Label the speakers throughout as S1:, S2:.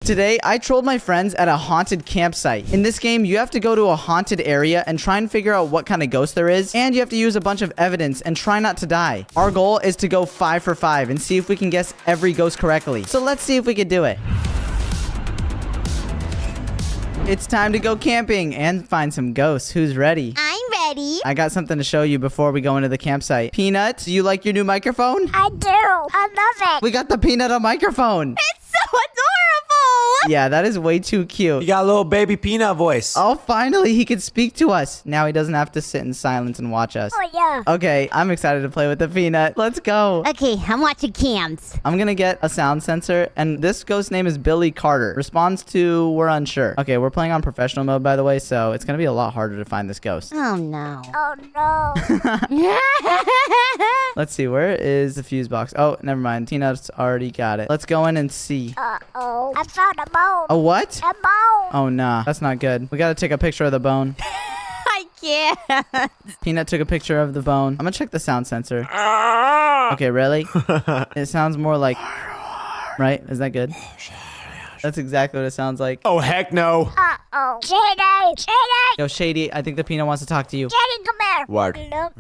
S1: Today, I trolled my friends at a haunted campsite. In this game, you have to go to a haunted area and try and figure out what kind of ghost there is, and you have to use a bunch of evidence and try not to die. Our goal is to go 5 for 5 and see if we can guess every ghost correctly. So let's see if we can do it. It's time to go camping and find some ghosts. Who's ready?
S2: I'm ready.
S1: I got something to show you before we go into the campsite. Peanut, do you like your new microphone?
S2: I do. I love it.
S1: We got the Peanut a microphone.
S2: It's so adorable.
S1: Yeah, that is way too cute.
S3: You got a little baby Peanut voice.
S1: Oh, finally, he can speak to us. Now he doesn't have to sit in silence and watch us.
S2: Oh, yeah.
S1: Okay, I'm excited to play with the Peanut. Let's go.
S2: Okay, I'm watching cams.
S1: I'm gonna get a sound sensor, and this ghost name is Billy Carter. Responds to we're unsure. Okay, we're playing on professional mode, by the way, so it's gonna be a lot harder to find this ghost.
S2: Oh, no. Oh, no.
S1: Let's see, where is the fuse box? Oh, never mind. Peanut's already got it. Let's go in and see.
S2: Uh-oh. I found a bone.
S1: A what?
S2: A bone.
S1: Oh, nah. That's not good. We gotta take a picture of the bone.
S2: I can't.
S1: Peanut took a picture of the bone. I'm gonna check the sound sensor. Okay, really? It sounds more like... Right? Is that good? That's exactly what it sounds like.
S3: Oh, heck no.
S2: Uh-oh. Shady. Shady.
S1: Yo, Shady, I think the Peanut wants to talk to you.
S2: Shady, come here.
S3: Word.
S2: Look.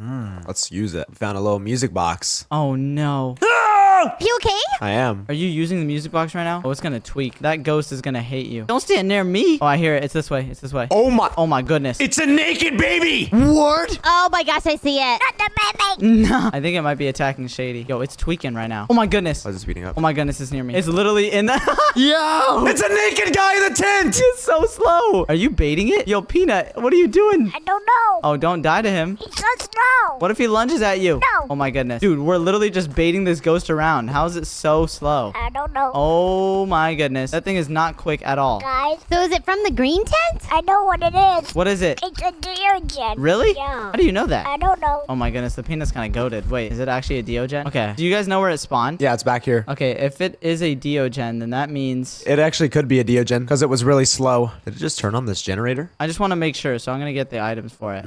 S3: Let's use it. Found a little music box.
S1: Oh, no.
S2: You okay?
S3: I am.
S1: Are you using the music box right now? Oh, it's gonna tweak. That ghost is gonna hate you. Don't stand near me. Oh, I hear it. It's this way. It's this way.
S3: Oh my.
S1: Oh, my goodness.
S3: It's a naked baby.
S1: What?
S2: Oh, my gosh, I see it. Not the baby.
S1: No. I think it might be attacking Shady. Yo, it's tweaking right now. Oh, my goodness.
S3: Why is it speeding up?
S1: Oh, my goodness. It's near me. It's literally in the... Yo!
S3: It's a naked guy in the tent.
S1: It's so slow. Are you baiting it? Yo, Peanut, what are you doing?
S2: I don't know.
S1: Oh, don't die to him.
S2: He's so slow.
S1: What if he lunges at you?
S2: No.
S1: Oh, my goodness. Dude, we're literally just baiting this ghost around. How is it so slow?
S2: I don't know.
S1: Oh, my goodness. That thing is not quick at all.
S2: Guys. So is it from the green tent? I know what it is.
S1: What is it?
S2: It's a Diogen.
S1: Really?
S2: Yeah.
S1: How do you know that?
S2: I don't know.
S1: Oh, my goodness. The Peanut's kind of goated. Wait, is it actually a Diogen? Okay. Do you guys know where it spawned?
S3: Yeah, it's back here.
S1: Okay, if it is a Diogen, then that means...
S3: It actually could be a Diogen because it was really slow. Did it just turn on this generator?
S1: I just want to make sure, so I'm going to get the items for it.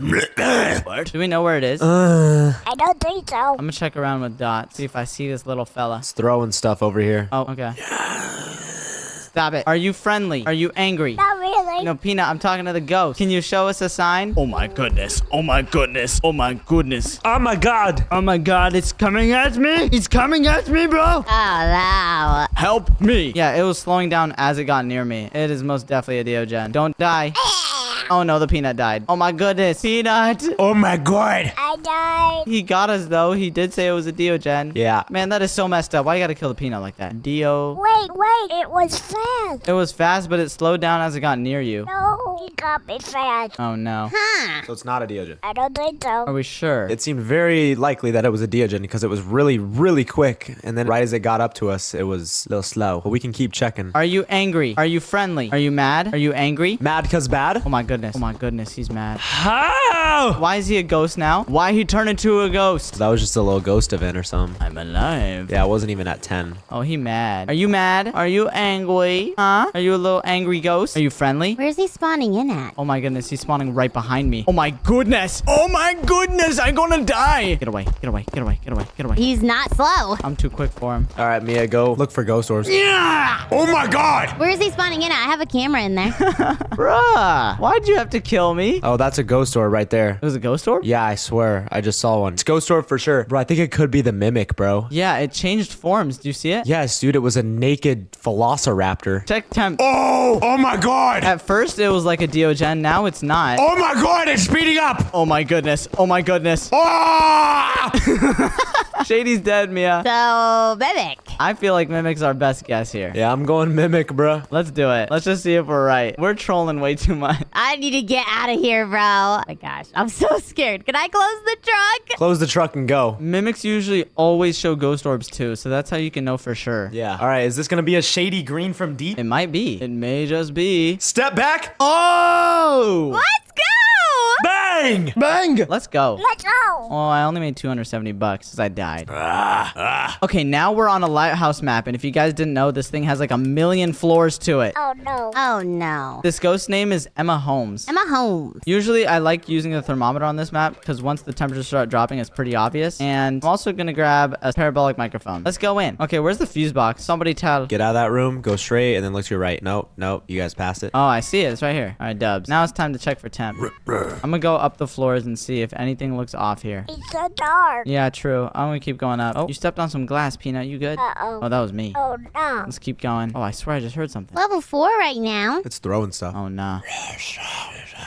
S3: What?
S1: Do we know where it is?
S2: I don't think so.
S1: I'm going to check around with Dot, see if I see this little fella.
S3: It's throwing stuff over here.
S1: Oh, okay. Stop it. Are you friendly? Are you angry?
S2: Not really.
S1: No, Peanut, I'm talking to the ghost. Can you show us a sign?
S4: Oh my goodness. Oh my goodness. Oh my goodness.
S3: Oh my god.
S4: Oh my god, it's coming at me. It's coming at me, bro.
S2: Oh, no.
S4: Help me.
S1: Yeah, it was slowing down as it got near me. It is most definitely a Diogen. Don't die. Oh no, the Peanut died. Oh my goodness. Peanut.
S3: Oh my god.
S2: I died.
S1: He got us though. He did say it was a Diogen.
S3: Yeah.
S1: Man, that is so messed up. Why you gotta kill the Peanut like that? Dio.
S2: Wait. It was fast.
S1: It was fast, but it slowed down as it got near you.
S2: No, he got me fast.
S1: Oh no.
S2: Huh.
S3: So it's not a Diogen.
S2: I don't think
S1: Are
S2: so.
S1: we sure?
S3: It seemed very likely that it was a Diogen because it was really, really quick. And then right as it got up to us, it was a little slow. But we can keep checking.
S1: Are you angry? Are you friendly? Are you mad? Are you angry?
S3: Mad because bad?
S1: Oh my goodness. Oh my goodness, he's mad.
S4: How?
S1: Why is he a ghost now? Why he turned into a ghost?
S3: That was just a little ghost event or something.
S1: I'm alive.
S3: Yeah, it wasn't even at 10.
S1: Oh, he mad. Are you mad? Are you angry? Huh? Are you a little angry ghost? Are you friendly?
S2: Where's he spawning in at?
S1: Oh my goodness, he's spawning right behind me.
S4: Oh my goodness. Oh my goodness. I'm gonna die.
S1: Get away, get away, get away, get away, get away.
S2: He's not slow.
S1: I'm too quick for him.
S3: All right, Mia, go look for ghost orbs.
S4: Yeah. Oh my god.
S2: Where is he spawning in at? I have a camera in there.
S1: Bruh, why'd you have to kill me?
S3: Oh, that's a ghost orb right there.
S1: It was a ghost orb?
S3: Yeah, I swear. I just saw one. It's ghost orb for sure. Bro, I think it could be the mimic, bro.
S1: Yeah, it changed forms. Do you see it?
S3: Yes, dude, it was a naked velociraptor.
S1: Check temp.
S4: Oh my god.
S1: At first, it was like a Diogen. Now it's not.
S4: Oh my god, it's speeding up.
S1: Oh my goodness. Oh my goodness.
S4: Ah!
S1: Shady's dead, Mia.
S2: So, Mimic.
S1: I feel like Mimic's our best guess here.
S3: Yeah, I'm going mimic, bro.
S1: Let's do it. Let's just see if we're right. We're trolling way too much.
S2: I need to get out of here, bro. Oh my gosh, I'm so scared. Can I close the truck?
S3: Close the truck and go.
S1: Mimics usually always show ghost orbs too, so that's how you can know for sure.
S3: Yeah. All right, is this going to be a shady green from deep?
S1: It might be. It may just be.
S3: Step back.
S4: Oh!
S2: Let's go!
S4: Bang!
S3: Bang!
S4: Bang!
S1: Let's go.
S2: Let's go.
S1: Oh, I only made $270 because I died. Okay, now we're on a lighthouse map, and if you guys didn't know, this thing has like 1,000,000 floors to it.
S2: Oh, no. Oh, no.
S1: This ghost name is Emma Holmes.
S2: Emma Holmes.
S1: Usually, I like using the thermometer on this map because once the temperatures start dropping, it's pretty obvious. And I'm also gonna grab a parabolic microphone. Let's go in. Okay, where's the fuse box? Somebody tell.
S3: Get out of that room, go straight, and then look to your right. Nope, nope, you guys passed it.
S1: Oh, I see it. It's right here. All right, Dubs. Now it's time to check for temp. I'm gonna go up the floors and see if anything looks off here.
S2: It's so dark.
S1: Yeah, true. I'm gonna keep going up. Oh, you stepped on some glass, Peanut. You good?
S2: Uh-oh.
S1: Oh, that was me.
S2: Oh, no.
S1: Let's keep going. Oh, I swear I just heard something.
S2: Level 4 right now.
S3: It's throwing stuff.
S1: Oh, no.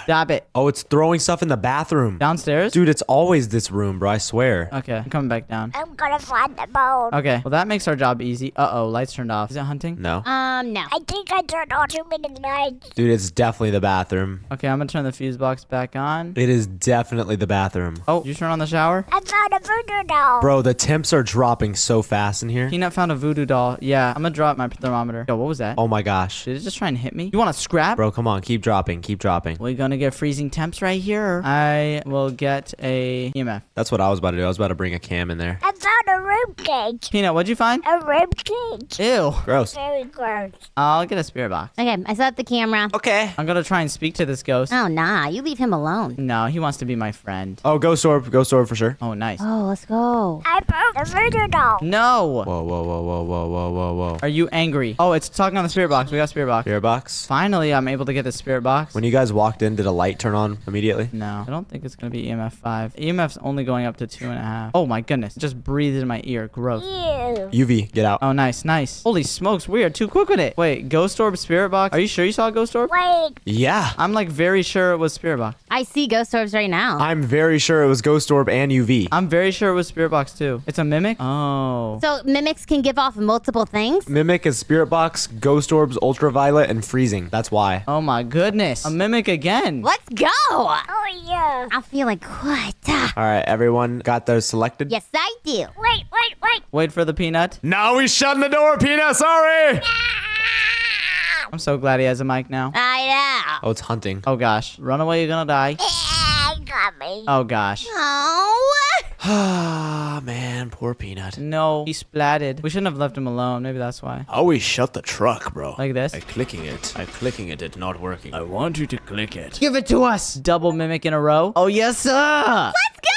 S1: Stop it.
S3: Oh, it's throwing stuff in the bathroom.
S1: Downstairs?
S3: Dude, it's always this room, bro. I swear.
S1: Okay, I'm coming back down.
S2: I'm gonna find the bone.
S1: Okay, well, that makes our job easy. Uh-oh, lights turned off. Is it hunting?
S3: No.
S2: No. I think I turned on too many lights.
S3: Dude, it's definitely the bathroom.
S1: Okay, I'm gonna turn the fuse box back on.
S3: It is definitely the bathroom.
S1: Oh, did you turn on the shower?
S2: I found a voodoo doll.
S3: Bro, the temps are dropping so fast in here.
S1: Peanut found a voodoo doll. Yeah, I'm gonna drop my thermometer. Yo, what was that?
S3: Oh my gosh.
S1: Did it just try and hit me? You want to scrap?
S3: Bro, come on. Keep dropping. Keep dropping.
S1: We're gonna get freezing temps right here. I will get a EMF.
S3: That's what I was about to do. I was about to bring a cam in there.
S2: I found a rib cage.
S1: Peanut, what'd you find?
S2: A rib cage.
S1: Ew.
S3: Gross.
S2: Very gross.
S1: I'll get a spirit box.
S2: Okay, I set up the camera.
S3: Okay.
S1: I'm gonna try and speak to this ghost.
S2: Oh, nah. You leave him alone.
S1: No, he wants to be my friend.
S3: Oh, ghost orb. Ghost orb for sure.
S1: Oh, nice.
S2: Oh, let's go. I found the voodoo doll.
S1: No.
S3: Whoa, whoa, whoa, whoa, whoa, whoa, whoa, whoa.
S1: Are you angry? Oh, it's talking on the spirit box. We got a spirit box.
S3: Spirit box.
S1: Finally, I'm able to get the spirit box.
S3: When you guys walked in, did a light turn on immediately?
S1: No, I don't think it's gonna be EMF 5. EMF's only going up to 2.5. Oh my goodness, it just breathed in my ear. Gross.
S2: Ew.
S3: UV, get out.
S1: Oh, nice, nice. Holy smokes, we are too quick with it. Wait, ghost orb, spirit box. Are you sure you saw a ghost orb?
S2: Wait.
S3: Yeah.
S1: I'm like very sure it was spirit box.
S2: I see ghost orbs right now.
S3: I'm very sure it was ghost orb and UV.
S1: I'm very sure it was spirit box too. It's a mimic? Oh.
S2: So mimics can give off multiple things?
S3: Mimic is spirit box, ghost orbs, ultraviolet, and freezing. That's why.
S1: Oh my goodness. A mimic again.
S2: Let's go. Oh, yeah. I feel like what?
S3: All right, everyone got theirs selected?
S2: Yes, I do. Wait.
S1: Wait for the peanut.
S3: Now we shutting the door, Peanut. Sorry.
S1: I'm so glad he has a mic now.
S2: I
S3: Oh, it's hunting.
S1: Oh gosh. Run away, you're gonna die.
S2: know. Got me.
S1: Oh gosh.
S2: Oh.
S3: Ah, man, poor Peanut.
S1: No, he splatted. We shouldn't have left him alone. Maybe that's why.
S4: How we shut the truck, bro?
S1: Like this.
S3: Clicking it, it's not working.
S4: I want you to click it.
S1: Give it to us. Double mimic in a row. Oh, yes, sir.
S2: Let's go.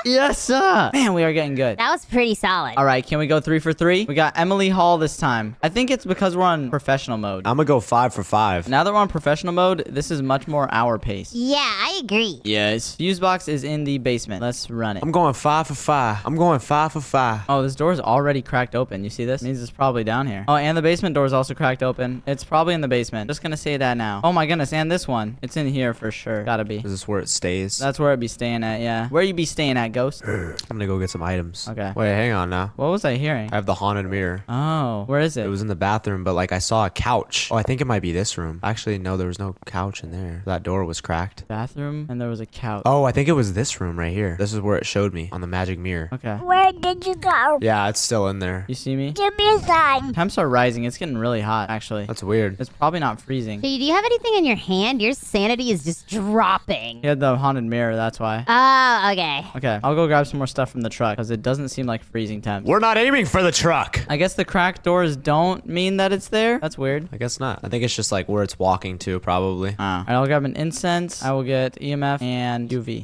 S1: Yes, sir. Man, we are getting good.
S2: That was pretty solid.
S1: All right, can we go 3 for 3? We got Emily Hall this time. I think it's because we're on professional mode.
S3: I'm gonna go 5 for 5.
S1: Now that we're on professional mode, this is much more our pace.
S2: Yeah, I agree.
S1: Yes. Fuse box is in the basement. Let's run it.
S3: I'm going 5 for 5. I'm going 5 for 5.
S1: Oh, this door is already cracked open. You see this? Means it's probably down here. Oh, and the basement door is also cracked open. It's probably in the basement. Just gonna say that now. Oh my goodness, and this one. It's in here for sure. Gotta be.
S3: Is this where it stays?
S1: That's where it'd be staying at, yeah. Where you be staying at, Ghost?
S3: I'm gonna go get some items.
S1: Okay.
S3: Wait, hang on now.
S1: What was I hearing?
S3: I have the haunted mirror.
S1: Oh, where is it?
S3: It was in the bathroom, but like I saw a couch. Oh, I think it might be this room. Actually, no, there was no couch in there. That door was cracked.
S1: Bathroom, and there was a couch.
S3: Oh, I think it was this room right here. This is where it showed me on the magic mirror.
S1: Okay.
S2: Where did you go?
S3: Yeah, it's still in there.
S1: You see me?
S2: Give me a sign.
S1: Temps are rising. It's getting really hot, actually.
S3: That's weird.
S1: It's probably not freezing.
S2: Hey, do you have anything in your hand? Your sanity is just dropping.
S1: He had the haunted mirror, that's why.
S2: Oh, okay.
S1: Okay, I'll go grab some more stuff from the truck, because it doesn't seem like freezing temps.
S3: We're not aiming for the truck.
S1: I guess the cracked doors don't mean that it's there. That's weird.
S3: I guess not. I think it's just like where it's walking to, probably.
S1: Oh. All right, I'll grab an incense. I will get EMF and UV.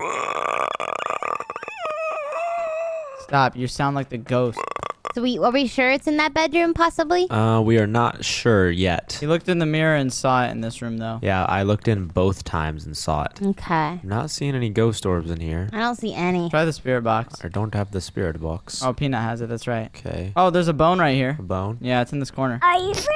S1: Stop, you sound like the ghost.
S2: So are we sure it's in that bedroom, possibly?
S3: We are not sure yet.
S1: He looked in the mirror and saw it in this room, though.
S3: Yeah, I looked in both times and saw it.
S2: Okay.
S3: I'm not seeing any ghost orbs in here.
S2: I don't see any.
S1: Try the spirit box.
S3: I don't have the spirit box.
S1: Oh, Peanut has it. That's right.
S3: Okay.
S1: Oh, there's a bone right here.
S3: A bone.
S1: Yeah, it's in this corner.
S2: Are you friendly?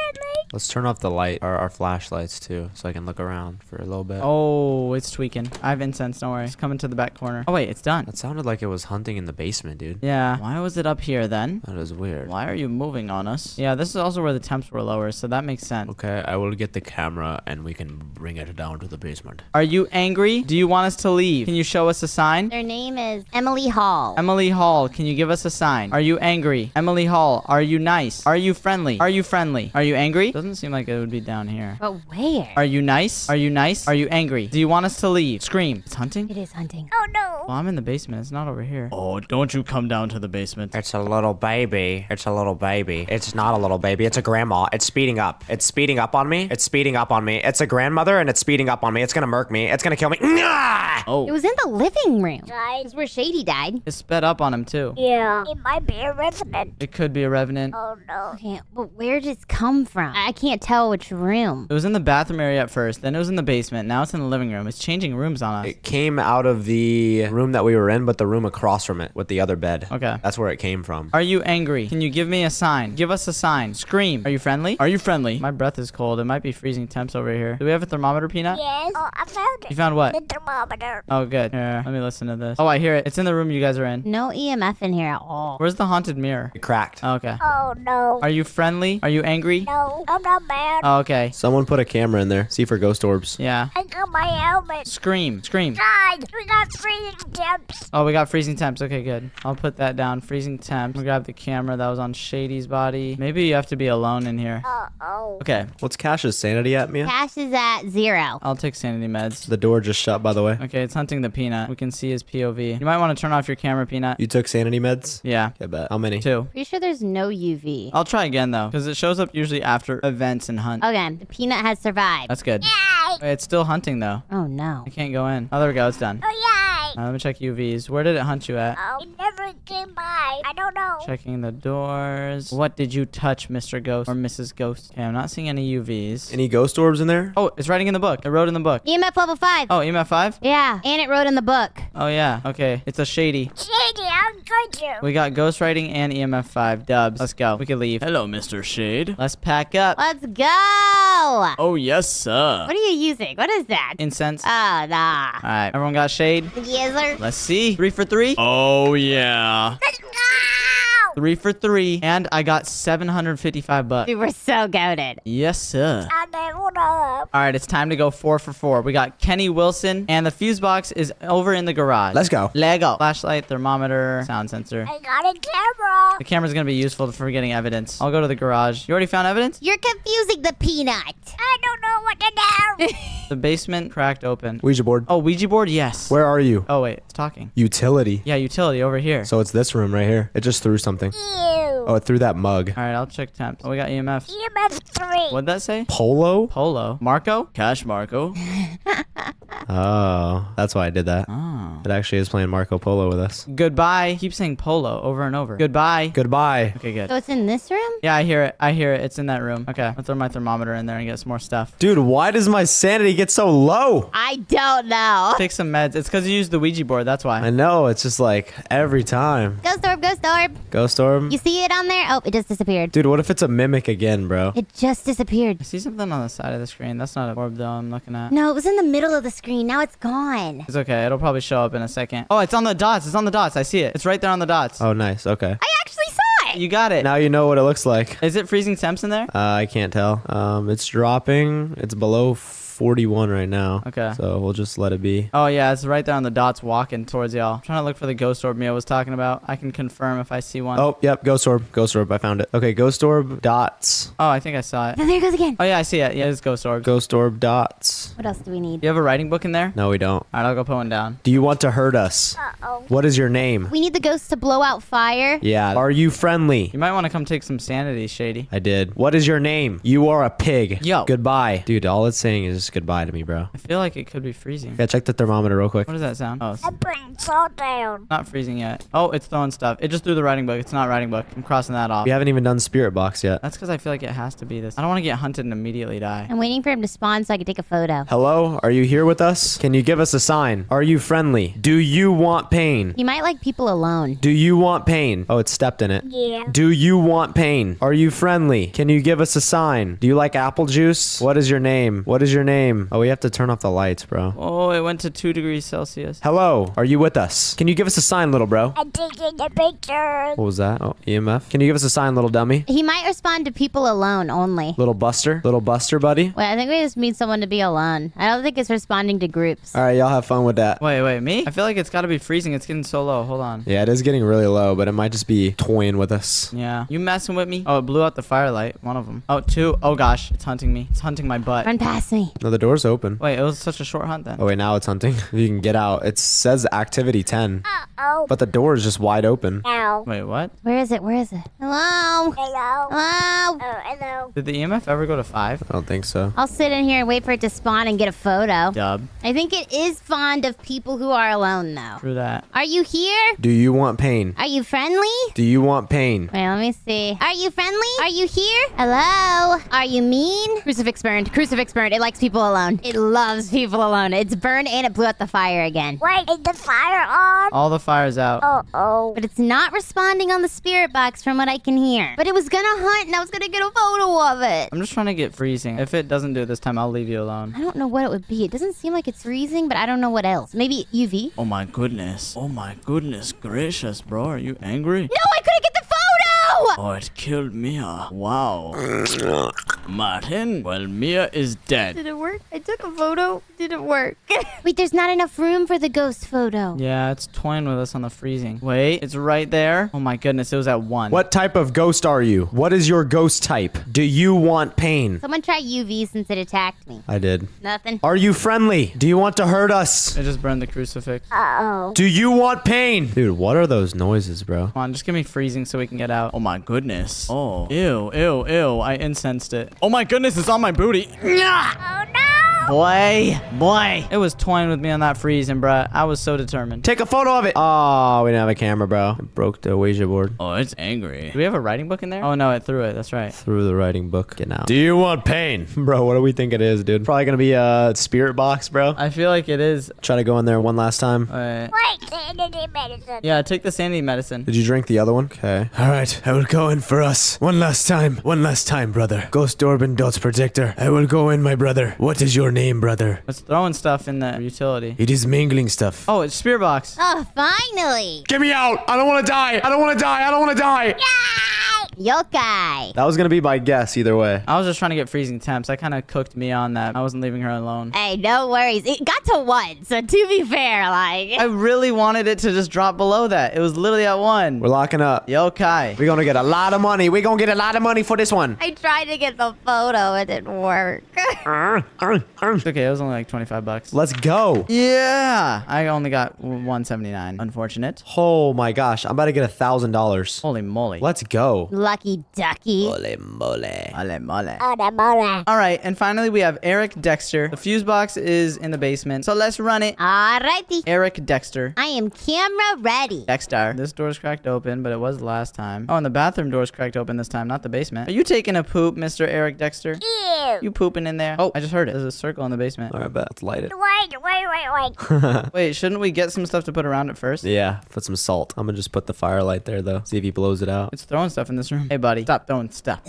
S3: Let's turn off the light, or our flashlights too, so I can look around for a little bit.
S1: Oh, it's tweaking. I have incense. Don't worry. It's coming to the back corner. Oh, wait. It's done.
S3: That sounded like it was hunting in the basement, dude.
S1: Yeah. Why was it up here then?
S3: That is weird.
S1: Why are you moving on us? Yeah, this is also where the temps were lower, so that makes sense.
S3: Okay, I will get the camera and we can bring it down to the basement.
S1: Are you angry? Do you want us to leave? Can you show us a sign?
S2: Their name is Emily Hall.
S1: Emily Hall, can you give us a sign? Are you angry? Emily Hall, are you nice? Are you friendly? Are you friendly? Are you angry? Doesn't seem like it would be down here.
S2: But where?
S1: Are you nice? Are you nice? Are you angry? Do you want us to leave? Scream. It's hunting?
S2: It is hunting.
S5: Oh no.
S1: Well, I'm in the basement. It's not over here.
S4: Oh, don't you come down to the basement.
S3: It's a little baby. It's a little baby. It's not a little baby. It's a grandma. It's speeding up. It's speeding up on me. It's speeding up on me. It's a grandmother and it's speeding up on me. It's gonna murk me. It's gonna kill me.
S2: It
S4: Oh,
S2: was in the living room.
S5: Guys.
S2: It's where Shady died.
S1: It sped up on him, too.
S5: Yeah. It might be a resident.
S1: It could be a revenant.
S5: Oh no.
S2: Okay, but where did it come from? I can't tell which room.
S1: It was in the bathroom area at first. Then it was in the basement. Now it's in the living room. It's changing rooms on us.
S3: It came out of the room that we were in, but the room across from it with the other bed.
S1: Okay.
S3: That's where it came from.
S1: Are you angry? Can you give me a sign? Give us a sign. Scream. Are you friendly?
S4: are you friendly?
S1: My breath is cold. It might be freezing temps over here. Do we have a thermometer, Peanut?
S5: Yes. Oh, I found
S1: You
S5: it.
S1: found what?
S5: The thermometer.
S1: Oh, good. Here, let me listen to this. Oh, I hear it. It's in the room you guys are in.
S2: No EMF in here at all.
S1: Where's the haunted mirror?
S3: It cracked.
S1: Oh, okay.
S5: Oh no.
S1: Are you friendly? Are you angry?
S5: No, I'm not mad.
S1: Oh, okay.
S3: Someone put a camera in there. See for ghost orbs.
S1: Yeah.
S5: I got my helmet.
S1: Scream. Scream.
S5: Guys, we got freezing temps.
S1: Oh, we got freezing temps. Okay, good. I'll put that down. Freezing temps. We'll grab the camera that was on Shady's body. Maybe you have to be alone in here.
S5: Uh-oh.
S1: Okay.
S3: What's Cash's sanity at, Mia?
S2: Cash is at 0.
S1: I'll take sanity meds.
S3: The door just shut, by the way.
S1: Okay, it's hunting the Peanut. We can see his POV. You might want to turn off your camera, Peanut.
S3: You took sanity meds?
S1: Yeah.
S3: I bet. How many?
S1: 2.
S2: Pretty sure there's no UV.
S1: I'll try again, though, because it shows up usually after events and hunt.
S2: Okay, the peanut has survived.
S1: That's good.
S5: Yay.
S1: Wait, it's still hunting, though.
S2: Oh no.
S1: I can't go in. Oh, there we go. It's done.
S5: Oh, yay.
S1: Let me check UVs. Where did it hunt you at?
S5: Oh, it never came by. I don't know.
S1: Checking the doors. What did you touch, Mr. Ghost or Mrs. Ghost? Okay, I'm not seeing any UVs.
S3: Any ghost orbs in there?
S1: Oh, it's writing in the book. It wrote in the book.
S2: EMF level 5.
S1: Oh, EMF 5?
S2: Yeah, and it wrote in the book.
S1: Oh, yeah. Okay. It's a Shady.
S5: Shady, I'm good you.
S1: We got ghost writing and EMF 5. Dubs. Let's go. We can leave.
S4: Hello, Mr. Shade.
S1: Let's pack up.
S2: Let's go.
S4: Oh, yes, sir.
S2: What are you using? What is that?
S1: Incense.
S2: Oh, nah.
S1: All right. Everyone got shade?
S2: Yes, sir.
S1: Let's see. 3 for 3.
S4: Oh, yeah.
S5: Let's go.
S1: 3 for 3. And I got 755 bucks.
S2: Dude, we're so goaded.
S1: Yes, sir.
S5: And then what up?
S1: All right. It's time to go 4 for 4. We got Kenny Wilson and the fuse box is over in the garage.
S3: Let's go.
S1: Lego. Flashlight, thermometer, sound sensor.
S5: I got a camera.
S1: The camera's going to be useful for getting evidence. I'll go to the garage. You already found evidence?
S2: You're confusing the peanut.
S5: I don't know what to do.
S1: The basement cracked open.
S3: Ouija board.
S1: Oh, Ouija board? Yes.
S3: Where are you?
S1: Oh, wait. It's talking.
S3: Utility.
S1: Yeah, utility over here.
S3: So it's this room right here. It just threw something.
S5: Ew.
S3: Oh, it threw that mug.
S1: All right, I'll check temps. Oh, we got EMFs.
S5: EMF 3.
S1: What'd that say?
S3: Polo?
S1: Polo. Marco?
S4: Cash Marco.
S3: Oh, that's why I did that.
S1: Oh.
S3: It actually is playing Marco Polo with us.
S1: Goodbye. Keep saying polo over and over. Goodbye.
S3: Goodbye.
S1: Okay, good.
S2: So it's in this room?
S1: Yeah, I hear it. I hear it. It's in that room. Okay, I'll throw my thermometer in there and get some more stuff.
S3: Dude, why does my sanity get so low?
S2: I don't know.
S1: Take some meds. It's because you used the Ouija board. That's why.
S3: I know, it's just like every time.
S2: Ghost orb, ghost orb.
S3: Ghost orb?
S2: You see it on there? Oh, it just disappeared.
S3: Dude, what if it's a mimic again, bro?
S2: It just disappeared.
S1: I see something on the side of the screen. That's not an orb, though, I'm looking at.
S2: No, it was in the middle of the screen. Now it's gone.
S1: It's okay. It'll probably show up in a second. Oh, it's on the dots. It's on the dots. I see it. It's right there on the dots.
S3: Oh, nice. Okay.
S2: I actually saw it.
S1: You got it.
S3: Now you know what it looks like.
S1: Is it freezing temps in there?
S3: I can't tell. It's dropping. It's below 41 right now.
S1: Okay.
S3: So we'll just let it be.
S1: Oh, yeah. It's right there on the dots walking towards y'all. I'm trying to look for the ghost orb Mia was talking about. I can confirm if I see one.
S3: Oh, yep. Ghost orb. Ghost orb. I found it. Okay. Ghost orb dots.
S1: Oh, I think I saw it.
S2: There it goes again.
S1: Oh, yeah. I see it. Yeah, it's ghost orb.
S3: Ghost orb dots.
S2: What else do we need?
S1: You have a writing book in there?
S3: No, we don't.
S1: All right, I'll go put one down.
S3: Do you want to hurt us?
S5: Uh-oh.
S3: What is your name?
S2: We need the ghosts to blow out fire.
S3: Yeah. Are you friendly?
S1: You might want to come take some sanity, Shady.
S3: I did. What is your name? You are a pig.
S1: Yo.
S3: Goodbye. Dude, all it's saying is just goodbye to me, bro.
S1: I feel like it could be freezing.
S3: Yeah, check the thermometer real quick.
S1: What does that sound? Oh, it's
S5: I'm putting salt down.
S1: not freezing yet. Oh, it's throwing stuff. It just threw the writing book. It's not writing book. I'm crossing that off.
S3: We haven't even done spirit box yet.
S1: That's because I feel like it has to be this. I don't want to get hunted and immediately die.
S2: I'm waiting for him to spawn so I can take a photo.
S3: Hello? Are you here with us? Can you give us a sign? Are you friendly? Do you want pain?
S2: You might like people alone.
S3: Do you want pain? Oh, it stepped in it.
S5: Yeah.
S3: Do you want pain? Are you friendly? Can you give us a sign? Do you like apple juice? What is your name? What is your name? Oh, we have to turn off the lights, bro.
S1: Oh, it went to 2 degrees Celsius.
S3: Hello? Are you with us? Can you give us a sign, little bro?
S5: I'm taking a picture.
S3: What was that? Oh, EMF. Can you give us a sign, little dummy?
S2: He might respond to people alone only.
S3: Little buster? Little buster, buddy?
S2: Wait, I think we just need someone to be alone. I don't think it's responding to groups.
S3: All right, y'all have fun with that.
S1: Wait, me? I feel like it's got to be freezing. It's getting so low. Hold on.
S3: Yeah, it is getting really low, but it might just be toying with us.
S6: this.
S1: Yeah. You messing with me? Oh, it blew out the firelight. One of them. Oh, two. Oh, gosh. It's hunting me. It's hunting my butt.
S2: Run past me.
S6: No, the door's open.
S1: Wait, it was such a short hunt then.
S6: Oh, wait, now it's hunting. You can get out. It says activity 10,
S5: Uh-oh.
S6: but the door is just wide open.
S5: Now.
S1: Wait, what?
S2: Where is it? Where is it? Hello?
S5: Hello.
S2: Hello?
S5: Oh, hello.
S1: Did the EMF ever go to 5?
S6: I don't think so.
S2: I'll sit in here and wait for it to spawn and get a photo.
S1: Dub.
S2: I think it is fond of people who are alone, though.
S1: True that.
S2: Are you here?
S6: Do you want pain?
S2: Are you friendly?
S6: Do you want pain?
S2: Wait, let me see. Are you friendly? Are you here? Hello? Are you mean? Crucifix burned. Crucifix burned. It likes people alone. It loves people alone. It's burned and it blew out the fire again.
S5: Wait, is the fire on?
S1: All the fire's out.
S5: Uh-oh.
S2: But it's not responding on the spirit box from what I can hear. But it was gonna hunt and I was gonna get a photo of it.
S1: I'm just trying to get freezing. If it doesn't do it this time, I'll leave you alone.
S2: I don't know what it would be. It doesn't seem like it's freezing, but I don't know what else. Maybe UV?
S4: Oh my goodness. Oh my goodness gracious, bro. Are you angry?
S2: No, I couldn't get the photo!
S4: Oh, it killed Mia. Wow. Martin, well, Mia is dead.
S2: Did it work? I took a photo. Didn't work. Wait, there's not enough room for the ghost photo.
S1: Yeah, it's toying with us on the freezing. Wait, it's right there. Oh my goodness, it was at 1.
S6: What type of ghost are you? What is your ghost type? Do you want pain?
S2: Someone try UV since it attacked me.
S6: I did.
S2: Nothing.
S6: Are you friendly? Do you want to hurt us?
S1: I just burned the crucifix.
S5: Uh-oh.
S6: Do you want pain? Dude, what are those noises, bro?
S1: Come on, just give me freezing so we can get out.
S4: Oh my goodness. Oh. Ew, ew, ew.
S1: I incensed it.
S4: Oh my goodness, it's on my booty.
S5: Oh, no.
S1: Boy. It was toying with me on that freezing, bruh. I was so determined.
S6: Take a photo of it. Oh, we didn't have a camera, bro. It broke the Ouija board.
S4: Oh, it's angry.
S1: Do we have a writing book in there? Oh no, it threw it. That's right.
S6: Through the writing book. Get out. Do you want pain? Bro, what do we think it is, dude? Probably gonna be a spirit box, bro.
S1: I feel like it is.
S6: Try to go in there one last time.
S5: Wait, sanity medicine.
S1: Yeah, take the sanity medicine.
S6: Did you drink the other one? Okay.
S4: All right, I will go in for us. One last time. One last time, brother. Ghost orb and Dot's protector. I will go in, my brother. What is your name, brother?
S1: It's throwing stuff in the utility.
S4: It is mingling stuff.
S1: Oh, it's spirit box.
S2: Oh, finally.
S6: Get me out! I don't want to die! I don't want to die! I don't want to die!
S2: Yokai.
S6: That was gonna be my guess either way.
S1: I was just trying to get freezing temps. I kind of cooked me on that. I wasn't leaving her alone.
S2: Hey, no worries. It got to 1, so to be fair, like...
S1: I really wanted it to just drop below that. It was literally at 1.
S6: We're locking up.
S1: Yokai.
S6: We're gonna get a lot of money. We're gonna get a lot of money for this one.
S2: I tried to get the photo. It didn't work.
S1: It's okay. It was only like 25 bucks.
S6: Let's go.
S1: Yeah. I only got 179. Unfortunate.
S6: Oh my gosh, I'm about to get $1,000.
S1: Holy moly.
S6: Let's go.
S2: Lucky ducky.
S6: Ole mole.
S1: Ole mole.
S5: Oh, the mola.
S1: All right, and finally we have Eric Dexter. The fuse box is in the basement, so let's run it.
S2: Alrighty.
S1: Eric Dexter.
S2: I am camera ready.
S1: Dexter. This door's cracked open, but it was the last time. Oh, and the bathroom door's cracked open this time, not the basement. Are you taking a poop, Mr. Eric Dexter?
S5: Ew.
S1: You pooping in there? Oh, I just heard it. There's a circle in the basement.
S6: All right, bet. Let's light it.
S5: Wait.
S1: Wait, shouldn't we get some stuff to put around it first?
S6: Yeah, put some salt. I'm gonna just put the firelight there though. See if he blows it out.
S1: It's throwing stuff in this room. Hey, buddy, stop throwing stuff.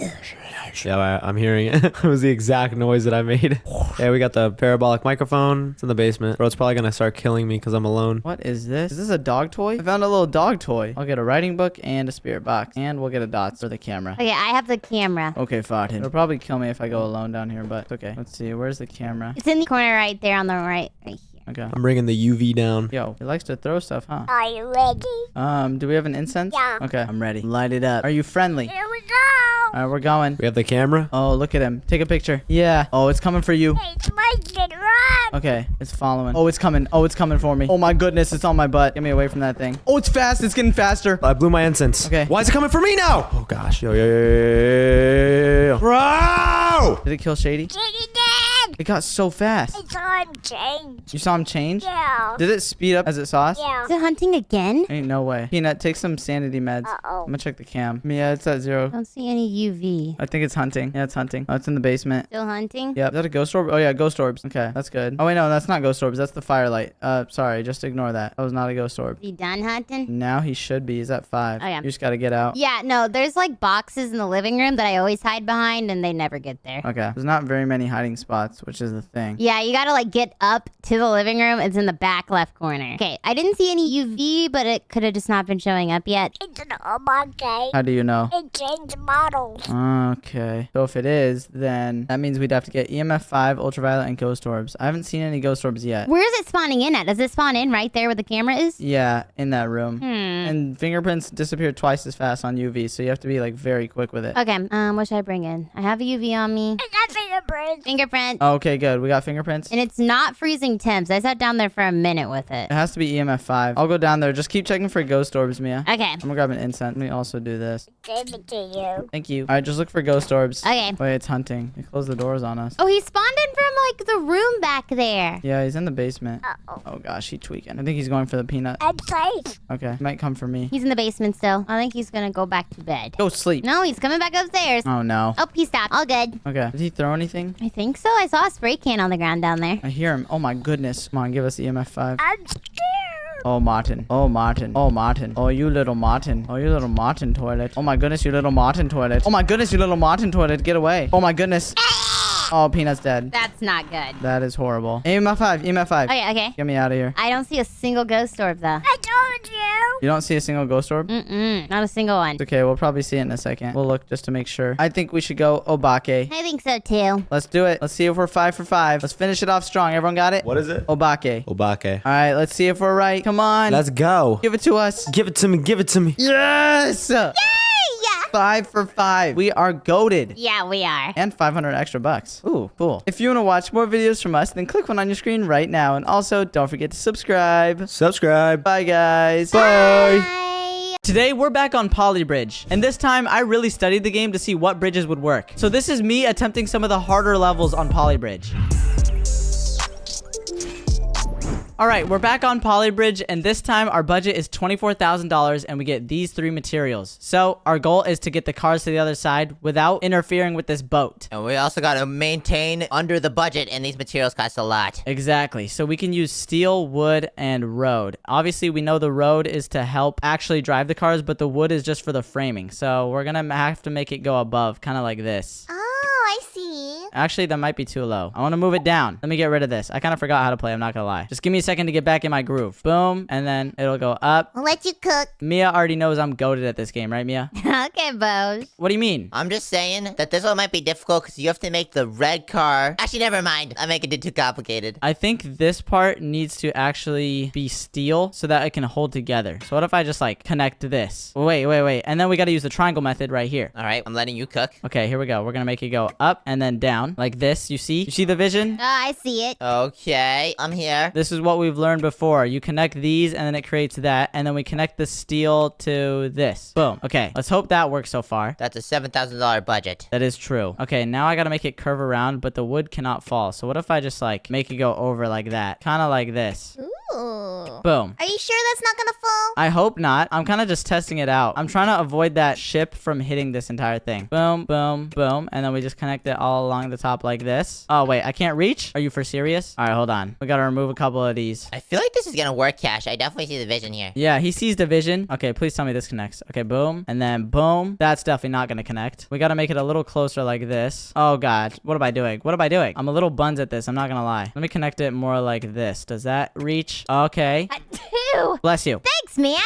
S6: Yeah, I'm hearing it. It was the exact noise that I made. Yeah, we got the parabolic microphone. It's in the basement. Bro, it's probably gonna start killing me because I'm alone.
S1: What is this? Is this a dog toy? I found a little dog toy. I'll get a writing book and a spirit box. And we'll get a dots for the camera.
S2: Okay, I have the camera.
S1: Okay, Fartin. It'll probably kill me if I go alone down here, but it's okay. Let's see. Where's the camera?
S2: It's in the corner right there on the right here.
S1: Okay.
S6: I'm bringing the UV down.
S1: Yo, he likes to throw stuff, huh?
S5: Are you ready?
S1: Do we have an incense?
S5: Yeah.
S1: Okay, I'm ready. Light it up. Are you friendly?
S5: Here we go.
S1: All right, we're going.
S6: We have the camera.
S1: Oh, look at him. Take a picture. Yeah. Oh, it's coming for you.
S5: Hey, Mike, run.
S1: Okay, it's following. Oh, it's coming. Oh, it's coming for me. Oh my goodness, it's on my butt. Get me away from that thing. Oh, it's fast. It's getting faster.
S6: I blew my incense.
S1: Okay.
S6: Why is it coming for me now? Oh gosh. Yo. Bro!
S1: Did it kill Shady?
S5: Shady dead.
S1: It got so fast.
S5: I saw him change.
S1: You saw him change?
S5: Yeah.
S1: Did it speed up as it saw us?
S5: Yeah.
S2: Is it hunting again?
S1: Ain't no way. Peanut, take some sanity meds.
S5: Uh-oh.
S1: I'm gonna check the cam. Yeah, it's at 0.
S2: I don't see any UV.
S1: I think it's hunting. Yeah, it's hunting. Oh, it's in the basement.
S2: Still hunting?
S1: Yep. Is that a ghost orb? Oh, yeah, ghost orbs. Okay, that's good. Oh, wait, no, that's not ghost orbs. That's the firelight. Sorry, just ignore that. That was not a ghost orb.
S2: You done hunting?
S1: Now he should be. He's at 5.
S2: Oh, yeah.
S1: You just gotta get out.
S2: Yeah, no, there's like boxes in the living room that I always hide behind and they never get there.
S1: Okay. There's not very many hiding spots. which is the thing.
S2: Yeah, you gotta like get up to the living room. It's in the back left corner. Okay, I didn't see any UV, but it could have just not been showing up yet.
S5: It's an omake.
S1: How do you know?
S5: It changed models.
S1: Okay. So if it is, then that means we'd have to get EMF 5, ultraviolet, and ghost orbs. I haven't seen any ghost orbs yet.
S2: Where is it spawning in at? Does it spawn in right there where the camera is?
S1: Yeah, in that room. And fingerprints disappear twice as fast on UV, so you have to be like very quick with it.
S2: Okay, what should I bring in? I have a UV on me.
S5: I got fingerprints.
S2: Fingerprint.
S1: Okay, good. We got fingerprints.
S2: And it's not freezing temps. I sat down there for a minute with it.
S1: It has to be EMF 5. I'll go down there. Just keep checking for ghost orbs, Mia.
S2: Okay.
S1: I'm gonna grab an incense. Let me also do this.
S5: Gave it to you.
S1: Thank you. All right, just look for ghost orbs.
S2: Okay.
S1: Wait, it's hunting. It closed the doors on us.
S2: Oh, he spawned in from like the room back there.
S1: Yeah, he's in the basement.
S5: Uh-oh.
S1: Oh gosh, he's tweaking. I think he's going for the peanut.
S5: I'm safe.
S1: Okay, he might come for me.
S2: He's in the basement still. I think he's gonna go back to bed.
S1: Go sleep.
S2: No, he's coming back upstairs.
S1: Oh no.
S2: Oh, he stopped. All good.
S1: Okay. Did he throw anything?
S2: I think so. I saw a spray can on the ground down there.
S1: I hear him. Oh my goodness. Come on, give us the EMF 5.
S5: I'm scared.
S1: Oh, Martin. Oh, Martin. Oh, Martin. Oh, you little Martin. Oh, you little Martin toilet. Oh my goodness, you little Martin toilet. Oh my goodness, you little Martin toilet. Get away. Oh my goodness. Oh, Peanut's dead.
S2: That's not good.
S1: That is horrible. EMF 5. EMF 5.
S2: Okay, okay.
S1: Get me out of here.
S2: I don't see a single ghost orb though.
S5: I told you.
S1: You don't see a single ghost orb?
S2: Not a single one.
S1: It's okay. We'll probably see it in a second. We'll look just to make sure. I think we should go Obake.
S2: I think so too.
S1: Let's do it. Let's see if we're 5 for 5. Let's finish it off strong. Everyone got it?
S6: What is it?
S1: Obake.
S6: Obake.
S1: All right, let's see if we're right. Come on.
S6: Let's go.
S1: Give it to us.
S6: Give it to me. Give it to me.
S1: Yes!
S2: Yeah.
S1: 5 for 5. We are goated.
S2: Yeah, we are.
S1: And 500 extra bucks. Ooh, cool. If you want to watch more videos from us, then click one on your screen right now. And also, don't forget to subscribe.
S6: Subscribe.
S1: Bye, guys.
S6: Bye.
S2: Bye.
S1: Today, we're back on Poly Bridge. And this time, I really studied the game to see what bridges would work. So this is me attempting some of the harder levels on Poly Bridge. All right, we're back on Poly Bridge, and this time our budget is $24,000, and we get these 3 materials. So our goal is to get the cars to the other side without interfering with this boat.
S7: And we also got to maintain under the budget, and these materials cost a lot.
S1: Exactly. So we can use steel, wood, and road. Obviously, we know the road is to help actually drive the cars, but the wood is just for the framing. So we're gonna have to make it go above, kind of like this.
S2: Oh, I see.
S1: Actually, that might be too low. I want to move it down. Let me get rid of this. I kind of forgot how to play. I'm not gonna lie. Just give me a second to get back in my groove. Boom, and then it'll go up.
S2: I'll let you cook.
S1: Mia already knows I'm goated at this game, right, Mia?
S2: Okay, Bose.
S1: What do you mean?
S7: I'm just saying that this one might be difficult because you have to make the red car. Actually, never mind. I'm making it too complicated.
S1: I think this part needs to actually be steel so that it can hold together. So what if I just like connect this? Wait. And then we got to use the triangle method right here.
S7: All right, I'm letting you cook.
S1: Okay, here we go. We're gonna make it go up and then down like this. You see? You see the vision?
S2: Oh, I see it.
S7: Okay, I'm here.
S1: This is what we've learned before. You connect these and then it creates that. And then we connect the steel to this. Boom. Okay, let's hope that works so far.
S7: That's a $7,000 budget.
S1: That is true. Okay, now I gotta make it curve around, but the wood cannot fall. So what if I just like make it go over like that? Kind of like this.
S2: Ooh.
S1: Boom.
S2: Are you sure that's not gonna fall?
S1: I hope not. I'm kind of just testing it out. I'm trying to avoid that ship from hitting this entire thing. Boom, boom, boom. And then we just connect it all along the top like this. Oh, wait. I can't reach? Are you for serious? All right, hold on. We got to remove a couple of these.
S7: I feel like this is gonna work, Cash. I definitely see the vision here.
S1: Yeah, he sees the vision. Okay, please tell me this connects. Okay, boom. And then boom. That's definitely not going to connect. We got to make it a little closer like this. Oh, God. What am I doing? What am I doing? I'm a little buns at this. I'm not going to lie. Let me connect it more like this. Does that reach? Okay.
S2: I do.
S1: Bless you.
S2: Thanks, man.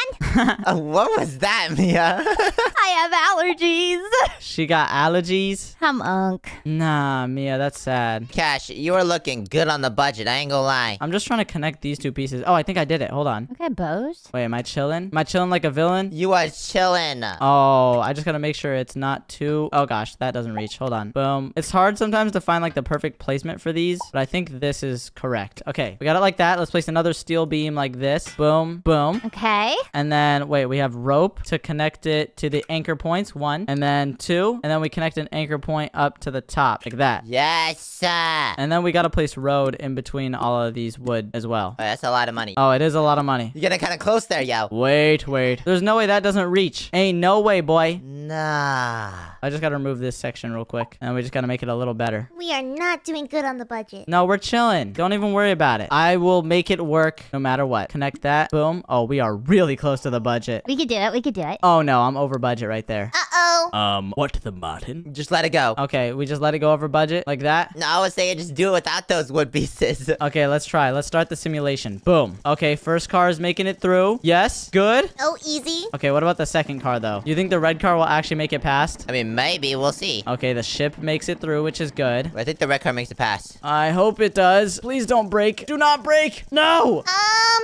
S7: What was that, Mia?
S2: I have allergies.
S1: She got allergies?
S2: I'm unk.
S1: Nah, Mia, that's sad.
S7: Cash, you are looking good on the budget. I ain't gonna lie.
S1: I'm just trying to connect these 2 pieces. Oh, I think I did it. Hold on.
S2: Okay, Bose.
S1: Wait, am I chilling? Am I chilling like a villain?
S7: You are chilling.
S1: Oh, I just gotta make sure it's not too... Oh gosh, that doesn't reach. Hold on. Boom. It's hard sometimes to find like the perfect placement for these, but I think this is correct. Okay, we got it like that. Let's place another steel beam like this. Boom, boom.
S2: Okay.
S1: And then, wait, we have rope to connect it to the anchor points. 1, and then 2, and then we connect an anchor point up to the top, like that.
S7: Yes, sir.
S1: And then we gotta place road in between all of these wood as well.
S7: Oh, that's a lot of money.
S1: Oh, it is a lot of money.
S7: You're getting kind of close there, yo.
S1: Wait. There's no way that doesn't reach. Ain't no way, boy.
S7: Nah.
S1: I just gotta remove this section real quick. And we just gotta make it a little better.
S2: We are not doing good on the budget.
S1: No, we're chilling. Don't even worry about it. I will make it work no matter what. Connect that. Boom. Oh, we are really close to the budget.
S2: We could do it. We could do it.
S1: Oh no, I'm over budget right there.
S2: Uh-oh.
S1: What the Martin?
S7: Just let it go.
S1: Okay, we just let it go over budget like that.
S7: No, I was saying just do it without those wood pieces.
S1: Okay, let's try. Let's start the simulation. Boom. Okay, first car is making it through. Yes, good.
S2: Oh, easy.
S1: Okay, what about the second car though? You think the red car will actually make it past?
S7: I mean, maybe. We'll see.
S1: Okay, the ship makes it through, which is good.
S7: I think the red car makes it pass.
S1: I hope it does. Please don't break. Do not break. No.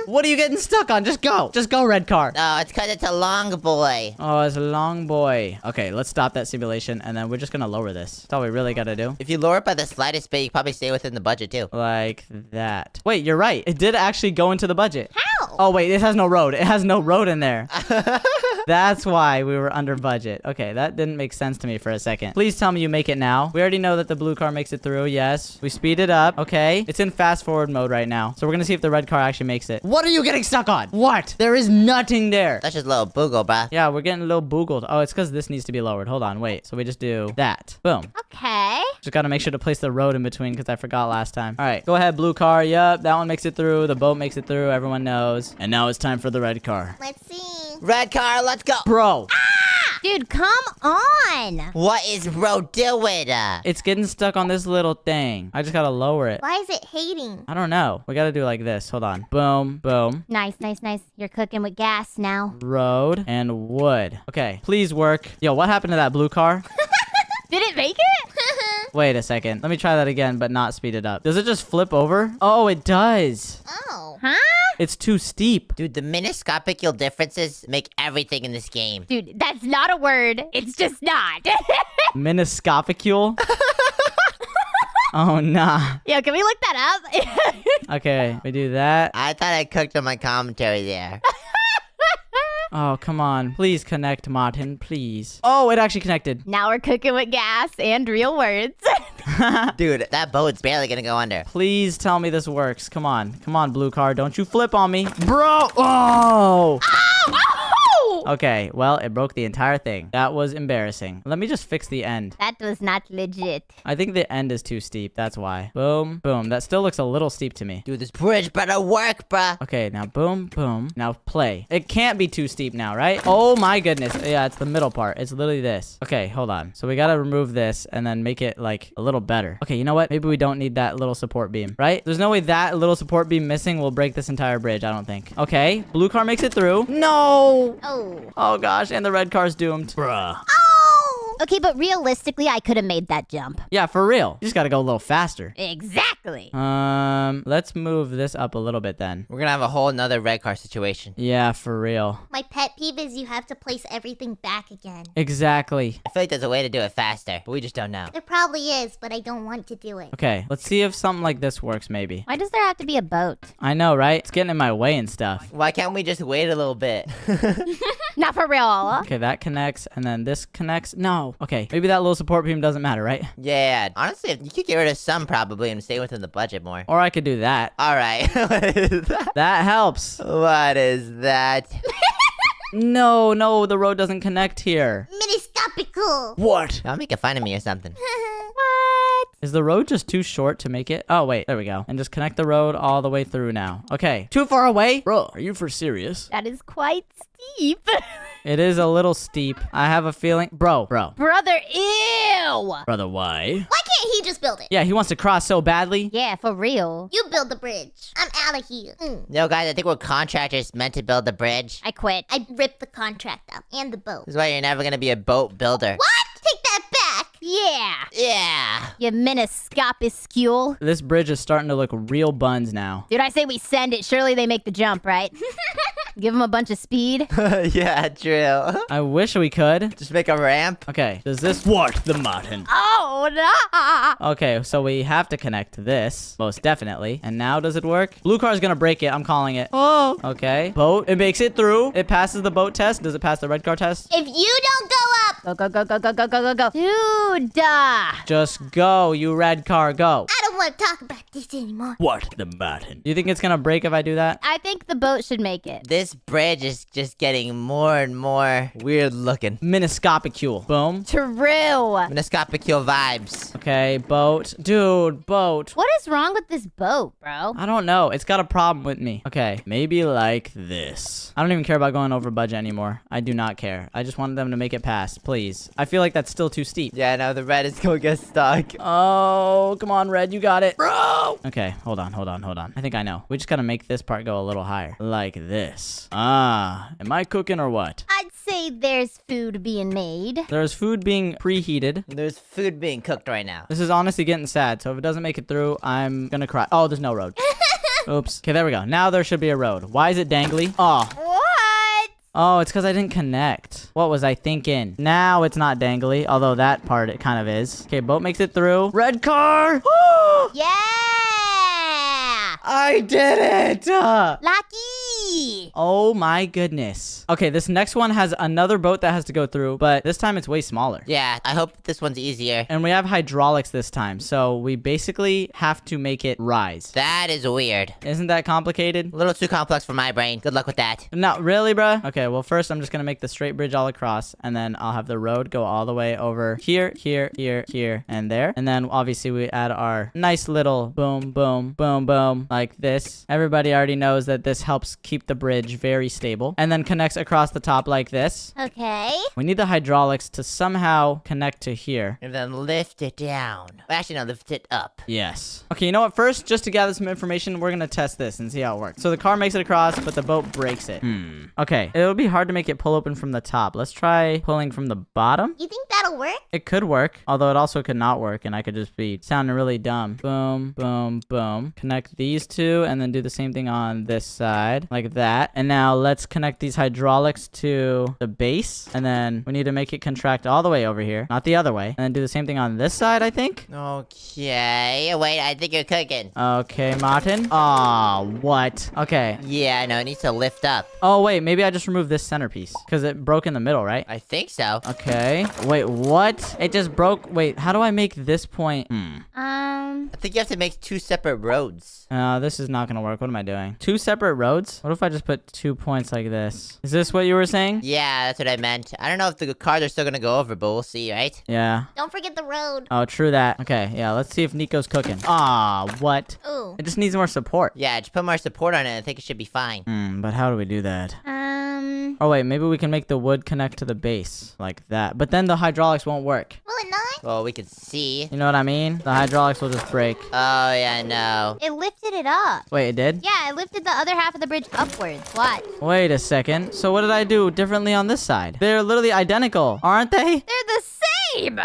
S1: What are you getting stuck on? Just go. Just go, red car.
S7: No, it's because it's a long boy.
S1: Oh, it's a long boy. Okay, let's stop that simulation, and then we're just gonna lower this. That's all we really gotta do.
S7: If you lower it by the slightest bit, you probably stay within the budget, too.
S1: Like that. Wait, you're right. It did actually go into the budget.
S2: How?
S1: Oh, wait, it has no road. It has no road in there. That's why we were under budget. Okay, that didn't make sense to me for a second. Please tell me you make it now. We already know that the blue car makes it through. Yes. We speed it up. Okay. It's in fast forward mode right now. So we're gonna see if the red car actually makes it. What are you getting stuck on? What? There is nothing there.
S7: That's just a little boogle, bruh.
S1: Yeah, we're getting a little boogled. Oh, it's because this needs to be lowered. Hold on, wait. So we just do that. Boom.
S2: Okay.
S1: Just gotta make sure to place the road in between because I forgot last time. All right, go ahead, blue car. Yup, that one makes it through. The boat makes it through. Everyone knows. And now it's time for the red car.
S2: Let's see.
S7: Red car, let's go.
S1: Bro,
S2: Dude, come on.
S7: What is bro doing?
S1: it's getting stuck on this little thing. I just gotta lower it.
S2: Why is it hating?
S1: I don't know. We gotta do like this. Hold on. Boom, boom.
S2: Nice, nice, nice. You're cooking with gas now.
S1: Road and wood. Okay, please work. Yo, what happened to that blue car?
S2: Did it make it?
S1: Wait a second. Let me try that again, but not speed it up. Does it just flip over? Oh, it does.
S2: Oh. Huh?
S1: It's too steep.
S7: Dude, the miniscopical differences make everything in this game.
S2: Dude, that's not a word. It's just not.
S1: Miniscopicule? Oh, nah.
S2: Yo, can we look that up?
S1: Okay, we do that.
S7: I thought I cooked on my commentary there.
S1: Oh, come on. Please connect, Martin, please. Oh, it actually connected.
S2: Now we're cooking with gas and real words.
S7: Dude, that boat's barely gonna go under.
S1: Please tell me this works. Come on. Come on, blue car. Don't you flip on me. Bro! Oh!
S2: Oh!
S1: Okay, well, it broke the entire thing. That was embarrassing. Let me just fix the end.
S2: That was not legit.
S1: I think the end is too steep. That's why. Boom, boom. That still looks a little steep to me.
S7: Dude, this bridge better work, bruh.
S1: Okay, now boom, boom. Now play. It can't be too steep now, right? Oh my goodness. Yeah, it's the middle part. It's literally this. Okay, hold on. So we gotta remove this and then make it like a little better. Okay, you know what? Maybe we don't need that little support beam, right? There's no way that little support beam missing will break this entire bridge, I don't think. Okay, blue car makes it through. No!
S2: Oh.
S1: Oh gosh, and the red car's doomed.
S4: Bruh.
S2: Oh! Okay, but realistically, I could have made that jump.
S1: Yeah, for real. You just gotta go a little faster.
S2: Exactly.
S1: Let's move this up a little bit then.
S7: We're gonna have a whole nother red car situation.
S1: Yeah, for real.
S2: My pet peeve is you have to place everything back again.
S1: Exactly.
S7: I feel like there's a way to do it faster, but we just don't know.
S2: There probably is, but I don't want to do it.
S1: Okay, let's see if something like this works maybe.
S2: Why does there have to be a boat?
S1: I know, right? It's getting in my way and stuff.
S7: Why can't we just wait a little bit?
S2: Not for real.
S1: Okay, that connects, and then this connects. No. Okay, maybe that little support beam doesn't matter, right?
S7: Yeah, honestly, you could get rid of some probably and stay within the budget more.
S1: Or I could do that.
S7: All right. What is that?
S1: That helps.
S7: What is that?
S1: No, the road doesn't connect here.
S2: Miniscopical.
S1: What?
S7: Y'all making fun of me or something.
S2: What?
S1: Is the road just too short to make it? Oh, wait, there we go. And just connect the road all the way through now. Okay, too far away? Bro, are you for serious?
S2: That is quite steep.
S1: It is a little steep. I have a feeling. Bro.
S2: Brother, ew.
S1: Brother, why?
S5: Why can't he just build it?
S1: Yeah, he wants to cross so badly.
S2: Yeah, for real.
S5: You build the bridge. I'm out of here.
S7: No, guys, I think we're contractors meant to build the bridge.
S2: I quit.
S5: I ripped the contract up and the boat.
S7: This is why you're never gonna be a boat builder.
S5: What? Take that back.
S2: Yeah.
S7: Yeah.
S2: You miniscopiscule.
S1: This bridge is starting to look real buns now.
S2: Dude, I say we send it. Surely they make the jump, right? Give them a bunch of speed.
S7: Yeah, true.
S1: I wish we could.
S7: Just make a ramp.
S1: Okay, does this...
S4: What the Martin?
S2: Oh, no.
S1: Okay, so we have to connect this, most definitely. And now does it work? Blue car's gonna break it, I'm calling it. Oh. Okay, boat, it makes it through. It passes the boat test. Does it pass the red car test?
S5: If you don't go up,
S2: Go. Dude.
S1: Just go, you red car, go.
S5: I don't want to talk about this anymore.
S4: What the Martin?
S1: Do you think it's gonna break if I do that?
S2: I think the boat should make it.
S7: This bridge is just getting more and more weird looking.
S1: Miniscopicule. Boom.
S2: True.
S7: Miniscopicule vibes.
S1: Okay, boat. Dude, boat.
S2: What is wrong with this boat, bro?
S1: I don't know. It's got a problem with me. Okay, maybe like this. I don't even care about going over budget anymore. I do not care. I just wanted them to make it past, please. I feel like that's still too steep.
S7: Yeah, no, the red is gonna get stuck.
S1: Oh, come on, Red. You got it. Bro! Okay, hold on. I think I know. We just gotta make this part go a little higher. Like this. Ah, am I cooking or what?
S2: I'd say there's food being made.
S1: There's food being preheated.
S7: There's food being cooked right now.
S1: This is honestly getting sad, so if it doesn't make it through, I'm gonna cry. Oh, there's no road. Oops. Okay, there we go. Now there should be a road. Why is it dangly? Oh.
S2: What?
S1: Oh, it's because I didn't connect. What was I thinking? Now it's not dangly, although that part it kind of is. Okay, boat makes it through. Red car!
S2: Yeah!
S1: I did it!
S2: Lucky!
S1: Oh my goodness. Okay, this next one has another boat that has to go through, but this time it's way smaller.
S7: Yeah, I hope this one's easier.
S1: And we have hydraulics this time, so we basically have to make it rise.
S7: That is weird.
S1: Isn't that complicated?
S7: A little too complex for my brain. Good luck with that.
S1: Not really, bruh. Okay, well, first I'm just gonna make the straight bridge all across, and then I'll have the road go all the way over here, and there. And then obviously we add our nice little boom, boom, boom, boom, like this. Everybody already knows that this helps keep the bridge very stable. And then connects across the top like this.
S2: Okay.
S1: We need the hydraulics to somehow connect to here.
S7: And then lift it down. Well, actually, no, lift it up.
S1: Yes. Okay, you know what? First, just to gather some information, we're gonna test this and see how it works. So the car makes it across, but the boat breaks it. Okay, it'll be hard to make it pull open from the top. Let's try pulling from the bottom.
S5: You think that'll work?
S1: It could work, although it also could not work, and I could just be sounding really dumb. Boom, boom, boom. Connect these two, and then do the same thing on this side, like that. And now let's connect these hydraulics to the base, and then we need to make it contract all the way over here, not the other way. And then do the same thing on this side, I think.
S7: Okay. Wait, I think you're cooking.
S1: Okay, Martin. Aw, what? Okay.
S7: Yeah, no, it needs to lift up.
S1: Oh, wait, maybe I just removed this centerpiece, because it broke in the middle, right?
S7: I think so.
S1: Okay. Wait, what? It just broke. Wait, how do I make this point?
S7: I think you have to make two separate roads.
S1: This is not gonna work. What am I doing? Two separate roads? What if I just put 2 points like this? Is this what you were saying?
S7: Yeah, that's what I meant. I don't know if the cars are still gonna go over, but we'll see, right?
S1: Yeah.
S5: Don't forget the road.
S1: Oh, true that. Okay, yeah, let's see if Nico's cooking. Ah, what?
S5: Ooh.
S1: It just needs more support.
S7: Yeah, just put more support on it. I think it should be fine.
S1: But how do we do that? Oh, wait, maybe we can make the wood connect to the base like that. But then the hydraulics won't work.
S5: Will it not?
S7: Well, we can see.
S1: You know what I mean? The hydraulics will just break.
S7: Oh, yeah, no.
S2: It lifted it up.
S1: Wait, it did?
S2: Yeah, it lifted the other half of the bridge upwards. Watch.
S1: Wait a second. So what did I do differently on this side? They're literally identical, aren't they?
S2: They're the same.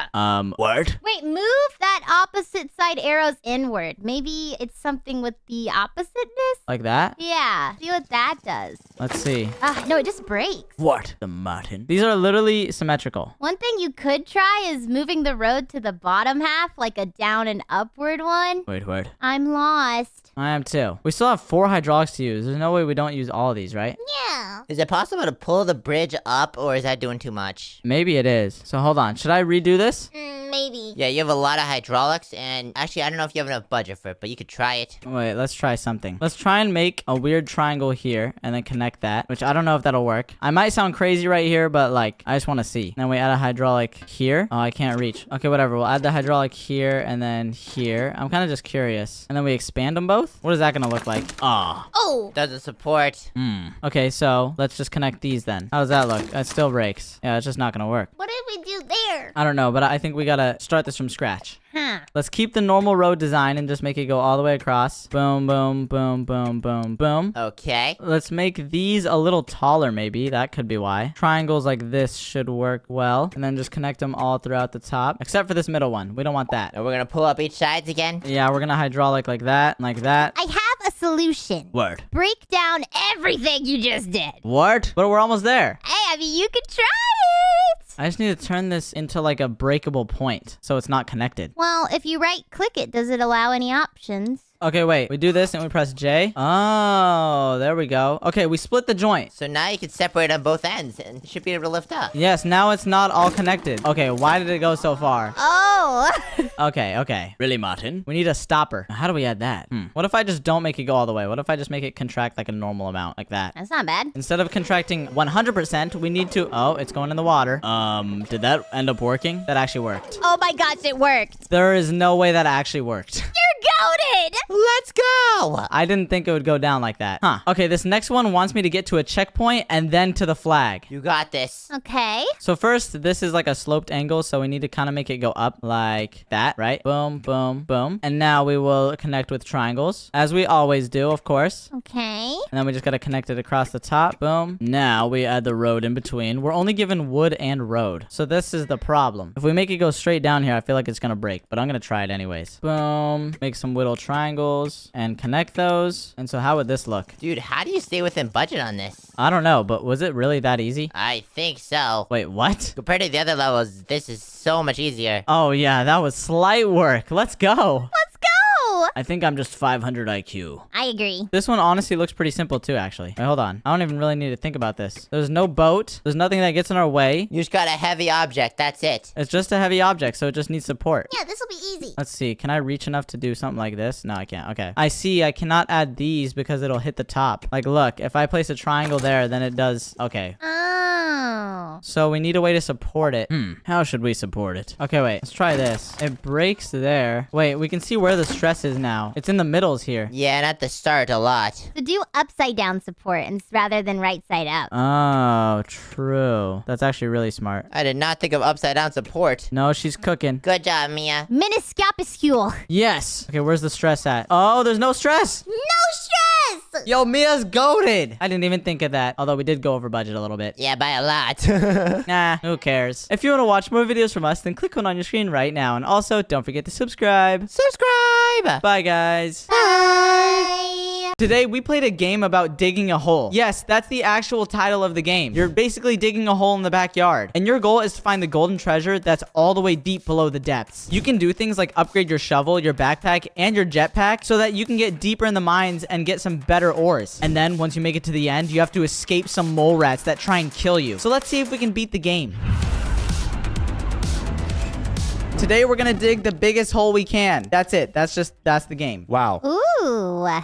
S1: What?
S2: Wait, move that opposite side arrows inward. Maybe it's something with the oppositeness?
S1: Like that?
S2: Yeah. See what that does.
S1: Let's see.
S2: No, it just breaks.
S1: What? The Martin. These are literally symmetrical.
S2: One thing you could try is moving the road to the bottom half, like a down and upward one.
S1: Wait.
S2: I'm lost.
S1: I am too. We still have 4 hydraulics to use. There's no way we don't use all of these, right?
S5: Yeah.
S7: Is it possible to pull the bridge up, or is that doing too much?
S1: Maybe it is. So hold on. Should I redo this?
S5: Maybe.
S7: Yeah, you have a lot of hydraulics, and actually, I don't know if you have enough budget for it, but you could try it.
S1: Wait, let's try something. Let's try and make a weird triangle here and then connect that, which I don't know if that'll work. I might sound crazy right here, but like, I just want to see. Then we add a hydraulic here. Oh, I can't reach. Okay, whatever. We'll add the hydraulic here and then here. I'm kind of just curious. And then we expand them both. What is that going to look like? Ah.
S5: Oh.
S7: Doesn't support.
S1: Okay, so let's just connect these then. How does that look? It still breaks. Yeah, it's just not going to work.
S5: What did we do there?
S1: I don't know, but I think we got to start this from scratch.
S2: Huh.
S1: Let's keep the normal road design and just make it go all the way across. Boom, boom, boom, boom, boom, boom.
S7: Okay.
S1: Let's make these a little taller maybe. That could be why. Triangles like this should work well. And then just connect them all throughout the top. Except for this middle one. We don't want that.
S7: And we're gonna pull up each sides again?
S1: Yeah, we're gonna hydraulic like that, like that.
S2: I have a solution.
S1: Word.
S2: Break down everything you just did.
S1: What? But we're almost there.
S2: Hey, I mean, you could try it.
S1: I just need to turn this into like a breakable point so it's not connected.
S2: Well, if you right-click it, does it allow any options?
S1: Okay, wait. We do this and we press J. Oh, there we go. Okay, we split the joint.
S7: So now you can separate on both ends and you should be able to lift up.
S1: Yes, now it's not all connected. Okay, why did it go so far?
S2: Oh.
S1: Okay. Really, Martin? We need a stopper. How do we add that? What if I just don't make it go all the way? What if I just make it contract like a normal amount, like that?
S2: That's not bad.
S1: Instead of contracting 100%, we need to... Oh, it's going in the water. Did that end up working? That actually worked.
S2: Oh my gosh, it worked.
S1: There is no way that actually worked.
S2: You're goated.
S7: Let's go!
S1: I didn't think it would go down like that. Huh. Okay, this next one wants me to get to a checkpoint and then to the flag.
S7: You got this.
S2: Okay.
S1: So first, this is like a sloped angle, so we need to kind of make it go up like that, right? Boom, boom, boom. And now we will connect with triangles, as we always do, of course.
S2: Okay.
S1: And then we just gotta connect it across the top. Boom. Now we add the road in between. We're only given wood and road. So this is the problem. If we make it go straight down here, I feel like it's gonna break, but I'm gonna try it anyways. Boom. Make some whittle triangles and connect those. And so how would this look?
S7: Dude, how do you stay within budget on this?
S1: I don't know, but was it really that easy?
S7: I think so.
S1: Wait, what?
S7: Compared to the other levels, this is so much easier.
S1: Oh yeah, that was slight work. Let's go.
S2: Let's go.
S1: I think I'm just 500 IQ.
S2: I agree.
S1: This one honestly looks pretty simple too, actually. Wait, hold on. I don't even really need to think about this. There's no boat. There's nothing that gets in our way.
S7: You just got a heavy object, that's it.
S1: It's just a heavy object, so it just needs support.
S5: Yeah, this will be easy.
S1: Let's see. Can I reach enough to do something like this? No, I can't. Okay. I see. I cannot add these because it'll hit the top. Like, look. If I place a triangle there, then it does... Okay.
S2: Oh.
S1: So we need a way to support it. How should we support it? Okay, wait. Let's try this. It breaks there. Wait, we can see where the stress is now. It's in the middles here.
S7: Yeah, and at the start a lot.
S2: So do upside down support rather than right side up.
S1: Oh, true. That's actually really smart.
S7: I did not think of upside down support.
S1: No, she's cooking.
S7: Good job, Mia.
S2: Miniscopuscule.
S1: Yes. Okay, where's the stress at? Oh, there's no stress.
S5: No stress!
S1: Yo, Mia's goated. I didn't even think of that. Although we did go over budget a little bit.
S7: Yeah, by a lot.
S1: Nah, who cares? If you want to watch more videos from us, then click one on your screen right now. And also, don't forget to subscribe.
S7: Subscribe!
S1: Bye, guys.
S5: Bye!
S1: Today, we played a game about digging a hole. Yes, that's the actual title of the game. You're basically digging a hole in the backyard. And your goal is to find the golden treasure that's all the way deep below the depths. You can do things like upgrade your shovel, your backpack, and your jetpack so that you can get deeper in the mines and get some better ores. And then, once you make it to the end, you have to escape some mole rats that try and kill you. So let's see if we can beat the game. Today, we're gonna dig the biggest hole we can. That's it. That's the game.
S6: Wow.
S2: Ooh.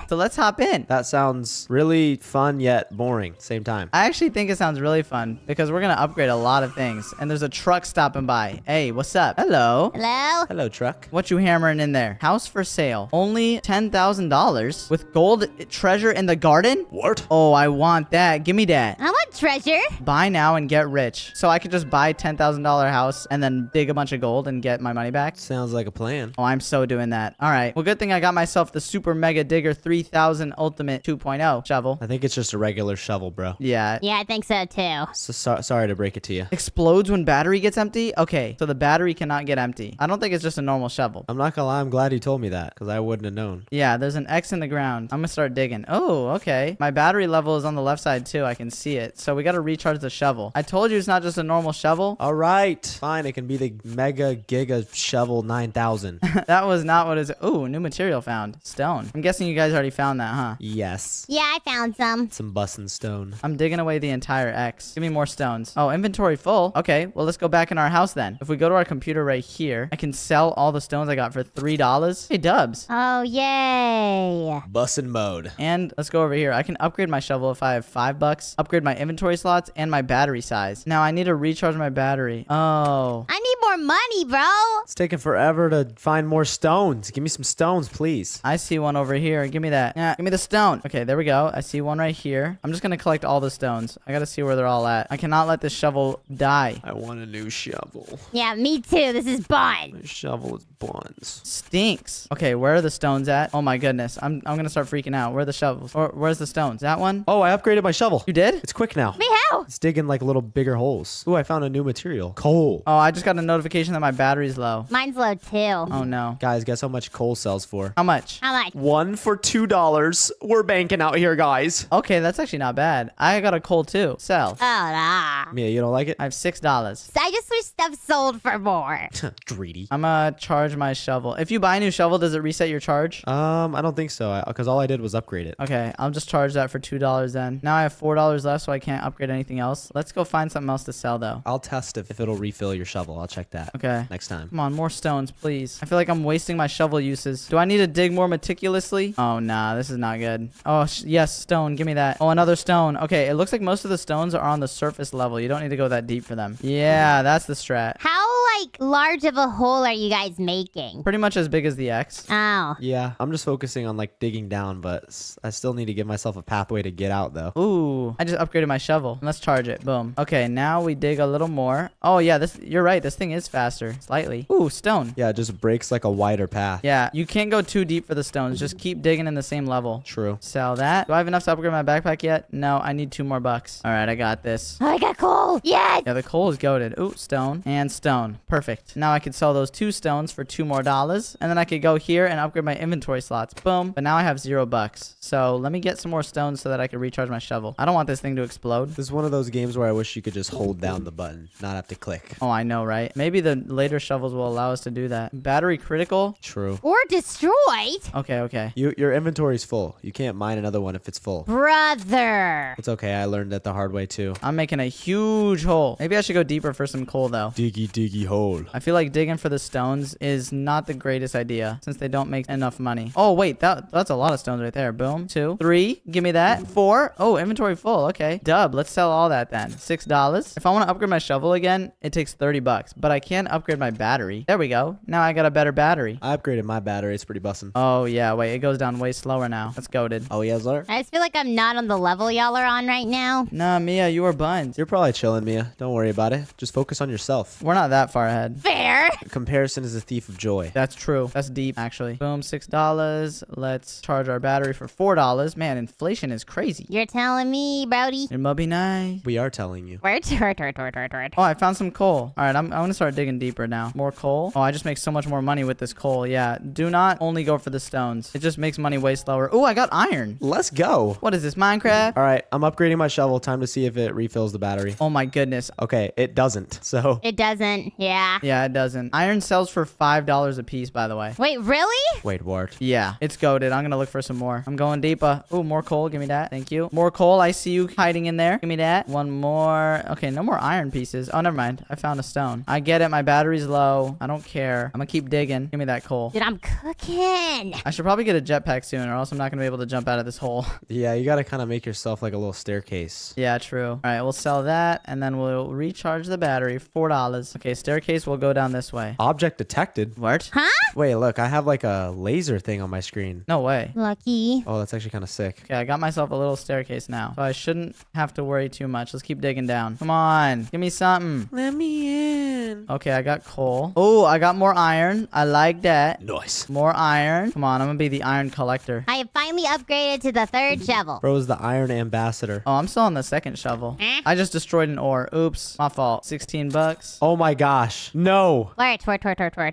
S1: So let's hop in.
S6: That sounds really fun yet boring. Same time.
S1: I actually think it sounds really fun because we're gonna upgrade a lot of things. And there's a truck stopping by. Hey, what's up? Hello.
S2: Hello?
S6: Hello, truck.
S1: What you hammering in there? House for sale. Only $10,000 with gold treasure in the garden?
S6: What?
S1: Oh, I want that. Give me that.
S2: I want treasure.
S1: Buy now and get rich. So I could just buy $10,000 house and then dig a bunch of gold and get my money back.
S6: Sounds like a plan.
S1: Oh, I'm so doing that. All right. Well, good thing I got myself the Super Mega Digger 3000 Ultimate 2.0 shovel.
S6: I think it's just a regular shovel, bro.
S1: Yeah.
S2: Yeah, I think so too.
S6: Sorry to break it to you.
S1: Explodes when battery gets empty? Okay, so the battery cannot get empty. I don't think it's just a normal shovel.
S6: I'm not gonna lie, I'm glad you told me that, because I wouldn't have known.
S1: Yeah, there's an X in the ground. I'm gonna start digging. Oh, okay. My battery level is on the left side too. I can see it. So we gotta recharge the shovel. I told you it's not just a normal shovel.
S6: All right. Fine, it can be the Mega Giga Shovel 9000.
S1: That was not what is. Ooh, new material found. Stone. I'm guessing you guys already found that, huh?
S6: Yes.
S2: Yeah, I found some.
S6: Some bussin' stone.
S1: I'm digging away the entire X. Give me more stones. Oh, inventory full. Okay, well, let's go back in our house then. If we go to our computer right here, I can sell all the stones I got for $3. Hey, Dubs.
S2: Oh, yay.
S6: Bussin' mode.
S1: And let's go over here. I can upgrade my shovel if I have $5, upgrade my inventory slots, and my battery size. Now, I need to recharge my battery. Oh.
S2: I need more money, bro.
S6: It's taking forever to find more stones. Give me some stones, please.
S1: I see one over here. Give me that. Yeah, give me the stone. Okay, there we go. I see one right here. I'm just gonna collect all the stones. I gotta see where they're all at. I cannot let this shovel die.
S6: I want a new shovel.
S2: Yeah, me too. This is fun.
S6: My shovel is buns.
S1: Stinks. Okay, where are the stones at? Oh my goodness. I'm gonna start freaking out. Where are the shovels? Or where's the stones? That one?
S6: Oh, I upgraded my shovel.
S1: You did?
S6: It's quick now.
S2: We go.
S6: It's digging like little bigger holes. Ooh, I found a new material. Coal.
S1: Oh, I just got a notification that my battery's low.
S2: Mine's low too.
S1: Oh, no.
S6: Guys, guess how much coal sells for?
S1: How much?
S2: How much?
S3: 1 for $2. We're banking out here, guys.
S1: Okay, that's actually not bad. I got a coal too. Sell.
S2: Oh, nah.
S6: Mia, you don't like it?
S1: I have $6.
S2: I just wish stuff sold for more.
S6: Greedy.
S1: I'm gonna charge my shovel. If you buy a new shovel, does it reset your charge?
S6: I don't think so. Because all I did was upgrade it.
S1: Okay, I'll just charge that for $2 then. Now I have $4 left, so I can't upgrade anything else. Let's go find something else to sell, though.
S6: I'll test if it'll refill your shovel. I'll check that.
S1: Okay.
S6: Next time.
S1: Come on, more stones, please. I feel like I'm wasting my shovel uses. Do I need to dig more meticulously? Oh, nah, this is not good. Oh, yes, stone. Give me that. Oh, another stone. Okay, it looks like most of the stones are on the surface level. You don't need to go that deep for them. Yeah, that's the strat.
S2: How, like, large of a hole are you guys making?
S1: Pretty much as big as the X.
S2: Oh.
S6: Yeah, I'm just focusing on like digging down, but I still need to give myself a pathway to get out though.
S1: Ooh, I just upgraded my shovel. Let's charge it. Boom. Okay, now we dig a little more. Oh, yeah, you're right. This thing is faster. Slightly. Ooh, stone.
S6: Yeah, it just breaks like a wider path.
S1: Yeah, you can't go too deep for the stones. Just keep digging in the same level.
S6: True.
S1: Sell that. Do I have enough to upgrade my backpack yet? No, I need 2 more bucks. All right, I got this.
S2: Oh, I got coal. Yes.
S1: Yeah, the coal is goated. Ooh, stone and stone. Perfect. Now I could sell those 2 stones for $2 more. And then I could go here and upgrade my inventory slots. Boom. But now I have $0. So let me get some more stones so that I can recharge my shovel. I don't want this thing to explode.
S6: This is one of those games where I wish you could just hold down the button, not have to click.
S1: Oh, I know, right? Maybe the later shovels will allow us to do that. Battery critical?
S6: True.
S2: Or destroyed.
S1: Okay.
S6: Your inventory's full. You can't mine another one if it's full.
S2: Brother.
S6: It's okay. I learned that the hard way too.
S1: I'm making a huge hole. Maybe I should go deeper for some coal, though.
S6: Diggy hole.
S1: I feel like digging for the stones is not the greatest idea since they don't make enough money. Oh, wait, that's a lot of stones right there. Boom. 2, 3. Give me that. 4. Oh, inventory full. Okay. Dub. Let's sell all that then. $6. If I want to upgrade my shovel again, it takes $30, but I can upgrade my battery. There we go. Now I got a better battery.
S6: I upgraded my battery. It's pretty bussin'.
S1: Oh, yeah. Wait, it goes down way slower now. That's goated.
S6: Oh, yes, sir.
S2: I just feel like I'm not on the level y'all are on right now.
S1: Nah, Mia, you are buns.
S6: You're probably chilling, Mia. Don't worry about it. Just focus on yourself.
S1: We're not that far ahead.
S2: Fair.
S6: Comparison is a thief of joy.
S1: That's true. That's deep, actually. Boom, $6. Let's charge our battery for $4. Man, inflation is crazy.
S2: You're telling me, Brody?
S1: It must be nice.
S6: We are telling you.
S2: Word.
S1: Oh, I found some coal. All right, I'm gonna start digging deeper now. More coal. Oh, I just make so much more money with this coal. Yeah, do not only go for the stones. It just makes money way slower. Oh, I got iron.
S6: Let's go.
S1: What is this, Minecraft?
S6: All right, I'm upgrading my shovel. Time to see if it refills the battery.
S1: Oh my goodness.
S6: Okay, it doesn't. So
S2: It doesn't. Yeah.
S1: Yeah, it doesn't. Iron sells for $5 a piece, by the way.
S2: Wait, really?
S6: wait, what?
S1: Yeah, it's goated. I'm gonna look for some more. I'm going deeper. Oh, more coal. Give me that. Thank you. More coal. I see you hiding in there. Give me that. One more. Okay, no more iron pieces. Oh, never mind. I found a stone. I get it. My battery's low. I don't care. I'm gonna keep digging. Give me that coal.
S2: Dude, I'm cooking.
S1: I should probably get a jetpack soon, or else I'm not gonna be able to jump out of this hole.
S6: Yeah, you gotta kind of make yourself like a little staircase.
S1: Yeah, true. All right, we'll sell that, and then we'll recharge the battery. $4. Okay, staircase will go down this way.
S6: Object detected.
S1: What?
S2: Huh?
S6: Wait, look, I have like a laser thing on my screen.
S1: No way.
S2: Lucky.
S6: Oh, that's actually kind of sick.
S1: Okay, I got myself a little staircase now, so I shouldn't have to worry too much. Let's keep digging down. Come on, give me something.
S6: Let me in.
S1: Okay, I got coal. Oh, I got more iron. I like that.
S6: Nice.
S1: More iron. Come on, I'm gonna be the iron collector.
S2: I have finally upgraded to the 3rd shovel.
S6: Bro's the iron ambassador.
S1: Oh, I'm still on the 2nd shovel. I just destroyed an ore. Oops, my fault. $16.
S6: Oh my gosh. No.
S2: Word.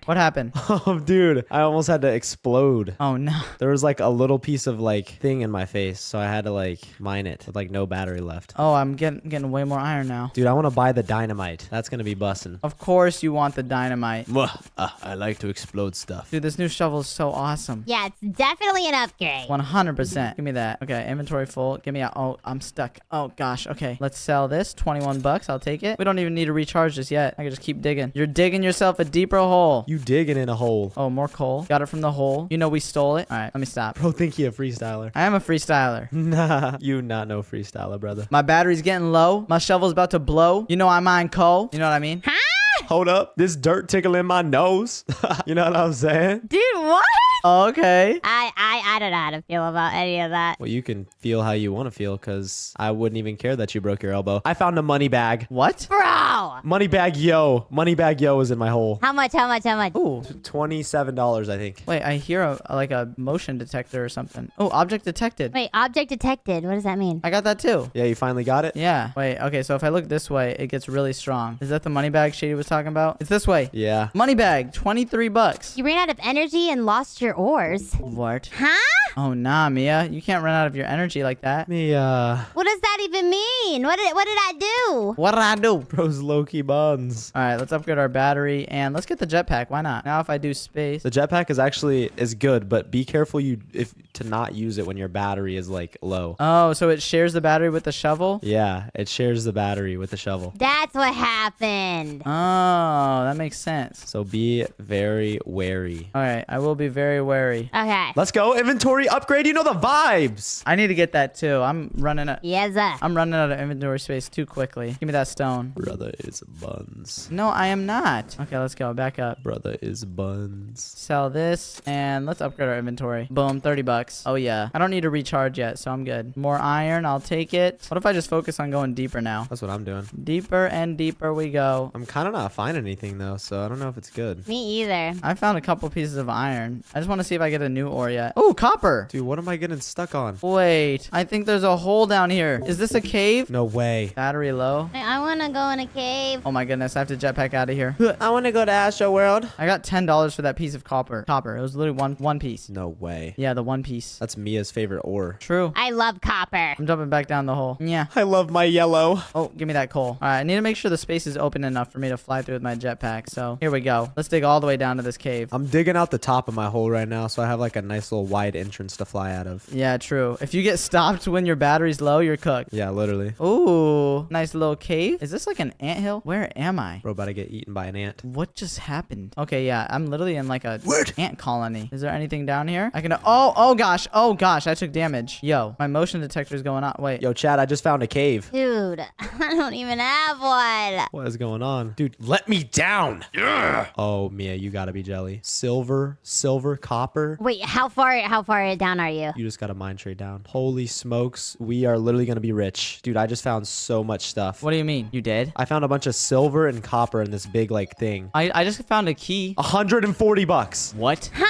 S1: What happened?
S6: Oh, dude. I almost had to explode.
S1: Oh no.
S6: There was like a little piece of like thing in my face, so I had to like mine it with like no battery left.
S1: Oh, I'm getting way more iron now.
S6: Dude, I want to buy the dynamite. That's gonna be bussin'.
S1: Of course you want the dynamite.
S6: I like to explode stuff.
S1: Dude, this new shovel is so awesome.
S2: Yeah, it's definitely an upgrade.
S1: 100%. Give me that. Okay, inventory full. Give me a... Oh, I'm stuck. Oh, gosh. Okay, let's sell this. $21. I'll take it. We don't even need to recharge this yet. I can just keep digging. You're digging yourself a deeper hole.
S6: You digging in a hole.
S1: Oh, more coal. Got it from the hole. You know we stole it. All right, let me stop.
S6: Bro, think you a freestyler.
S1: I am a freestyler.
S6: Nah, you not no freestyler, brother.
S1: My battery's getting low. My shovel's about to blow. You know I mine coal. You know what I mean?
S2: Huh?
S6: Hold up. This dirt tickling my nose. You know what I'm saying?
S2: Dude, what?
S1: Okay.
S2: I don't know how to feel about any of that.
S6: Well, you can feel how you want to feel because I wouldn't even care that you broke your elbow. I found a money bag.
S1: What?
S2: Bro!
S6: Money bag yo. Money bag yo is in my hole.
S2: How much?
S1: Ooh.
S6: $27, I think.
S1: Wait, I hear like a motion detector or something. Oh, object detected.
S2: Wait, object detected. What does that mean?
S1: I got that too.
S6: Yeah, you finally got it?
S1: Yeah. Wait, okay, so if I look this way, it gets really strong. Is that the money bag Shady was talking about? It's this way.
S6: Yeah.
S1: Money bag, 23 bucks.
S2: You ran out of energy and lost your ores.
S1: What?
S2: Huh?
S1: Oh, nah, Mia. You can't run out of your energy like that.
S6: Me,
S2: What does that even mean? What did I do?
S1: What did I do?
S6: bros low-key buns.
S1: All right, let's upgrade our battery and let's get the jetpack. Why not? Now if I do space.
S6: The jetpack is good, but be careful to not use it when your battery is like low.
S1: Oh, so it shares the battery with the shovel?
S6: Yeah, it shares the battery with the shovel.
S2: That's what happened.
S1: Oh, that makes sense.
S6: So be very wary.
S1: All right, I will be very wary.
S2: Okay.
S6: Let's go. Inventory upgrade. You know the vibes.
S1: I need to get that too. I'm running out
S2: Yes.
S1: of inventory space too quickly. Give me that stone.
S6: Brother is buns.
S1: No, I am not. Okay, let's go. Back up.
S6: Brother is buns.
S1: Sell this and let's upgrade our inventory. Boom, 30 bucks. Oh yeah. I don't need to recharge yet, so I'm good. More iron, I'll take it. What if I just focus on going deeper now?
S6: That's what I'm doing.
S1: Deeper and deeper we go.
S6: I'm kind of not finding anything though, so I don't know if it's good.
S2: Me either.
S1: I found a couple pieces of iron. I just want to see if I get a new ore yet. Oh, copper.
S6: Dude, what am I getting stuck on?
S1: Wait, I think there's a hole down here. Is this a cave?
S6: No way.
S1: Battery low.
S2: I want to go in a cave.
S1: Oh my goodness, I have to jetpack out of here.
S6: I want to go to Astro World.
S1: I got $10 for that piece of copper. It was literally one piece.
S6: No way.
S1: Yeah, the one piece.
S6: That's Mia's favorite ore.
S1: True.
S2: I love copper.
S1: I'm jumping back down the hole. Yeah.
S6: I love my yellow.
S1: Oh, give me that coal. All right, I need to make sure the space is open enough for me to fly through with my jetpack. So here we go. Let's dig all the way down to this cave.
S6: I'm digging out the top of my hole right now, so I have like a nice little wide entrance to fly out of.
S1: Yeah, true. If you get stopped when your battery's low, you're cooked.
S6: Yeah, literally.
S1: Ooh, nice little cave. Is this like an anthill? Where am I?
S6: Bro, about to get eaten by an ant.
S1: What just happened? Okay, yeah, I'm literally in like a ant colony. Is there anything down here? I can. Oh gosh, I took damage. Yo, my motion detector is going on. Wait.
S6: Yo, Chad, I just found a cave.
S2: Dude, I don't even have one.
S6: What is going on? Dude, let me down. Oh, Mia, you gotta be jelly. Silver, copper.
S2: Wait, how far down are you?
S6: You just got a mine trade down. Holy smokes. We are literally gonna be rich. Dude, I just found so much stuff.
S1: What do you mean? You did?
S6: I found a bunch of silver and copper in this big like thing.
S1: I just found a key.
S6: 140 bucks.
S1: What?
S2: Huh?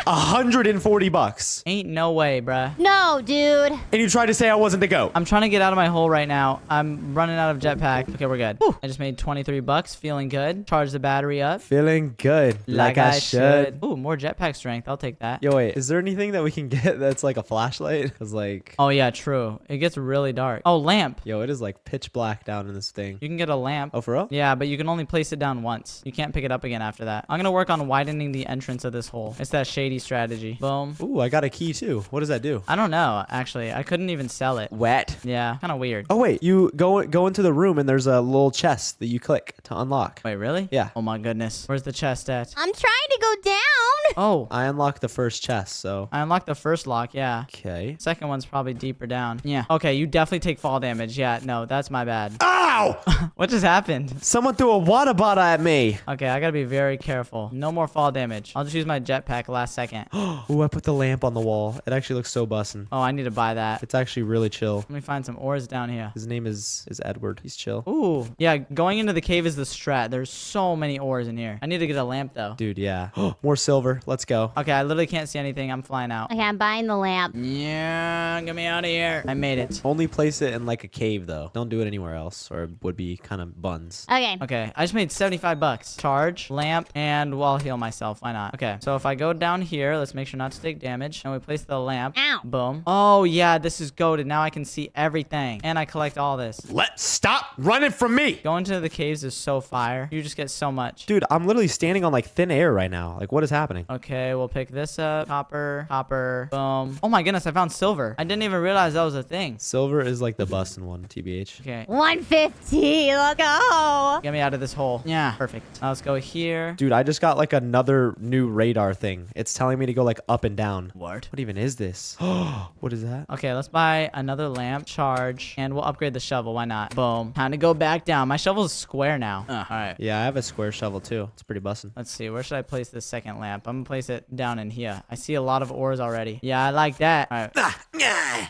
S6: 140 bucks.
S1: Ain't no way, bruh.
S2: No, dude.
S6: And you tried to say I wasn't the goat.
S1: I'm trying to get out of my hole right now. I'm running out of jetpack. Okay, we're good. Whew. I just made 23 bucks. Feeling good. Charge the battery up.
S6: Feeling good. Like I should.
S1: Ooh, more jetpack strength. I'll take that.
S6: Yo, wait. Is there anything that we can get that's like a flashlight? Because like...
S1: Oh, yeah, true. It gets really dark. Oh, lamp.
S6: Yo, it is like pitch black down in this thing.
S1: You can get a lamp.
S6: Oh, for real?
S1: Yeah, but you can only place it down once. You can't pick it up again after that. I'm going to work on widening the entrance of this hole. It's that shady strategy. Boom.
S6: Ooh, I got a key too. What does that do?
S1: I don't know, actually. I couldn't even sell it.
S6: Wet.
S1: Yeah, kind of weird.
S6: Oh, wait. You go into the room and there's a little chest that you click to unlock.
S1: Wait, really?
S6: Yeah.
S1: Oh, my goodness. Where's the chest at?
S2: I'm trying to go down.
S1: Oh,
S6: I unlocked the first chest, so...
S1: I unlocked the first lock, yeah.
S6: Okay.
S1: Second one's probably deeper down. Yeah. Okay, you definitely take fall damage. Yeah, no, that's my bad.
S6: Ow!
S1: What just happened?
S6: Someone threw a water bottle at me.
S1: Okay, I gotta be very careful. No more fall damage. I'll just use my jetpack last second.
S6: Ooh, I put the lamp on the wall. It actually looks so bussin'.
S1: Oh, I need to buy that.
S6: It's actually really chill.
S1: Let me find some ores down here.
S6: His name is Edward. He's chill.
S1: Ooh. Yeah, going into the cave is the strat. There's so many ores in here. I need to get a lamp, though.
S6: Dude, yeah. More silver. Let's go.
S1: Okay, I literally can't see anything. I'm flying out.
S2: Okay, I'm buying the lamp.
S1: Yeah, get me out of here. I made it.
S6: Only place it in like a cave though. Don't do it anywhere else or it would be kind of buns.
S2: Okay.
S1: Okay, I just made 75 bucks. Charge, lamp, and well, I'll heal myself. Why not? Okay, so if I go down here, let's make sure not to take damage. And we place the lamp.
S2: Ow.
S1: Boom. Oh, yeah, this is goated. Now I can see everything. And I collect all this.
S6: Let's stop running from me.
S1: Going to the caves is so fire. You just get so much.
S6: Dude, I'm literally standing on like thin air right now. Like what is happening?
S1: Okay, we'll pick this up. Copper, copper, boom. Oh my goodness, I found silver. I didn't even realize that was a thing.
S6: Silver is like the bustin' one, TBH.
S1: Okay.
S2: 150. 50. Let's go.
S1: Get me out of this hole. Yeah, perfect. Now let's go here.
S6: Dude, I just got like another new radar thing. It's telling me to go like up and down.
S1: What?
S6: What even is this? What is that?
S1: Okay, let's buy another lamp, charge, and we'll upgrade the shovel. Why not? Boom. Time to go back down. My shovel's square now. All right.
S6: Yeah, I have a square shovel too. It's pretty bussin'.
S1: Let's see. Where should I place this second lamp? I'm gonna place it down in here. I see a lot of ores already. Yeah, I like that. All right.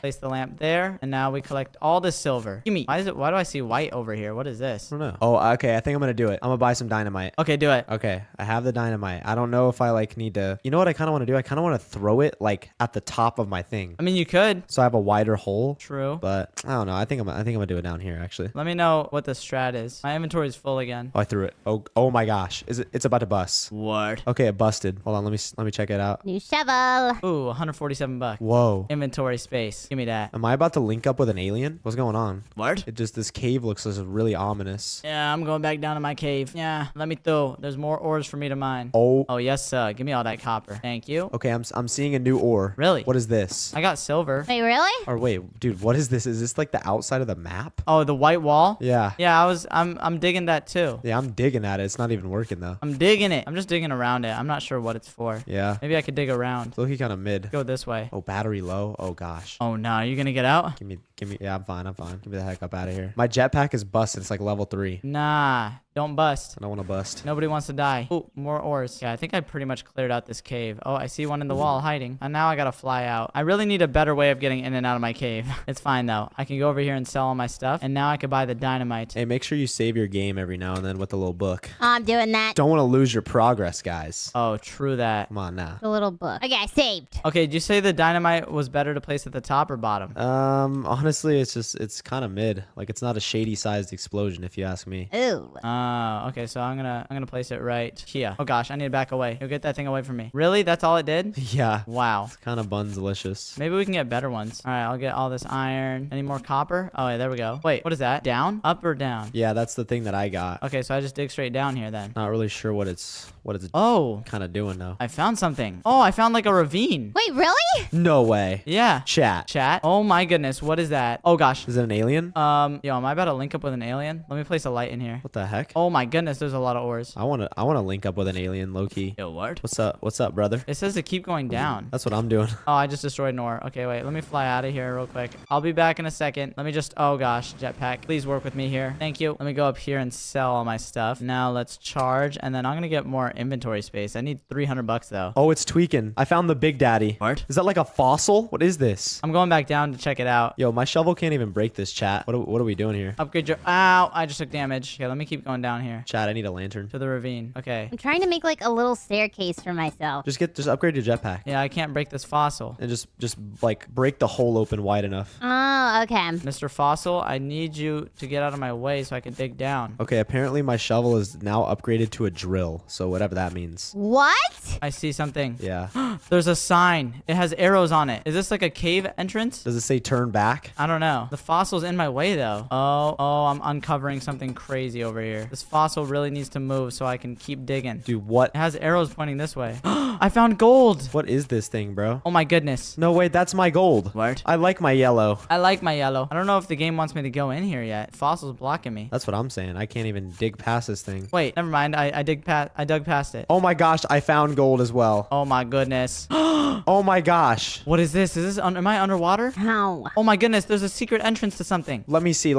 S1: Place the lamp there, and now we collect all the silver. Gimme. Why do I see white over here? What is this?
S6: I don't know. Oh, okay. I think I'm gonna do it. I'm gonna buy some dynamite.
S1: Okay, do it.
S6: Okay, I have the dynamite. I don't know if I like need to. You know what I kind of want to do? I kind of want to throw it like at the top of my thing,
S1: I mean, you could.
S6: so I have a wider hole.
S1: True.
S6: But I don't know. I think I'm gonna do it down here actually.
S1: Let me know what the strat is. My inventory is full again.
S6: Oh, I threw it. Oh my gosh. It's about to bust.
S1: What?
S6: Okay, it busted. Hold on. Let me check it out.
S2: New shovel.
S1: Ooh, 147 bucks.
S6: Whoa.
S1: Inventory space. Give me that.
S6: Am I about to link up with an alien? What's going on?
S1: What?
S6: This cave looks really ominous.
S1: Yeah, I'm going back down to my cave. Yeah, let me through. There's more ores for me to mine.
S6: Oh.
S1: Oh, yes, sir. Give me all that copper. Thank you.
S6: Okay, I'm seeing a new ore.
S1: Really?
S6: What is this?
S1: I got silver.
S2: Wait, really?
S6: Or wait, dude, what is this? Is this like the outside of the map?
S1: Oh, the white wall?
S6: Yeah.
S1: Yeah, I'm digging that too.
S6: Yeah, I'm digging at it. It's not even working though.
S1: I'm digging it. I'm just digging around it. I'm not sure what it's for.
S6: Yeah.
S1: Maybe I could dig around.
S6: It's looking kind of mid.
S1: Go this way.
S6: Oh, battery low. Oh gosh.
S1: Oh, no. You gonna get out?
S6: Give me. Yeah, I'm fine. Give me the heck up out of here. My jetpack is busted. It's like level 3.
S1: Nah. Don't bust.
S6: I don't want to bust.
S1: Nobody wants to die. Oh, more ores. Yeah, I think I pretty much cleared out this cave. Oh, I see one in the wall hiding. And now I gotta fly out. I really need a better way of getting in and out of my cave. It's fine though. I can go over here and sell all my stuff. And now I could buy the dynamite.
S6: Hey, make sure you save your game every now and then with a little book.
S2: I'm doing that.
S6: Don't want to lose your progress, guys.
S1: Oh, true that.
S6: Come on now.
S2: The little book. Okay, I saved.
S1: Okay, did you say the dynamite was better to place at the top or bottom?
S6: Honestly, it's kind of mid. Like it's not a shady sized explosion if you ask me.
S2: Ooh.
S1: Okay, so I'm gonna place it right here. Oh gosh, I need to back away. You'll get that thing away from me. Really? That's all it did?
S6: Yeah.
S1: Wow.
S6: It's kind of delicious.
S1: Maybe we can get better ones. All right, I'll get all this iron. Any more copper? Oh, yeah, there we go. Wait, what is that? Down? Up or down?
S6: Yeah, that's the thing that I got.
S1: Okay, so I just dig straight down here then.
S6: Not really sure what it's
S1: Oh,
S6: kind of doing though.
S1: I found something. Oh, I found like a ravine.
S2: Wait, really?
S6: No way.
S1: Yeah.
S6: Chat.
S1: Oh my goodness, what is that? Oh gosh.
S6: Is it an alien?
S1: Yo, am I about to link up with an alien? Let me place a light in here.
S6: What the heck?
S1: Oh my goodness, there's a lot of ores.
S6: I want to link up with an alien, low key.
S1: Yo, what?
S6: What's up, brother?
S1: It says to keep going down.
S6: That's what I'm doing.
S1: Oh, I just destroyed an ore. Okay, wait. Let me fly out of here real quick. I'll be back in a second. Let me just... Oh, gosh. Jetpack. Please work with me here. Thank you. Let me go up here and sell all my stuff. Now let's charge. And then I'm going to get more inventory space. I need 300 bucks, though.
S6: Oh, it's tweaking. I found the Big Daddy.
S1: What?
S6: Is that like a fossil? What is this?
S1: I'm going back down to check it out.
S6: Yo, my shovel can't even break this, chat. What are we doing here?
S1: Upgrade your... Ow. I just took damage. Okay, let me keep going down here.
S6: Chat, I need a lantern.
S1: To the ravine. Okay.
S2: I'm trying to make like a little staircase for myself.
S6: Just upgrade your jetpack.
S1: Yeah, I can't break this fossil.
S6: And just like break the hole open wide enough.
S2: Oh, okay.
S1: Mr. Fossil, I need you to get out of my way so I can dig down.
S6: Okay, apparently my shovel is now upgraded to a drill. So whatever that means.
S2: What?
S1: I see something.
S6: Yeah.
S1: There's a sign. It has arrows on it. Is this like a cave entrance?
S6: Does it say turn back?
S1: I don't know. The fossil's in my way though. Oh, I'm uncovering something crazy over here. This fossil really needs to move so I can keep digging.
S6: Dude, what?
S1: It has arrows pointing this way. I found gold.
S6: What is this thing, bro?
S1: Oh my goodness.
S6: No, wait, that's my gold.
S1: What?
S6: I like my yellow.
S1: I like my yellow. I don't know if the game wants me to go in here yet. Fossil's blocking me.
S6: That's what I'm saying. I can't even dig past this thing.
S1: Wait, never mind. I dug past it.
S6: Oh my gosh, I found gold as well.
S1: Oh my goodness.
S6: Oh my gosh.
S1: What is this? Am I underwater?
S2: How?
S1: Oh my goodness, there's a secret entrance to something.
S6: Let me see.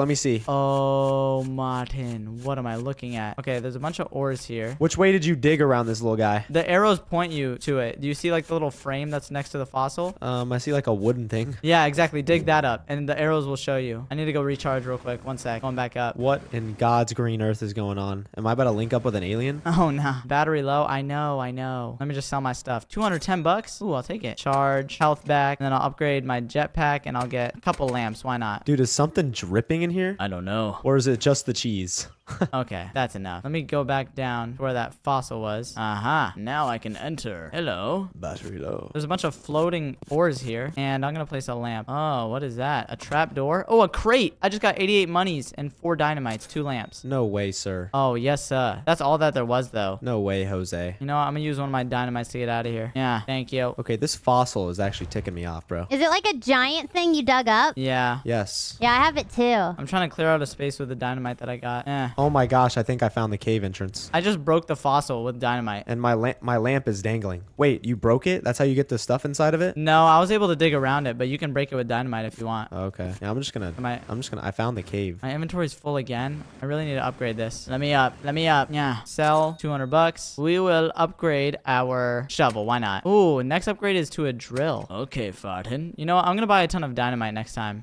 S1: Oh, Martin, what am I looking at? Okay, there's a bunch of ores here.
S6: Which way did you dig around this little guy?
S1: The arrows point you to it. Do you see like the little frame that's next to the fossil?
S6: I see like a wooden thing.
S1: Yeah, exactly. Dig that up and the arrows will show you. I need to go recharge real quick. One sec. Going back up.
S6: What in God's green earth is going on? Am I about to link up with an alien?
S1: Oh no. Battery low. I know. Let me just sell my stuff. 210 bucks. Ooh, I'll take it. Charge, health back, and then I'll upgrade my jetpack and I'll get a couple lamps. Why not?
S6: Dude, is something dripping in here?
S1: I don't know.
S6: Or is it just the cheese?
S1: Okay, that's enough. Let me go back down to where that fossil was. Aha. Now I can enter. Hello.
S4: Battery low.
S1: There's a bunch of floating ores here, and I'm gonna place a lamp. Oh, what is that? A trap door? Oh, a crate. I just got 88 monies and 4 dynamites, 2 lamps.
S6: No way, sir.
S1: Oh, yes, sir. That's all that there was, though.
S6: No way, Jose.
S1: You know what? I'm gonna use one of my dynamites to get out of here. Yeah, thank you.
S6: Okay, this fossil is actually ticking me off, bro.
S2: Is it like a giant thing you dug up?
S1: Yeah.
S6: Yes.
S2: Yeah, I have it too.
S1: I'm trying to clear out a space with the dynamite that I got.
S6: Oh my gosh, I think I found the cave entrance.
S1: I just broke the fossil with dynamite.
S6: And my lamp is dangling. Wait, you broke it? That's how you get the stuff inside of it?
S1: No, I was able to dig around it, but you can break it with dynamite if you want.
S6: Okay. Yeah, I found the cave.
S1: My inventory's full again. I really need to upgrade this. Let me up. Let me up. Yeah. Sell 200 bucks. We will upgrade our shovel. Why not? Ooh, next upgrade is to a drill. Okay, Fartin. You know what? I'm gonna buy a ton of dynamite next time.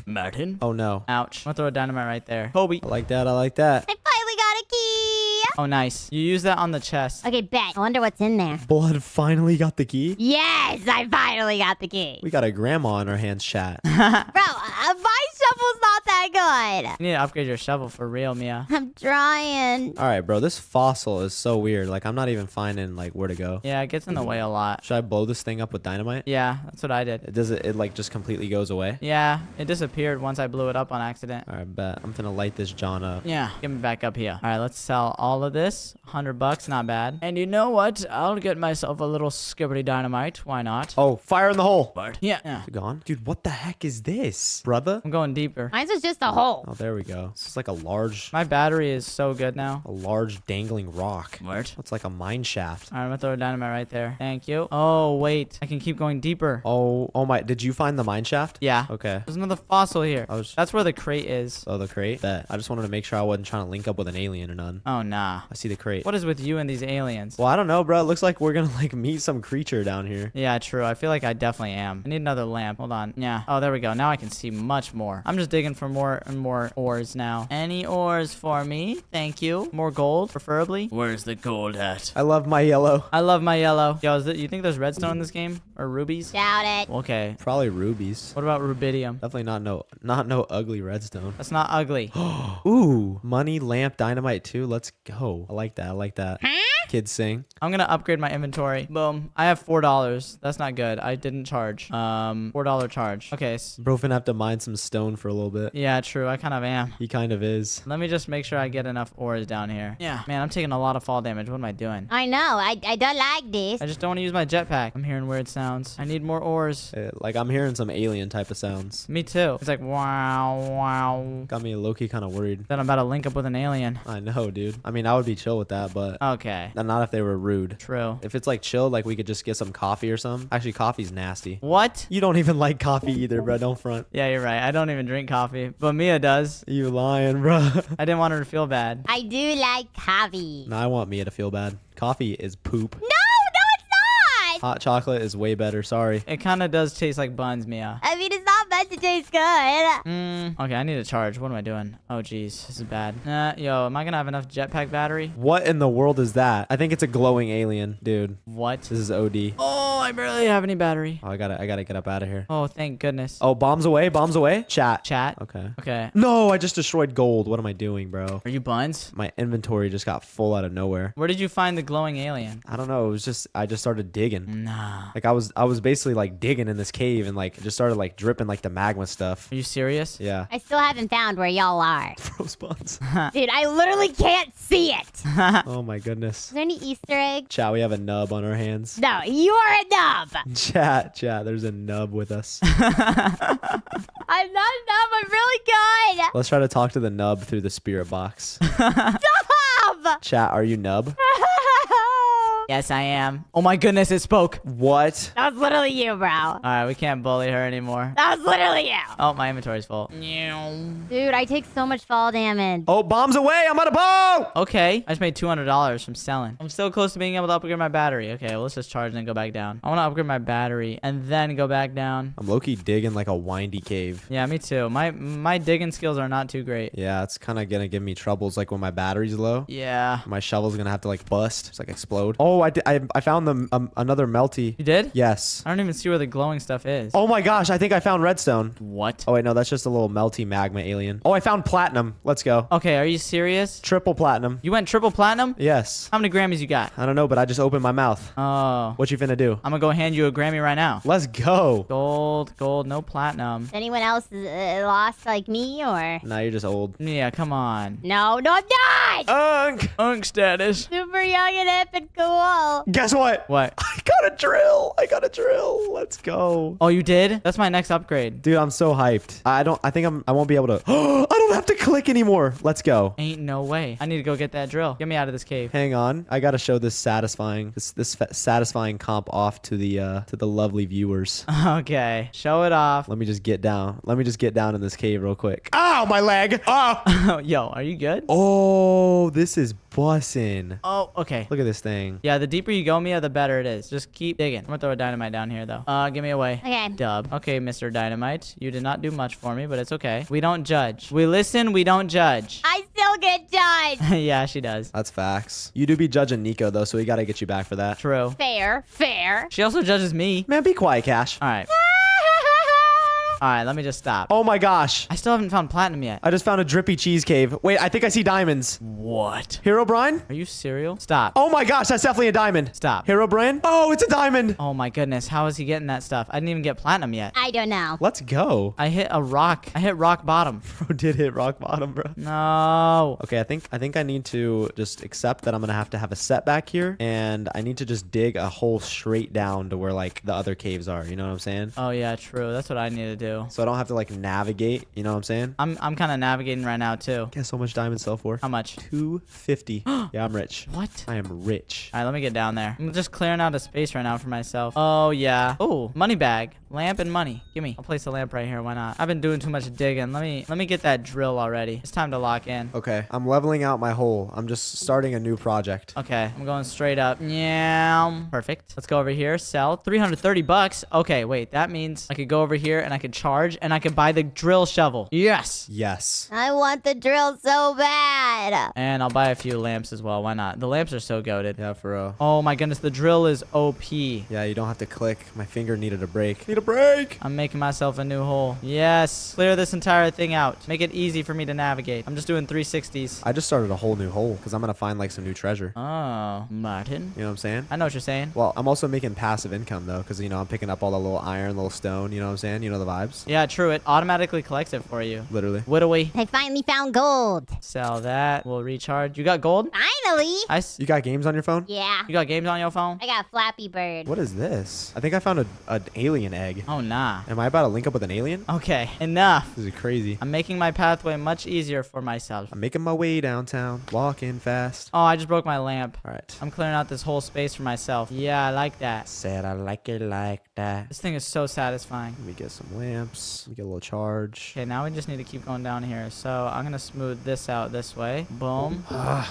S1: Martin.
S6: Oh no.
S1: Ouch. I'm gonna throw a dynamite right there. Kobe.
S6: I like that. I like that.
S2: I finally got a key.
S1: Oh, nice. You use that on the chest.
S2: Okay, bet. I wonder what's in there.
S6: Blood finally got the key.
S2: Yes, I finally got the key.
S6: We got a grandma in our hands, chat.
S2: Bro, my shovel's not that good.
S1: You need to upgrade your shovel for real, Mia.
S2: I'm trying.
S6: All right, bro. This fossil is so weird. Like, I'm not even finding like where to go.
S1: Yeah, it gets in the way a lot.
S6: Should I blow this thing up with dynamite?
S1: Yeah, that's what I did.
S6: It like just completely goes away?
S1: Yeah, it disappeared once I blew it up on accident.
S6: All right, bet. I'm gonna light this John up.
S1: Yeah, get me back up here. All right, let's sell all of this. 100 bucks, not bad. And you know what? I'll get myself a little skibbity dynamite. Why not?
S6: Oh, fire in the hole.
S1: Yeah. Yeah.
S6: Is it gone? Dude, what the heck is this, brother?
S1: I'm going deeper.
S2: Mine's was just a hole.
S6: Oh, there we go. This is like a large
S1: My battery is so good now.
S6: dangling rock.
S1: What?
S6: It's like a mine shaft.
S1: All right, I'm gonna throw a dynamite right there. Thank you. Oh, wait. I can keep going deeper.
S6: Oh my. Did you find the mine shaft?
S1: Yeah.
S6: Okay.
S1: There's another fossil here.
S6: I was-
S1: That's where the crate is.
S6: Oh, the crate? Bet. I just wanted to make sure I wasn't trying to link up with an alien or none.
S1: Oh, nah.
S6: I see the crate.
S1: What is with you and these aliens?
S6: Well, I don't know, bro. It looks like we're gonna like meet some creature down here.
S1: Yeah, true. I feel like I definitely am. I need another lamp. Hold on. Yeah. Oh, there we go. Now I can see much more. I'm just digging for more and more ores now. Any ores for me? Thank you. More gold, preferably. Where's the gold at?
S6: I love my yellow.
S1: I love my yellow. Yo, you think there's redstone in this game? Or rubies?
S2: Doubt it.
S1: Okay.
S6: Probably rubies.
S1: What about rubidium?
S6: Definitely not no ugly redstone.
S1: That's not ugly.
S6: Ooh, money, lamp, dynamite too. Let's go. I like that. I like that. Kids sing.
S1: I'm gonna upgrade my inventory. Boom. I have $4. That's not good. I didn't charge. $4 charge. Okay.
S6: Bro, finna have to mine some stone for a little bit.
S1: Yeah, true. I kind of am.
S6: He kind of is.
S1: Let me just make sure I get enough ores down here. Yeah. Man, I'm taking a lot of fall damage. What am I doing?
S2: I know. I don't like this.
S1: I just don't want to use my jetpack. I'm hearing weird sounds. I need more ores.
S6: Like I'm hearing some alien type of sounds.
S1: Me too. It's like wow, wow.
S6: Got me low-key kind of worried.
S1: Then I'm about to link up with an alien.
S6: I know, dude. I mean, I would be chill with that, but
S1: Okay.
S6: not if they were rude.
S1: True.
S6: If it's like chill, like we could just get some coffee or something. Actually, coffee's nasty.
S1: What?
S6: You don't even like coffee either, bro. Don't front.
S1: Yeah, you're right. I don't even drink coffee, but Mia does.
S6: You lying, bro.
S1: I didn't want her to feel bad.
S2: I do like coffee.
S6: Nah, I want Mia to feel bad. Coffee is poop.
S2: No, it's not.
S6: Hot chocolate is way better. Sorry.
S1: It kind of does taste like buns, Mia.
S2: I mean, it's not meant to taste good.
S1: Okay, I need to charge. What am I doing? Oh, jeez. This is bad. Yo, am I going to have enough jetpack battery?
S6: What in the world is that? I think it's a glowing alien, dude.
S1: What?
S6: This is OD.
S1: Oh, I barely have any battery.
S6: Oh, I gotta get up out of here.
S1: Oh, thank goodness.
S6: Oh, bombs away, bombs away. Chat.
S1: Chat?
S6: Okay.
S1: Okay.
S6: No, I just destroyed gold. What am I doing, bro?
S1: Are you buns?
S6: My inventory just got full out of nowhere.
S1: Where did you find the glowing alien?
S6: I don't know. It was just I just started digging.
S1: Nah.
S6: Like I was basically like digging in this cave and like it just started like dripping like the magma stuff.
S1: Are you serious?
S6: Yeah.
S2: I still haven't found where y'all are.
S6: Bro spawns.
S2: Dude, I literally can't see it.
S6: Oh my goodness.
S2: Is there any Easter egg?
S6: Chat, we have a nub on our hands.
S2: No, you are a nub.
S6: Chat, there's a nub with us.
S2: I'm not a nub. I'm really good.
S6: Let's try to talk to the nub through the spirit box.
S2: Stop.
S6: Chat, are you nub?
S1: Yes, I am. Oh my goodness, it spoke.
S6: What?
S2: That was literally you, bro.
S1: All right, we can't bully her anymore.
S2: That was literally you.
S1: Oh, my inventory's full.
S2: Dude, I take so much fall damage.
S6: Oh, bombs away! I'm on a bomb!
S1: Okay, I just made $200 from selling. I'm still close to being able to upgrade my battery. Okay, well, let's just charge and then go back down. I want to upgrade my battery and then go back down.
S6: I'm low-key digging like a windy cave.
S1: Yeah, me too. My digging skills are not too great.
S6: Yeah, it's kind of gonna give me troubles like when my battery's low.
S1: Yeah.
S6: My shovel's gonna have to like bust. Just like explode. Oh, I found another melty.
S1: You did?
S6: Yes.
S1: I don't even see where the glowing stuff is.
S6: Oh my gosh, I think I found redstone.
S1: What?
S6: Oh wait, no, that's just a little melty magma alien. Oh, I found platinum. Let's go.
S1: Okay, are you serious?
S6: Triple platinum.
S1: You went triple platinum?
S6: Yes.
S1: How many Grammys you got?
S6: I don't know, but I just opened my mouth.
S1: Oh.
S6: What you finna do?
S1: I'm gonna go hand you a Grammy right now.
S6: Let's go.
S1: Gold, no platinum.
S2: Anyone else lost like me or?
S6: Nah, you're just old.
S1: Yeah, come on.
S2: No, I'm not!
S1: Unk status.
S2: Super young and hip and cool.
S6: Guess what?
S1: What?
S6: I got a drill. Let's go.
S1: Oh, you did? That's my next upgrade.
S6: Dude, I'm so hyped. I won't be able to. I don't have to click anymore. Let's go.
S1: Ain't no way. I need to go get that drill. Get me out of this cave.
S6: Hang on. I gotta show this satisfying comp off to the lovely viewers.
S1: Okay, show it off.
S6: Let me just get down. In this cave real quick. Ow, my leg. Oh.
S1: Yo, are you good?
S6: Oh, this is bussin'.
S1: Oh, okay.
S6: Look at this thing.
S1: Yeah, the deeper you go, Mia, the better it is. Just keep digging. I'm gonna throw a dynamite down here, though. Give me away.
S2: Okay.
S1: Dub. Okay, Mr. Dynamite. You did not do much for me, but it's okay. We don't judge. We listen, we don't judge.
S2: I still get judged.
S1: Yeah, she does.
S6: That's facts. You do be judging Nico though, so we gotta get you back for that.
S1: True.
S2: Fair.
S1: She also judges me.
S6: Man, be quiet, Cash.
S1: All right. All right, let me just stop.
S6: Oh my gosh.
S1: I still haven't found platinum yet.
S6: I just found a drippy cheese cave. Wait, I think I see diamonds.
S1: What?
S6: Hero Brian?
S1: Are you serial? Stop.
S6: Oh my gosh, that's definitely a diamond.
S1: Stop.
S6: Hero Brian? Oh, it's a diamond.
S1: Oh my goodness, how is he getting that stuff? I didn't even get platinum yet.
S2: I don't know.
S6: Let's go.
S1: I hit a rock. I hit rock bottom.
S6: Bro did hit rock bottom, bro.
S1: No.
S6: Okay, I think I need to just accept that I'm gonna have to have a setback here, and I need to just dig a hole straight down to where like the other caves are. You know what I'm saying?
S1: Oh yeah, true. That's what I need to do.
S6: So I don't have to like navigate. You know what I'm saying?
S1: I'm kind of navigating right now too.
S6: Guess how much diamonds sell for?
S1: How much?
S6: 250. Yeah, I'm rich.
S1: What?
S6: I am rich.
S1: All right, let me get down there. I'm just clearing out a space right now for myself. Oh yeah. Oh, money bag, lamp and money. Gimme. I'll place a lamp right here. Why not? I've been doing too much digging. Let me get that drill already. It's time to lock in.
S6: Okay, I'm leveling out my hole. I'm just starting a new project.
S1: Okay, I'm going straight up. Yeah. Perfect. Let's go over here. Sell. 330 bucks. Okay, wait. That means I could go over here and I could charge and I could buy the drill shovel. Yes.
S6: Yes.
S2: I want the drill so bad.
S1: And I'll buy a few lamps as well. Why not? The lamps are so goated.
S6: Yeah, for real.
S1: Oh my goodness, the drill is OP.
S6: Yeah, you don't have to click. My finger needed a break. Need a break.
S1: I'm making myself a new hole. Yes. Clear this entire thing out. Make it easy for me to navigate. I'm just doing 360s.
S6: I just started a whole new hole because I'm gonna find like some new treasure.
S1: Oh, Martin.
S6: You know what I'm saying?
S1: I know what you're saying.
S6: Well, I'm also making passive income though, because I'm picking up all the little iron, little stone. You know what I'm saying? You know the vibes.
S1: Yeah, true. It automatically collects it for you.
S6: Literally.
S1: What we?
S2: I finally found gold.
S1: Sell that. We'll recharge. You got gold?
S2: Finally.
S6: You got games on your phone?
S2: Yeah.
S1: You got games on your phone?
S2: I got Flappy Bird.
S6: What is this? I think I found an alien egg.
S1: Oh, nah.
S6: Am I about to link up with an alien?
S1: Okay, enough.
S6: This is crazy.
S1: I'm making my pathway much easier for myself.
S6: I'm making my way downtown, walking fast.
S1: Oh, I just broke my lamp.
S6: All right.
S1: I'm clearing out this whole space for myself. Yeah, I like that.
S3: Said I like it like that.
S1: This thing is so satisfying.
S6: Let me get some lamps. Let me get a little charge.
S1: Okay, now we just need to keep going down here. So I'm gonna smooth this out this way. Boom.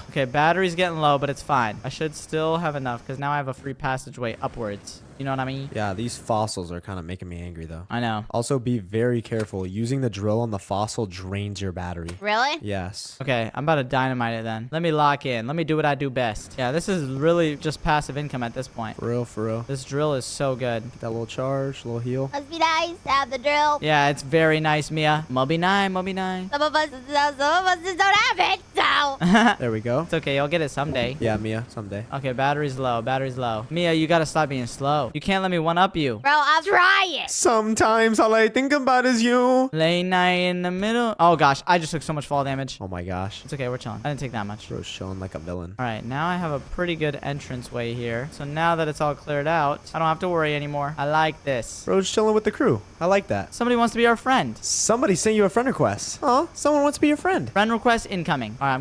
S1: Okay, battery's getting low, but it's fine. I should still have enough because now I have a free passageway upwards. You know what I mean?
S6: Yeah, these fossils are kind of making me angry though.
S1: I know.
S6: Also, be very careful. Using the drill on the fossil drains your battery.
S2: Really?
S6: Yes.
S1: Okay, I'm about to dynamite it then. Let me lock in. Let me do what I do best. Yeah, this is really just passive income at this point.
S6: For real, for real.
S1: This drill is so good.
S6: Get that little charge, little heal.
S2: Must be nice to have the drill.
S1: Yeah, it's very nice, Mia. Mubby nine, Mubby nine.
S2: Some of us just don't have it, so.
S6: There we go.
S1: It's okay, you'll get it someday.
S6: Yeah, Mia, someday.
S1: Okay, battery's low, battery's low. Mia, you gotta stop being slow. You can't let me one-up you.
S2: Bro, I'll try it.
S6: Sometimes all I think about is you.
S1: Late night in the middle. Oh gosh, I just took so much fall damage.
S6: Oh my gosh.
S1: It's okay, we're chilling. I didn't take that much.
S6: Bro's chilling like a villain.
S1: All right, now I have a pretty good entrance way here. So now that it's all cleared out, I don't have to worry anymore. I like this.
S6: Bro's chilling with the crew. I like that.
S1: Somebody wants to be our friend.
S6: Somebody sent you a friend request. Oh, someone wants to be your friend.
S1: Friend request incoming. All right,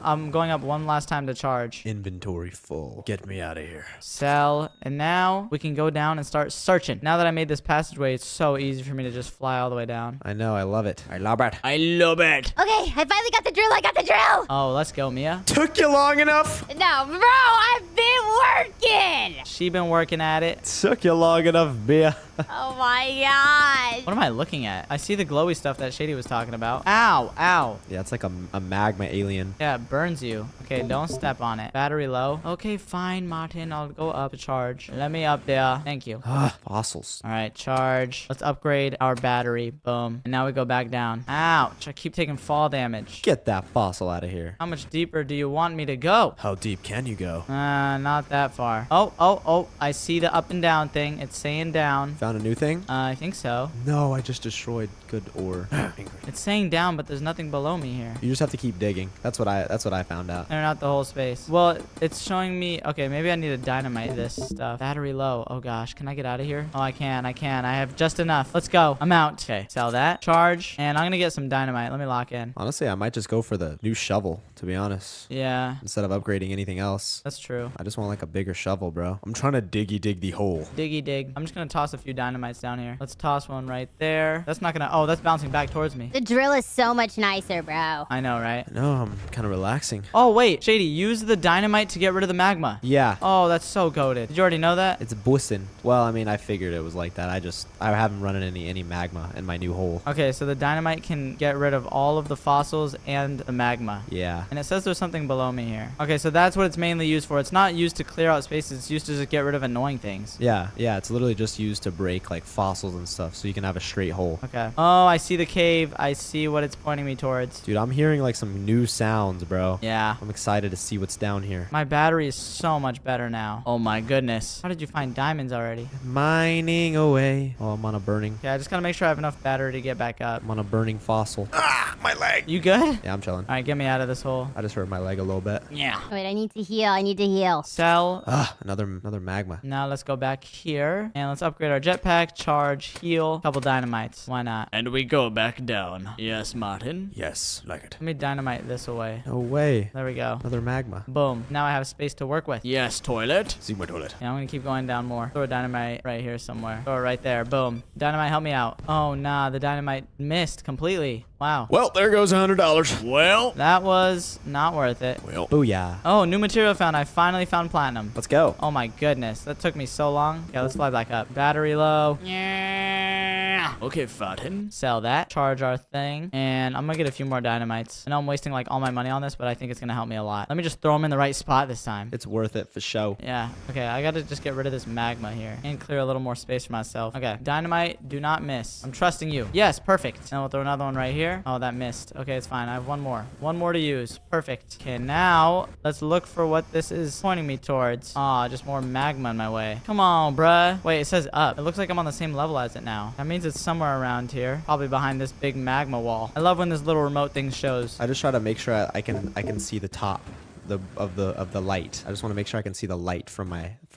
S1: I'm going up one last time to charge.
S6: Inventory full. Get me out of here.
S1: Sell. And now we can go down and start searching. Now that I made this passageway, it's so easy for me to just fly all the way down.
S6: I know. I love it.
S3: I love it.
S1: I love it.
S2: Okay, I finally got the drill. I got the drill.
S1: Oh, let's go, Mia.
S6: Took you long enough.
S2: No, bro, I've been working.
S1: She been working at it.
S6: Took you long enough, Mia.
S2: Oh my gosh.
S1: What am I looking at? I see the glowy stuff that Shady was talking about. Ow, ow.
S6: Yeah, it's like a magma alien.
S1: Yeah, it burns you. Okay, don't step on it. Battery low. Okay, fine, Martin. I'll go up to charge. Let me up there. Thank you.
S6: Ah, fossils.
S1: All right, charge. Let's upgrade our battery. Boom. And now we go back down. Ouch. I keep taking fall damage.
S6: Get that fossil out of here.
S1: How much deeper do you want me to go?
S4: How deep can you go?
S1: Not that far. Oh, oh, oh. I see the up and down thing. It's saying down.
S6: Found a new thing?
S1: I think so.
S6: No, I just destroyed good ore.
S1: It's saying down, but there's nothing below me here.
S6: You just have to keep digging. That's what I found out.
S1: Clearing out the whole space. Well, it's showing me... Okay, maybe I need to dynamite this stuff. Battery low. Oh, gosh. Can I get out of here? Oh, I can. I can. I have just enough. Let's go. I'm out. Okay, sell that. Charge. And I'm going to get some dynamite. Let me lock in.
S6: Honestly, I might just go for the new shovel, to be honest.
S1: Yeah,
S6: Instead of upgrading anything else.
S1: that's true.
S6: I just want like a bigger shovel, bro.
S4: I'm trying to dig the hole.
S1: Diggy dig. I'm just going to toss a few dynamites down here. Let's toss one right there. That's not going to... Oh, that's bouncing back towards me.
S2: The drill is so much nicer, bro.
S1: I know, right?
S6: No, I'm kind of relaxing.
S1: Oh, wait. Shady, use the dynamite to get rid of the magma.
S6: Yeah.
S1: Oh, that's so goated. Did you already know that?
S6: It's bussin'. Well, I mean, I figured it was like that. I haven't run any magma in my new hole.
S1: Okay, so the dynamite can get rid of all of the fossils and the magma.
S6: Yeah.
S1: And it says there's something below me here. Okay, so that's what it's mainly used for. It's not used to clear out spaces. It's used to just get rid of annoying things.
S6: Yeah, it's literally just used to break like fossils and stuff so you can have a straight hole.
S1: Okay. Oh, I see the cave. I see what it's pointing me towards.
S6: Dude, I'm hearing like some new sounds, bro.
S1: Yeah.
S6: I'm excited to see what's down here.
S1: My battery is so much better now. Oh my goodness. How did you find diamonds already?
S6: Mining away. Oh, I'm on a burning.
S1: Okay, I just gotta make sure I have enough battery to get back up.
S6: I'm on a burning fossil.
S4: My leg.
S1: You good?
S6: Yeah, I'm chilling.
S1: All right, get me out of this hole.
S6: I just hurt my leg a little bit.
S1: Yeah.
S2: Wait, I need to heal. I need to heal.
S1: Sell.
S6: Another magma.
S1: Now let's go back here and let's upgrade our jetpack, charge, heal, couple dynamites. Why not? And we go back down. Yes, Martin.
S4: Yes, like it.
S1: Let me dynamite this away.
S6: No way.
S1: There we go.
S6: Another magma.
S1: Boom. Now I have space to work with. Yes, toilet.
S4: See my toilet.
S1: Yeah, I'm gonna keep going down more. Throw a dynamite right here somewhere. Throw it right there. Boom. Dynamite, help me out. Oh, nah. The dynamite missed completely. Wow.
S4: Well, there goes $100. Well.
S1: That was not worth it.
S4: Well.
S6: Booyah.
S1: Oh, new material found. I finally found platinum.
S6: Let's go.
S1: Oh my goodness. That took me so long. Okay, let's fly back up. Battery low. Yeah. Okay, Fatin. Sell that. Charge our thing. And I'm gonna get a few more dynamites. I know I'm wasting like all my money on this, but I think it's gonna help me a lot. Let me just throw them in the right spot this time.
S6: It's worth it for show.
S1: Yeah. Okay, I gotta just get rid of this magma here and clear a little more space for myself. Okay, dynamite, do not miss. I'm trusting you. Yes, perfect. And we'll throw another one right here. Oh, that missed. Okay, it's fine. I have one more. One more to use. Perfect. Okay, now let's look for what this is pointing me towards. Aw, just more magma in my way. Come on, bruh. Wait, it says up. It looks like I'm on the same level as it now. That means it's somewhere around here. Probably behind this big magma wall. I love when this little remote thing shows.
S6: I just try to make sure I can see the top of the light. I just want to make sure I can see the light from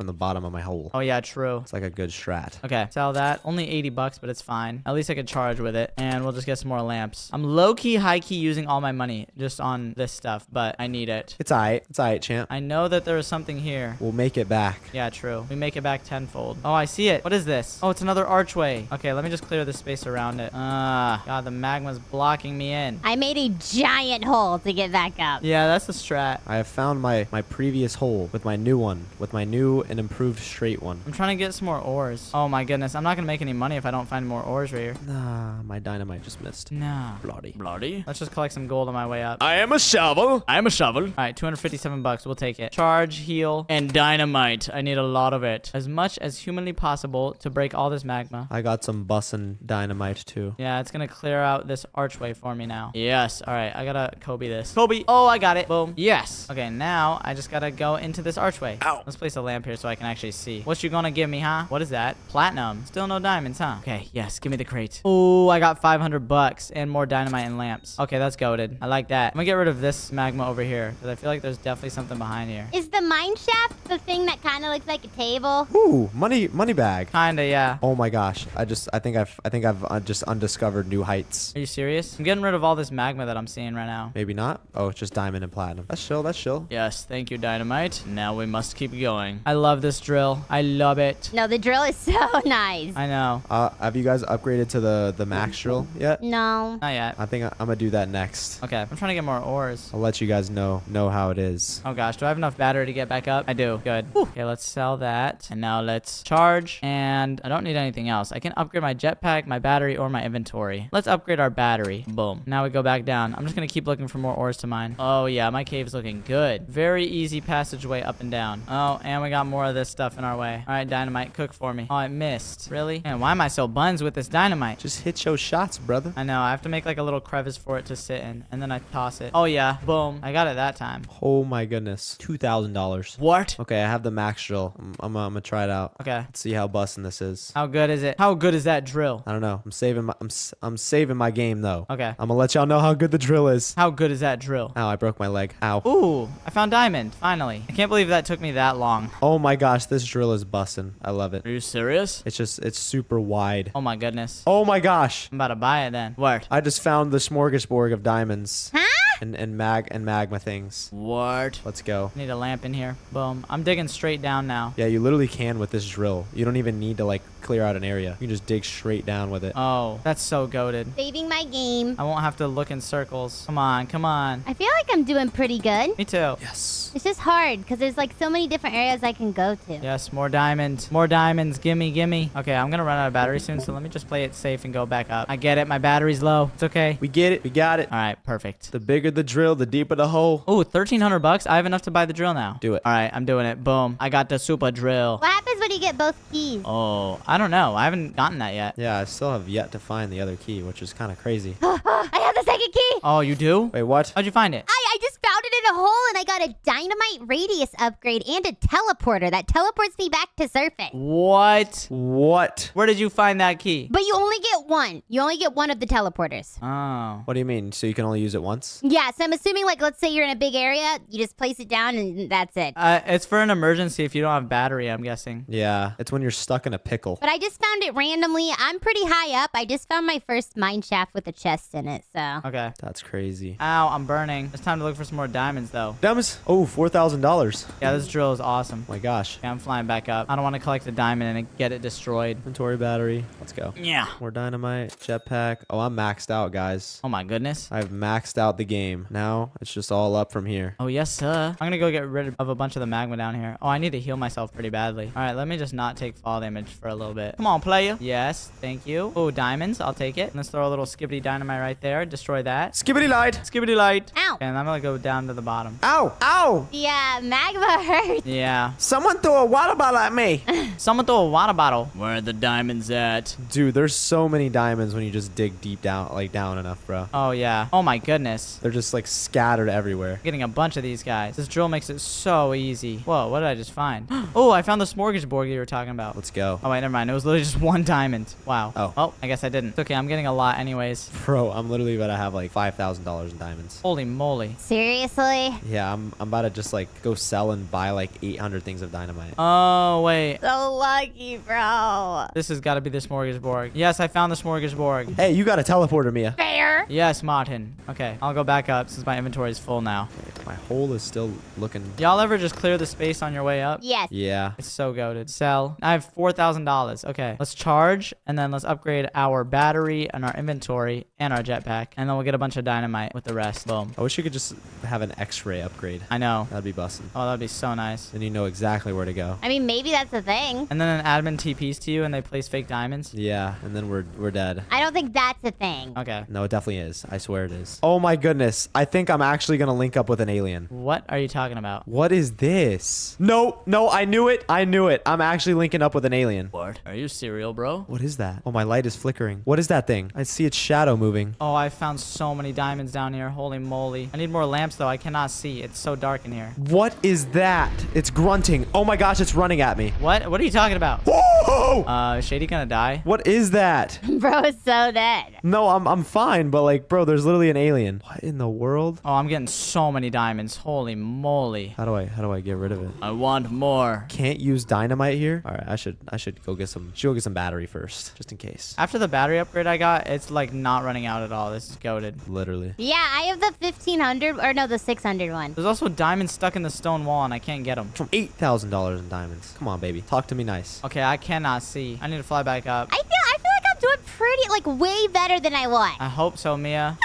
S6: the bottom of my hole.
S1: Oh, yeah, true.
S6: It's like a good strat.
S1: Okay, sell that. Only $80, but it's fine. At least I could charge with it. And we'll just get some more lamps. I'm low-key, high-key using all my money just on this stuff, but I need it.
S6: It's alright. It's alright, champ.
S1: I know that there is something here.
S6: We'll make it back.
S1: Yeah, true. We make it back tenfold. Oh, I see it. What is this? Oh, it's another archway. Okay, let me just clear the space around it. God, the magma's blocking me in.
S2: I made a giant hole to get back up.
S1: Yeah, that's the strat.
S6: I have found my previous hole with my new one, with my new and improved straight one.
S1: I'm trying to get some more ores. Oh my goodness, I'm not gonna make any money if I don't find more ores right here.
S6: Nah, my dynamite just missed.
S1: Nah.
S6: Bloody.
S4: Bloody.
S1: Let's just collect some gold on my way up.
S4: I am a shovel. I am a shovel.
S1: All right, $257. We'll take it. Charge, heal, and dynamite. I need a lot of it. As much as humanly possible to break all this magma.
S6: I got some bussin' dynamite too.
S1: Yeah, it's gonna clear out this archway for me now. Yes. All right, I gotta Kobe this. Kobe. Oh, I got it. Boom. Yes. Okay, now I just gotta go into this archway.
S4: Ow.
S1: Let's place a lamp here so I can actually see. What you gonna give me, huh? What is that? Platinum. Still no diamonds, huh? Okay, yes. Give me the crate. Oh, I got $500 and more dynamite and lamps. Okay, that's goated. I like that. I'm gonna get rid of this magma over here because I feel like there's definitely something behind here.
S2: Is the mine shaft the thing that kind of looks like a table?
S6: Ooh, money bag.
S1: Kinda, yeah.
S6: Oh my gosh. I think I've just undiscovered new heights.
S1: Are you serious? I'm getting rid of all this magma that I'm seeing right now.
S6: Maybe not. Oh, it's just diamond and platinum. That's chill. chill.
S1: Yes, thank you, Dynamite. Now we must keep going. I love this drill. I love it.
S2: No, the drill is so nice.
S1: I know.
S6: Have you guys upgraded to the max drill yet?
S2: No.
S1: Not yet.
S6: I think I'm gonna do that next.
S1: Okay, I'm trying to get more ores.
S6: I'll let you guys know how it is.
S1: Oh gosh, do I have enough battery to get back up? I do. Good. Okay, let's sell that. And now let's charge. And I don't need anything else. I can upgrade my jetpack, my battery, or my inventory. Let's upgrade our battery. Boom. Now we go back down. I'm just gonna keep looking for more ores to mine. Oh yeah, my cave's looking good. Very easy passageway up and down. Oh, and we got more of this stuff in our way. All right, Dynamite, cook for me. Oh, I missed. Really? Man, why am I so buns with this Dynamite?
S6: Just hit your shots, brother.
S1: I know. I have to make like a little crevice for it to sit in, and then I toss it. Oh yeah, boom. I got it that time.
S6: Oh my goodness. $2,000.
S1: What?
S6: Okay, I have the max drill. I'm gonna try it out.
S1: Okay.
S6: Let's see how bussin' this is.
S1: How good is it? How good is that drill?
S6: I don't know. I'm saving my game though.
S1: Okay.
S6: I'm gonna let y'all know how good the drill is.
S1: How good is that drill?
S6: Ow, I broke my leg. Ow.
S1: Ooh, I found diamond, finally. I can't believe that took me that long.
S6: Oh my gosh, this drill is bussin'. I love it.
S1: Are you serious?
S6: It's super wide.
S1: Oh my goodness.
S6: Oh my gosh.
S1: I'm about to buy it then. What?
S6: I just found the smorgasbord of diamonds
S2: Huh?
S6: and magma things.
S1: What?
S6: Let's go.
S1: Need a lamp in here. Boom. I'm digging straight down now.
S6: Yeah, you literally can with this drill. You don't even need to like clear out an area. You can just dig straight down with it.
S1: Oh, that's so goated.
S2: Saving my game.
S1: I won't have to look in circles. Come on, come on.
S2: I feel like I'm doing pretty good.
S1: Me too.
S6: Yes.
S2: It's just hard because there's like so many different areas I can go to.
S1: Yes, more diamonds. More diamonds. Gimme, gimme. Okay, I'm gonna run out of battery soon, so let me just play it safe and go back up. I get it. My battery's low. It's okay.
S6: We get it. We got it.
S1: All right, perfect.
S6: The bigger the drill, the deeper the hole.
S1: Ooh, 1,300 bucks. I have enough to buy the drill now.
S6: Do it.
S1: All right, I'm doing it. Boom. I got the super drill.
S2: What happens when you get both keys?
S1: Oh, I don't know. I haven't gotten that yet.
S6: Yeah, I still have yet to find the other key, which is kind of crazy.
S2: I have the second key.
S1: Oh, you do?
S6: Wait, what?
S1: How'd you find it?
S2: I just found it in a hole and I got a dynamite radius upgrade and a teleporter that teleports me back to surface.
S1: What?
S6: What?
S1: Where did you find that key?
S2: But you only get one. You only get one of the teleporters.
S1: Oh.
S6: What do you mean? So you can only use it once?
S2: Yeah, so I'm assuming like let's say you're in a big area, you just place it down and that's it.
S1: It's for an emergency if you don't have battery, I'm guessing.
S6: Yeah, it's when you're stuck in a pickle.
S2: But I just found it randomly. I'm pretty high up. I just found my first mine shaft with a chest in it, so.
S1: Okay.
S6: That's crazy.
S1: Ow, I'm burning. It's time to look for some more diamonds, though.
S6: Diamonds? Oh, $4,000.
S1: Yeah, this drill is awesome.
S6: Oh my gosh.
S1: Okay, I'm flying back up. I don't want to collect the diamond and get it destroyed.
S6: Inventory battery. Let's go.
S1: Yeah.
S6: More dynamite. Jetpack. Oh, I'm maxed out, guys.
S1: Oh, my goodness.
S6: I've maxed out the game. Now it's just all up from here.
S1: Oh, yes, sir. I'm going to go get rid of a bunch of the magma down here. Oh, I need to heal myself pretty badly. All right, let me just not take fall damage for a little bit. Come on, player. Yes, thank you. Oh, diamonds. I'll take it. Let's throw a little skibbity dynamite right there. Destroy that.
S6: Skibbity light.
S1: Skibbity light.
S2: Ow.
S1: And I'm going to go down to the bottom.
S6: Ow. Ow.
S2: Yeah, magma hurts.
S1: Yeah.
S6: Someone threw a water bottle at me.
S1: Someone throw a water bottle. Where are the diamonds at?
S6: Dude, there's so many diamonds when you just dig deep down, like down enough, bro.
S1: Oh, yeah. Oh, my goodness.
S6: They're just like scattered everywhere.
S1: Getting a bunch of these guys. This drill makes it so easy. Whoa, what did I just find? Oh, I found the smorgasbord you were talking about.
S6: Let's go.
S1: Oh, wait, never mind. It was literally just one diamond. Wow.
S6: Oh.
S1: Oh, I guess I didn't. It's okay. I'm getting a lot anyways.
S6: Bro, I'm literally about to have like $5,000 in diamonds.
S1: Holy moly.
S2: Seriously?
S6: Yeah, I'm about to just like go sell and buy like 800 things of dynamite.
S1: Oh, wait.
S2: So lucky, bro.
S1: This has got to be the smorgasbord. Yes, I found the smorgasbord.
S6: Hey, you got a teleporter, Mia.
S2: Fair.
S1: Yes, Martin. Okay, I'll go back up since my inventory is full now.
S6: My hole is still looking.
S1: Y'all ever just clear the space on your way up?
S2: Yes.
S6: Yeah.
S1: It's so goated. Sell. I have $4,000. Okay, let's charge and then let's upgrade our battery and our inventory and our jetpack. And then we'll get a bunch of dynamite with the rest. Boom.
S6: I wish you could just have an X-ray upgrade.
S1: I know.
S6: That'd be bussin'.
S1: Oh, that'd be so nice.
S6: Then you know exactly where to go.
S2: I mean, maybe that's the thing.
S1: And then an admin TPs to you and they place fake diamonds.
S6: Yeah, and then we're dead.
S2: I don't think that's the thing.
S1: Okay.
S6: No, it definitely is. I swear it is. Oh my goodness. I think I'm actually gonna link up with an alien.
S1: What are you talking about?
S6: What is this? No, I knew it. I knew it. I'm actually linking up with an alien.
S1: What? Are you serial, bro?
S6: What is that? Oh, my light is flickering. What is that thing? I see its shadow moving.
S1: Oh, I found so many diamonds down here. Holy moly. I need more lamps, though. I cannot see. It's so dark in here.
S6: What is that? It's grunting. Oh my gosh, it's running at me.
S1: What? What are you talking about?
S6: Whoa!
S1: Is Shady gonna die?
S6: What is that?
S2: Bro is so dead.
S6: No, I'm fine, but like, bro, there's literally an alien. What in the world?
S1: Oh, I'm getting so many diamonds. diamonds. Holy moly.
S6: How do I get rid of it?
S1: I want more.
S6: Can't use dynamite here. All right, I should go get some. Should go get some battery first, just in case.
S1: After the battery upgrade I got, it's like not running out at all. This is goated.
S6: Literally.
S2: Yeah, I have the 1500 or no, the 600 one.
S1: There's also diamonds stuck in the stone wall and I can't get them.
S6: From $8,000 in diamonds. Come on, baby. Talk to me nice.
S1: Okay, I cannot see. I need to fly back up.
S2: I feel like I'm doing pretty, like, way better than I was.
S1: I hope so, Mia.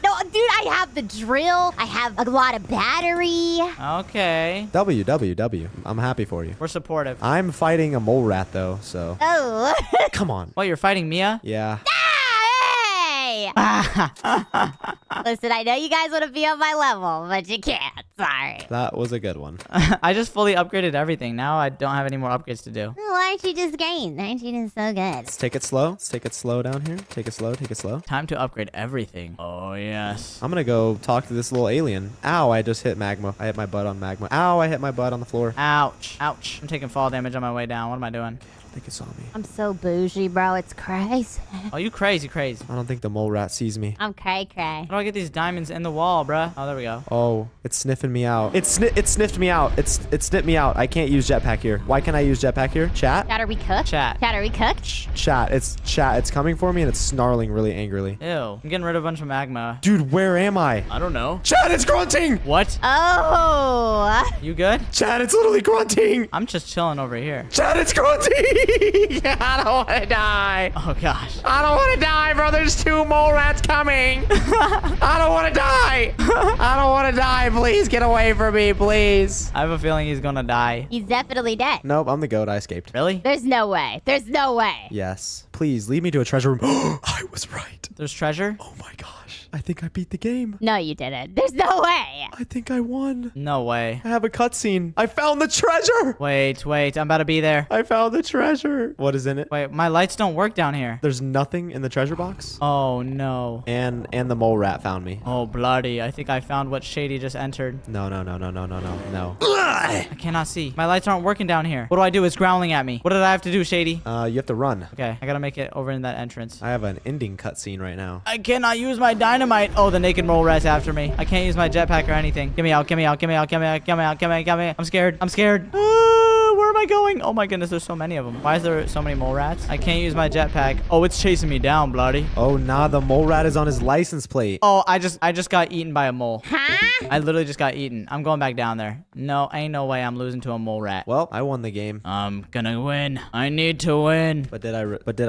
S2: No, dude, I have the drill. I have a lot of battery.
S1: Okay.
S6: W. I'm happy for you.
S1: We're supportive.
S6: I'm fighting a mole rat though, so
S2: Oh.
S6: come on.
S1: What, you're fighting Mia?
S6: Yeah.
S2: Hey! Listen, I know you guys want to be on my level, but you can't. Sorry.
S6: That was a good one.
S1: I just fully upgraded everything. Now I don't have any more upgrades to do.
S2: Why aren't you just green? Aren't you just so good?
S6: Let's take it slow. Let's take it slow down here. Take it slow. Take it slow.
S1: Time to upgrade everything. Oh, yes.
S6: I'm gonna go talk to this little alien. Ow, I just hit magma. I hit my butt on magma. Ow, I hit my butt on the floor.
S1: Ouch. Ouch. I'm taking fall damage on my way down. What am I doing?
S6: I think it saw me.
S2: I'm so bougie, bro. It's crazy.
S1: Oh, you crazy.
S6: I don't think the mole rat sees me.
S2: I'm cray.
S1: How do I get these diamonds in the wall, bruh? Oh, there we go.
S6: Oh, it's sniffing me out. It sniffed me out. It sniffed me out. I can't use jetpack here. Why can't I use jetpack here? Chat?
S2: Chat, are we cooked?
S1: Chat.
S2: Chat, are we cooked?
S6: Chat. It's coming for me and it's snarling really angrily.
S1: Ew. I'm getting rid of a bunch of magma.
S6: Dude, where am I?
S1: I don't know.
S6: Chat, it's grunting!
S1: What?
S2: Oh.
S1: You good?
S6: Chat, it's literally grunting!
S1: I'm just chilling over here.
S6: Chat, it's grunting! I don't want to die.
S1: Oh, gosh.
S3: I don't want to die, bro. There's 2 mole rats coming. I don't want to die. I don't want to die. Please get away from me, please.
S1: I have a feeling he's gonna die.
S2: He's definitely dead.
S6: Nope, I'm the goat. I escaped.
S1: Really?
S2: There's no way. There's no way.
S6: Yes. Please, lead me to a treasure room. I was right.
S1: There's treasure?
S6: Oh my gosh. I think I beat the game.
S2: No, you didn't. There's no way.
S6: I think I won.
S1: No way.
S6: I have a cutscene. I found the treasure.
S1: Wait. I'm about to be there.
S6: I found the treasure. What is in it?
S1: Wait, my lights don't work down here.
S6: There's nothing in the treasure box.
S1: Oh, no.
S6: And the mole rat found me.
S1: Oh, bloody. I think I found what Shady just entered.
S6: No.
S1: I cannot see. My lights aren't working down here. What do I do? It's growling at me. What did I have to do, Shady?
S6: You have to run.
S1: Okay, I gotta make it over in that entrance.
S6: I have an ending cutscene right now.
S1: I cannot use my dynamite. Oh, the naked mole rat's after me. I can't use my jetpack or anything. Get me out. I'm scared. Where am I going? Oh my goodness, there's so many of them. Why is there so many mole rats? I can't use my jetpack. Oh, it's chasing me down, bloody.
S6: Oh, nah, the mole rat is on his license plate.
S1: Oh, I just got eaten by a mole.
S2: Huh?
S1: I literally just got eaten. I'm going back down there. No, ain't no way I'm losing to a mole rat.
S6: Well, I won the game.
S1: I'm gonna win. I need to win.
S6: But did I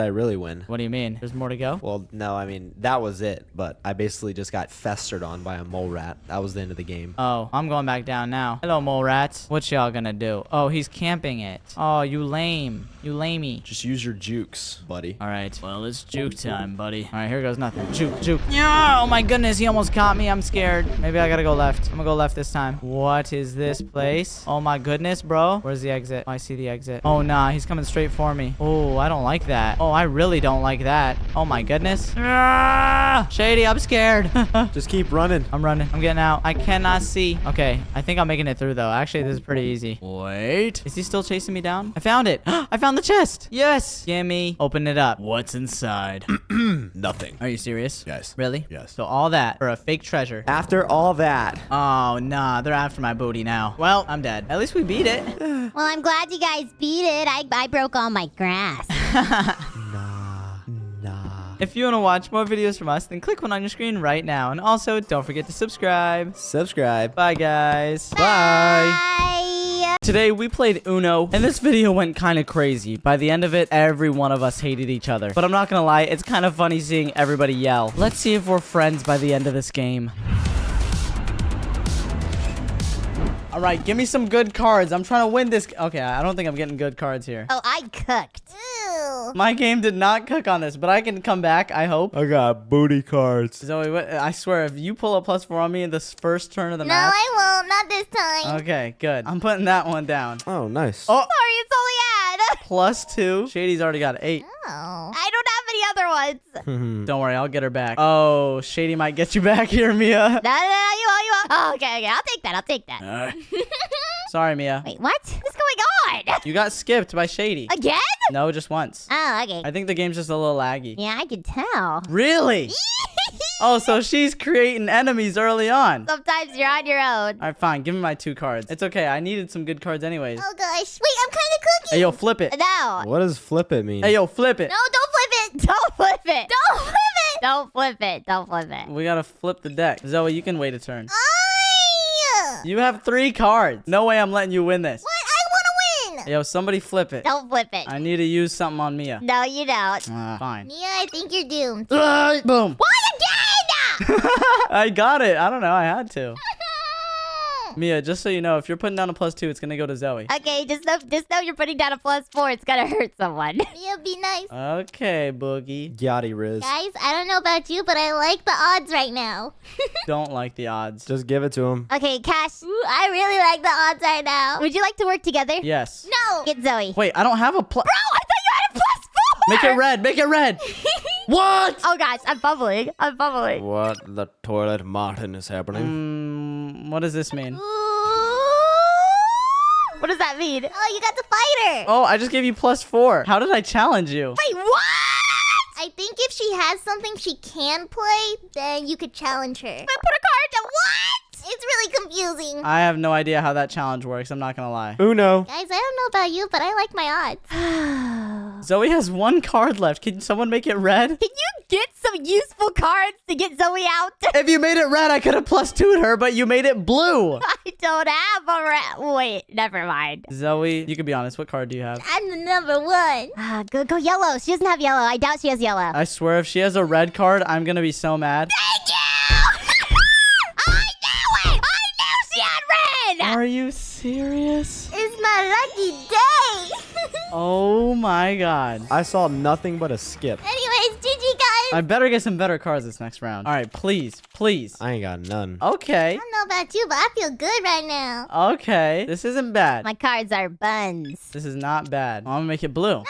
S6: really win?
S1: What do you mean? There's more to go?
S6: Well, no, I mean, that was it. But I basically just got festered on by a mole rat. That was the end of the game.
S1: Oh, I'm going back down now. Hello, mole rats. What y'all gonna do? Oh, he's camping it. Oh, you lame. You lamey.
S6: Just use your jukes, buddy.
S1: All right. Well, it's juke time, buddy. All right, here goes nothing. Juke. Yeah. Oh my goodness, he almost caught me. I'm scared. Maybe I gotta go left. I'm gonna go left this time. What is this place? Oh my goodness, bro. Where's the exit? Oh, I see the exit. Oh, nah. He's coming straight for me. Oh, I don't like that. Oh, I really don't like that. Oh my goodness. Ah! Shady, I'm scared.
S6: Just keep running.
S1: I'm running. I'm getting out. I cannot see. Okay. I think I'm making it through, though. Actually, this is pretty easy. Wait. Is he still chasing me down? I found it. I found the chest. Yes. Gimme. Open it up. What's inside?
S4: Nothing.
S1: Are you serious?
S4: Yes.
S1: Really?
S4: Yes.
S1: So all that for a fake treasure.
S6: After all that.
S1: Oh, nah. They're after my booty now. Well, I'm dead. At least we beat it.
S2: Well, I'm glad you guys beat it. I broke all my grass.
S6: Nah.
S1: If you want to watch more videos from us, then click one on your screen right now. And also, don't forget to subscribe.
S6: Subscribe.
S1: Bye, guys. Bye.
S2: Bye.
S1: Today we played Uno, and this video went kind of crazy. By the end of it, every one of us hated each other. But I'm not gonna lie, it's kind of funny seeing everybody yell. Let's see if we're friends by the end of this game. All right, give me some good cards. I'm trying to win this. Okay, I don't think I'm getting good cards here.
S2: Oh, I cooked.
S5: Ew.
S1: My game did not cook on this, but I can come back, I hope.
S6: I got booty cards.
S1: Zoe, I swear, if you pull a +4 on me in this first turn of the
S5: No,
S1: match.
S5: I won't. Not this time.
S1: Okay, good. I'm putting that one down.
S6: Oh, nice.
S1: Oh,
S2: Sorry, it's only ad.
S1: +2. Shady's already got 8.
S5: Oh.
S2: I don't have any other ones.
S1: Don't worry, I'll get her back. Oh, Shady might get you back here, Mia.
S2: No, you won't. Oh, okay, I'll take that.
S1: Sorry, Mia.
S2: Wait, what's going on?
S1: You got skipped by Shady.
S2: Again?
S1: No, just once.
S2: Oh, okay.
S1: I think the game's just a little laggy.
S2: Yeah, I could tell.
S1: Really? Oh, so she's creating enemies early on.
S2: Sometimes you're on your own.
S1: All right, fine. Give me my 2 cards. It's okay. I needed some good cards anyways.
S5: Oh gosh. Wait, I'm kind of cooking.
S1: Hey, yo, flip it.
S2: No.
S6: What does flip it mean?
S1: Hey, yo, flip it.
S5: No, don't flip it.
S2: Don't flip it.
S5: Don't flip it.
S2: Don't flip it. Don't flip it.
S1: We gotta flip the deck. Zoe, you can wait a turn.
S5: Aye.
S1: You have 3 cards. No way I'm letting you win this.
S5: What? I want to win.
S1: Yo, somebody flip it.
S2: Don't flip it.
S1: I need to use something on Mia.
S2: No, you don't.
S1: Fine.
S5: Mia, I think you're doomed.
S1: Boom.
S5: Why again?
S1: I got it. I don't know. I had to. Mia, just so you know, if you're putting down a +2, it's gonna go to Zoe.
S2: Okay, just know you're putting down a +4. It's gonna hurt someone.
S5: Mia, be nice.
S1: Okay, Boogie.
S6: Yachty Riz.
S5: Guys, I don't know about you, but I like the odds right now.
S1: Don't like the odds.
S6: Just give it to him.
S2: Okay, Cash,
S5: Ooh, I really like the odds right now.
S2: would you like to work together?
S1: Yes.
S5: No.
S2: Get Zoe.
S1: Wait, I don't have a plus.
S2: Bro, I thought you had a +4.
S1: Make it red. Make it red. What?
S2: Oh gosh, I'm bubbling. I'm bubbling.
S6: What the toilet Martin is happening?
S1: What does this mean?
S2: What does that mean?
S5: Oh, you got the fighter.
S1: Oh, I just gave you +4. How did I challenge you?
S2: Wait, what?
S5: I think if she has something she can play, then you could challenge her.
S2: I put a card to what?
S5: It's really confusing.
S1: I have no idea how that challenge works. I'm not gonna lie.
S6: Uno.
S5: Guys, I don't know about you, but I like my odds.
S1: Zoe has 1 card left. Can someone make it red?
S2: Can you get some useful cards to get Zoe out?
S1: If you made it red, I could have +2'd her, but you made it blue.
S2: I don't have a red. Wait, never mind.
S1: Zoe, you can be honest. What card do you have?
S5: I'm the number 1.
S2: Go yellow. She doesn't have yellow. I doubt she has yellow.
S1: I swear, if she has a red card, I'm gonna be so mad.
S2: Thank you! I knew it! I knew she had red!
S1: Are you serious?
S5: It's my lucky day.
S1: Oh my god.
S6: I saw nothing but a skip.
S5: Anyways, GG guys.
S1: I better get some better cards this next round. All right, please, please.
S6: I ain't got none.
S1: Okay.
S5: I don't know about you, but I feel good right now.
S1: Okay. This isn't bad.
S2: My cards are buns.
S1: This is not bad. I'm gonna make it blue.
S5: No.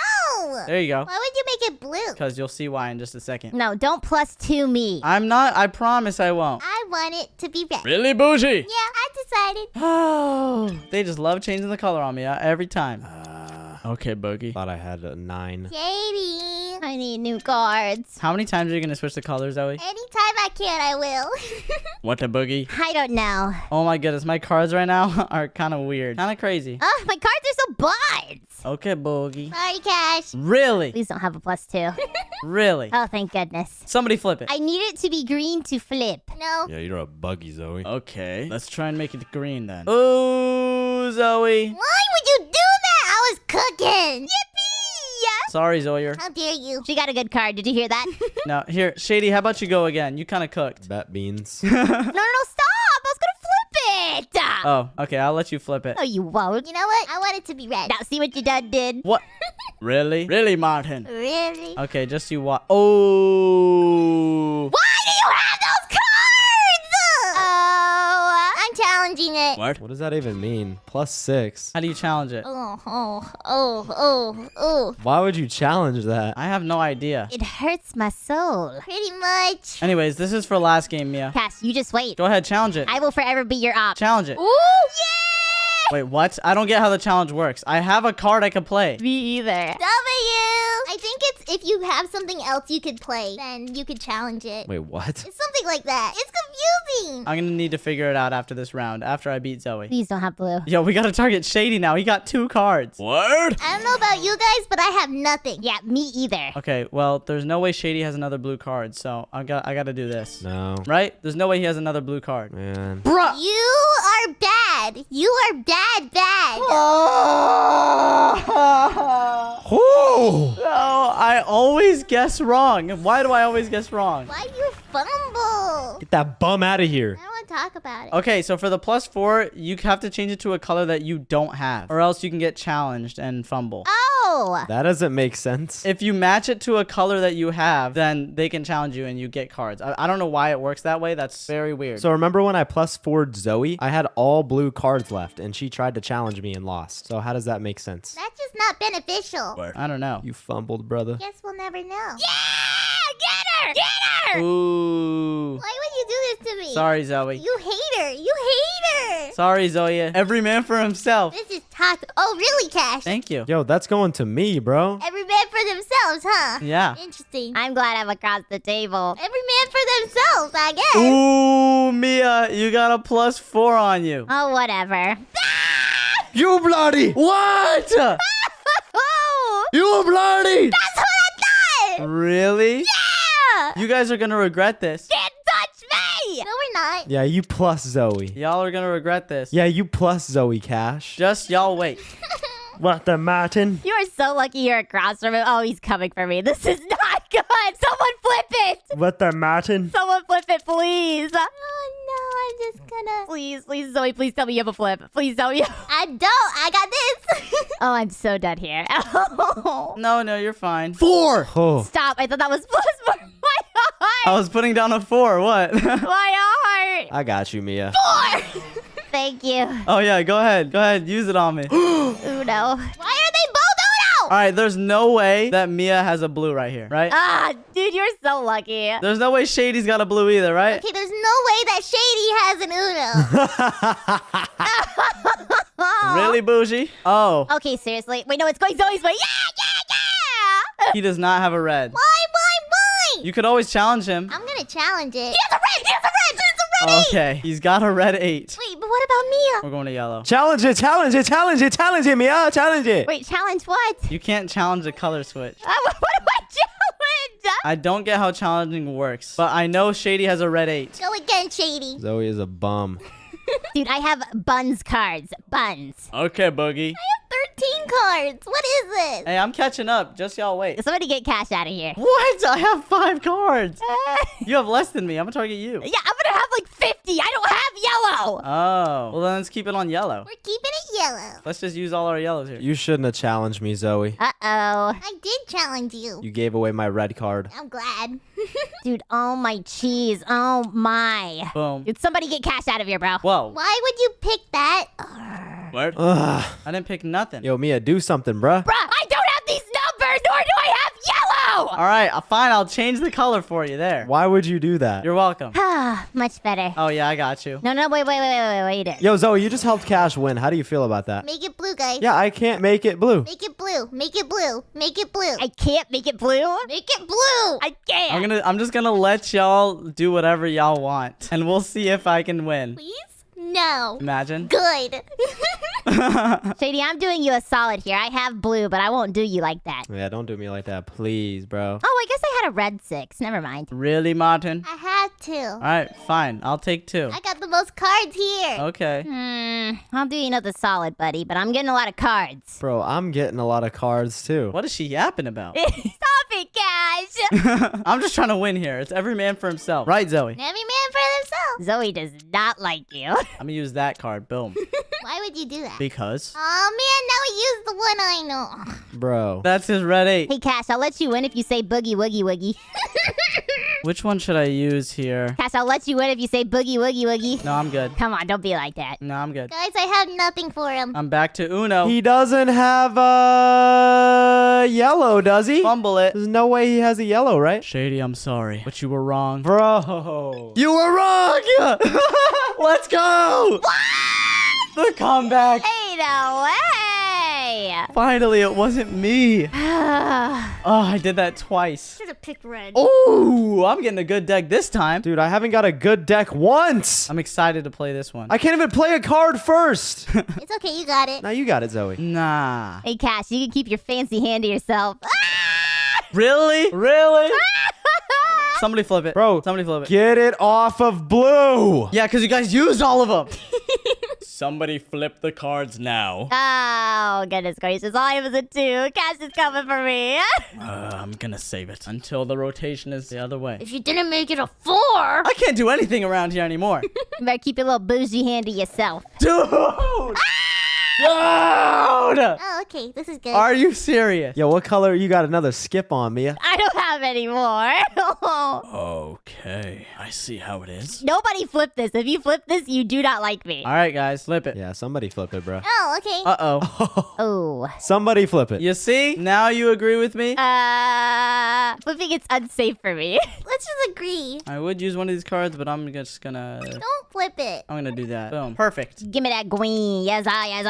S1: There you go.
S5: Why would you make it blue?
S1: Because you'll see why in just a second.
S2: No, don't +2 me.
S1: I'm not. I promise I won't.
S5: I want it to be red.
S1: Really bougie.
S5: Yeah, I decided.
S1: Oh, they just love changing the color on me every time. Okay, Boogie.
S6: Thought I had a 9.
S5: Katie.
S2: I need new cards.
S1: How many times are you gonna switch the colors, Zoe?
S5: Anytime I can, I will.
S1: What the Boogie?
S2: I don't know.
S1: Oh my goodness, my cards right now are kind of weird, kind of crazy.
S2: Oh, my cards are so buds.
S1: Okay, Boogie.
S5: Sorry, Cash.
S1: Really?
S2: Please don't have a +2.
S1: Really?
S2: Oh, thank goodness.
S1: Somebody flip it.
S2: I need it to be green to flip.
S5: No.
S6: Yeah, you're a buggy, Zoe.
S1: Okay, let's try and make it green then. Ooh, Zoe.
S5: Why would you do that? I was cooking.
S1: Sorry, Zoyer.
S5: How dare you?
S2: She got a good card. Did you hear that?
S1: Now, here, Shady, how about you go again? You kind of cooked.
S6: Bet beans.
S2: No, stop. I was going to flip it.
S1: Oh, okay, I'll let you flip it.
S2: No, you won't.
S5: You know what? I want it to be red.
S2: Now, see what you done did?
S1: What? Really? Really, Martin?
S5: Really?
S1: Okay, just you watch. Oh.
S2: Why do you have those cards?
S5: Oh, I'm challenging it.
S1: What?
S6: What does that even mean? +6.
S1: How do you challenge it?
S5: Oh.
S6: Why would you challenge that?
S1: I have no idea.
S2: It hurts my soul.
S5: Pretty much.
S1: Anyways, this is for last game, Mia.
S2: Cass, you just wait.
S1: Go ahead, challenge it.
S2: I will forever be your op.
S1: Challenge it.
S2: Ooh, yeah!
S1: Wait, what? I don't get how the challenge works. I have a card I could play.
S2: Me either.
S5: W. I think it's if you have something else you could play, then you could challenge it.
S6: Wait, what?
S5: It's something like that. It's confusing.
S1: I'm gonna need to figure it out after this round, after I beat Zoe.
S2: Please don't have blue.
S1: Yo, we gotta target Shady now. He got 2 cards. Word?
S5: I don't know about you guys, but I have nothing.
S2: Yeah, me either.
S1: Okay, well, there's no way Shady has another blue card, so I gotta do this.
S6: No.
S1: Right? There's no way he has another blue card.
S6: Man.
S1: Bruh!
S5: You are bad. You are bad.
S6: Oh!
S1: No, I always guess wrong. Why do I always guess wrong?
S5: Why you fumble?
S6: Get that bum out of here.
S5: I don't want to talk about it.
S1: Okay, so for the +4, you have to change it to a color that you don't have, or else you can get challenged and fumble.
S2: Oh!
S6: That doesn't make sense.
S1: If you match it to a color that you have, then they can challenge you and you get cards. I don't know why it works that way. That's very weird.
S6: So remember when I +4'd Zoe? I had all blue cards left, and she tried to challenge me and lost. So how does that make sense?
S5: That's just not beneficial.
S1: I don't know.
S6: You fumbled, brother.
S5: Guess we'll never know.
S2: Yeah! Get her! Get her!
S1: Ooh.
S5: Why would you do this to me?
S1: Sorry, Zoe.
S5: You hater. You hater.
S1: Sorry, Zoe. Every man for himself.
S5: This is toxic. Oh, really, Cash?
S1: Thank you.
S6: Yo, that's going to me, bro.
S5: Every man for themselves, huh?
S1: Yeah.
S5: Interesting.
S2: I'm glad I'm across the table.
S5: Every man for themselves, I guess.
S1: Ooh, Mia, you got a +4 on you.
S2: Oh, whatever.
S4: You bloody!
S1: What?
S2: Oh,
S1: You bloody!
S5: That's what I thought.
S1: Really?
S5: Yeah.
S1: You guys are gonna regret this.
S2: can't touch me.
S5: No, we're not.
S6: Yeah, you plus Zoe.
S1: Y'all are gonna regret this.
S6: Yeah, you plus Zoe Cash.
S1: Just y'all wait.
S4: What the Martin?
S2: You are so lucky you're across from him. Oh, he's coming for me. This is not good. Someone flip it.
S4: What the Martin?
S2: Someone flip it, please.
S5: Oh no, I'm just gonna.
S2: Please, please, Zoe, please tell me you have a flip. Please tell me.
S5: I don't. I got this.
S2: Oh, I'm so dead here. Oh.
S1: No, you're fine.
S6: 4. Oh.
S2: Stop. I thought that was plus for my heart.
S1: I was putting down a 4. What?
S2: My heart.
S6: I got you, Mia.
S2: Thank you.
S1: Oh yeah, go ahead. Go ahead. Use it on me. All
S2: Uno.
S5: Why are they both Uno?
S1: right, there's no way that Mia has a blue right here, right?
S2: Ah, dude, you're so lucky.
S1: There's no way Shady's got a blue either, right?
S5: Okay, there's no way that Shady has an Uno.
S1: Really, Bougie? Oh,
S2: Okay, seriously. Wait, no, it's going Zoe's way. Yeah.
S1: he does not have a red.
S5: Why?
S1: You could always challenge him.
S5: I'm gonna challenge it.
S2: He has a red. He has a red. It's a red.
S1: Okay, he's got a red 8.
S5: Wait, but what about Mia?
S1: We're going to yellow.
S4: Challenge it, challenge it, challenge it, challenge it, Mia, challenge it.
S2: Wait, challenge what?
S1: You can't challenge the color switch.
S2: What do I challenge?
S1: I don't get how challenging works, but I know Shady has a red 8.
S5: Go again, Shady.
S6: Zoe is a bum.
S2: Dude, I have buns cards. Buns.
S1: Okay, Boogie.
S5: 13 cards. What is this?
S1: Hey, I'm catching up. Just y'all wait.
S2: Somebody get Cash out of here.
S1: What? I have 5 cards.
S2: Yeah,
S1: You have less than me. I'm gonna target you.
S2: I'm gonna have like 50. I don't have yellow.
S1: Oh. Well, then let's keep it on yellow.
S5: We're keeping it yellow.
S1: Let's just use all our yellows here.
S6: You shouldn't have challenged me, Zoe.
S2: Uh-oh.
S5: I did challenge you.
S6: You gave away my red card.
S5: I'm glad.
S2: Dude, oh my cheese. Oh my.
S1: Boom.
S2: Dude, somebody get Cash out of here, bro.
S1: Whoa.
S5: Why would you pick that?
S1: What?
S6: Ugh.
S1: I didn't pick nothing.
S6: Yo, Mia, do something, bruh.
S2: Bruh, I don't have these numbers, nor do I have yellow.
S1: All right, fine. I'll change the color for you there.
S6: Why would you do that?
S1: You're welcome.
S2: Ah, much better.
S1: Oh, yeah, I got you.
S2: No, wait.
S6: Yo, Zoe, you just helped Cash win. How do you feel about that?
S5: Make it blue, guys.
S6: Yeah, I can't make it blue.
S5: Make it blue. Make it blue. Make it blue.
S2: I can't make it blue.
S5: Make it blue.
S2: I can't.
S1: I'm just gonna let y'all do whatever y'all want, and we'll see if I can win.
S5: Please? No.
S1: Imagine.
S5: Good.
S2: Shady, I'm doing you a solid here. I have blue, but I won't do you like that.
S6: Yeah, don't do me like that, please, bro.
S2: Oh, I guess I had a red 6. Never mind.
S1: Really, Martin?
S5: I had to.
S1: All right, fine. I'll take 2.
S5: I got the most cards here.
S1: Okay.
S2: I'll do you another solid, buddy, but I'm getting a lot of cards.
S6: Bro, I'm getting a lot of cards, too.
S1: What is she yapping about?
S2: Stop it, Cash.
S1: I'm just trying to win here. It's every man for himself. Right, Zoe?
S5: Every man for themselves.
S2: Zoe does not like you.
S1: I'm gonna use that card. Boom.
S5: Why would you do that?
S1: Because
S5: Oh man, now he used the one I know.
S6: Bro.
S1: that's his red 8.
S2: Hey, Cash, I'll let you win if you say boogie woogie woogie.
S1: Which one should I use here?
S2: Cash, I'll let you win if you say boogie woogie woogie.
S1: No, I'm good.
S2: Come on, don't be like that.
S1: No, I'm good.
S5: Guys, I have nothing for him.
S1: I'm back to Uno.
S6: He doesn't have yellow, does he?
S1: Fumble it.
S6: There's no way he has a yellow, right?
S1: Shady, I'm sorry, but you were wrong.
S6: Bro.
S1: You were wrong! Let's go! The comeback!
S2: Ain't no way!
S1: Finally, it wasn't me. Oh, I did that twice.
S5: Should have picked red.
S1: Oh, I'm getting a good deck this time.
S6: Dude, I haven't got a good deck once.
S1: I'm excited to play this one.
S6: I can't even play a card first.
S5: It's okay, you got it.
S6: Now you got it, Zoe.
S1: Nah.
S2: Hey, Cash, you can keep your fancy hand to yourself.
S1: Really? Really? Somebody flip it.
S6: Bro,
S1: Somebody flip it.
S6: get it off of blue.
S1: Yeah, because you guys used all of them. Somebody flip the cards now.
S2: Oh, goodness gracious. All I have is a 2. Cash is coming for me.
S1: I'm gonna save it until the rotation is the other way.
S5: If you didn't make it a 4.
S1: I can't do anything around here anymore.
S2: You better keep your little bougie hand to yourself.
S1: Dude! Dude!
S5: Oh, okay, this is good.
S1: Are you serious?
S6: Yo, what color? You got another skip on, Mia.
S2: I don't have any more.
S1: Okay, I see how it is.
S2: Nobody flip this. If you flip this, you do not like me.
S1: All right, guys, flip it.
S6: Yeah, somebody flip it, bro.
S5: Oh, okay.
S1: Uh-oh.
S2: Oh.
S6: Somebody flip it.
S1: You see? Now you agree with me?
S2: Flipping it's unsafe for me.
S5: Let's just agree.
S1: I would use one of these cards, but I'm just gonna...
S5: Don't Flip it.
S1: I'm gonna do that. Boom. Perfect.
S2: Give me that green. Yes, yes,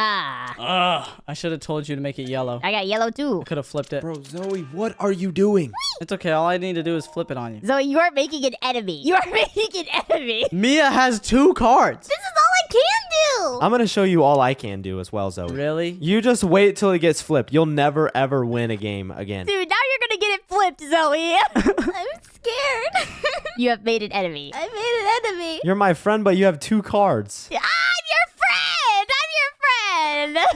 S1: Ugh. I should have told you to make it yellow.
S2: I got yellow too.
S1: Could have flipped it.
S4: Bro, Zoe, what are you doing?
S1: It's okay. All I need to do is flip it on you.
S2: Zoe, you are making an enemy. You are making an enemy.
S1: Mia has 2 cards.
S5: This is all I can do.
S6: I'm gonna show you all I can do as well, Zoe.
S1: Really?
S6: You just wait till it gets flipped. You'll never ever win a game again.
S2: Dude, now you're gonna get it flipped, Zoe.
S5: I'm scared.
S2: You have made an enemy.
S5: I made an enemy.
S6: You're my friend, but you have 2 cards.
S2: I'm your friend. I'm your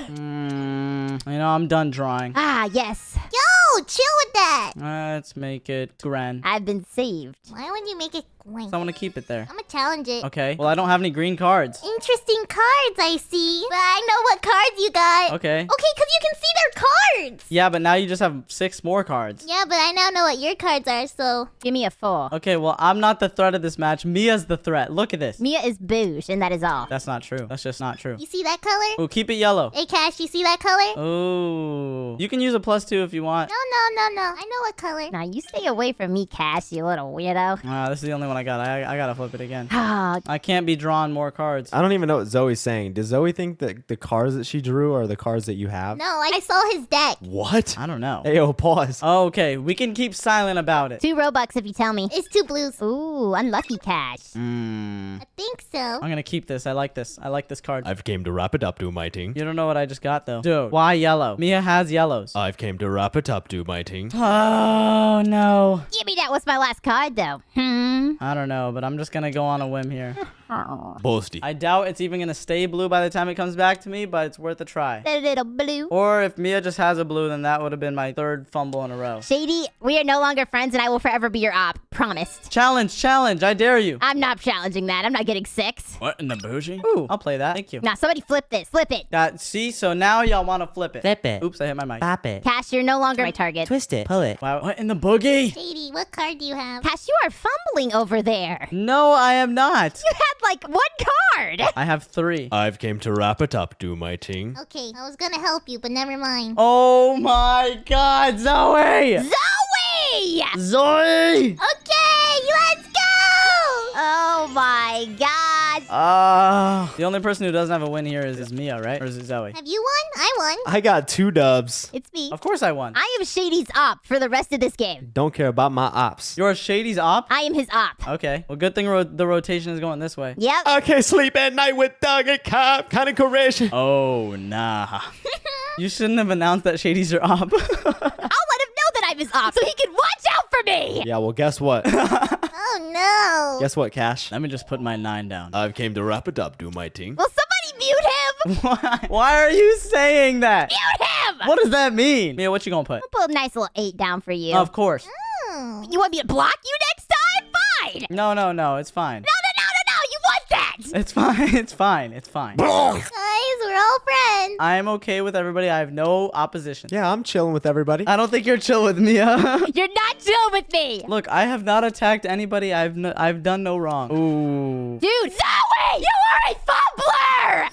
S2: friend.
S1: You know, I'm done drawing.
S2: Ah, yes.
S5: Yo, chill with that.
S1: Let's make it grand.
S2: I've been saved.
S5: Why would you make it blank?
S1: I want to keep it there.
S5: I'm gonna challenge it.
S1: Okay. Well, I don't have any green cards.
S5: Interesting cards, I see. But I know what cards you got.
S1: Okay.
S5: Okay, because you can see their cards.
S1: Yeah, but now you just have 6 more cards.
S5: Yeah, but I now know what your cards are, so.
S2: Give me a 4.
S1: Okay, well, I'm not the threat of this match. Mia's the threat. Look at this.
S2: Mia is boosh, and that is all.
S1: That's not true. That's just not true.
S5: You see that color?
S1: Oh, keep it yellow.
S5: Hey, Cash, you see that color?
S1: Oh. You can use a +2 if you want.
S5: No. I know what color.
S2: Now, you stay away from me, Cash, you little weirdo.
S1: This is the only one I got. I gotta flip it again.
S2: Ah,
S1: I can't be drawing more cards.
S6: I don't even know what Zoe's saying. Does Zoe think that the cards that she drew are the cards that you have?
S5: No, I saw his deck.
S6: What?
S1: I don't know.
S6: Hey, yo, pause.
S1: Okay, we can keep silent about it.
S2: 2 Robux if you tell me.
S5: It's 2 blues.
S2: Ooh, unlucky Cash.
S1: Hmm.
S5: I think so.
S1: I'm gonna keep this. I like this. I like this card.
S4: I've came to wrap it up, do my ting.
S1: You don't know what I just got, though. Dude, why yellow? Mia has yellows.
S4: I've came to wrap it up, do my ting.
S1: Oh, no.
S2: Give me that. What's my last card, though?
S1: I don't know, but I'm just gonna go on a whim here.
S4: Boasty.
S1: I doubt it's even gonna stay blue by the time it comes back to me, but it's worth a try.
S2: That little blue.
S1: Or if Mia just has a blue, then that would have been my 3rd fumble in a row.
S2: Shady, we are no longer friends, and I will forever be your op. Promised.
S1: Challenge, I dare you.
S2: I'm not challenging that. I'm not getting 6.
S1: What in the bougie? Ooh, I'll play that. Thank you.
S2: Now, somebody flip this. Flip it.
S1: See, so now y'all want to flip it.
S7: Flip it.
S1: Oops, I hit my mic.
S7: Pop it.
S2: Cash, you're no longer my target.
S7: Twist it. Pull it.
S1: Wow, what in the boogie?
S5: Shady, what card do you have?
S2: Cash, you are fumbling over there.
S1: No, I am not.
S2: You had like 1 card.
S1: I have 3.
S4: I've came to wrap it up, do my ting.
S5: Okay, I was gonna help you, but never mind.
S1: Oh my god, Zoe!
S2: Zoe!
S1: Zoe!
S5: Okay, let's go!
S2: Oh my god.
S1: The only person who doesn't have a win here is Mia, right? Or is it Zoe?
S5: Have you won? I won.
S6: I got 2 dubs.
S2: It's me.
S1: Of course I won.
S2: I am Shady's op for the rest of this game.
S6: Don't care about my ops.
S1: You're Shady's op?
S2: I am his op.
S1: Okay. Well, good thing the rotation is going this way.
S2: Yep.
S6: Okay, sleep at night with Doug and Cop. Kind of correction.
S1: Oh, nah. You shouldn't have announced that Shady's your op.
S2: I'll let him know that I'm his op so he can watch out for me.
S6: Yeah, well, guess what?
S5: Oh no.
S6: Guess what, Cash?
S1: Let me just put my 9 down.
S4: I've came to wrap it up, do my ting.
S2: Will somebody mute him?
S1: Why are you saying that?
S2: Mute him.
S1: What does that mean? Mia, what you gonna put?
S2: I'll put a nice little 8 down for you.
S1: Of course.
S2: You want me to block you next time? Fine.
S1: No, it's fine.
S2: No. You want that.
S1: It's fine, it's fine, it's fine.
S5: Guys, we're all friends.
S1: I am okay with everybody. I have no opposition.
S6: Yeah, I'm chilling with everybody.
S1: I don't think you're chill with Mia.
S2: You're not chill with me.
S1: Look, I have not attacked anybody. I've done no wrong. Ooh.
S2: Dude, Zoe, you are a fumbler.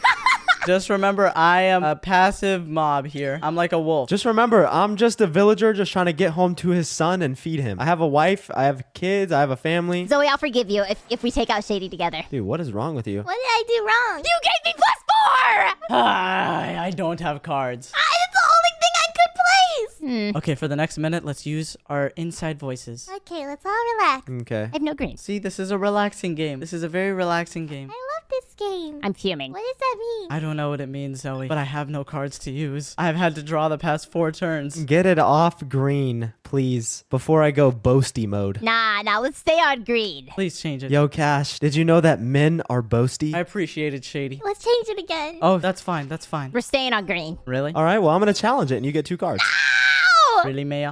S1: Just remember, I am a passive mob here. I'm like a wolf.
S6: Just remember, I'm just a villager just trying to get home to his son and feed him. I have a wife, I have kids, I have a family.
S2: Zoe, I'll forgive you if we take out Shady together.
S6: Dude, what is wrong with you?
S5: What did I do wrong?
S2: You gave me +4.
S1: I don't have cards.
S5: It's the only thing I could place.
S1: Okay, for the next minute, let's use our inside voices.
S5: Okay, let's all relax.
S6: Okay.
S2: I have no greens.
S1: See, this is a relaxing game. This is a very relaxing game.
S5: I love this game.
S2: I'm fuming.
S5: What does that mean?
S1: I don't know what it means, Zoe, but I have no cards to use. I've had to draw the past 4 turns.
S6: Get it off green, please, before I go boasty mode.
S2: Nah, let's stay on green.
S1: Please change it.
S6: Yo, Cash, did you know that men are boasty?
S1: I appreciate it, Shady.
S5: Let's change it again.
S1: Oh, that's fine. That's fine.
S2: We're staying on green.
S1: Really?
S6: All right, well, I'm going to challenge it, and you get 2 cards.
S1: Really, Maya?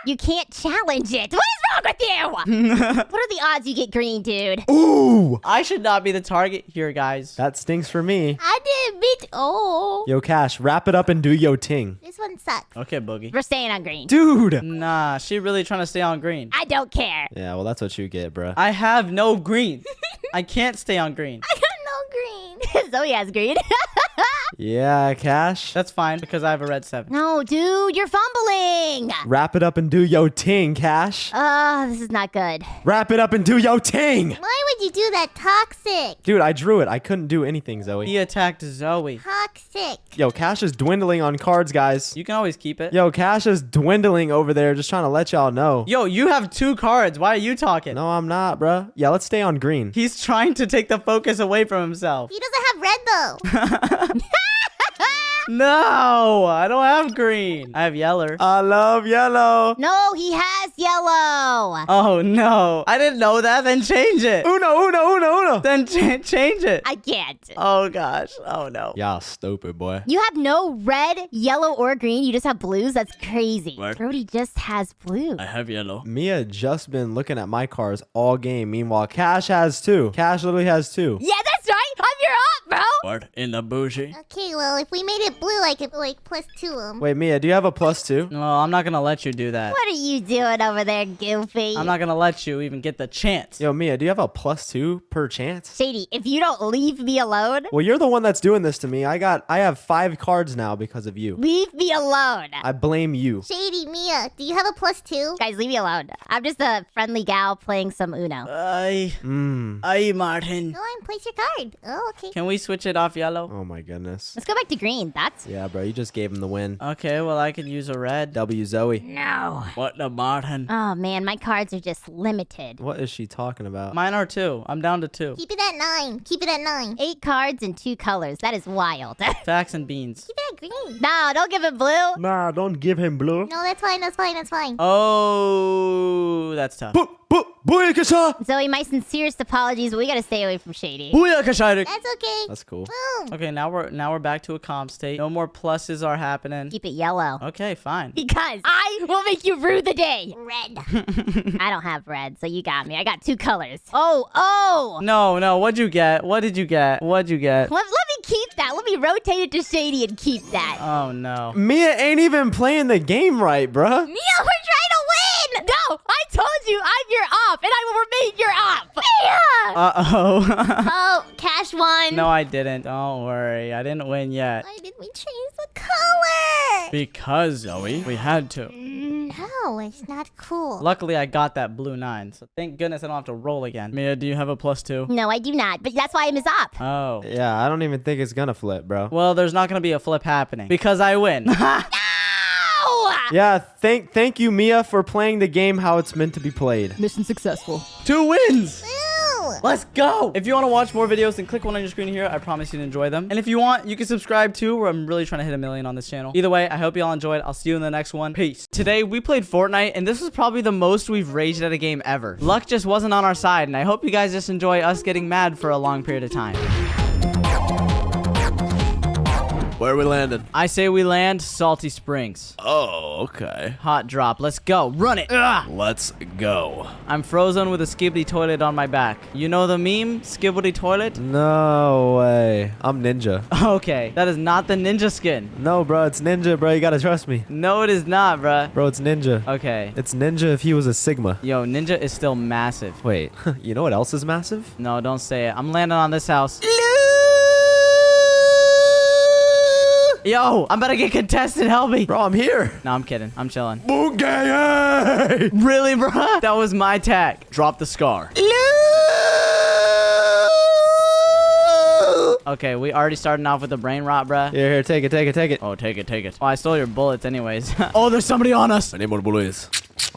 S2: You can't challenge it. What is wrong with you? What are the odds you get green, dude?
S6: Ooh!
S1: I should not be the target here, guys.
S6: That stinks for me.
S5: I didn't beat. Oh.
S6: Yo, Cash, wrap it up and do yo ting.
S5: This one sucks.
S1: Okay, Boogie.
S2: We're staying on green.
S6: Dude!
S1: Nah, she really trying to stay on green.
S2: I don't care.
S6: Yeah, well, that's what you get, bruh.
S1: I have no green. I can't stay on green.
S5: I got no green.
S2: Zoe has green.
S6: Yeah, Cash.
S1: That's fine because I have a red 7.
S2: No, dude, you're fumbling.
S6: Wrap it up and do yo ting, Cash.
S2: This is not good.
S6: Wrap it up and do yo ting.
S5: Why would you do that? Toxic.
S6: Dude, I drew it. I couldn't do anything, Zoe.
S1: He attacked Zoe.
S5: Toxic.
S6: Yo, Cash is dwindling on cards, guys.
S1: You can always keep it.
S6: Yo, Cash is dwindling over there. Just trying to let y'all know.
S1: Yo, you have 2 cards. Why are you talking?
S6: No, I'm not, bruh. Yeah, let's stay on green.
S1: He's trying to take the focus away from himself.
S5: He doesn't have red though.
S1: No, I don't have green. I have yellow.
S6: I love yellow.
S2: No, he has yellow.
S1: Oh, no. I didn't know that. Then change it.
S6: Uno.
S1: Then change it.
S2: I can't.
S1: Oh, gosh. Oh, no.
S6: Y'all stupid, boy.
S2: You have no red, yellow, or green. You just have blues. That's crazy.
S1: What?
S2: Brody just has blue.
S1: I have yellow.
S6: Mia just been looking at my cards all game. Meanwhile, Cash has 2. Cash literally has 2.
S2: Yeah, that's right. I'm your up, bro.
S1: What? In the bougie?
S5: Okay, well, if we made it blue, I could like +2 them.
S6: Wait, Mia, do you have a +2?
S1: No, I'm not going to let you do that.
S2: What are you doing over there, Goofy?
S1: I'm not going to let you even get the chance.
S6: Yo, Mia, do you have a +2 per chance?
S2: Shady, if you don't leave me alone,
S6: Well, you're the one that's doing this to me. I have 5 cards now because of you.
S2: leave me alone.
S6: I blame you.
S5: Shady Mia, do you have a +2?
S2: Guys, leave me alone. I'm just a friendly gal playing some Uno.
S1: Ay, Martin.
S5: Go on, place your card. Oh, okay.
S1: Can we switch it off yellow?
S6: Oh my goodness.
S2: Let's go back to green. That's...
S6: Yeah, bro, you just gave him the win.
S1: Okay, well, I could use a red.
S6: W Zoe.
S2: No.
S1: What the Martin?
S2: Oh, man, my cards are just limited.
S6: What is she talking about?
S1: Mine are 2. I'm down to 2.
S5: Keep it at 9. Keep it at 9.
S2: 8 cards and 2 colors. That is wild.
S1: Facts and beans.
S5: Keep it at green.
S2: No, don't give it blue.
S6: Nah, don't give him blue.
S5: No, that's fine. That's fine. That's fine.
S1: Oh, that's tough.
S6: Booyakasha!
S2: Zoe, my sincerest apologies, but we gotta stay away from Shady.
S1: Booyakashairik.
S5: That's okay.
S6: That's cool.
S5: Boom.
S1: Okay, now we're back to a calm state. No more pluses are happening.
S2: Keep it yellow.
S1: Okay, fine.
S2: Because I will make you rue the day.
S5: Red.
S2: I don't have red, so you got me. I got 2 colors. Oh!
S1: No, what'd you get? What did you get? What'd you get?
S2: Let me keep that. Let me rotate it to Shady and keep that.
S1: Oh, no.
S6: Mia ain't even playing the game right, bruh.
S2: Mia, we're trying to win! No, I told you I'm your op, and I will remain your op. Mia!
S1: Uh-oh.
S2: Oh, Cash won.
S1: No, I didn't. Don't worry. I didn't win yet.
S5: Why did we change the color?
S1: Because, Zoe, we had to.
S5: No, it's not cool.
S1: Luckily, I got that blue 9, so thank goodness I don't have to roll again. Mia, do you have a +2?
S2: No, I do not, but that's why I'm his op.
S1: Oh.
S6: Yeah, I don't even think it's gonna flip, bro.
S1: Well, there's not going to be a flip happening because I win.
S2: Ow!
S6: Yeah, thank you, Mia, for playing the game how it's meant to be played.
S1: Mission successful. 2 wins.
S5: Ew.
S1: Let's go! If you want to watch more videos, then click one on your screen here. I promise you'd enjoy them. And if you want, you can subscribe too, where I'm really trying to hit 1 million on this channel. Either way, I hope you all enjoyed. I'll see you in the next one. Peace. Today, we played Fortnite, and this was probably the most we've raged at a game ever. Luck just wasn't on our side, and I hope you guys just enjoy us getting mad for a long period of time.
S4: Where are we landing?
S1: I say we land Salty Springs.
S4: Oh, okay.
S1: Hot drop. Let's go. Run it. Ugh.
S4: Let's go.
S1: I'm frozen with a skibbity toilet on my back. You know the meme? Skibbity toilet?
S6: No way. I'm Ninja.
S1: Okay, that is not the ninja skin.
S6: No, bro, it's Ninja, bro. You gotta trust me.
S1: No, it is not, bruh.
S6: Bro, it's Ninja.
S1: Okay.
S6: It's Ninja if he was a Sigma.
S1: Yo, ninja is still massive.
S6: Wait, you know what else is massive?
S1: No, don't say it. I'm landing on this house. Yo, I'm about to get contested. Help me.
S6: Bro, I'm here.
S1: No, I'm kidding. I'm chilling.
S6: Boogie!
S1: Really, bro? That was my tag. Drop the scar. Okay, we already starting off with the brain rot, bruh.
S6: Here, take it.
S1: Oh, take it. Oh, I stole your bullets anyways. Oh, there's somebody on us.
S4: My name is.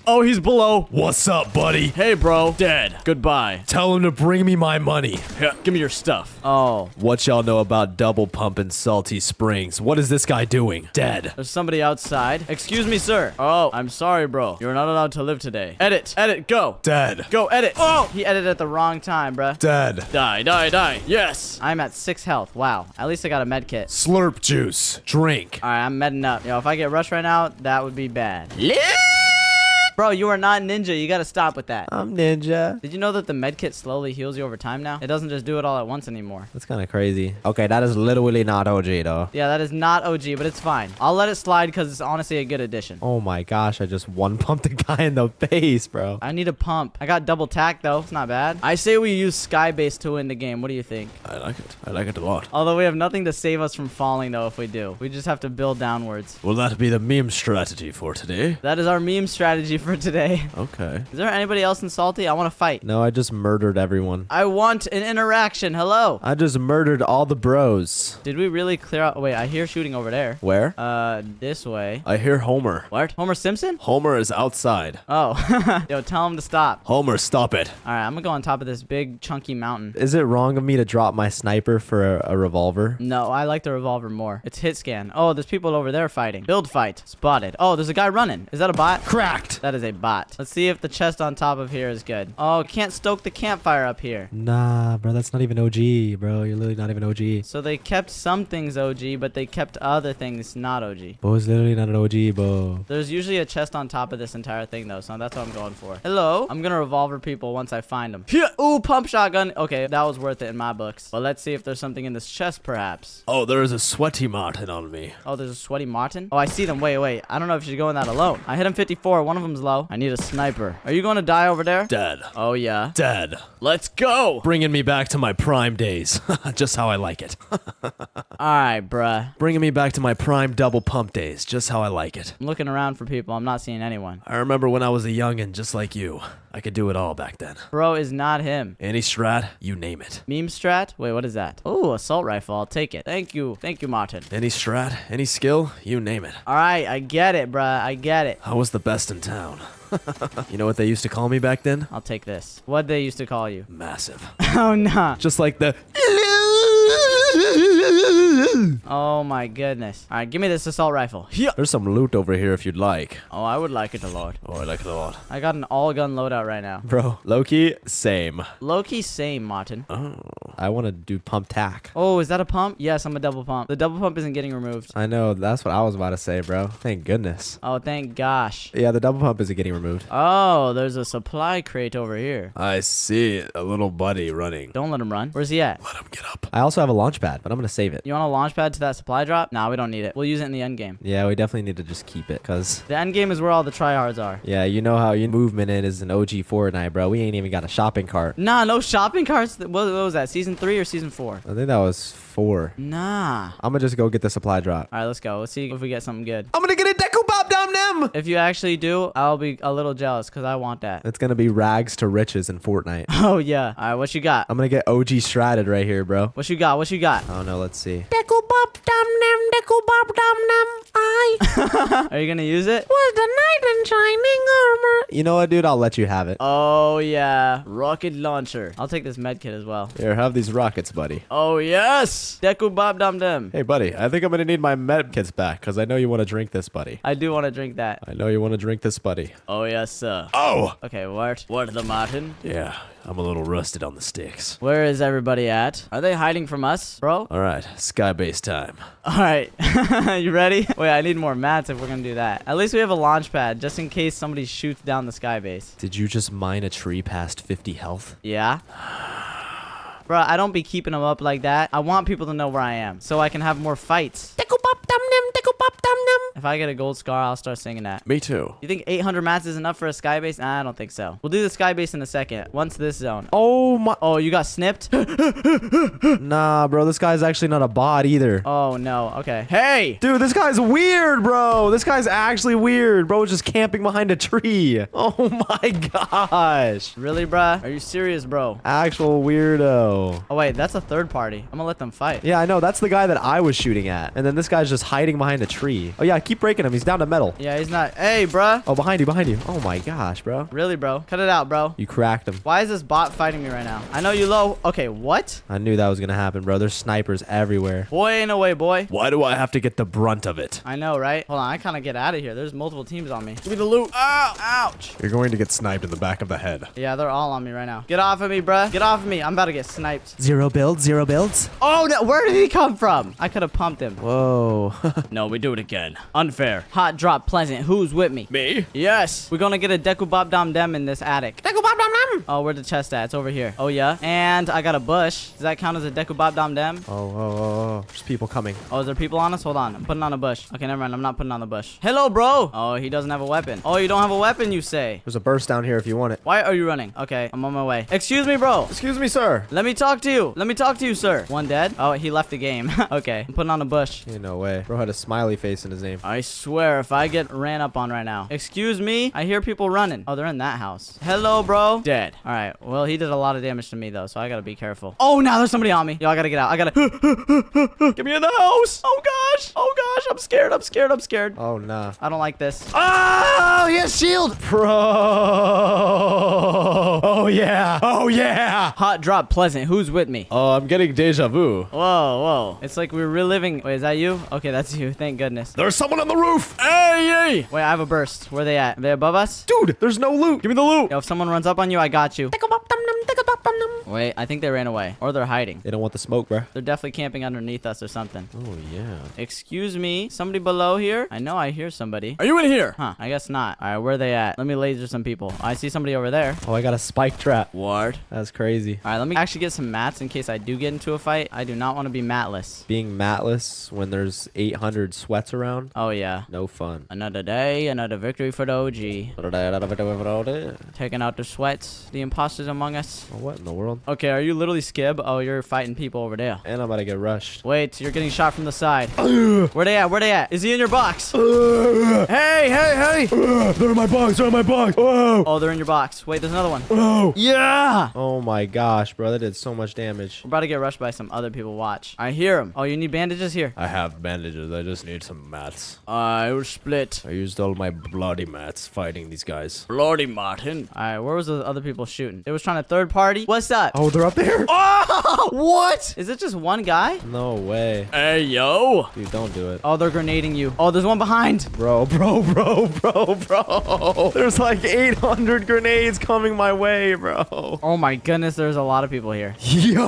S1: Oh, he's below.
S4: What's up, buddy?
S1: Hey, bro. Dead. Goodbye.
S4: Tell him to bring me my money.
S1: Here, give me your stuff. Oh,
S4: What y'all know about double pumping Salty Springs? What is this guy doing? Dead.
S1: there's somebody outside. Excuse me, sir. Oh, I'm sorry, bro. You're not allowed to live today. Edit, go.
S4: Dead.
S1: Go, edit. Oh, he edited at the wrong time, bruh.
S4: Dead.
S1: Die. Yes. I'm at 6 health. Wow. At least I got a med kit.
S4: Slurp juice. Drink.
S1: All right, I'm medding up. Yo, if I get rushed right now, that would be bad. Bro, you are not ninja. You gotta stop with that.
S6: I'm ninja.
S1: Did you know that the medkit slowly heals you over time now? It doesn't just do it all at once anymore.
S6: That's kind of crazy. Okay, that is literally not OG though.
S1: Yeah, that is not OG, but it's fine. I'll let it slide because it's honestly a good addition.
S6: Oh my gosh, I just one pumped a guy in the face, bro.
S1: I need a pump. I got double tack though. It's not bad. I say we use sky base to win the game. What do you think?
S4: I like it. I like it a lot.
S1: Although we have nothing to save us from falling though if we do. We just have to build downwards.
S4: Will that be the meme strategy for today?
S1: That is our meme strategy for today.
S4: Okay.
S1: Is there anybody else in Salty? I want to fight.
S6: No, I just murdered everyone.
S1: I want an interaction. Hello.
S6: I just murdered all the bros.
S1: Did we really clear out? Wait, I hear shooting over there.
S6: Where?
S1: This way.
S4: I hear Homer.
S1: What? Homer Simpson?
S4: Homer is outside.
S1: Oh. Yo, tell him to stop.
S4: Homer, stop it.
S1: All right, I'm gonna go on top of this big chunky mountain.
S6: Is it wrong of me to drop my sniper for a revolver?
S1: No, I like the revolver more. It's hit scan. Oh, there's people over there fighting. Build fight. Spotted. Oh, there's a guy running. Is that a bot?
S4: Cracked.
S1: That is a bot. Let's see if the chest on top of here is good. Oh, can't stoke the campfire up here.
S6: Nah, bro, that's not even OG, bro. You're literally not even OG.
S1: So they kept some things OG, but they kept other things not OG.
S6: Bro, it's literally not an OG, bro.
S1: There's usually a chest on top of this entire thing, though, so that's what I'm going for. Hello? I'm gonna revolver people once I find them. Ooh, pump shotgun. Okay, that was worth it in my books. But let's see if there's something in this chest, perhaps.
S4: Oh, there is a sweaty Martin on me.
S1: Oh, there's a sweaty Martin? Oh, I see them. Wait. I don't know if you should go in that alone. I hit him 54. One of them's low. I need a sniper. Are you going to die over there?
S4: Dead.
S1: Oh, yeah.
S4: Dead.
S1: Let's go.
S4: Bringing me back to my prime days. Just how I like it.
S1: All right, bruh.
S4: Bringing me back to my prime double pump days. Just how I like it.
S1: I'm looking around for people. I'm not seeing anyone.
S4: I remember when I was a youngin' just like you. I could do it all back then.
S1: Bro is not him.
S4: Any strat, you name it.
S1: Meme strat? Wait, what is that? Oh, assault rifle. I'll take it. Thank you. Thank you, Martin.
S4: Any strat, any skill, you name it.
S1: All right, I get it, bruh. I get it.
S4: I was the best in town. You know what they used to call me back then?
S1: I'll take this. What'd they used to call you?
S4: Massive.
S1: Oh, nah.
S4: Just like the...
S1: Oh, my goodness. All right, give me this assault rifle. Yeah.
S4: There's some loot over here if you'd like.
S1: Oh, I would like it a lot.
S4: Oh, I like it a lot.
S1: I got an all-gun loadout right now.
S6: Bro, Loki, same.
S1: Low-key same, Martin.
S4: Oh.
S6: I want to do pump tack.
S1: Oh, is that a pump? Yes, I'm a double pump. The double pump isn't getting removed.
S6: I know, that's what I was about to say, bro. Thank goodness.
S1: Oh, thank gosh.
S6: Yeah, the double pump isn't getting removed.
S1: Oh, there's a supply crate over here.
S4: I see a little buddy running.
S1: Don't let him run. Where's he at?
S4: Let him get up.
S6: I also have a launch pad, but I'm going to save it.
S1: You want a launch pad to that supply drop? Nah, we don't need it. We'll use it in the end game.
S6: Yeah, we definitely need to just keep it, because...
S1: The end game is where all the tryhards are.
S6: Yeah, you know how your movement in is an OG Fortnite, bro. We ain't even got a shopping cart.
S1: Nah, no shopping carts. What was that? Season 3 or season 4?
S6: I think that was 4.
S1: Nah.
S6: I'm gonna just go get the supply drop.
S1: All right, let's go. Let's see if we get something good.
S6: I'm gonna get a Deku Bop Dum Dum!
S1: If you actually do, I'll be a little jealous because I want that.
S6: It's gonna be rags to riches in Fortnite.
S1: Oh, yeah. All right, what you got?
S6: I'm gonna get OG stratted right here, bro.
S1: What you got? What you got?
S6: I don't know, let's see.
S2: Deku Bop Dum Dum, Deku Bop Dum Dum. I
S1: Are you going to use it?
S2: was the knight in shining armor.
S6: You know what, dude? I'll let you have it.
S1: Oh, yeah. Rocket launcher. I'll take this med kit as well.
S6: Here, have these rockets, buddy.
S1: Oh, yes. Deku Bob Dum Dum.
S6: Hey, buddy, I think I'm gonna need my med kits back, because I know you want to drink this, buddy.
S1: I do want to drink that.
S6: I know you want to drink this, buddy.
S1: Oh, yes, sir.
S4: Oh!
S1: Okay, what the Martin?
S4: Yeah, I'm a little rusted on the sticks.
S1: Where is everybody at? Are they hiding from us, bro?
S4: All right, skybase time.
S1: All right. You ready? Wait, I need more mats if we're going to do that. At least we have a launch pad just in case somebody shoots down the sky base.
S6: Did you just mine a tree past 50 health?
S1: Yeah. Bro, I don't be keeping them up like that. I want people to know where I am so I can have more fights.
S2: Deku Bop Dum Dum, Deku Bop Dum Dum.
S1: If I get a gold scar, I'll start singing that.
S4: Me too.
S1: You think 800 mats is enough for a sky base? Nah, I don't think so. We'll do the sky base in a second. Once this zone.
S6: Oh my...
S1: Oh, you got snipped?
S6: Nah, bro, this guy's actually not a bot either.
S1: Oh, no. Okay. Hey!
S6: Dude, this guy's weird, bro. This guy's actually weird. Bro, just camping behind a tree. Oh my gosh.
S1: Really, bruh? Are you serious, bro?
S6: Actual weirdo.
S1: Oh, wait. That's a third party. I'm gonna let them fight.
S6: Yeah, I know. That's the guy that I was shooting at. And then this guy's just hiding behind a tree. Oh, yeah, keep breaking him. He's down to metal.
S1: Yeah, he's not. Hey, bruh.
S6: Oh, behind you, behind you. Oh my gosh, bro.
S1: Really, bro? Cut it out, bro.
S6: You cracked him.
S1: Why is this bot fighting me right now? I know you low. Okay, what?
S6: I knew that was gonna happen, bro. There's snipers everywhere.
S1: Boy, ain't no way, boy.
S4: Why do I have to get the brunt of it?
S1: I know, right? Hold on. I kind of get out of here. There's multiple teams on me. Give me the loot. Ow! Ouch!
S4: You're going to get sniped in the back of the head.
S1: Yeah, they're all on me right now. Get off of me, bruh. Get off of me. I'm about to get sniped. sniped.
S6: 0 builds, 0 builds.
S1: Oh, no. Where did he come from? I could have pumped him.
S6: Whoa.
S1: No, we do it again. Unfair. Hot drop pleasant. Who's with me?
S6: Me?
S1: Yes. We're gonna get a Deku Bob Dom Dem in this attic.
S3: Deku Bob Dom Dom.
S1: Oh, where's the chest at? It's over here. Oh, yeah. And I got a bush. Does that count as a Deku Bob Dom Dem?
S6: Oh. There's people coming.
S1: Oh, is there people on us? Hold on. I'm putting on a bush. Okay, never mind. I'm not putting on the bush. Hello, bro. Oh, he doesn't have a weapon. Oh, you don't have a weapon, you say?
S6: There's a burst down here if you want it.
S1: Why are you running? Okay, I'm on my way. Excuse me, bro.
S6: Excuse me, sir.
S1: Let me talk to you. Let me talk to you, sir. One dead? Oh, he left the game. Okay, I'm putting on a bush.
S6: Ain't no way. Bro had a smiley face in his name.
S1: I swear, if I get ran up on right now. Excuse me? I hear people running. Oh, they're in that house. Hello, bro. Dead. All right. Well, he did a lot of damage to me, though, so I gotta be careful. Oh, now there's somebody on me. Yo, I gotta get out. I gotta... Get me in the house. Oh, gosh. Oh, gosh. I'm scared. I'm scared. I'm scared.
S6: Oh, nah.
S1: I don't like this.
S6: Oh, he has shield. Bro. Oh, yeah. Oh, yeah.
S1: Hot drop pleasant. Who's with me?
S6: Oh, I'm getting deja vu.
S1: Whoa. It's like we're reliving. Wait, is that you? Okay, that's you. Thank goodness.
S6: There's someone on the roof.
S1: Hey! Wait, I have a burst. Where they at? Are they above us?
S6: Dude, there's no loot. Give me the loot.
S1: Yo, if someone runs up on you, I got you. Wait, I think they ran away. Or they're hiding.
S6: They don't want the smoke, bro.
S1: They're definitely camping underneath us or something.
S6: Oh, yeah.
S1: Excuse me? Somebody below here? I know I hear somebody. Are you in here? Huh, I guess not. All right, where are they at? Let me laser some people. I see somebody over there.
S6: Oh, I got a spike trap.
S1: Ward.
S6: That's crazy.
S1: All right, let me actually get some mats in case I do get into a fight. I do not want to be matless.
S6: Being matless when there's 800 sweats around,
S1: Oh, yeah.
S6: no fun.
S1: Another day, another victory for the OG.
S6: Oh,
S1: Taking out the sweats, the imposters among us.
S6: what in the world?
S1: Okay, are you literally Skib? Oh, you're fighting people over there.
S6: And I'm about to get rushed.
S1: Wait, you're getting shot from the side. Where they at? Where they at? Is he in your box? Hey!
S6: They're in my box. They're in my box. Whoa.
S1: Oh, they're in your box. Wait, there's another one.
S6: Oh.
S1: Yeah!
S6: Oh my gosh, bro. That did so much damage.
S1: We're about to get rushed by some other people. Watch. I hear him. Oh, you need bandages here?
S4: I have bandages. I just need some mats.
S1: I will split.
S4: I used all my bloody mats fighting these guys.
S1: Bloody Martin. All right, where was the other people shooting? They was trying to third party. What's up?
S6: Oh, they're up there.
S1: Oh, what? Is it just one guy?
S6: No way.
S1: Hey, yo.
S6: Dude, don't do it.
S1: Oh, they're grenading you. Oh, there's one behind.
S6: Bro. There's like 800 grenades coming my way, bro.
S1: Oh my goodness, there's a lot of people here.
S6: Yo.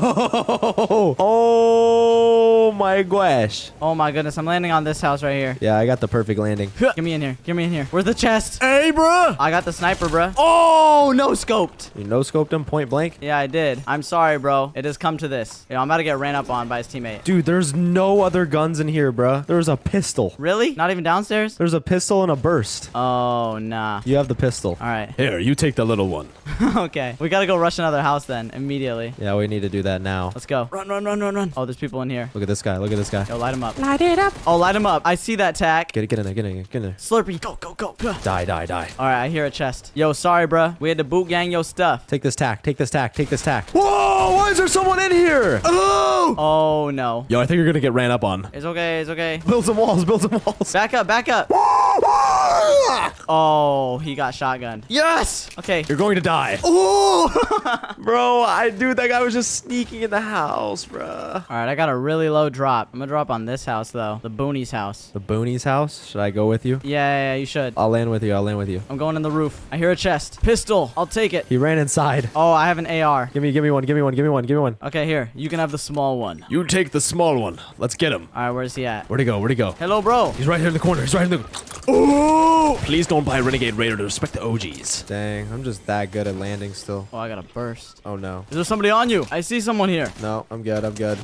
S6: Oh my gosh.
S1: Oh my goodness, I'm landing on this house right here.
S6: Yeah, I got the perfect landing.
S1: Get me in here. Get me in here. Where's the chest? Hey, bruh. I got the sniper, bruh. Oh, no scoped.
S6: You no-scoped him point blank?
S1: Yeah, I did. I'm sorry, bro. It has come to this. Yo, I'm about to get ran up on by his teammate.
S6: Dude, there's no other guns in here, bruh. There's a pistol.
S1: Really? Not even downstairs?
S6: There's a pistol and a burst.
S1: Oh, nah.
S6: You have the pistol.
S1: All right.
S4: Here, you take the little one.
S1: Okay. We gotta go rush another house then, immediately.
S6: Yeah, we need to do that now.
S1: Let's go. Run. Oh, there's people in here.
S6: Look at this guy. Look at this guy.
S1: Yo, light him up. Light it up. Oh, light him up. I see that tack.
S6: Get in there.
S1: Slurpee. Go.
S4: Die.
S1: All right, I hear a chest. Yo, sorry, bruh. We had to boot gang your stuff.
S6: Take this tack. Whoa! Why is there someone in here? Oh!
S1: Oh, no.
S4: Yo, I think you're gonna get ran up on.
S1: It's okay.
S6: Build some walls.
S1: Back up. Oh, he got shotgunned. Yes! Okay.
S4: You're going to die.
S6: Bro, that guy was just sneaking in the house, bro.
S1: All right, I got a really low drop. I'm gonna drop on this house, though. The Boonies house.
S6: The Boonies house? Should I go with you?
S1: Yeah, you should.
S6: I'll land with you.
S1: I'm going in the roof. I hear a chest. Pistol. I'll take it.
S6: He ran inside.
S1: Oh, I have an AR.
S6: Give me one.
S1: Okay, here. You can have the small one.
S4: You take the small one. Let's get him.
S1: All right, where's he at?
S4: Where'd he go?
S1: Hello, bro.
S4: He's right here in the corner. Oh! Please don't buy Renegade Raider to respect the OGs.
S6: Dang, I'm just that good at landing still.
S1: Oh, I got a burst.
S6: Oh, no.
S1: Is there somebody on you? I see someone here.
S6: No, I'm good.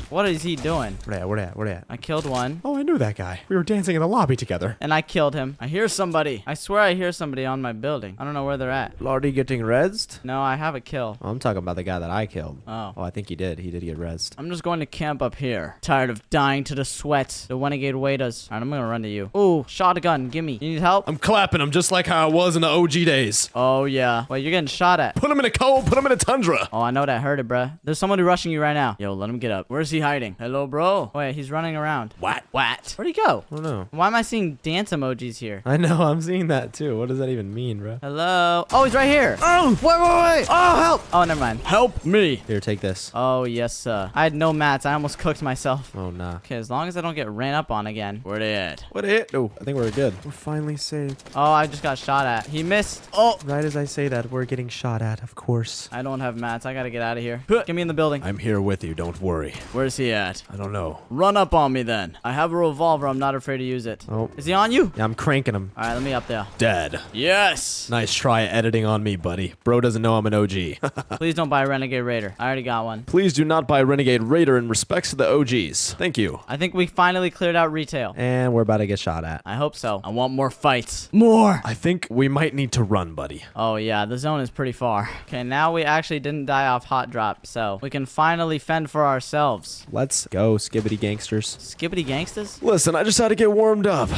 S1: What is he doing?
S6: Where at?
S1: I killed one.
S6: Oh, I knew that guy. We were dancing in the lobby together.
S1: And I killed him. I hear somebody. I swear I hear somebody on my building. I don't know where they're at.
S6: Lordy getting rezzed?
S1: No, I have a kill.
S6: Oh, I'm talking about the guy that I killed.
S1: Oh.
S6: Oh, I think he did. He did get rezzed.
S1: I'm just going to camp up here. Tired of dying to the sweat. The renegade waiters. All right, I'm going to run to you. Ooh, shotgun. Gimme. You need help?
S4: I'm clapping him just like how I was in the OG days.
S1: Oh, yeah. Wait, you're getting shot at.
S4: Put him in a cold, put him in a tundra.
S1: Oh, I know that hurt it, bruh. There's somebody rushing you right now. Yo, let him get up. Where's he hiding? Hello, bro. Wait, he's running around.
S4: What?
S1: Where'd he go?
S6: I don't know.
S1: Why am I seeing dance emojis here?
S6: I know. I'm seeing that too. What does that even mean, bro?
S1: Hello? Oh, he's right here. Oh, wait. Oh, help. Oh, never mind.
S4: Help me.
S6: Here, take this.
S1: Oh, yes, sir. I had no mats. I almost cooked myself.
S6: Oh, nah.
S1: Okay, as long as I don't get ran up on again. Where they at?
S6: What hit? Oh, I think we're good. We're finally safe.
S1: Oh, I just got shot at. He missed. Oh,
S6: Right as I say that, we're getting shot at, of course.
S1: I don't have mats. I gotta get out of here. Get me in the building.
S4: I'm here with you, don't worry.
S1: Where's he at?
S4: I don't know.
S1: Run up on me then. I have a revolver. I'm not afraid to use it.
S6: Oh.
S1: Is he on you?
S6: Yeah, I'm cranking him.
S1: All right, let me up there.
S4: Dead.
S1: Yes.
S4: Nice try editing on me, buddy. Bro doesn't know I'm an OG.
S1: Please don't buy a Renegade Raider. I already got one.
S4: Please do not buy Renegade Raider in respects to the OGs. Thank you.
S1: I think we finally cleared out retail.
S6: And we're about to get shot at.
S1: I hope so. I want more fights. More.
S4: I think we might need to run, buddy.
S1: Oh, yeah. The zone is pretty far. Okay, now we actually didn't die off hot drop, so we can finally fend for ourselves.
S6: Let's go, skibbity gangsters.
S1: Skibbity gangsters?
S4: Listen, I just had to get warmed up.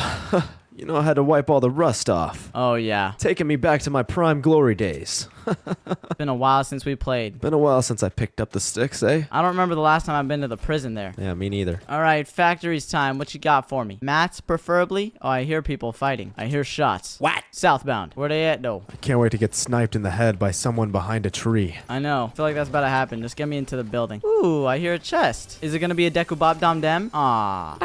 S4: You know, I had to wipe all the rust off.
S1: Oh, yeah.
S4: Taking me back to my prime glory days.
S1: It's been a while since we played.
S4: Been a while since I picked up the sticks, eh?
S1: I don't remember the last time I've been to the prison there.
S6: Yeah, me neither.
S1: All right, factory's time. What you got for me? Mats, preferably? Oh, I hear people fighting. I hear shots.
S7: What?
S1: Southbound. Where they at, though?
S4: I can't wait to get sniped in the head by someone behind a tree.
S1: I know. I feel like that's about to happen. Just get me into the building. Ooh, I hear a chest. Is it going to be a Deku Bob Dom Dem? Ah.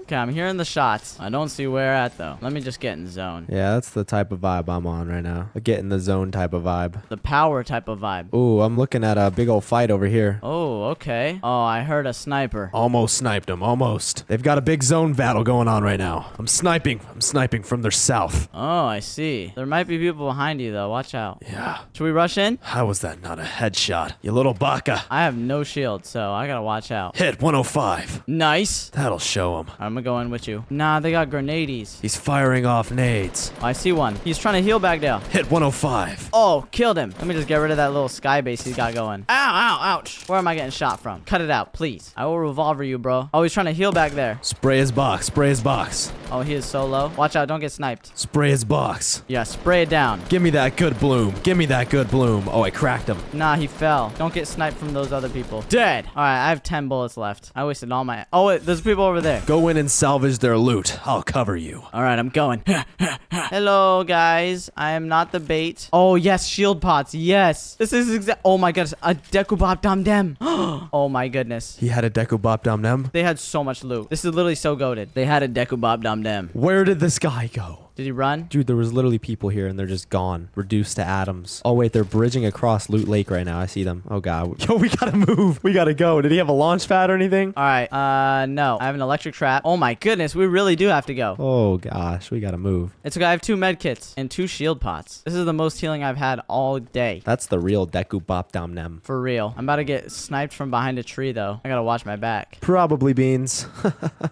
S1: Okay, I'm hearing the shots. I don't see where at, though. Let me just get in zone.
S6: Yeah, that's the type of vibe I'm on right now. A get in the zone type of vibe.
S1: The power type of vibe.
S6: Ooh, I'm looking at a big old fight over here.
S1: Oh, okay. Oh, I heard a sniper.
S4: Almost sniped him, almost. They've got a big zone battle going on right now. I'm sniping from their south.
S1: Oh, I see. There might be people behind you, though. Watch out.
S4: Yeah.
S1: Should we rush in?
S4: How was that not a headshot? You little baka.
S1: I have no shield, so I gotta watch out.
S4: Hit 105.
S1: Nice.
S4: That'll show him.
S1: I'm gonna go in with you. Nah, they got grenades.
S4: He's firing off nades.
S1: I see one. He's trying to heal back there.
S4: Hit 105.
S1: Oh, killed him. Let me just get rid of that little sky base he's got going. Ow, ow, ouch. Where am I getting shot from? Cut it out, please. I will revolver you, bro. Oh, he's trying to heal back there.
S4: Spray his box. Spray his box.
S1: Oh, he is so low. Watch out, don't get sniped.
S4: Spray his box.
S1: Yeah, spray it down.
S4: Give me that good bloom. Give me that good bloom. Oh, I cracked him.
S1: Nah, he fell. Don't get sniped from those other people. Dead. All right, I have 10 bullets left. I wasted all my... Oh, wait, there's people over there.
S4: Go in and salvage their loot. I'll cover you.
S1: All right, I'm going. Hello, guys. I am not the bait. Oh, yes, shield pots. Yes. This is exact... Oh, my goodness. A Deku Bop Dom Dem. Oh, my goodness.
S4: He had a Deku Bop Dom Dem.
S1: They had so much loot. This is literally so goated. They had a Deku Bop Dom Dem.
S4: Where did this guy go?
S1: Did he run?
S6: Dude, there was literally people here and they're just gone. Reduced to atoms. Oh, wait, they're bridging across Loot Lake right now. I see them. Oh, God.
S4: Yo, we gotta move. We gotta go. Did he have a launch pad or anything?
S1: All right. No. I have an electric trap. Oh, my goodness. We really do have to go.
S6: Oh, gosh. We gotta move.
S1: It's okay. I have 2 med kits and 2 shield pots. This is the most healing I've had all day.
S6: That's the real Deku Bop Dom Nem.
S1: For real. I'm about to get sniped from behind a tree, though. I gotta watch my back.
S4: Probably beans.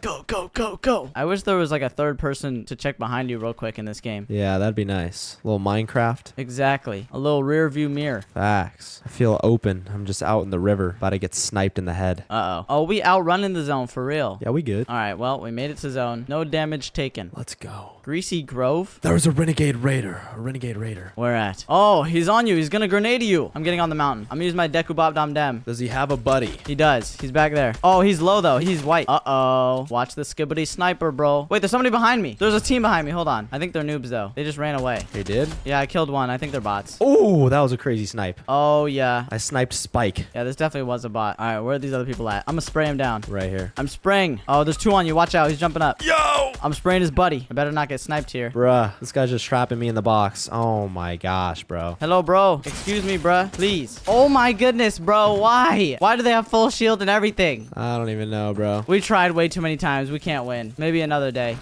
S1: Go, go, go, go. I wish there was like a third person to check behind you real quick in this game.
S6: Yeah, that'd be nice. A little Minecraft.
S1: Exactly. A little rear view mirror.
S6: Facts. I feel open. I'm just out in the river, about to get sniped in the head.
S1: Uh-oh. Oh, we outrunning the zone for real.
S6: Yeah, we good.
S1: All right, well, we made it to zone. No damage taken.
S4: Let's go.
S1: Greasy Grove?
S4: There was a Renegade Raider. A Renegade Raider.
S1: Where at? Oh, he's on you. He's gonna grenade you. I'm getting on the mountain. I'm gonna use my Deku Bop Dom Dem.
S4: Does he have a buddy?
S1: He does. He's back there. Oh, he's low, though. He's white. Uh-oh. Watch the skibbity sniper, bro. Wait, there's somebody behind me. There's a team behind me. Hold on. I think they're noobs, though. They just ran away.
S6: They did?
S1: Yeah, I killed one. I think they're bots.
S6: Oh, that was a crazy snipe.
S1: Oh, yeah.
S6: I sniped Spike
S1: Yeah, this definitely was a bot. All right, where are these other people at? I'm gonna spray him down.
S6: right here.
S1: I'm spraying. Oh, there's 2 on you. Watch out. He's jumping up.
S4: Yo!
S1: I'm spraying his buddy. I better not get sniped here.
S6: Bruh, this guy's just trapping me in the box. Oh my gosh, bro.
S1: Hello, bro. Excuse me, bruh. Please. Oh, my goodness, bro. Why? Why do they have full shield and everything?
S6: I don't even know, bro.
S1: We tried way too many times. We can't win. Maybe another day.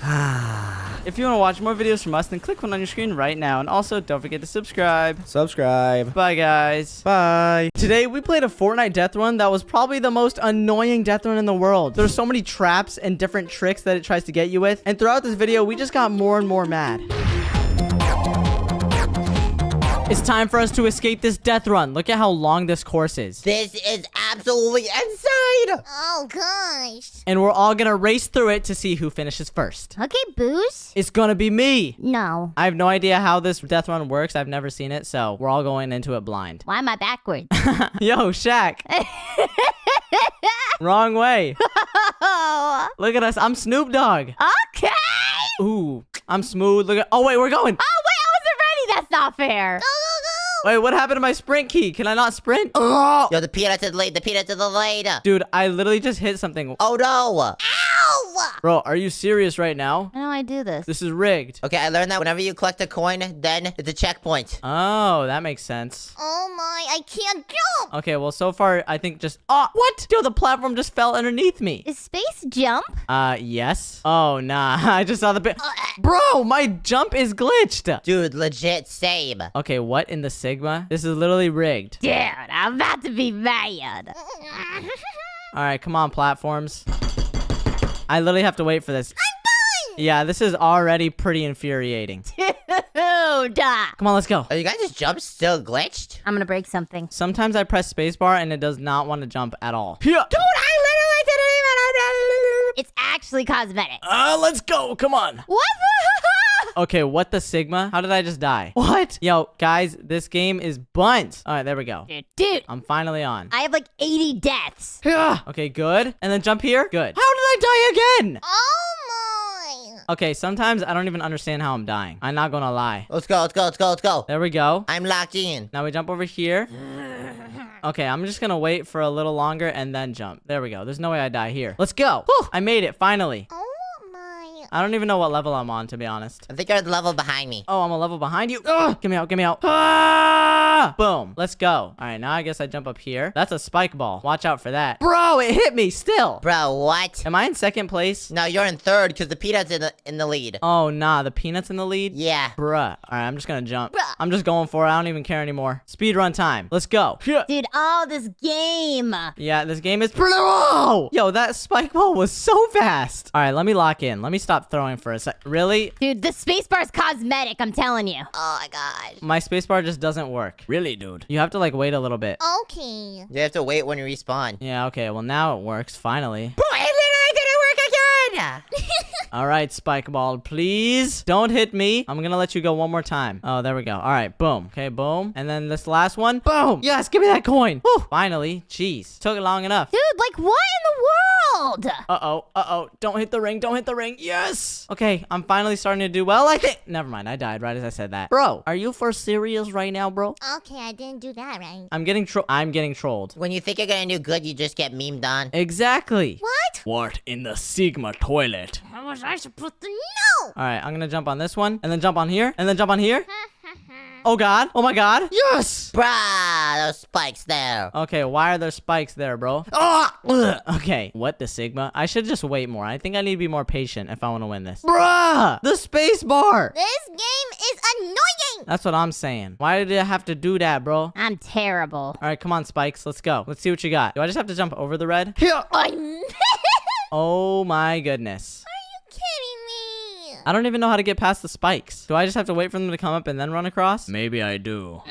S1: If you want to watch more videos from us, then click one on your screen right now. And also, don't forget to subscribe.
S6: Subscribe.
S1: Bye, guys.
S6: Bye.
S1: Today, we played a Fortnite death run that was probably the most annoying death run in the world. There's so many traps and different tricks that it tries to get you with. And throughout this video, we just got more and more mad. It's time for us to escape this death run. Look at how long this course is.
S7: This is absolutely insane.
S5: Oh, gosh.
S1: And we're all gonna race through it to see who finishes first.
S5: Okay, Booze.
S1: It's gonna be me.
S5: No.
S1: I have no idea how this death run works. I've never seen it, so we're all going into it blind.
S5: Why am I backwards?
S1: Yo, Shaq. Wrong way.
S5: Oh.
S1: Look at us. I'm Snoop Dogg.
S5: Okay.
S1: Ooh, I'm smooth. Look at. Oh wait, we're going.
S5: Oh, wait, I wasn't ready. That's not fair. Go, go, go.
S1: Wait, what happened to my sprint key? Can I not sprint? Oh,
S7: Yo, the peanut to the lead, the peanut to the lead.
S1: dude, I literally just hit something.
S7: Oh no. Ow!
S1: Bro, are you serious right now?
S2: How do I do this?
S1: This is rigged.
S7: Okay, I learned that whenever you collect a coin, then it's a checkpoint.
S1: Oh, that makes sense.
S5: Oh my, I can't jump.
S1: Okay, well, so far, I think just... Oh, what? Dude, the platform just fell underneath me.
S2: Is space jump?
S1: Yes. Oh, nah. I just saw the bit. Bro, my jump is glitched.
S7: Dude, legit same.
S1: Okay, what in the Sigma? This is literally rigged.
S2: Dude, I'm about to be mad.
S1: All right, come on, platforms. I literally have to wait for this. Yeah, this is already pretty infuriating.
S2: Dude,
S1: Come on, let's go.
S7: Are you guys' jumps still glitched?
S2: I'm gonna break something.
S1: Sometimes I press spacebar and it does not want to jump at all.
S2: Dude, I literally didn't even. It's actually cosmetic.
S1: Let's go. Come on.
S2: What?
S1: Okay, what the Sigma? How did I just die? What? Yo, guys, this game is bunt. All right, there we go.
S2: Dude,
S1: I'm finally on.
S2: I have like 80 deaths.
S1: Okay, good. And then jump here. Good. How did I die again?
S5: Oh my.
S1: Okay, sometimes I don't even understand how I'm dying. I'm not gonna lie.
S7: Let's go, let's go, let's go, let's go.
S1: There we go.
S7: I'm locked in.
S1: Now we jump over here. Okay, I'm just gonna wait for a little longer and then jump. There we go. There's no way I die here. Let's go. Whew, I made it, finally.
S5: Oh my.
S1: I don't even know what level I'm on, to be honest.
S7: I think you're the level behind me.
S1: Oh, I'm a level behind you. Ugh, get me out, get me out. Ah! Boom. Let's go. All right, now I guess I jump up here. That's a spike ball. Watch out for that. Bro, it hit me still.
S7: Bro, what?
S1: Am I in second place?
S7: No, you're in third because the peanut's in the lead.
S1: Oh, nah. The peanut's in the lead?
S7: Yeah.
S1: Bruh. All right, I'm just gonna jump.
S5: Bruh.
S1: I'm just going for it. I don't even care anymore. Speed run time. Let's go.
S2: Dude, oh, this game.
S1: Yeah, this game is pretty. Whoa! Yo, that spike ball was so fast. All right, let me lock in. Let me stop throwing for a sec. Really?
S2: Dude, the spacebar is cosmetic, I'm telling you.
S7: Oh my gosh.
S1: My spacebar just doesn't work. Really, dude? You have to like wait a little bit.
S5: Okay.
S7: You have to wait when you respawn.
S1: Yeah, okay. Well, now it works, finally.
S7: Bro, it literally didn't work again!
S1: All right, spike ball, please. Don't hit me. I'm gonna let you go one more time. Oh, there we go. All right, boom. Okay, boom. And then this last one. Boom. Yes, give me that coin. Whew. Finally. Jeez. Took it long enough.
S2: Dude, like what in the world?
S1: Uh-oh. Uh-oh. Don't hit the ring. Don't hit the ring. Yes. Okay, I'm finally starting to do well, I think. Never mind. I died right as I said that. Bro, are you for serious right now, bro?
S5: Okay, I didn't do that right.
S1: I'm getting trolled.
S7: When you think you're gonna do good, you just get memed on.
S1: Exactly.
S5: What?
S1: What in the Sigma toilet?
S2: How was I supposed to
S5: No.
S1: All right, I'm gonna jump on this one, and then jump on here, and then jump on here. Oh god. Oh my god. Yes.
S7: Bruh, those spikes there.
S1: Okay, why are there spikes there, bro? Ah! Ugh. Okay, what the Sigma? I should just wait more. I think I need to be more patient if I want to win this. Bruh! The space bar!
S5: This game is annoying.
S1: That's what I'm saying. Why did I have to do that, bro?
S2: I'm terrible.
S1: All right, come on, Spikes. Let's go. Let's see what you got. Do I just have to jump over the red?
S5: Are
S1: Oh my goodness.
S5: you kidding me?
S1: I don't even know how to get past the spikes. Do I just have to wait for them to come up and then run across? Maybe I do.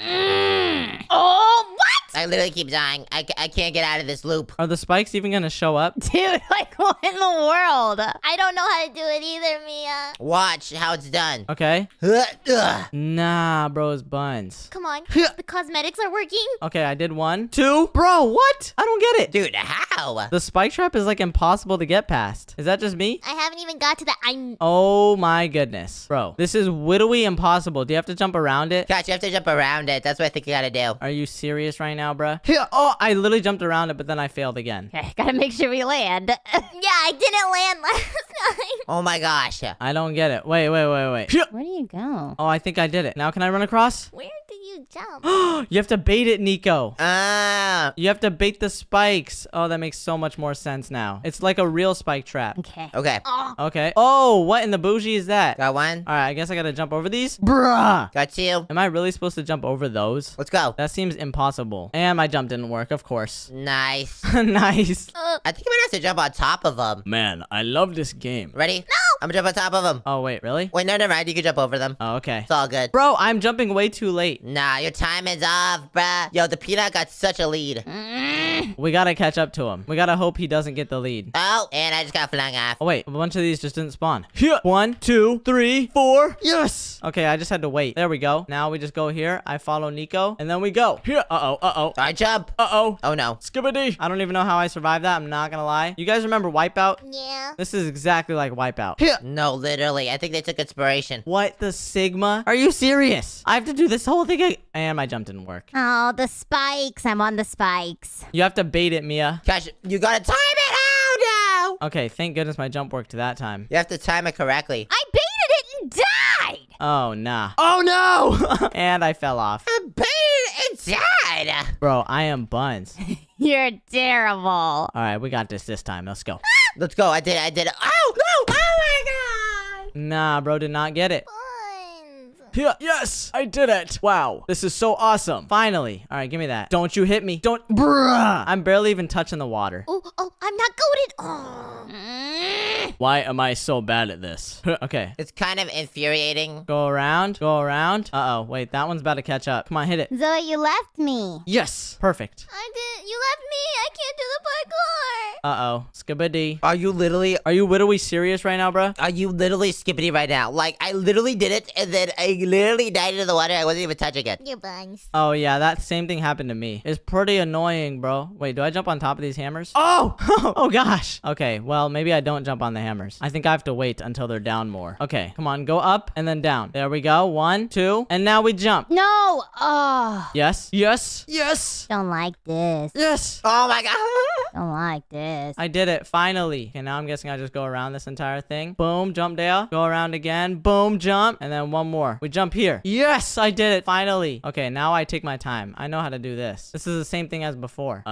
S2: Oh, what?
S7: I literally keep dying. I can't get out of this loop.
S1: Are the spikes even gonna show up?
S2: Dude, like what in the world?
S5: I don't know how to do it either, Mia.
S7: Watch how it's done.
S1: Okay.
S7: Ugh.
S1: Nah, bro, it's buns.
S5: Come on. The cosmetics are working.
S1: Okay, I did 1, 2. Bro, what? I don't get it.
S7: Dude, how?
S1: The spike trap is like impossible to get past. Is that just me?
S5: I haven't even got to the
S1: Oh my goodness. Bro, this is widowy impossible. Do you have to jump around it?
S7: Gosh, you have to jump around it. That's what I think you gotta do.
S1: Are you serious right now, bruh? Here. Oh, I literally jumped around it, but then I failed again.
S2: Okay, gotta make sure we land.
S5: Yeah, I didn't land last time.
S7: Oh my gosh.
S1: I don't get it. Wait.
S2: Where do you go?
S1: Oh, I think I did it. Now can I run across?
S5: Where did you jump?
S1: You have to bait it, Nico.
S7: Ah.
S1: You have to bait the spikes. Oh, that makes so much more sense now. It's like a real spike trap.
S2: Okay.
S7: Okay.
S1: Okay. Oh, what in the bougie is that?
S7: Got one.
S1: All right, I guess I gotta jump over these. Bruh.
S7: Got two.
S1: Am I really supposed to jump over those?
S7: Let's go.
S1: That seems impossible. And my jump didn't work, of course.
S7: Nice.
S1: Nice.
S7: I think I'm gonna have to jump on top of them.
S1: Man, I love this game.
S7: Ready? No! I'm gonna jump on top of them.
S1: Oh, wait, really?
S7: Wait, no, never mind. You can jump over them.
S1: Oh, okay.
S7: It's all good.
S1: Bro, I'm jumping way too late.
S7: Nah, your time is off, bruh. Yo, the peanut got such a lead.
S1: We gotta catch up to him. We gotta hope he doesn't get the lead.
S7: Oh, and I just got flung off.
S1: Oh, wait, a bunch of these just didn't spawn. Here. 1, 2, 3, 4. Yes. Okay, I just had to wait. There we go. Now we just go here. I follow Nico, and then we go. Here. Uh-oh.
S7: I jump.
S1: Uh-oh.
S7: Oh no.
S1: Skibbity. I don't even know how I survived that. I'm not gonna lie. You guys remember Wipeout?
S5: Yeah.
S1: This is exactly like Wipeout. Here.
S7: No, literally. I think they took inspiration.
S1: What the Sigma? Are you serious? I have to do this whole thing again. And my jump didn't work.
S2: Oh, the spikes. I'm on the spikes.
S1: You have to bait it, Mia.
S7: Gosh, you gotta time it. Oh
S1: Okay, thank goodness my jump worked that time.
S7: You have to time it correctly.
S2: I baited it and died.
S1: Oh, nah. Oh, no! And I fell off.
S7: Inside.
S1: Bro, I am buns.
S2: You're terrible.
S1: All right, we got this time. Let's go.
S7: Let's go. I did it. Oh, no. Oh, my God.
S1: Nah, bro, did not get it.
S5: Buns.
S1: Yeah, yes, I did it. Wow, this is so awesome. Finally. All right, give me that. Don't you hit me. Don't. Bruh. I'm barely even touching the water.
S5: Oh, I'm not goaded. Oh.
S1: Why am I so bad at this? Okay.
S7: It's kind of infuriating.
S1: Go around. Go around. Uh-oh. Wait, that one's about to catch up. Come on, hit it.
S2: Zoe, you left me.
S1: Yes. Perfect.
S5: I did. You left me. I can't do the parkour.
S1: Uh-oh. Skibbity.
S7: Are you
S1: literally serious right now, bruh?
S7: skippity right now? Like, I literally did it, and then I literally died into the water. I wasn't even touching it.
S5: You buns.
S1: Oh, yeah, that same thing happened to me. It's pretty annoying, bro. Wait, do I jump on top of these hammers? Oh! Oh, gosh. Okay, well, maybe I don't jump on the hammers. I think I have to wait until they're down more. Okay, come on, go up and then down. There we go. 1, 2, and now we jump.
S2: No. Oh.
S1: Yes. Yes. Yes.
S2: Don't like this.
S1: Yes.
S7: Oh, my God.
S2: Don't like this.
S1: I did it, finally. Okay, now I'm guessing I just go around this entire thing. Boom, jump Dale. Go around again. Boom, jump. And then one more. We jump here. Yes, I did it, finally. Okay, now I take my time. I know how to do this. This is the same thing as before.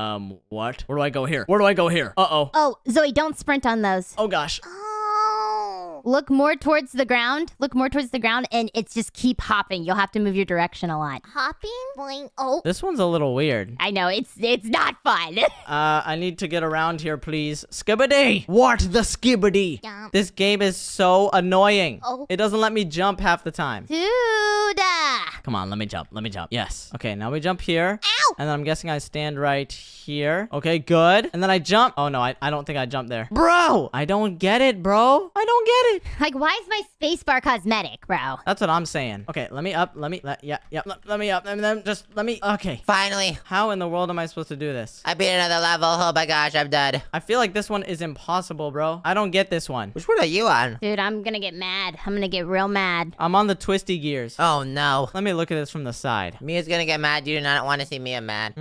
S1: What? Where do I go here? Where do I go here? Uh-oh.
S2: Oh, Zoe, don't sprint on those.
S1: Oh, gosh.
S5: Oh.
S2: Look more towards the ground. Look more towards the ground, and it's just keep hopping. You'll have to move your direction a lot.
S5: Hopping? Boing. Oh.
S1: This one's a little weird.
S2: I know, it's not fun.
S1: I need to get around here, please. Skibbity! What the skibbity?
S5: Jump.
S1: This game is so annoying.
S5: Oh.
S1: It doesn't let me jump half the time.
S2: Dude.
S1: Come on, let me jump. Let me jump. Yes. Okay, now we jump here.
S5: Ow!
S1: And then I'm guessing I stand right here. Okay, good. And then I jump. Oh, no, I don't think I jumped there. Bro! I don't get it, bro. I don't get it.
S2: Like, why is my spacebar cosmetic, bro?
S1: That's what I'm saying. Okay, let me up. Let me up. And then just let me. Okay.
S7: Finally.
S1: How in the world am I supposed to do this?
S7: I beat another level. Oh, my gosh. I'm done.
S1: I feel like this one is impossible, bro. I don't get this one.
S7: Which one are you on?
S2: Dude, I'm gonna get mad. I'm gonna get real mad.
S1: I'm on the twisty gears.
S7: Oh, no.
S1: Let me look at this from the side.
S7: Mia's gonna get mad. You do not want to see Mia mad.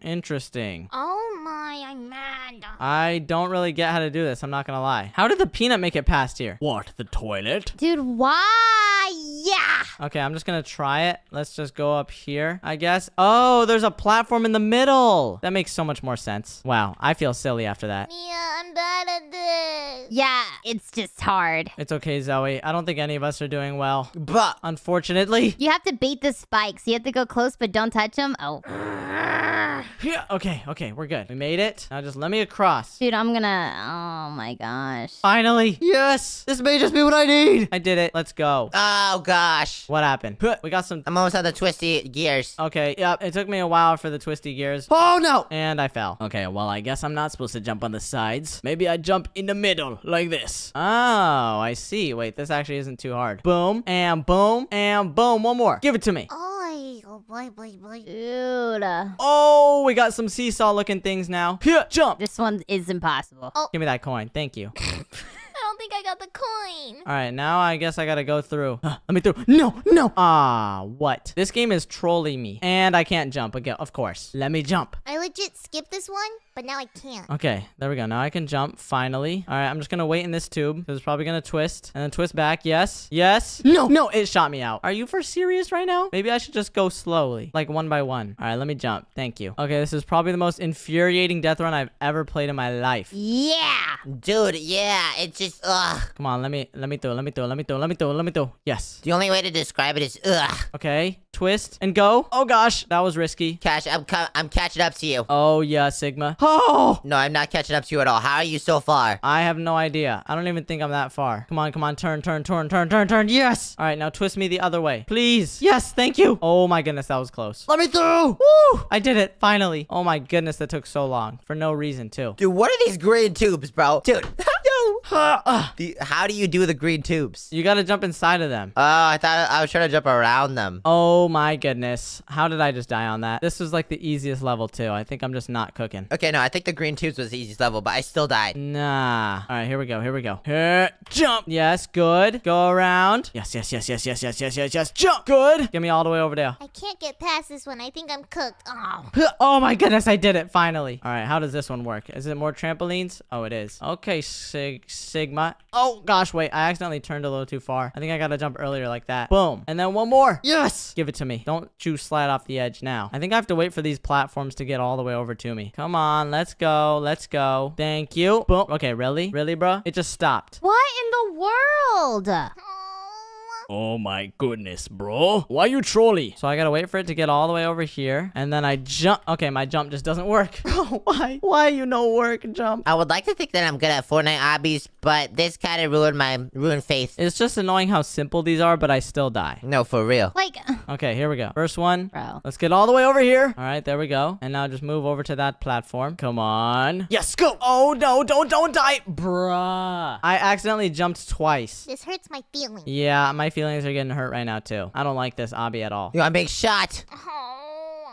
S1: Interesting.
S5: Oh my, I'm mad.
S1: I don't really get how to do this, I'm not gonna lie. How did the peanut make it past here? What, the toilet?
S2: Dude, why? Yeah.
S1: Okay, I'm just gonna try it. Let's just go up here, I guess. Oh, there's a platform in the middle. That makes so much more sense. Wow, I feel silly after that.
S5: Mia, I'm bad at this.
S2: Yeah, it's just hard.
S1: It's okay, Zoe. I don't think any of us are doing well.
S7: But
S1: Unfortunately.
S2: You have to bait the spikes. You have to go close, but don't touch them. Oh.
S1: Yeah, okay, we're good. We made it. Now just let me across.
S2: Dude, I'm gonna... Oh, my gosh.
S1: Finally. Yes. This may just be what I need. I did it. Let's go.
S7: oh gosh.
S1: What happened? We got some...
S7: I'm almost on the twisty gears.
S1: Okay, yep. It took me a while for the twisty gears. Oh, no. And I fell. Okay, well, I guess I'm not supposed to jump on the sides. Maybe I jump in the middle like this. Oh, I see. Wait, this actually isn't too hard. Boom, and boom, and boom. One more. Give it to me.
S5: Oh boy.
S2: Dude.
S1: Oh, we got some seesaw looking things now. Here, jump.
S2: This one is impossible.
S1: Give me that coin. Thank you.
S5: I don't think I got the coin.
S1: All right, now I guess I gotta go through. Let me through. No. Ah, what? This game is trolling me. And I can't jump again, of course. Let me jump.
S5: I legit skipped this one, but now I can't.
S1: Okay, there we go. Now I can jump, finally. All right, I'm just gonna wait in this tube, because it's probably gonna twist. And then twist back. Yes. No, it shot me out. Are you for serious right now? Maybe I should just go slowly, like one by one. All right, let me jump. Thank you. Okay, this is probably the most infuriating death run I've ever played in my life.
S2: Yeah.
S7: Dude, yeah, it's just, ugh.
S1: Come on, let me through. Yes.
S7: The only way to describe it is, ugh.
S1: Okay, twist and go. Oh gosh, that was risky.
S7: Cash, I'm catching up to you.
S1: Oh yeah, Sigma. Oh!
S7: No, I'm not catching up to you at all. How are you so far?
S1: I have no idea. I don't even think I'm that far. Come on, turn. Yes! All right, now twist me the other way. Please. Yes, thank you. Oh my goodness, that was close. Let me through! Woo! I did it, finally. Oh my goodness, that took so long. For no reason, too.
S7: Dude, what are these green tubes, bro? Dude. How do you do the green tubes?
S1: You gotta jump inside of them.
S7: Oh, I thought I was trying to jump around them.
S1: Oh my goodness. How did I just die on that? This was like the easiest level too. I think I'm just not cooking.
S7: Okay, no, I think the green tubes was the easiest level, but I still died.
S1: Nah. All right, here we go. Here we go. Here, jump. Yes, good. Go around. Yes, yes, yes, yes, yes, yes, yes, yes, yes. Jump. Good. Get me all the way over there.
S5: I can't get past this one. I think I'm cooked. Oh.
S1: Oh my goodness, I did it finally. All right, how does this one work? Is it more trampolines? Oh, it is. Okay, Sigma. Oh gosh, wait, I accidentally turned a little too far. I think I gotta jump earlier like that. Boom. And then one more. Yes. Give it to me. Don't you slide off the edge now. I think I have to wait for these platforms to get all the way over to me. Come on, let's go. Let's go. Thank you. Boom. Okay, really? Really, bro? It just stopped.
S2: What in the world?
S1: Oh my goodness, bro. Why you trolly? So I gotta wait for it to get all the way over here. And then I jump. Okay, my jump just doesn't work. Bro, why? Why you no work jump?
S7: I would like to think that I'm good at Fortnite obbies, but this kind of ruined faith.
S1: It's just annoying how simple these are, but I still die.
S7: No, for real.
S2: Like,
S1: Okay, here we go. First one.
S2: bro.
S1: Let's get all the way over here. All right, there we go. And now just move over to that platform. Come on. Yes, go. Oh, no, don't die. Bruh. I accidentally jumped twice.
S5: This hurts my feelings.
S1: Yeah, my feelings are getting hurt right now, too. I don't like this obby at all.
S7: Yo, I'm being shot
S5: Oh.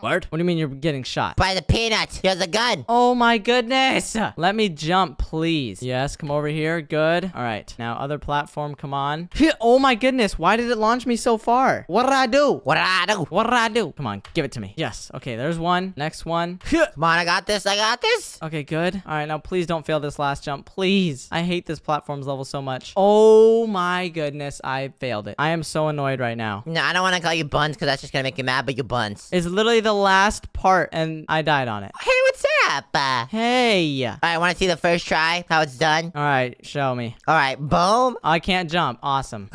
S1: What? What do you mean you're getting shot?
S7: by the peanut. He has a gun.
S1: Oh my goodness. Let me jump, please. Yes, come over here. Good. All right. Now, other platform, come on. Oh my goodness. Why did it launch me so far? What did I do?
S7: What did I do?
S1: What did I do? Come on, give it to me. Yes. Okay, there's one. Next one.
S7: Come on, I got this. I got this.
S1: Okay, good. All right, now please don't fail this last jump. Please. I hate this platforms level so much. Oh my goodness, I failed it. I am so annoyed right now.
S7: No, I don't want to call you Buns because that's just going to make you mad, but you Buns.
S1: It's literally the last part, and I died on it.
S7: Hey, what's up?
S1: Hey.
S7: All right, want to see the first try? How it's done?
S1: All right, show me.
S7: All right, boom.
S1: I can't jump. Awesome.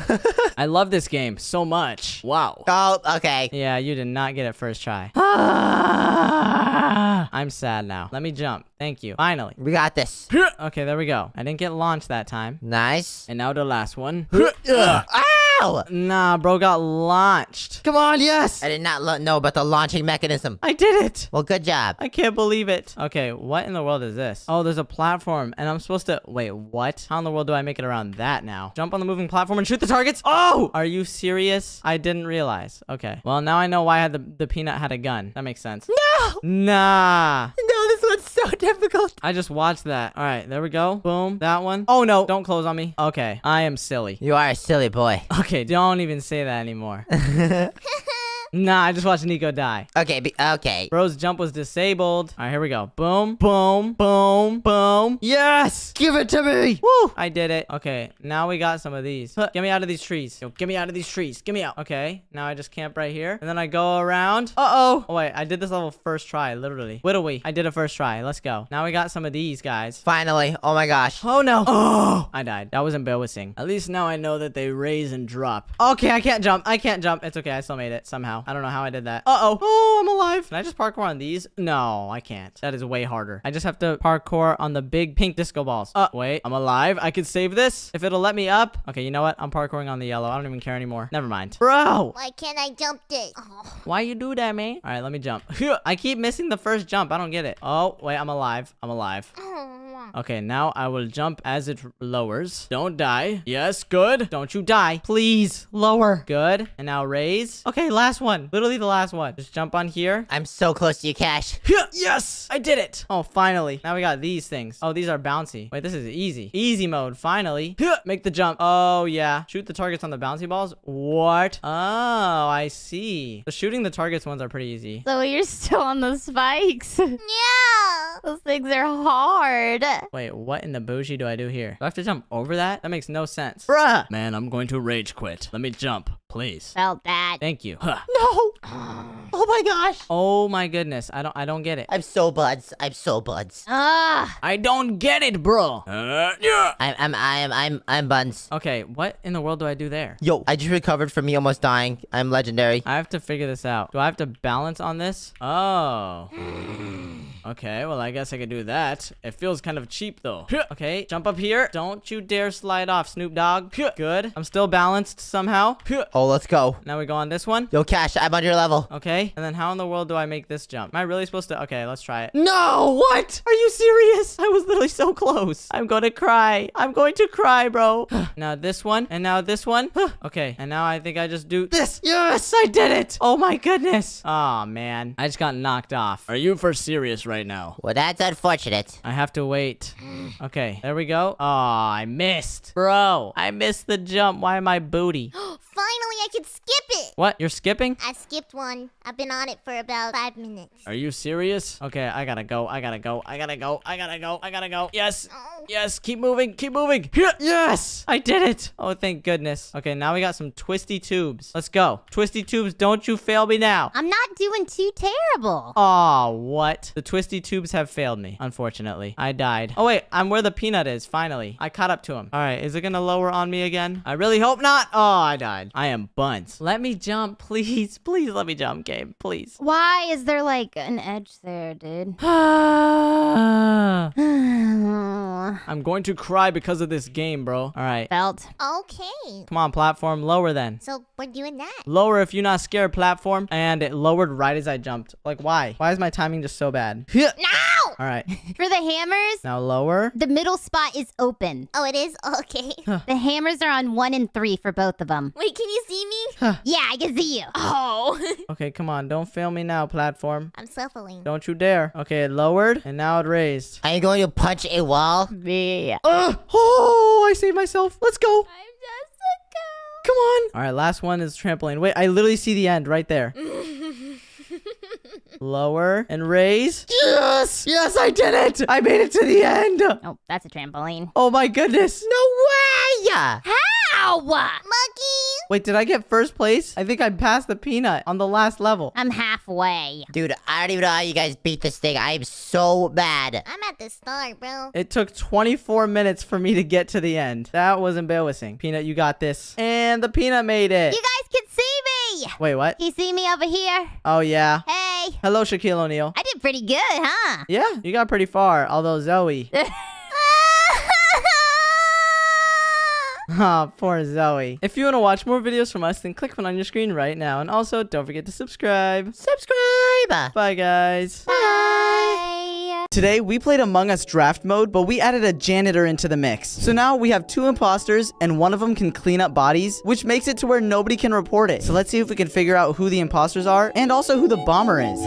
S1: I love this game so much. Wow.
S7: Oh, okay.
S1: Yeah, you did not get it first try. I'm sad now. Let me jump. Thank you. Finally.
S7: We got this.
S1: Okay, there we go. I didn't get launched that time.
S7: Nice.
S1: And now the last one.
S7: Ow!
S1: Nah, bro got launched. Come on, yes.
S7: I did not know about the launching mechanism.
S1: I did it.
S7: Well, good job.
S1: I can't believe it. Okay, what in the world is this? Oh, there's a platform, and I'm supposed to... Wait, what? How in the world do I make it around that now? Jump on the moving platform and shoot the targets? Oh! Are you serious? I didn't realize. Okay. Well, now I know why I had the peanut had a gun. That makes sense.
S7: No!
S1: Nah.
S7: No, this one's so difficult.
S1: I just watched that. All right, there we go. Boom. That one. Oh, no. Don't close on me. Okay. I am silly.
S7: You are a silly boy.
S1: Okay, don't even say that anymore. Nah, I just watched Nico die.
S7: Okay, okay.
S1: Bro's jump was disabled. All right, here we go. Boom, boom, boom, boom. Yes! Give it to me! Woo! I did it. Okay, now we got some of these. Huh, get me out of these trees. Yo, get me out of these trees. Get me out. Okay, now I just camp right here. And then I go around. Uh-oh. Oh, wait, I did this level first try, literally. Whittlewy. I did it first try. Let's go. Now we got some of these guys.
S7: Finally. Oh my gosh.
S1: Oh, no. Oh! I died. That was embarrassing. At least now I know that they raise and drop. Okay, I can't jump. I can't jump. It's okay. I still made it somehow. I don't know how I did that. Uh-oh. Oh, I'm alive. Can I just parkour on these? No, I can't. That is way harder. I just have to parkour on the big pink disco balls. Wait. I'm alive. I could save this if it'll let me up. Okay, you know what? I'm parkouring on the yellow. I don't even care anymore. Never mind. Bro!
S5: Why can't I jump this? Oh.
S1: Why you do that, man? All right, let me jump. I keep missing the first jump. I don't get it. Oh, wait. I'm alive. I'm alive. Okay, now I will jump as it lowers. Don't die. Yes, good. Don't you die. Please, lower. Good. And now raise. Okay, last one. Literally the last one. Just jump on here.
S7: I'm so close to you, Cash.
S1: Yes, I did it. Oh, finally. Now we got these things. Oh, these are bouncy. Wait, this is easy. Easy mode, finally. Make the jump. Oh, yeah. Shoot the targets on the bouncy balls. What? Oh, I see. The shooting the targets ones are pretty easy.
S2: So you're still on the spikes.
S5: Yeah.
S2: Those things are hard.
S1: Wait, what in the bougie do I do here? Do I have to jump over that? That makes no sense. Bruh! Man, I'm going to rage quit. Let me jump, please.
S2: Felt that.
S1: Thank you.
S7: No. Oh my gosh.
S1: Oh my goodness. I don't get it.
S7: I'm so buds. I'm so buds.
S1: I don't get it, bro. Yeah.
S7: I'm Buns.
S1: Okay, what in the world do I do there?
S7: Yo, I just recovered from me almost dying. I'm legendary.
S1: I have to figure this out. Do I have to balance on this? Oh. Okay, well, I guess I could do that. It feels kind of cheap, though. Okay, jump up here. Don't you dare slide off, Snoop Dogg. Good. I'm still balanced somehow.
S7: Oh, let's go.
S1: Now we go on this one.
S7: Yo, Cash, I'm on your level.
S1: Okay, and then how in the world do I make this jump? Am I really supposed to? Okay, let's try it. No, what? Are you serious? I was literally so close. I'm going to cry. I'm going to cry, bro. Now this one, and now this one. Okay, and now I think I just do this. Yes, I did it. Oh my goodness. Oh man, I just got knocked off. Are you for serious right now?
S7: Well, that's unfortunate.
S1: I have to wait. Okay, there we go. Oh, I missed. Bro, I missed the jump. Why am I booty?
S5: Finally, I can skip it.
S1: What? You're skipping?
S5: I skipped one. I've been on it for about 5 minutes.
S1: Are you serious? Okay, I gotta go. I gotta go. Yes.
S5: Oh.
S1: Yes. Keep moving. Keep moving. Yes. I did it. Oh, thank goodness. Okay, now we got some twisty tubes. Let's go. Twisty tubes, don't you fail me now.
S2: I'm not doing too terrible.
S1: Aw, what? The twisty tubes have failed me, unfortunately. I died. Oh, wait. I'm where the peanut is, finally. I caught up to him. All right, is it gonna lower on me again? I really hope not. Oh, I died. I am bunt. Let me jump, please. Please let me jump, Gabe. Please.
S2: Why is there like an edge there, dude?
S1: I'm going to cry because of this game, bro. All right.
S2: Felt.
S5: Okay.
S1: Come on, platform. Lower then.
S5: So we're doing that.
S1: Lower if you're not scared, platform. And it lowered right as I jumped. Like, why? Why is my timing just so bad?
S5: No!
S1: All right.
S2: For the hammers,
S1: Now lower.
S2: the middle spot is open.
S5: Oh, it is? Okay.
S2: The hammers are on 1 and 3 for both of them.
S5: Wait, can you see me?
S2: Yeah, I can see you.
S5: Oh.
S1: Okay, come on. Don't fail me now, platform.
S5: I'm suffering.
S1: Don't you dare. Okay, it lowered. And now it raised.
S7: Are you going to punch a wall?
S2: Yeah.
S1: Oh, I saved myself. Let's go.
S5: I'm just a girl.
S1: Come on. All right, last one is trampoline. Wait, I literally see the end right there. Lower and raise. Yes! Yes, I did it! I made it to the end!
S2: Oh, that's a trampoline.
S1: Oh my goodness.
S7: No way!
S2: How?
S5: Monkey!
S1: Wait, did I get first place? I think I passed the peanut on the last level.
S2: I'm halfway.
S7: Dude, I don't even know how you guys beat this thing. I am so bad.
S5: I'm at the start, bro.
S1: It took 24 minutes for me to get to the end. That was embarrassing. Peanut, you got this. And the peanut made it.
S2: You guys can see me.
S1: Wait, what?
S2: Can you see me over here?
S1: Oh, yeah.
S2: Hey.
S1: Hello, Shaquille O'Neal.
S2: I did pretty good, huh?
S1: Yeah, you got pretty far. Although Zoe. Oh, poor Zoe. If you want to watch more videos from us, then click one on your screen right now. And also, don't forget to subscribe.
S7: Subscribe!
S1: Bye, guys.
S2: Bye.
S1: Today, we played Among Us draft mode, but we added a janitor into the mix. So now we have 2 imposters, and one of them can clean up bodies, which makes it to where nobody can report it. So let's see if we can figure out who the imposters are, and also who the bomber is.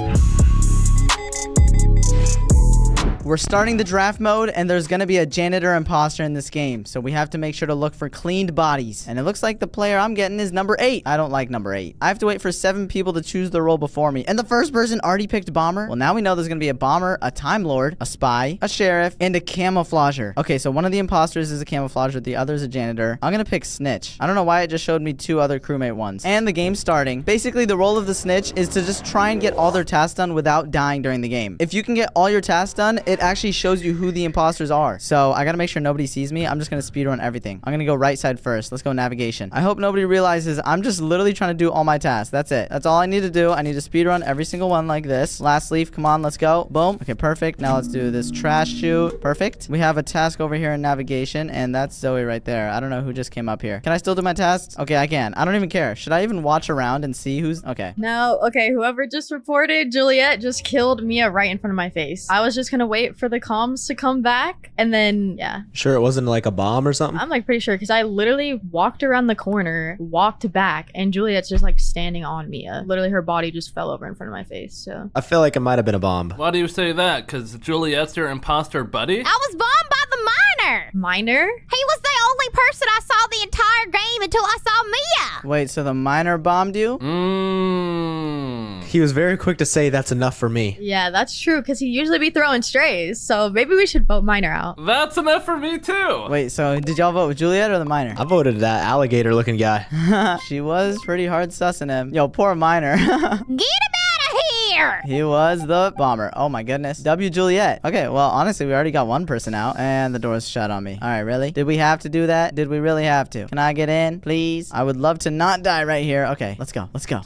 S1: We're starting the draft mode, and there's gonna be a janitor imposter in this game, so we have to make sure to look for cleaned bodies. And it looks like the player I'm getting is number 8. I don't like number 8. I have to wait for 7 people to choose the role before me, and the first person already picked bomber. Well, now we know there's gonna be a bomber, a time lord, a spy, a sheriff, and a camouflager. Okay, so one of the imposters is a camouflager, the other is a janitor. I'm gonna pick snitch. I don't know why it just showed me 2 other crewmate ones. And the game's starting. Basically, the role of the snitch is to just try and get all their tasks done without dying during the game. If you can get all your tasks done, it actually shows you who the imposters are. So I gotta make sure nobody sees me. I'm just gonna speedrun everything. I'm gonna go right side first. Let's go navigation. I hope nobody realizes I'm just literally trying to do all my tasks. That's it. That's all I need to do. I need to speedrun every single one like this. Last leaf. Come on, let's go. Boom. Okay, perfect. Now let's do this trash chute. Perfect. We have a task over here in navigation, and that's Zoe right there. I don't know who just came up here. Can I still do my tasks? Okay, I can. I don't even care. Should I even watch around and see who's... Okay.
S8: No, okay, whoever just reported, Juliet just killed Mia right in front of my face. I was just gonna wait for the comms to come back, and then, yeah.
S6: Sure it wasn't like a bomb or something?
S8: I'm like pretty sure, because I literally walked around the corner, walked back, and Juliet's just like standing on Mia. Literally her body just fell over in front of my face, so.
S6: I feel like it might have been a bomb.
S9: Why do you say that? Because Juliet's your imposter buddy?
S2: I was bombed by the miner.
S8: Minor?
S2: He was the only person I saw the entire game until I saw Mia.
S1: Wait, so the miner bombed you?
S6: He was very quick to say that's enough for me.
S8: Yeah, that's true, because he usually be throwing strays, so maybe we should vote Minor out.
S9: That's enough for me too.
S1: Wait, so did y'all vote with Juliet or the miner?
S6: I voted that alligator looking guy.
S1: She was pretty hard sussing him. Yo, poor miner.
S2: Get him out of here.
S1: He was the bomber. Oh my goodness. W Juliet. Okay, well, honestly, we already got one person out, and the door's shut on me. All right, really? Did we have to do that? Did we really have to? Can I get in, please? I would love to not die right here. Okay, let's go. Let's go.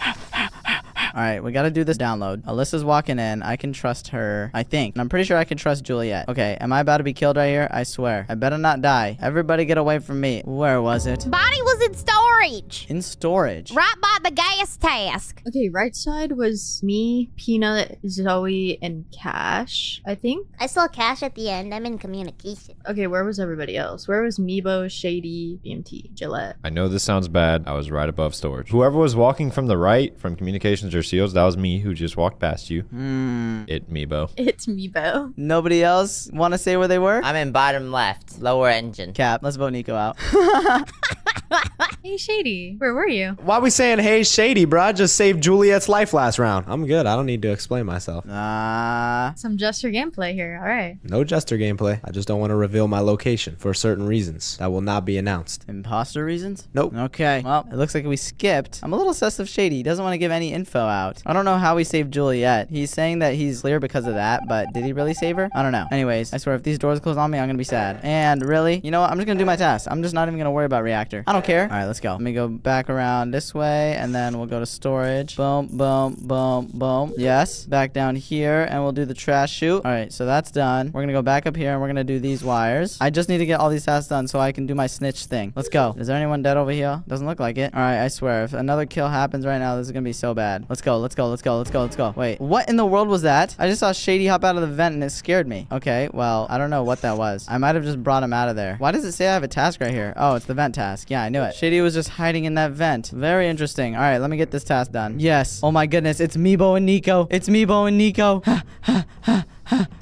S1: All right, we got to do this download. Alyssa's walking in. I can trust her, I think. And I'm pretty sure I can trust Juliet. Okay, am I about to be killed right here? I swear. I better not die. Everybody get away from me. Where was it?
S2: Body was in storage.
S1: In storage.
S2: Right by the gas task.
S8: Okay, right side was me, Peanut, Zoe, and Cash, I think.
S5: I saw Cash at the end. I'm in communication.
S8: Okay, where was everybody else? Where was Meebo, Shady, BMT, Gillette?
S10: I know this sounds bad. I was right above storage. Whoever was walking from the right, from communications or seals, that was me who just walked past you. It, Meebo.
S8: It's Meebo.
S1: Nobody else want to say where they were?
S7: I'm in bottom left, lower engine.
S1: Cap, let's vote Nico out.
S8: Hey, Shady, where were you?
S6: Why we saying, hey, Shady, bro? I just saved Juliet's life last round. I'm good. I don't need to explain myself.
S8: Some Jester gameplay here. All right.
S6: No Jester gameplay. I just don't want to reveal my location for certain reasons that will not be announced.
S1: Imposter reasons?
S6: Nope.
S1: Okay. Well, it looks like we skipped. I'm a little sus of Shady. He doesn't want to give any info out. I don't know how we saved Juliet. He's saying that he's clear because of that, but did he really save her? I don't know. Anyways, I swear if these doors close on me, I'm gonna be sad. And really, you know what? I'm just gonna do my task. I'm just not even gonna worry about reactor. I don't care. All right, let's go. Let me go back around this way, and then we'll go to storage. Boom, boom, boom, boom. Yes. Back down here, and we'll do the trash chute. All right, so that's done. We're gonna go back up here, and we're gonna do these wires. I just need to get all these tasks done so I can do my snitch thing. Let's go. Is there anyone dead over here? Doesn't look like it. All right, I swear, if another kill happens right now, this is gonna be so bad. Let's go, let's go, let's go, let's go, let's go. Wait, what in the world was that? I just saw Shady hop out of the vent, and it scared me. Okay, well, I don't know what that was. I might have just brought him out of there. Why does it say I have a task right here? Oh, it's the vent task. Yeah, I knew it. Shady was just hiding in that vent. Very interesting. All right, let me get this task done. Yes. Oh my goodness, it's Meebo and Nico. It's Meebo and Nico.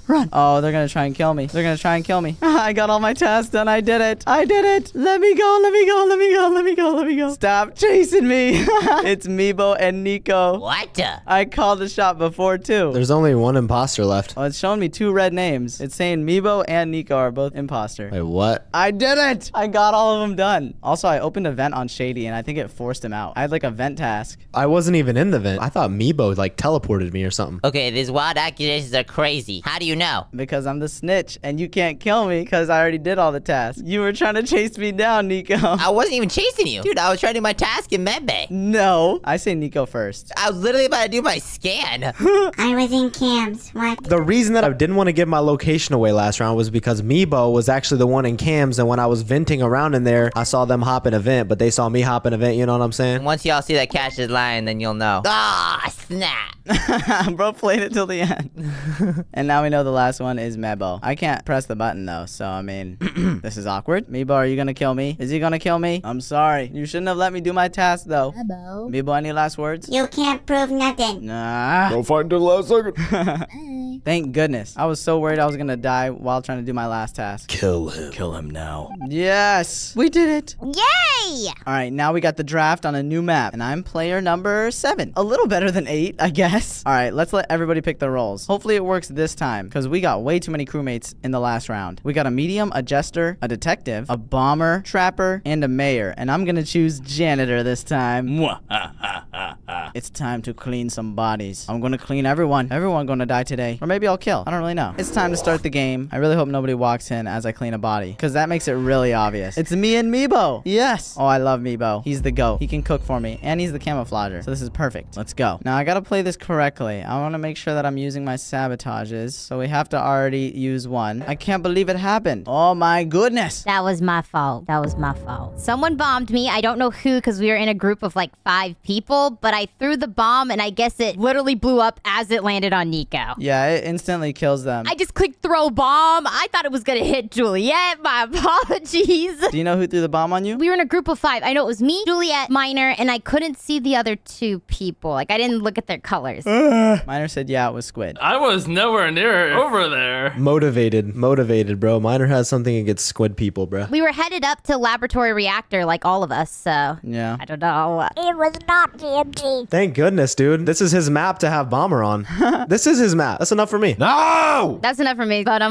S1: Run. Oh, they're gonna try and kill me. They're gonna try and kill me. I got all my tasks done. I did it. I did it. Let me go. Let me go. Let me go. Let me go. Let me go. Stop chasing me. It's Meebo and Nico.
S7: What?
S1: I called the shot before too.
S6: There's only one imposter left.
S1: Oh, it's showing me 2 red names. It's saying Meebo and Nico are both imposter.
S6: Wait, what?
S1: I did it. I got all of them done. Also, I opened a vent on Shady and I think it forced him out. I had like a vent task.
S6: I wasn't even in the vent. I thought Meebo like teleported me or something.
S7: Okay, these wild accusations are crazy. How do you know?
S1: Because I'm the snitch and you can't kill me because I already did all the tasks. You were trying to chase me down, Nico.
S7: I wasn't even chasing you. Dude, I was trying to do my task in medbay.
S1: No. I say Nico first.
S7: I was literally about to do my scan.
S5: I was in cams. What?
S6: The reason that I didn't want to give my location away last round was because Meebo was actually the one in cams, and when I was venting around in there, I saw them hop in a vent, but they saw me hop in a vent, you know what I'm saying?
S7: Once y'all see that Cash is lying, then you'll know. Ah, snap.
S1: Bro played it till the end. And now we know the last one is Mebo. I can't press the button though, so I mean, this is awkward. Mebo, are you gonna kill me? Is he gonna kill me? I'm sorry. You shouldn't have let me do my task though.
S5: Mebo.
S1: Mebo, any last words?
S5: You can't prove nothing.
S1: Nah.
S10: Don't fight until the last second.
S1: Thank goodness. I was so worried I was gonna die while trying to do my last task.
S4: Kill him. Kill him now.
S1: Yes, we did it.
S2: Yay!
S1: All right, now we got the draft on a new map, and I'm player number 7. A little better than 8, I guess. All right, let's let everybody pick their roles. Hopefully it works this time, because we got way too many crewmates in the last round. We got a medium, a jester, a detective, a bomber, trapper, and a mayor, and I'm gonna choose janitor this time. It's time to clean some bodies. I'm gonna clean everyone. Everyone gonna die today, or maybe I'll kill. I don't really know. It's time to start the game. I really hope nobody walks in as I clean a body, because that makes it really obvious. It's me and Meebo. Yes. Oh, I love Meebo. He's the GOAT. He can cook for me, and he's the camouflager. So this is perfect. Let's go. Now I gotta play this correctly. I want to make sure that I'm using my sabotages. So we have to already use one. I can't believe it happened. Oh my goodness.
S2: That was my fault. That was my fault. Someone bombed me. I don't know who because we were in a group of like 5 people, but I threw the bomb and I guess it literally blew up as it landed on Nico.
S1: Yeah, it instantly kills them.
S2: I just clicked throw bomb. I thought it was going to hit Juliet. My apologies.
S1: Do you know who threw the bomb on you?
S2: We were in a group of 5. I know it was me, Juliet, Minor, and I couldn't see the other 2 people. Like, I didn't look at their colors.
S1: Minor said, yeah, it was Squid.
S9: I was nowhere near over there.
S6: Motivated, bro. Minor has something against squid people, bro.
S2: We were headed up to laboratory reactor like all of us, so
S1: Yeah.
S2: I don't know.
S5: It was not GMG.
S6: Thank goodness, dude. This is his map to have bomber on. This is his map. That's enough for me.
S10: No!
S2: That's enough for me, but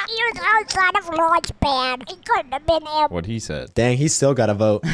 S5: Here's how forgot of Launchpad. It couldn't have been him.
S10: What he said.
S6: Dang, he still got a vote.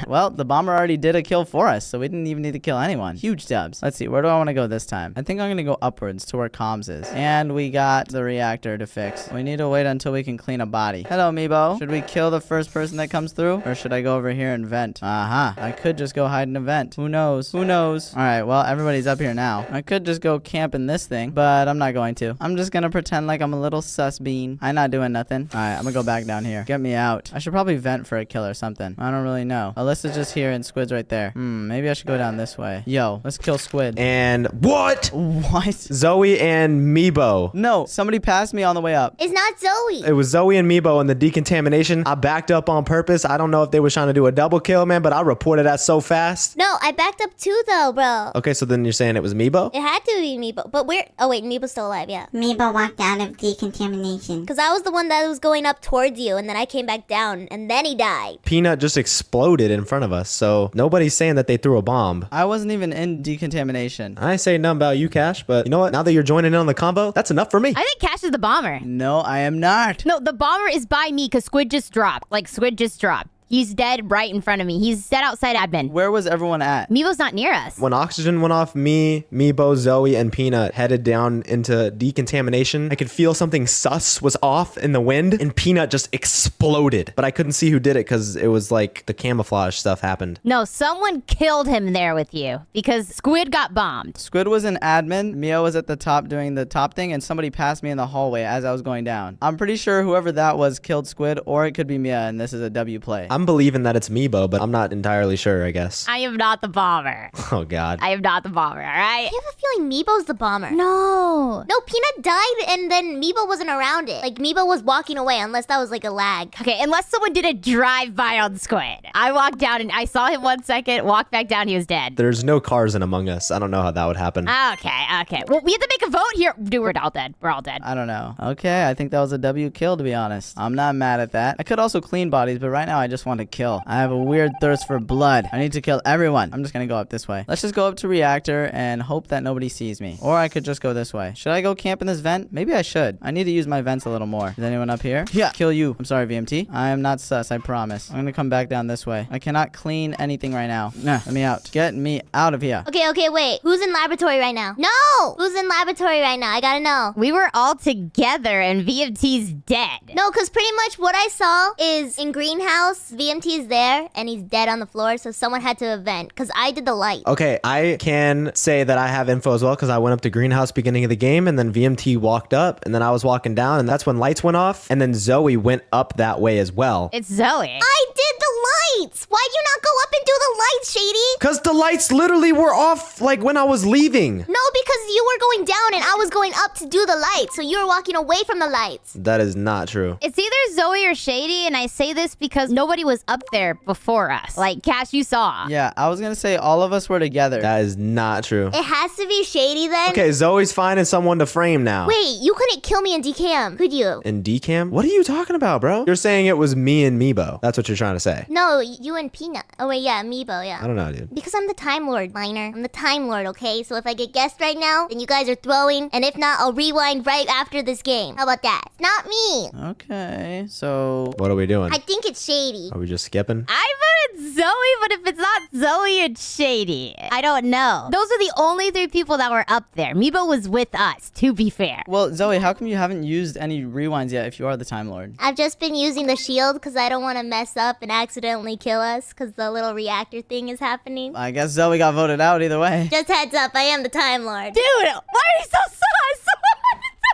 S1: Well, the bomber already did a kill for us, so we didn't even need to kill anyone. Huge dubs. Let's see, where do I want to go this time? I think I'm going to go upwards to where comms is. And we got the reactor to fix. We need to wait until we can clean a body. Hello, Meebo. Should we kill the first person that comes through? Or should I go over here and vent? Aha. I could just go hide in a vent. Who knows? Who knows? All right, well, everybody's up here now. I could just go camp in this thing, but I'm not going to. I'm just going to pretend like I'm a little sus bean. I'm not doing nothing. All right, I'm going to go back down here. Get me out. I should probably vent for a kill or something. I don't really know. Alyssa's just here and Squid's right there. Maybe I should go down this way. Yo, let's kill Squid.
S6: And what?
S1: What?
S6: Zoe and Meebo.
S1: No, somebody passed me on the way up.
S5: It's not Zoe.
S6: It was Zoe and Meebo in the decontamination. I backed up on purpose. I don't know if they were trying to do a double kill, man, but I reported that so fast.
S5: No, I backed up too, though, bro.
S6: Okay, so then you're saying it was Meebo?
S5: It had to be Meebo. But where? Oh, wait, Meebo's still alive, yeah.
S2: Meebo walked out of decontamination.
S5: Because I was the one that was going up towards you, and then I came back down, and then he died.
S6: Peanut just exploded in front of us, so nobody's saying that they threw a bomb.
S1: I wasn't even in decontamination.
S6: I ain't say nothing about you, Cash, but you know what? Now that you're joining in on the combo, that's enough for me.
S2: I think Cash is the bomber.
S1: No, I am not.
S2: No, the bomber is by me because Squid just dropped. Like, Squid just dropped. He's dead right in front of me. He's dead outside admin.
S1: Where was everyone at?
S2: Meebo's not near us.
S6: When oxygen went off, me, Meebo, Zoe, and Peanut headed down into decontamination. I could feel something sus was off in the wind, and Peanut just exploded. But I couldn't see who did it because it was like the camouflage stuff happened.
S2: No, someone killed him there with you because Squid got bombed.
S1: Squid was an admin. Mia was at the top doing the top thing, and somebody passed me in the hallway as I was going down. I'm pretty sure whoever that was killed Squid, or it could be Mia, and this is a W play.
S6: I'm believing that it's Meebo, but I'm not entirely sure, I guess.
S2: I am not the bomber.
S6: Oh, God.
S2: I am not the bomber, all right?
S5: I have a feeling Meebo's the bomber.
S2: No.
S5: No, Peanut died, and then Meebo wasn't around it. Like, Meebo was walking away, unless that was like a lag.
S2: Okay, unless someone did a drive-by on Squid. I walked down and I saw him 1 second, walked back down, he was dead.
S6: There's no cars in Among Us. I don't know how that would happen.
S2: Okay. Well, we have to make a vote here. Dude, we're all dead. We're all dead.
S1: I don't know. Okay, I think that was a W kill, to be honest. I'm not mad at that. I could also clean bodies, but right now I just want to kill. I have a weird thirst for blood. I need to kill everyone. I'm just gonna go up this way. Let's just go up to reactor and hope that nobody sees me. Or I could just go this way. Should I go camp in this vent? Maybe I should. I need to use my vents a little more. Is anyone up here? Yeah, kill you. I'm sorry, VMT. I am not sus, I promise. I'm gonna come back down this way. I cannot clean anything right now. Nah, let me out. Get me out of here.
S5: Okay, wait. Who's in laboratory right now? No! Who's in laboratory right now? I gotta know.
S2: We were all together and VMT's dead.
S5: No, because pretty much what I saw is in greenhouse, VMT is there, and he's dead on the floor, so someone had to event, because I did the light.
S6: Okay, I can say that I have info as well, because I went up to greenhouse beginning of the game, and then VMT walked up, and then I was walking down, and that's when lights went off, and then Zoe went up that way as well.
S2: It's Zoe.
S5: I did the lights! Why'd you not go up and do the lights, Shady?
S6: Because the lights literally were off, like, when I was leaving.
S5: No, because you were going down, and I was going up to do the lights, so you were walking away from the lights.
S6: That is not true.
S2: It's either Zoe or Shady, and I say this because nobody was up there before us. Like, Cash, you saw.
S1: Yeah, I was gonna say all of us were together.
S6: That is not true.
S5: It has to be Shady then.
S6: Okay, Zoe's finding someone to frame now.
S5: Wait, you couldn't kill me in decam, could you?
S6: In decam? What are you talking about, bro? You're saying it was me and Meebo. That's what you're trying to say.
S5: No, you and Peanut. Oh wait, yeah, Meebo, yeah.
S6: I don't know, dude.
S5: Because I'm the Time Lord, Miner. I'm the Time Lord, okay? So if I get guessed right now, then you guys are throwing, and if not, I'll rewind right after this game. How about that? It's not me.
S1: Okay, so...
S6: What are we doing?
S5: I think it's Shady.
S6: Are we just skipping?
S2: I voted Zoe, but if it's not Zoe, it's Shady. I don't know. Those are the only 3 people that were up there. Meebo was with us, to be fair.
S1: Well, Zoe, how come you haven't used any rewinds yet if you are the Time Lord?
S5: I've just been using the shield because I don't want to mess up and accidentally kill us because the little reactor thing is happening.
S1: I guess Zoe got voted out either way.
S5: Just heads up, I am the Time Lord.
S2: Dude, why are you so sus?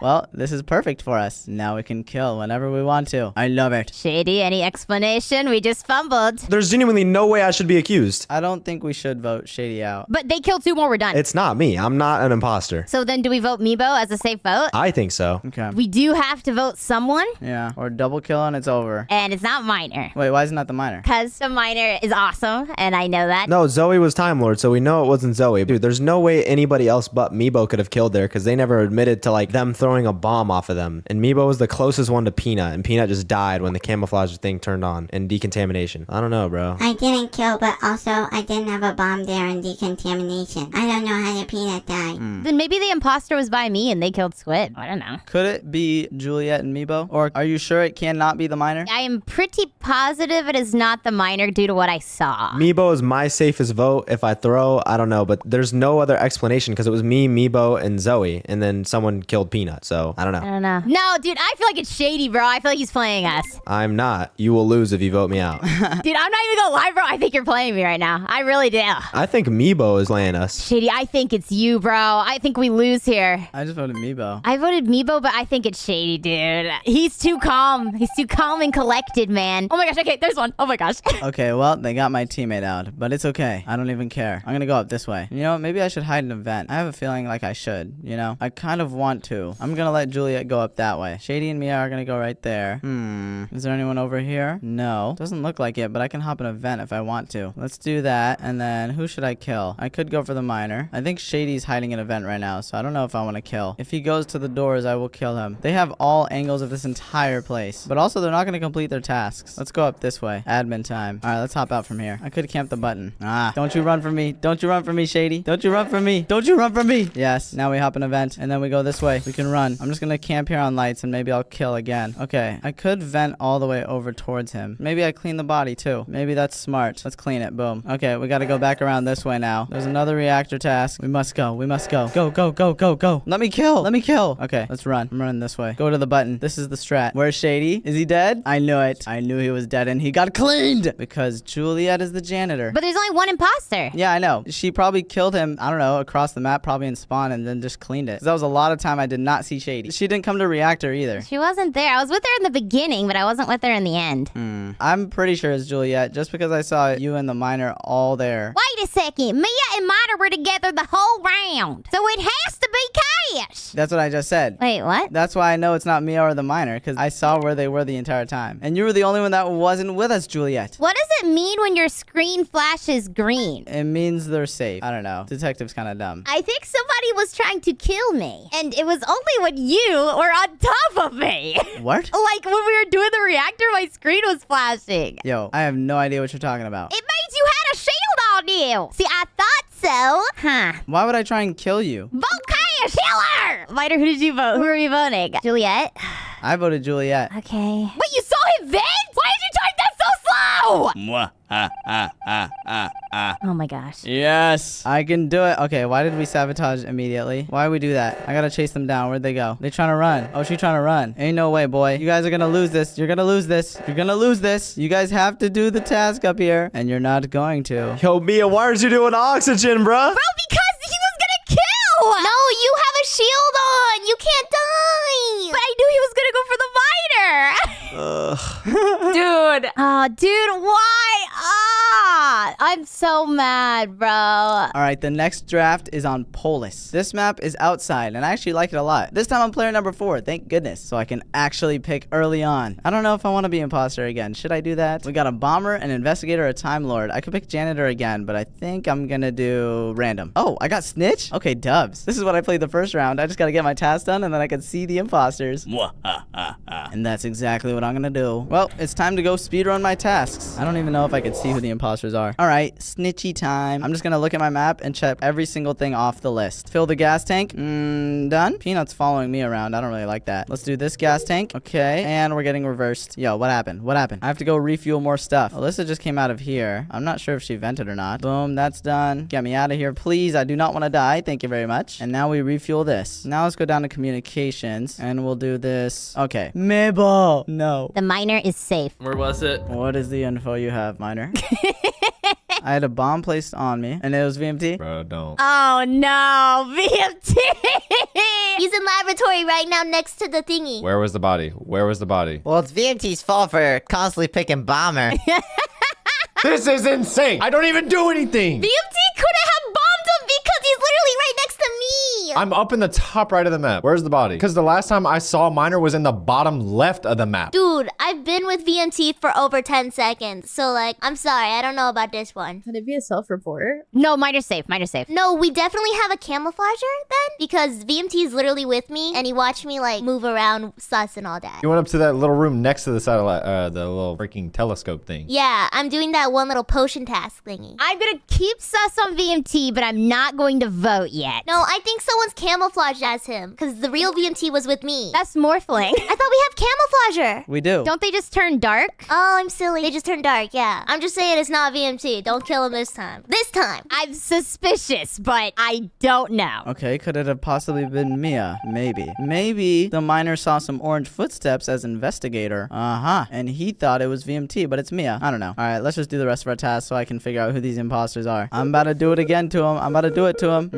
S1: Well, this is perfect for us. Now we can kill whenever we want to. I love it.
S2: Shady, any explanation? We just fumbled.
S6: There's genuinely no way I should be accused.
S1: I don't think we should vote Shady out.
S2: But they killed 2 more, we're done.
S6: It's not me. I'm not an imposter.
S2: So then do we vote Meebo as a safe vote?
S6: I think so.
S1: Okay.
S2: We do have to vote someone,
S1: Yeah, or double kill and it's over.
S2: and it's not Miner.
S1: Wait, why is it not the Miner?
S2: Because the Miner is awesome, and I know that.
S6: No, Zoe was Time Lord, so we know it wasn't Zoe. Dude, there's no way anybody else but Meebo could have killed there because they never admitted to, like, them throwing throwing a bomb off of them. And Meebo was the closest one to Peanut. And Peanut just died when the camouflage thing turned on. And decontamination. I don't know, bro.
S11: I didn't kill, but also I didn't have a bomb there in decontamination. I don't know how the Peanut died.
S2: Then maybe the imposter was by me and they killed Squid. I don't know.
S1: Could it be Juliet and Meebo? Or are you sure it cannot be the miner?
S2: I am pretty positive it is not the miner due to what I saw.
S6: Meebo is my safest vote. If I throw, I don't know. But there's no other explanation because it was me, Meebo, and Zoe. And then someone killed Peanut. So I don't know.
S2: I don't know. No, dude, I feel like it's shady, bro. I feel like he's playing us.
S6: I'm not. You will lose if you vote me out.
S2: Dude, I'm not even gonna lie, bro. I think you're playing me right now. I really do.
S6: I think Meebo is playing us.
S2: Shady, I think it's you, bro. I think we lose here.
S1: I just voted Meebo.
S2: I voted Meebo, but I think it's Shady, dude. He's too calm. He's too calm and collected, man. Oh my gosh, okay, there's one. Oh my gosh.
S1: Okay, well, they got my teammate out, but it's okay. I don't even care. I'm gonna go up this way. You know, maybe I should hide an event. I have a feeling like I should, you know? I kind of want to. I'm gonna let Juliet go up that way. Shady and Mia are gonna go right there. Is there anyone over here? No. Doesn't look like it, but I can hop an event if I want to. Let's do that, and then who should I kill? I could go for the miner. I think Shady's hiding an event right now, so I don't know if I want to kill. If he goes to the doors, I will kill him. They have all angles of this entire place, but also they're not gonna complete their tasks. Let's go up this way. Admin time. All right, let's hop out from here. I could camp the button. Ah, don't you run from me. Don't you run from me, Shady. Don't you run from me. Don't you run from me. Yes, now we hop an event, and then we go this way. We can run. I'm just gonna camp here on lights, and maybe I'll kill again. Okay, I could vent all the way over towards him. Maybe I clean the body too. Maybe that's smart. Let's clean it. Boom. Okay, we gotta go back around this way now. There's another reactor task. We must go. We must go. Go, go, go, go, go. Let me kill. Let me kill. Okay, let's run. I'm running this way. Go to the button. This is the strat. Where's Shady? Is he dead? I knew it. I knew he was dead, and he got cleaned because Juliet is the janitor.
S2: But there's only one imposter.
S1: Yeah, I know. She probably killed him, I don't know, across the map, probably in spawn, and then just cleaned it. 'Cause that was a lot of time I did not see Shady. She didn't come to reactor either.
S2: She wasn't there. I was with her in the beginning, but I wasn't with her in the end.
S1: I'm pretty sure it's Juliet, just because I saw you and the miner all there.
S2: Wait a second. Mia and Miner were together the whole round. So it has to be Cash.
S1: That's what I just said.
S2: Wait, what?
S1: That's why I know it's not Mia or the miner, because I saw where they were the entire time. And you were the only one that wasn't with us, Juliet.
S2: What does it mean when your screen flashes green?
S1: It means they're safe. I don't know. Detective's kind of dumb.
S2: I think somebody was trying to kill me. And it was only when you were on top of me.
S1: What?
S2: Like when we were doing the reactor, my screen was flashing.
S1: Yo, I have no idea what you're talking about.
S2: It means you had a shield on you. See, I thought so. Huh.
S1: Why would I try and kill you?
S2: Vote Cash, killer! Miner, who did you vote? Who are you voting? Juliet?
S1: I voted Juliet.
S2: Okay. Wait, you saw him vent? Why did you type that so slow? Oh my gosh.
S1: Yes, I can do it. Okay, why did we sabotage immediately? Why would we do that? I gotta chase them down. Where'd they go? They trying to run. Oh, she trying to run. Ain't no way, boy. You guys are gonna lose this. You're gonna lose this. You're gonna lose this. You guys have to do the task up here, and you're not going to.
S6: Yo, Mia, why aren't you doing oxygen, bruh?
S2: Bro, because he was gonna kill!
S5: No, you have a shield on. You can't die.
S2: But I knew he was gonna go for the miner! Dude. Oh, dude, why? I'm so mad, bro.
S1: All right, the next draft is on Polis. This map is outside, and I actually like it a lot. This time I'm player number 4, thank goodness, so I can actually pick early on. I don't know if I want to be imposter again. Should I do that? We got a bomber, an investigator, a time lord. I could pick janitor again, but I think I'm gonna do random. Oh, I got snitch? Okay, dubs. This is what I played the first round. I just gotta get my task done, and then I can see the imposters. And that's exactly what I'm gonna do. Well, it's time to go speedrun my tasks. I don't even know if I can see who the imposters are. All right, snitchy time. I'm just gonna look at my map and check every single thing off the list. Fill the gas tank. Done. Peanut's following me around. I don't really like that. Let's do this gas tank. Okay, and we're getting reversed. Yo, what happened? What happened? I have to go refuel more stuff. Alyssa just came out of here. I'm not sure if she vented or not. Boom, that's done. Get me out of here, please. I do not want to die. Thank you very much. And now we refuel this. Now let's go down to communications, and we'll do this. Okay. Mabel. No.
S2: The miner is safe.
S9: Where was it?
S1: What is the info you have, miner? I had a bomb placed on me, and it was VMT.
S10: Bro, don't.
S2: Oh no, VMT!
S5: He's in laboratory right now next to the thingy.
S10: Where was the body? Where was the body?
S7: Well, it's VMT's fault for constantly picking Bomber.
S4: This is insane. I don't even do anything.
S5: VMT couldn't have bombed him because he's literally right next to me.
S10: I'm up in the top right of the map. Where's the body? Because the last time I saw Miner was in the bottom left of the map.
S5: Dude, I've been with VMT for over 10 seconds. So, like, I'm sorry. I don't know about this one.
S8: Could it be a self-report?
S2: No, mine are safe. Mine are safe.
S5: No, we definitely have a camouflager then. Because VMT is literally with me. And he watched me, like, move around sus and all that.
S10: You went up to that little room next to the satellite, the little freaking telescope thing.
S5: Yeah, I'm doing that one little potion task thingy.
S2: I'm gonna keep sus on VMT, but I'm not going to vote yet.
S5: No, I think someone's camouflaged as him. Because the real VMT was with me.
S2: That's Morphling.
S5: I thought we have camouflager.
S1: We do.
S2: Don't they just turn dark?
S5: Oh, I'm silly. They just turned dark, yeah. I'm just saying it's not VMT. Don't kill him this time. This time.
S2: I'm suspicious, but I don't know.
S1: Okay, could it have possibly been Mia? Maybe. Maybe the miner saw some orange footsteps as investigator. And he thought it was VMT, but it's Mia. I don't know. All right, let's just do the rest of our tasks so I can figure out who these imposters are. I'm about to do it again to him. I'm about to do it to him.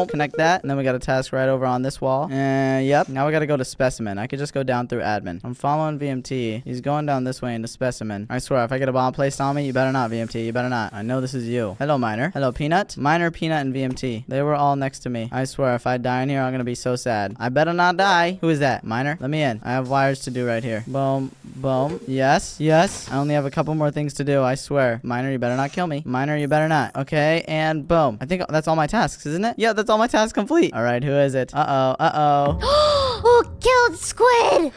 S1: Connect that. And then we got a task right over on this wall. And yep. Now we got to go to specimen. I could just go down through admin. I'm following VMT. He's going down this way into specimen. I swear, if I get a bomb placed on me, you better not, VMT. You better not. I know this is you. Hello, miner. Hello, peanut. Miner, peanut, and VMT. They were all next to me. I swear, if I die in here, I'm gonna be so sad. I better not die. Who is that? Miner? Let me in. I have wires to do right here. Boom. Boom. Yes. Yes. I only have a couple more things to do. I swear. Miner, you better not kill me. Miner, you better not. Okay. And boom. I think that's all my tasks, isn't it? Yeah, that's all my tasks complete. All right. Who is it? Uh-oh. Uh-oh.
S5: Who killed Squid?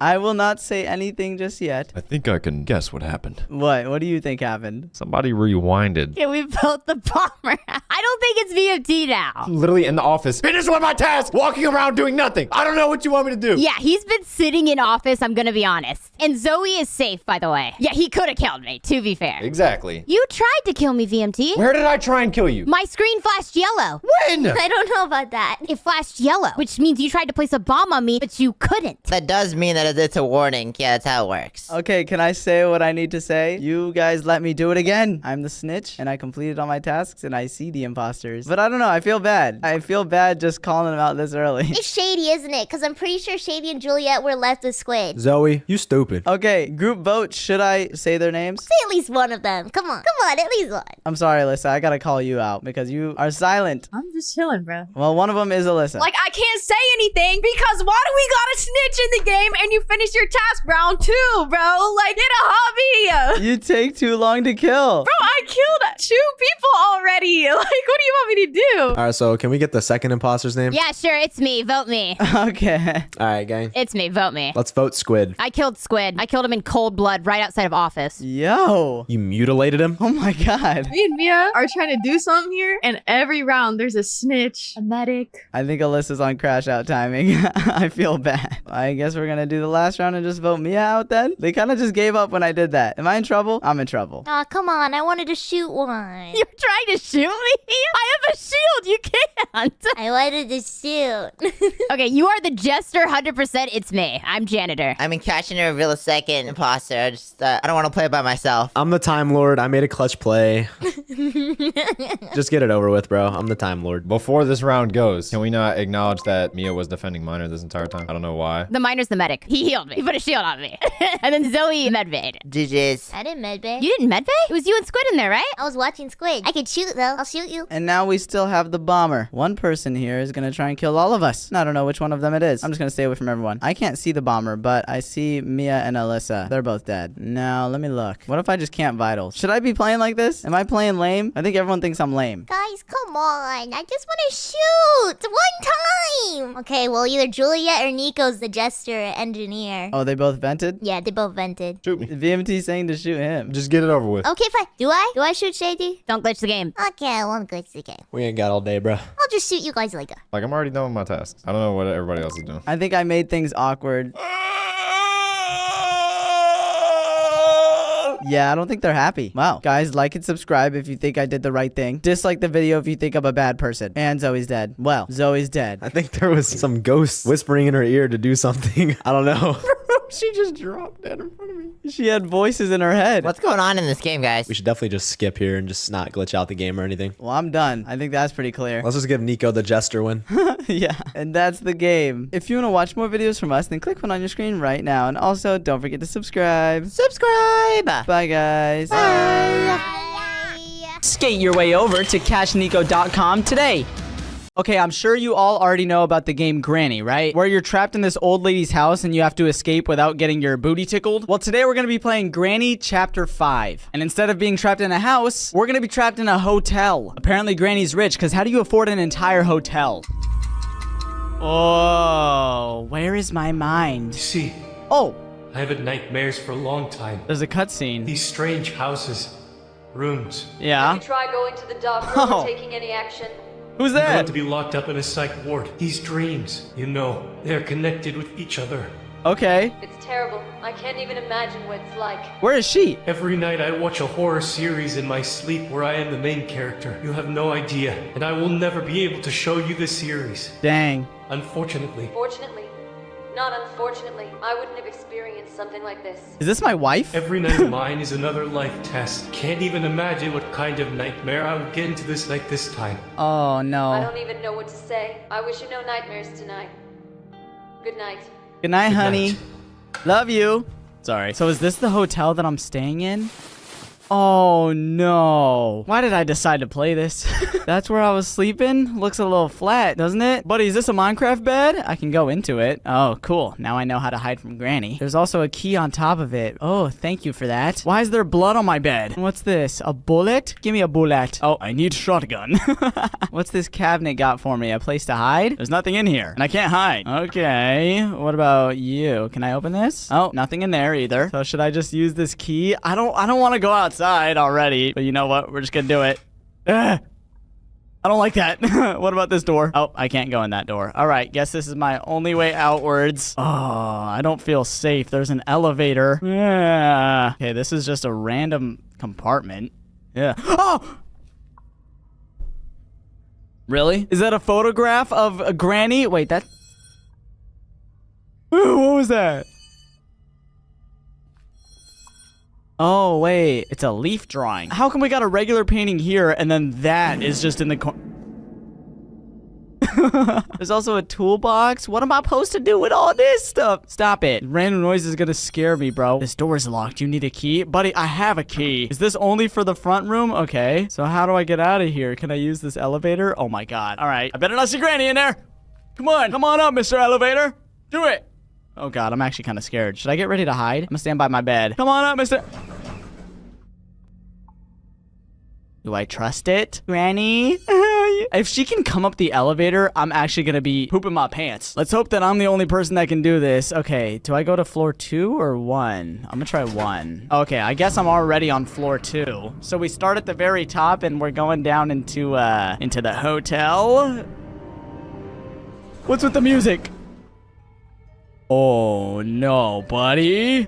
S1: I will not say anything just yet.
S10: I think I can guess what happened.
S1: What? What do you think happened?
S10: Somebody rewinded.
S2: Yeah, we built the bomber. I don't think it's VMT now.
S10: Literally in the office. Finish with my task. Walking around doing nothing. I don't know what you want me to do.
S2: Yeah, he's been sitting in office, I'm gonna be honest. And Zoe is safe, by the way. Yeah, he could have killed me, to be fair.
S10: Exactly.
S2: You tried to kill me, VMT.
S10: Where did I try and kill you?
S2: My screen flashed yellow.
S10: When?
S5: I don't know about that.
S2: It flashed yellow, which means you tried to place a bomb on me, but you couldn't.
S7: That does mean that it's a warning. Yeah, that's how it works.
S1: Okay, can I say what I need to say? You guys let me do it again. I'm the snitch, and I completed all my tasks, and I see the imposters. But I don't know, I feel bad. I feel bad just calling them out this early.
S5: It's shady, isn't it? Because I'm pretty sure Shady and Juliet were left with Squid.
S6: Zoe, you stupid.
S1: Okay, group vote. Should I say their names?
S5: Say at least one of them. Come on. Come on, at least one.
S1: I'm sorry, Alyssa. I gotta call you out because you are silent.
S8: I'm just chilling, bro.
S1: Well, one of them is Alyssa.
S8: Like, I can't say anything because why do we gotta snitch in the game and you finish your task round 2, bro? Like, get a hobby.
S1: You take too long to kill.
S8: Bro, I killed 2 people already. Like, what do you want me to do?
S6: All right, so can we get the second imposter's name?
S2: Yeah, sure, it's me. Vote me.
S1: Okay.
S6: All right, gang.
S2: It's me. Vote me.
S6: Let's vote Squid.
S2: I killed Squid. I killed him in cold blood right outside of office.
S1: Yo.
S6: You mutilated him?
S1: Oh my god.
S8: Me and Mia are trying to do something here, and every round there's a snitch, a medic.
S1: I think Alyssa's on crash out timing. I feel bad. I guess we're gonna do the last round and just vote Mia out then? They kind of just gave up when I did that. Am I in trouble? I'm in trouble.
S5: Aw, come on. I wanted to shoot one.
S2: You're trying to shoot me? I have a shield. You can't.
S5: I wanted to shoot.
S2: Okay, you are the jester. 100%. It's me. I'm janitor.
S7: I mean, Cash and reveal a second imposter. I don't want to play by myself.
S6: I'm the Time Lord. I made a clutch play. Just get it over with, bro. I'm the Time Lord.
S10: Before this round goes, can we not acknowledge that Mia was defending Miner this entire time? I don't know why.
S2: The miner's the medic. He healed me. He put a shield on me. And then Zoe medbayed.
S7: GG's.
S5: I didn't medbay.
S2: You didn't medbay? It was you and Squid in there, right?
S5: I was watching Squid. I could shoot, though. I'll shoot you.
S1: And now we still have the bomber. One person here is gonna try and kill all of us. I don't know which one of them it is. I'm just gonna stay away from everyone. I can't see the bomber, but I see Mia and Alyssa. They're both dead. Now, let me look. What if I just can't vitals? Should I be playing like this? Am I playing lame? I think everyone thinks I'm lame.
S5: Guys, come on. I just want to shoot. One time. Okay, well, either Juliet or Nico's the jester engineer.
S1: Oh, they both vented?
S5: Yeah, they both vented.
S10: Shoot me.
S1: VMT saying to shoot him.
S10: Just get it over with.
S5: Okay, fine. Do I? Do I shoot Shady?
S2: Don't glitch the game.
S5: Okay, I won't glitch the game.
S6: We ain't got all day, bro.
S5: I'll just shoot you guys later.
S10: Like, I'm already done with my tasks. I don't know what everybody else is doing.
S1: I think I made things awkward. Yeah, I don't think they're happy. Wow. Guys, like and subscribe if you think I did the right thing. Dislike the video if you think I'm a bad person. And Zoe's dead. Well, Zoe's dead.
S6: I think there was some ghost whispering in her ear to do something. I don't know.
S10: She just dropped dead in front of me.
S1: She had voices in her head.
S7: What's going on in this game, guys?
S6: We should definitely just skip here and just not glitch out the game or anything.
S1: Well, I'm done. I think that's pretty clear.
S6: Let's just give Nico the jester win.
S1: Yeah, and that's the game. If you want to watch more videos from us, then click one on your screen right now. And also, don't forget to subscribe.
S7: Subscribe!
S1: Bye, guys.
S5: Bye.
S1: Skate your way over to cashnico.com today. Okay, I'm sure you all already know about the game Granny, right? Where you're trapped in this old lady's house and you have to escape without getting your booty tickled. Well, today we're going to be playing Granny Chapter 5. And instead of being trapped in a house, we're going to be trapped in a hotel. Apparently Granny's rich, because how do you afford an entire hotel? Oh, where is my mind?
S12: See,
S1: Oh,
S12: I have had nightmares for a long time.
S1: there's a cutscene.
S12: These strange houses, rooms.
S1: Yeah.
S13: Try going to the dock room
S1: Oh.
S13: or taking any action.
S1: Who's
S12: I'm going
S1: that?
S12: to be locked up in a psych ward. These dreams, you know, they are connected with each other.
S1: Okay.
S13: It's terrible. I can't even imagine what it's like.
S1: Where is she?
S12: Every night I watch a horror series in my sleep where I am the main character. You have no idea, and I will never be able to show you the series.
S1: Dang.
S12: Unfortunately.
S13: Fortunately, not unfortunately, I wouldn't have experienced something like this.
S1: Is this my wife?
S12: Every night of mine is another life test. Can't even imagine what kind of nightmare I would get into this night this time.
S1: Oh,
S13: I
S1: no.
S13: don't even know what to say. I wish you no nightmares tonight. Good night.
S1: Good night,
S12: Good
S1: honey.
S12: night.
S1: Love you. Sorry. So is this the hotel that I'm staying in? Oh, no. Why did I decide to play this? That's where I was sleeping? Looks a little flat, doesn't it? Buddy, is this a Minecraft bed? I can go into it. Oh, cool. Now I know how to hide from Granny. There's also a key on top of it. Oh, thank you for that. Why is there blood on my bed? What's this? A bullet? Give me a bullet. Oh, I need shotgun. What's this cabinet got for me? A place to hide? There's nothing in here, and I can't hide. Okay. What about you? Can I open this? Oh, nothing in there either. So should I just use this key? I don't want to go outside already, but you know what? We're just gonna do it. Ugh. I don't like that. What about this door? Oh, I can't go in that door. All right, guess this is my only way outwards. Oh, I don't feel safe. There's an elevator. Yeah. Okay, this is just a random compartment. Yeah. Oh! Really? Is that a photograph of a Granny? Wait, that... Ooh, what was that? Oh, wait. It's a leaf drawing. How come we got a regular painting here and then that is just in the corner? There's also a toolbox. What am I supposed to do with all this stuff? Stop it. Random noise is gonna scare me, bro. This door is locked. You need a key? Buddy, I have a key. Is this only for the front room? Okay. So how do I get out of here? Can I use this elevator? Oh my god. All right. I better not see Granny in there. Come on. Come on up, Mr. Elevator. Do it. Oh god, I'm actually kind of scared. Should I get ready to hide? I'm gonna stand by my bed. Come on up, Mr. Do I trust it? Granny? If she can come up the elevator, I'm actually gonna be pooping my pants. Let's hope that I'm the only person that can do this. Okay, do I go to floor 2 or 1? I'm gonna try 1. Okay, I guess I'm already on floor 2. So we start at the very top and we're going down into the hotel. What's with the music? Oh, no, buddy.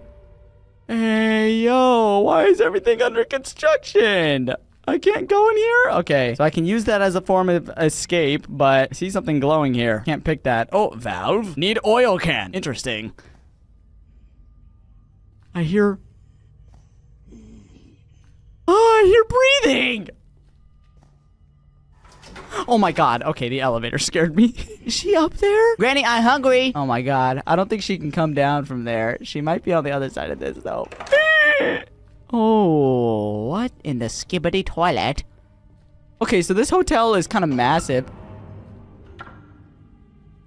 S1: Hey, yo, why is everything under construction? I can't go in here? Okay, so I can use that as a form of escape, but I see something glowing here. Can't pick that. Oh, valve. Need oil can. Interesting. I hear... Oh, I hear breathing. Oh my god. Okay, the elevator scared me. Is she up there? Granny, I'm hungry. Oh my god. I don't think she can come down from there. She might be on the other side of this, though. Oh, what in the skibbity toilet? Okay, so this hotel is kind of massive.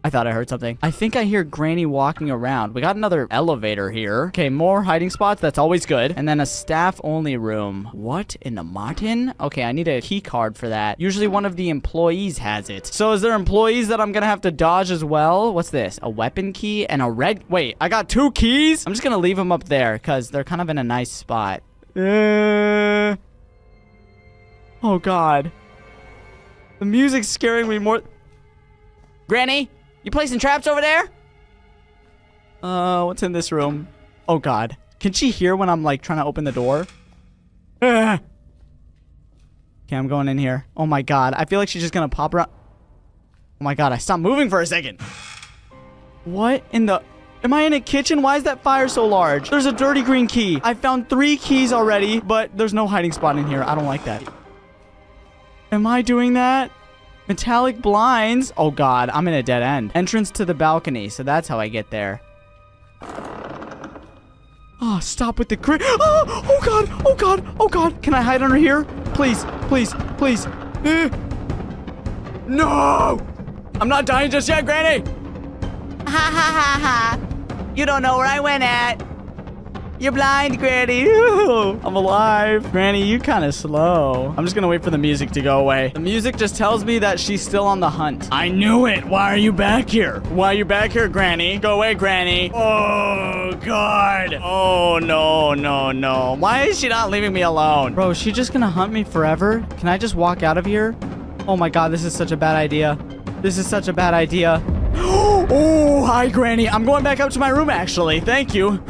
S1: I thought I heard something. I think I hear Granny walking around. We got another elevator here. Okay, more hiding spots. That's always good. And then a staff-only room. What in the Martin? Okay, I need a key card for that. Usually one of the employees has it. So is there employees that I'm gonna have to dodge as well? What's this? A weapon key and a red... Wait, I got 2 keys? I'm just gonna leave them up there because they're kind of in a nice spot. Oh, God. The music's scaring me more... Granny? You placing traps over there? What's in this room? Oh, God. Can she hear when I'm, like, trying to open the door? Okay, I'm going in here. Oh, my God. I feel like she's just gonna pop around. Oh, my God. I stopped moving for a second. What in the... Am I in a kitchen? Why is that fire so large? There's a dirty green key. I found 3 keys already, but there's no hiding spot in here. I don't like that. Am I doing that? Metallic blinds. Oh, God. I'm in a dead end. Entrance to the balcony. So that's how I get there. Oh, stop with the crit. Oh, oh, God. Oh, God. Oh, God. Can I hide under here? Please. Please. Please. No. I'm not dying just yet, Granny. Ha ha ha ha. You don't know where I went at. You're blind, Granny. Ooh, I'm alive. Granny, you kind of slow. I'm just gonna wait for the music to go away. The music just tells me that she's still on the hunt. I knew it. Why are you back here? Why are you back here, Granny? Go away, Granny. Oh, God. Oh, no, no, no. Why is she not leaving me alone? Bro, is she just gonna hunt me forever? Can I just walk out of here? Oh, my God. This is such a bad idea. This is such a bad idea. Oh, hi, Granny. I'm going back up to my room, actually. Thank you.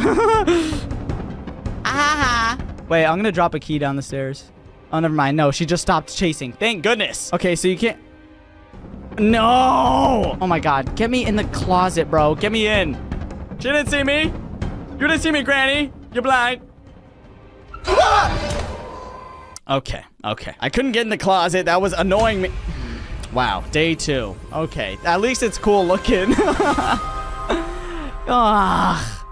S1: Wait, I'm gonna drop a key down the stairs. Oh, never mind. No, she just stopped chasing. Thank goodness. Okay, so you can't... No! Oh my God. Get me in the closet, bro. Get me in. She didn't see me. You didn't see me, Granny. You're blind. Okay, okay. I couldn't get in the closet. That was annoying me. Wow, day 2. Okay, at least it's cool looking. Ah,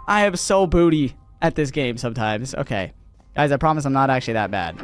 S1: I am so booty at this game sometimes. Okay. Guys, I promise I'm not actually that bad.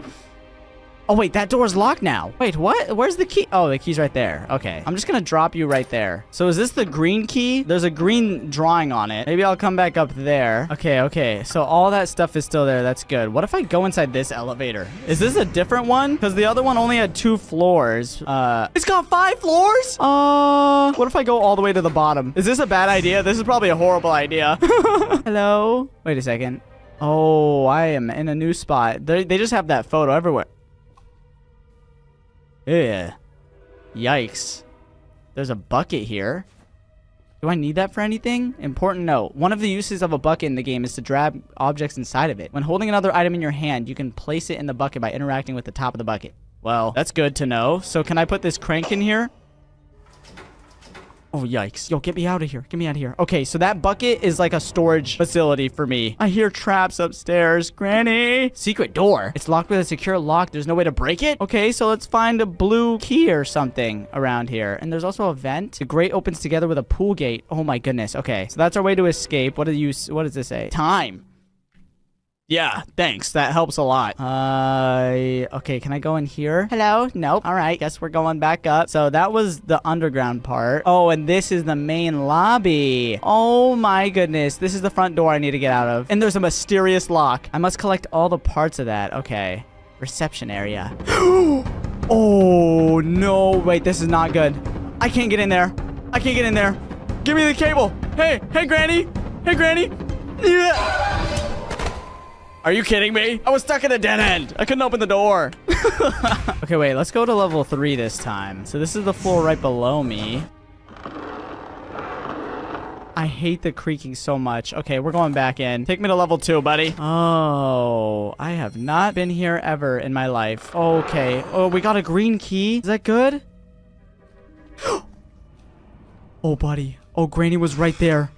S1: Oh, wait, that door's locked now. Wait, what? Where's the key? Oh, the key's right there. Okay. I'm just gonna drop you right there. So is this the green key? There's a green drawing on it. Maybe I'll come back up there. Okay, okay. So all that stuff is still there. That's good. What if I go inside this elevator? Is this a different one? Because the other one only had 2 floors. It's got 5 floors? What if I go all the way to the bottom? Is this a bad idea? This is probably a horrible idea. Hello? Wait a second. Oh, I am in a new spot. They just have that photo everywhere. Yeah. Yikes. There's a bucket here. Do I need that for anything? Important note. One of the uses of a bucket in the game is to grab objects inside of it. When holding another item in your hand, you can place it in the bucket by interacting with the top of the bucket. Well, that's good to know. So can I put this crank in here? Oh, yikes. Yo, get me out of here. Get me out of here. Okay, so that bucket is like a storage facility for me. I hear traps upstairs. Granny. Secret door. It's locked with a secure lock. There's no way to break it? Okay, so let's find a blue key or something around here. And there's also a vent. The grate opens together with a pool gate. Oh my goodness. Okay, so that's our way to escape. What does this say? Time. Yeah, thanks. That helps a lot. Okay, can I go in here? Hello? Nope. All right, guess we're going back up. So that was the underground part. Oh, and this is the main lobby. Oh my goodness. This is the front door I need to get out of. And there's a mysterious lock. I must collect all the parts of that. Okay. Reception area. Oh, no. Wait, this is not good. I can't get in there. I can't get in there. Give me the cable. Hey, Granny. Hey, Granny. Yeah. Are you kidding me? I was stuck in a dead end. I couldn't open the door. Okay, wait. Let's go to level 3 this time. So this is the floor right below me. I hate the creaking so much. Okay, we're going back in. Take me to level 2, buddy. Oh, I have not been here ever in my life. Okay. Oh, we got a green key. Is that good? Oh, buddy. Oh, Granny was right there.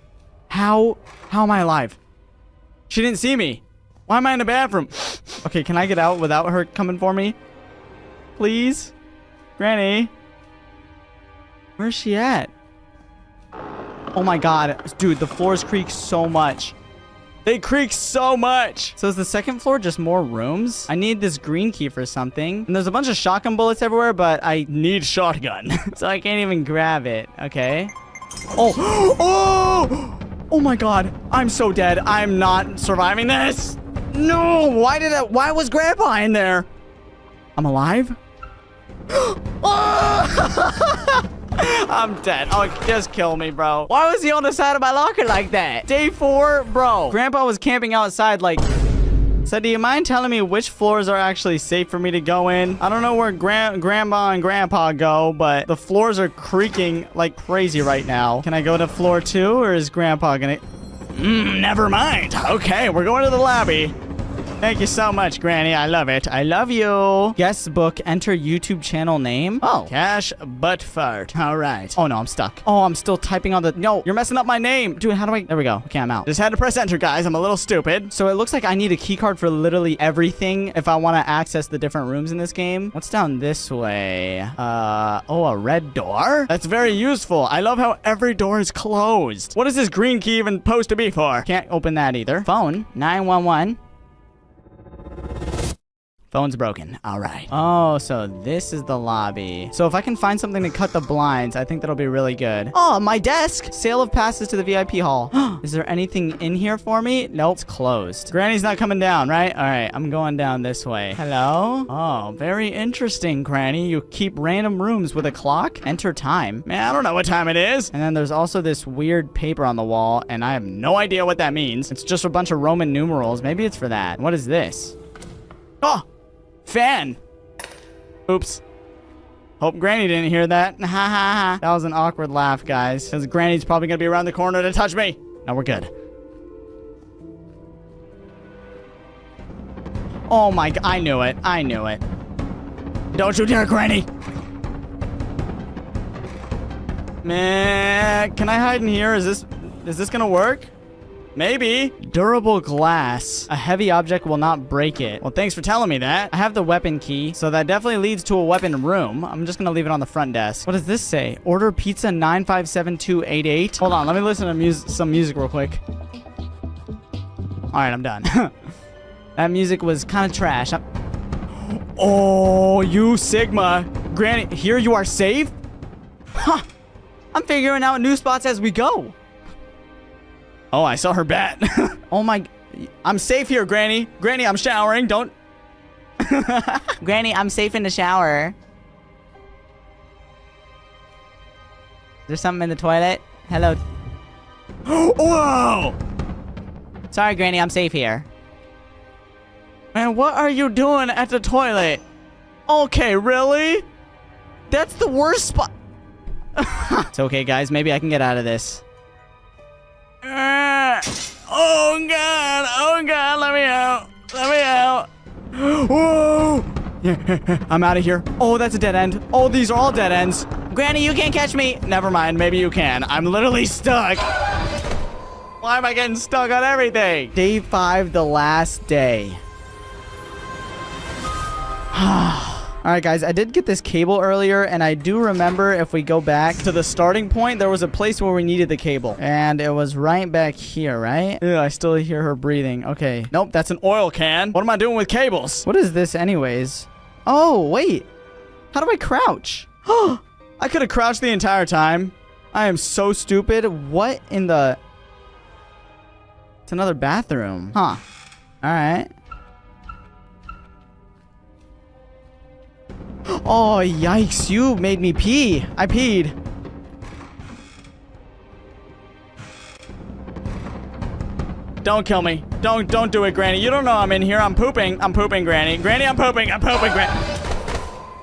S1: How am I alive? She didn't see me. Why am I in the bathroom? Okay, can I get out without her coming for me? Please? Granny? Where's she at? Oh my God. Dude, the floors creak so much. They creak so much. So is the second floor just more rooms? I need this green key for something. And there's a bunch of shotgun bullets everywhere, but I need shotgun. So I can't even grab it. Okay. Oh. Oh! Oh my God. I'm so dead. I'm not surviving this. No, why was Grandpa in there? I'm alive? I'm dead. Oh, just kill me, bro. Why was he on the side of my locker like that? Day 4, bro. Grandpa was camping outside like... So do you mind telling me which floors are actually safe for me to go in? I don't know where Grandma and Grandpa go, but the floors are creaking like crazy right now. Can I go to floor 2 or is Grandpa gonna... never mind. Okay, we're going to the lobby. Thank you so much, Granny. I love it. I love you. Guest book. Enter YouTube channel name. Oh. Cash Butt Fart. All right. Oh, no. I'm stuck. Oh, I'm still typing on the... No, you're messing up my name. Dude, how do I... There we go. Okay, I'm out. Just had to press enter, guys. I'm a little stupid. So it looks like I need a key card for literally everything if I want to access the different rooms in this game. What's down this way? Oh, a red door? That's very useful. I love how every door is closed. What is this green key even supposed to be for? Can't open that either. Phone. 911. Phone's broken. All right. Oh, so this is the lobby. So if I can find something to cut the blinds, I think that'll be really good. Oh, my desk. Sale of passes to the VIP hall. Is there anything in here for me? Nope, it's closed. Granny's not coming down, right? All right, I'm going down this way. Hello? Oh, very interesting, Granny. You keep random rooms with a clock. Enter time. Man, I don't know what time it is. And then there's also this weird paper on the wall, and I have no idea what that means. It's just a bunch of Roman numerals. Maybe it's for that. What is this? Oh! Fan. Oops. Hope Granny didn't hear that. Ha ha ha. That was an awkward laugh, guys. Because Granny's probably going to be around the corner to touch me. No, we're good. Oh my god. I knew it. I knew it. Don't you dare, Granny. Man, can I hide in here? Is this going to work? Maybe. Durable glass. A heavy object will not break it. Well, thanks for telling me that. I have the weapon key, so that definitely leads to a weapon room. I'm just gonna leave it on the front desk. What does this say? Order pizza 957288. Hold on, let me listen to some music real quick. All right, I'm done. That music was kind of trash. Oh, you Sigma. Granny, here you are safe? Huh. I'm figuring out new spots as we go. Oh, I saw her bat. Oh my... I'm safe here, Granny. Granny, I'm showering. Don't... Granny, I'm safe in the shower. Is there something in the toilet? Hello. Whoa! Sorry, Granny, I'm safe here. Man, what are you doing at the toilet? Okay, really? That's the worst spot. It's okay, guys. Maybe I can get out of this. Oh god, let me out. Whoa. I'm out of here. Oh, that's a dead end. Oh, these are all dead ends. Granny, you can't catch me. Never mind, maybe you can. I'm literally stuck. Why am I getting stuck on everything? Day 5, the last day. Alright guys, I did get this cable earlier, and I do remember if we go back to the starting point, there was a place where we needed the cable. And it was right back here, right? Ew, I still hear her breathing. Okay. Nope, that's an oil can. What am I doing with cables? What is this anyways? Oh, wait. How do I crouch? I could have crouched the entire time. I am so stupid. What in the... It's another bathroom. Huh. Alright. Oh, yikes. You made me pee. I peed. Don't kill me. Don't do it, Granny. You don't know I'm in here. I'm pooping. I'm pooping, Granny. Granny, I'm pooping. I'm pooping, Granny.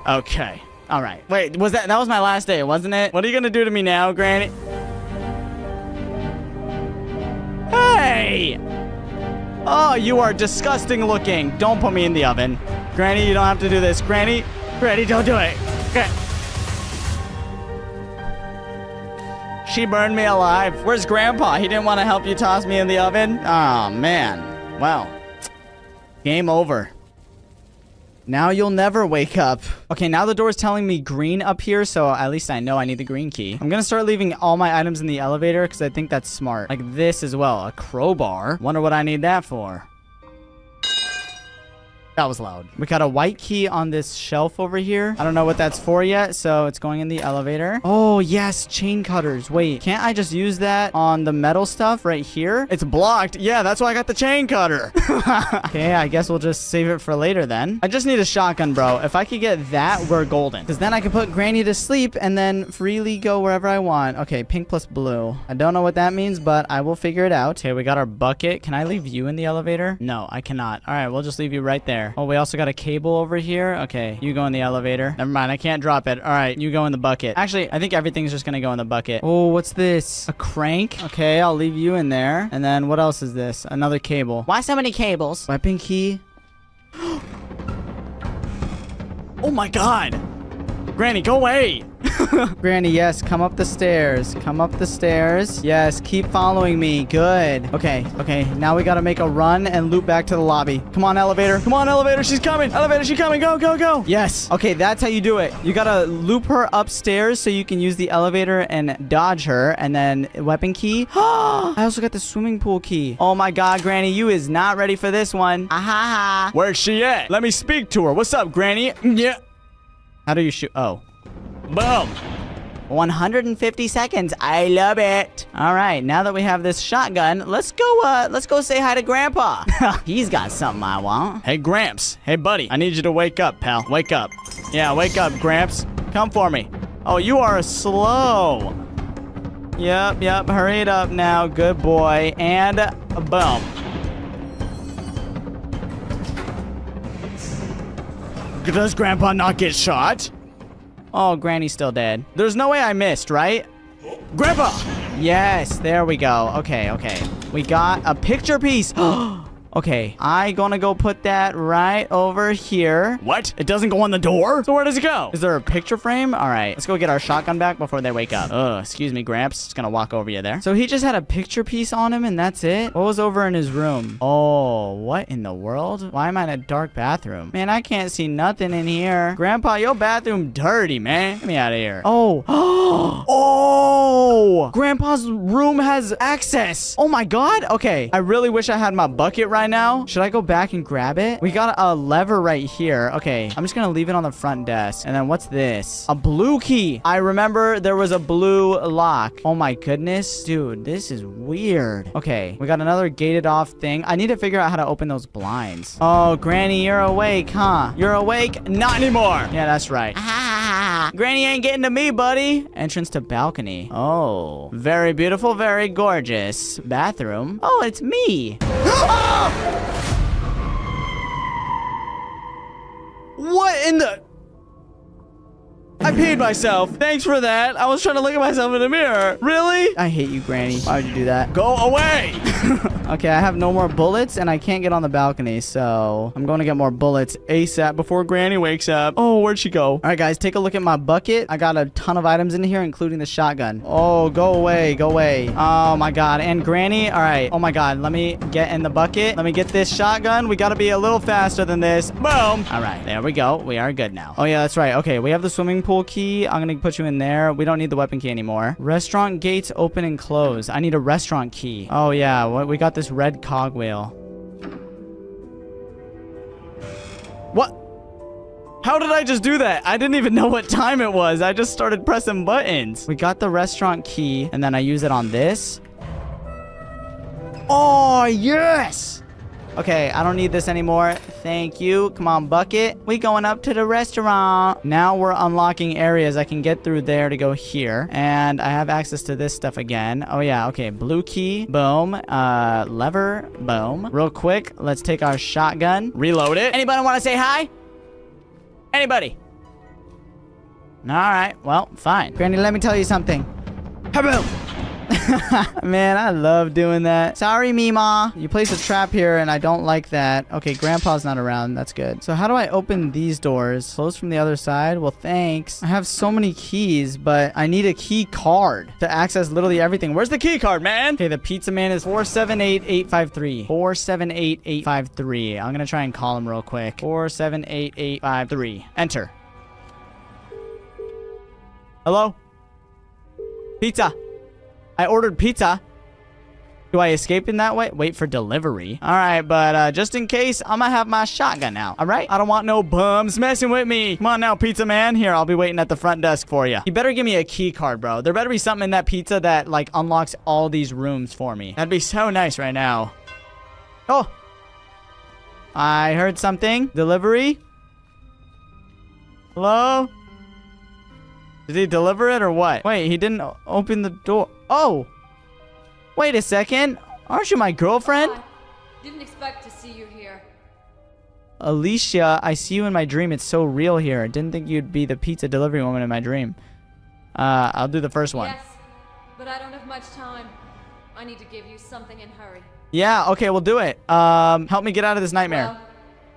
S1: Okay. All right. Wait, that was my last day, wasn't it? What are you going to do to me now, Granny? Hey! Oh, you are disgusting looking. Don't put me in the oven. Granny, you don't have to do this. Granny, don't do it. Okay. She burned me alive. Where's Grandpa? He didn't want to help you toss me in the oven? Oh, man. Well, game over. Now you'll never wake up. Okay, now the door's telling me green up here, so at least I know I need the green key. I'm gonna start leaving all my items in the elevator because I think that's smart. Like this as well. A crowbar. Wonder what I need that for. That was loud. We got a white key on this shelf over here. I don't know what that's for yet, so it's going in the elevator. Oh, yes, chain cutters. Wait, can't I just use that on the metal stuff right here? It's blocked. Yeah, that's why I got the chain cutter. Okay, I guess we'll just save it for later then. I just need a shotgun, bro. If I could get that, we're golden. Because then I can put Granny to sleep and then freely go wherever I want. Okay, pink plus blue. I don't know what that means, but I will figure it out. Okay, we got our bucket. Can I leave you in the elevator? No, I cannot. All right, we'll just leave you right there. Oh, we also got a cable over here. Okay, you go in the elevator. Never mind, I can't drop it. All right, you go in the bucket. Actually, I think everything's just gonna go in the bucket. Oh, what's this? A crank? Okay, I'll leave you in there. And then what else is this? Another cable. Why so many cables? Weapon key. Oh my god. Granny, go away. Granny, yes, come up the stairs. Come up the stairs. Yes, keep following me. Good. Okay, okay. Now we gotta make a run and loop back to the lobby. Come on, elevator. Come on, elevator. She's coming. Elevator, she's coming. Go, go, go. Yes. Okay, that's how you do it. You gotta loop her upstairs so you can use the elevator and dodge her. And then weapon key. I also got the swimming pool key. Oh my God, Granny, you is not ready for this one. Ahaha.
S14: Where's she at? Let me speak to her. What's up, Granny? Yeah.
S1: How do you shoot? Oh.
S14: Boom.
S1: 150 seconds. I love it. All right, now that we have this shotgun, let's go say hi to Grandpa. He's got something I want.
S14: Hey, Gramps. Hey, buddy. I need you to wake up, pal. Wake up. Yeah, wake up, Gramps. Come for me. Oh, you are slow.
S1: Yep. Hurry it up now. Good boy. And boom.
S14: Does Grandpa not get shot?
S1: Oh, Granny's still dead. There's no way I missed, right?
S14: Grandpa!
S1: Yes, there we go. Okay. We got a picture piece. Okay, I gonna go put that right over here.
S14: What? It doesn't go on the door? So where does it go?
S1: Is there a picture frame? All right, let's go get our shotgun back before they wake up. Excuse me, Gramps. Just gonna walk over you there. So he just had a picture piece on him and that's it? What was over in his room? Oh, what in the world? Why am I in a dark bathroom? Man, I can't see nothing in here. Grandpa, your bathroom dirty, man. Get me out of here. Oh. Oh! Grandpa's room has access. Oh my God. Okay, I really wish I had my bucket right now. Should I go back and grab it? We got a lever right here. Okay, I'm just gonna leave it on the front desk. And then what's this? A blue key. I remember there was a blue lock. Oh my goodness. Dude, this is weird. Okay, we got another gated off thing. I need to figure out how to open those blinds. Oh, Granny, you're awake, huh? You're awake? Not anymore. Yeah, that's right. Granny ain't getting to me, buddy. Entrance to balcony. Oh, very beautiful, very gorgeous. Bathroom. Oh, it's me.
S14: What in the... I peed myself. Thanks for that. I was trying to look at myself in the mirror. Really?
S1: I hate you, Granny. Why would you do that?
S14: Go away.
S1: Okay, I have no more bullets and I can't get on the balcony, so I'm going to get more bullets ASAP before Granny wakes up. Oh, where'd she go? All right, guys, take a look at my bucket. I got a ton of items in here, including the shotgun. Oh, go away. Go away. Oh, my God. And Granny. All right. Oh, my God. Let me get in the bucket. Let me get this shotgun. We got to be a little faster than this. Boom. All right. There we go. We are good now. Oh, yeah, that's right. Okay, we have the swimming pool key. I'm going to put you in there. We don't need the weapon key anymore. Restaurant gates open and close. I need a restaurant key. Oh, yeah. We got this red cogwheel.
S14: What? How did I just do that? I didn't even know what time it was. I just started pressing buttons.
S1: We got the restaurant key, and then I use it on this. Oh, yes! Okay, I don't need this anymore. Thank you. Come on, bucket. We going up to the restaurant. Now we're unlocking areas. I can get through there to go here. And I have access to this stuff again. Oh, yeah. Okay, blue key. Boom. Lever. Boom. Real quick, let's take our shotgun.
S14: Reload it.
S1: Anybody want to say hi? Anybody? All right. Well, fine. Granny, let me tell you something. Kaboom! Man, I love doing that. Sorry, Mima. You placed a trap here, and I don't like that. Okay, Grandpa's not around. That's good. So how do I open these doors? Close from the other side? Well, thanks. I have so many keys, but I need a key card to access literally everything. Where's the key card, man? Okay, the pizza man is 478853. 478853. I'm gonna try and call him real quick. 478853. Enter. Hello? Pizza. I ordered pizza. Do I escape in that way? Wait for delivery. All right, but just in case, I'm gonna have my shotgun out. All right? I don't want no bums messing with me. Come on now, pizza man. Here, I'll be waiting at the front desk for you. You better give me a key card, bro. There better be something in that pizza that, like, unlocks all these rooms for me. That'd be so nice right now. Oh. I heard something. Delivery? Hello? Did he deliver it or what? Wait, he didn't open the door. Oh! Wait a second. Aren't you my girlfriend?
S13: Didn't expect to see you here.
S1: Alicia, I see you in my dream. It's so real here. Didn't think you'd be the pizza delivery woman in my dream. I'll do the first one.
S13: Yes, but I don't have much time. I need to give you something in a hurry.
S1: Yeah, okay, we'll do it. Help me get out of this nightmare.
S13: Well,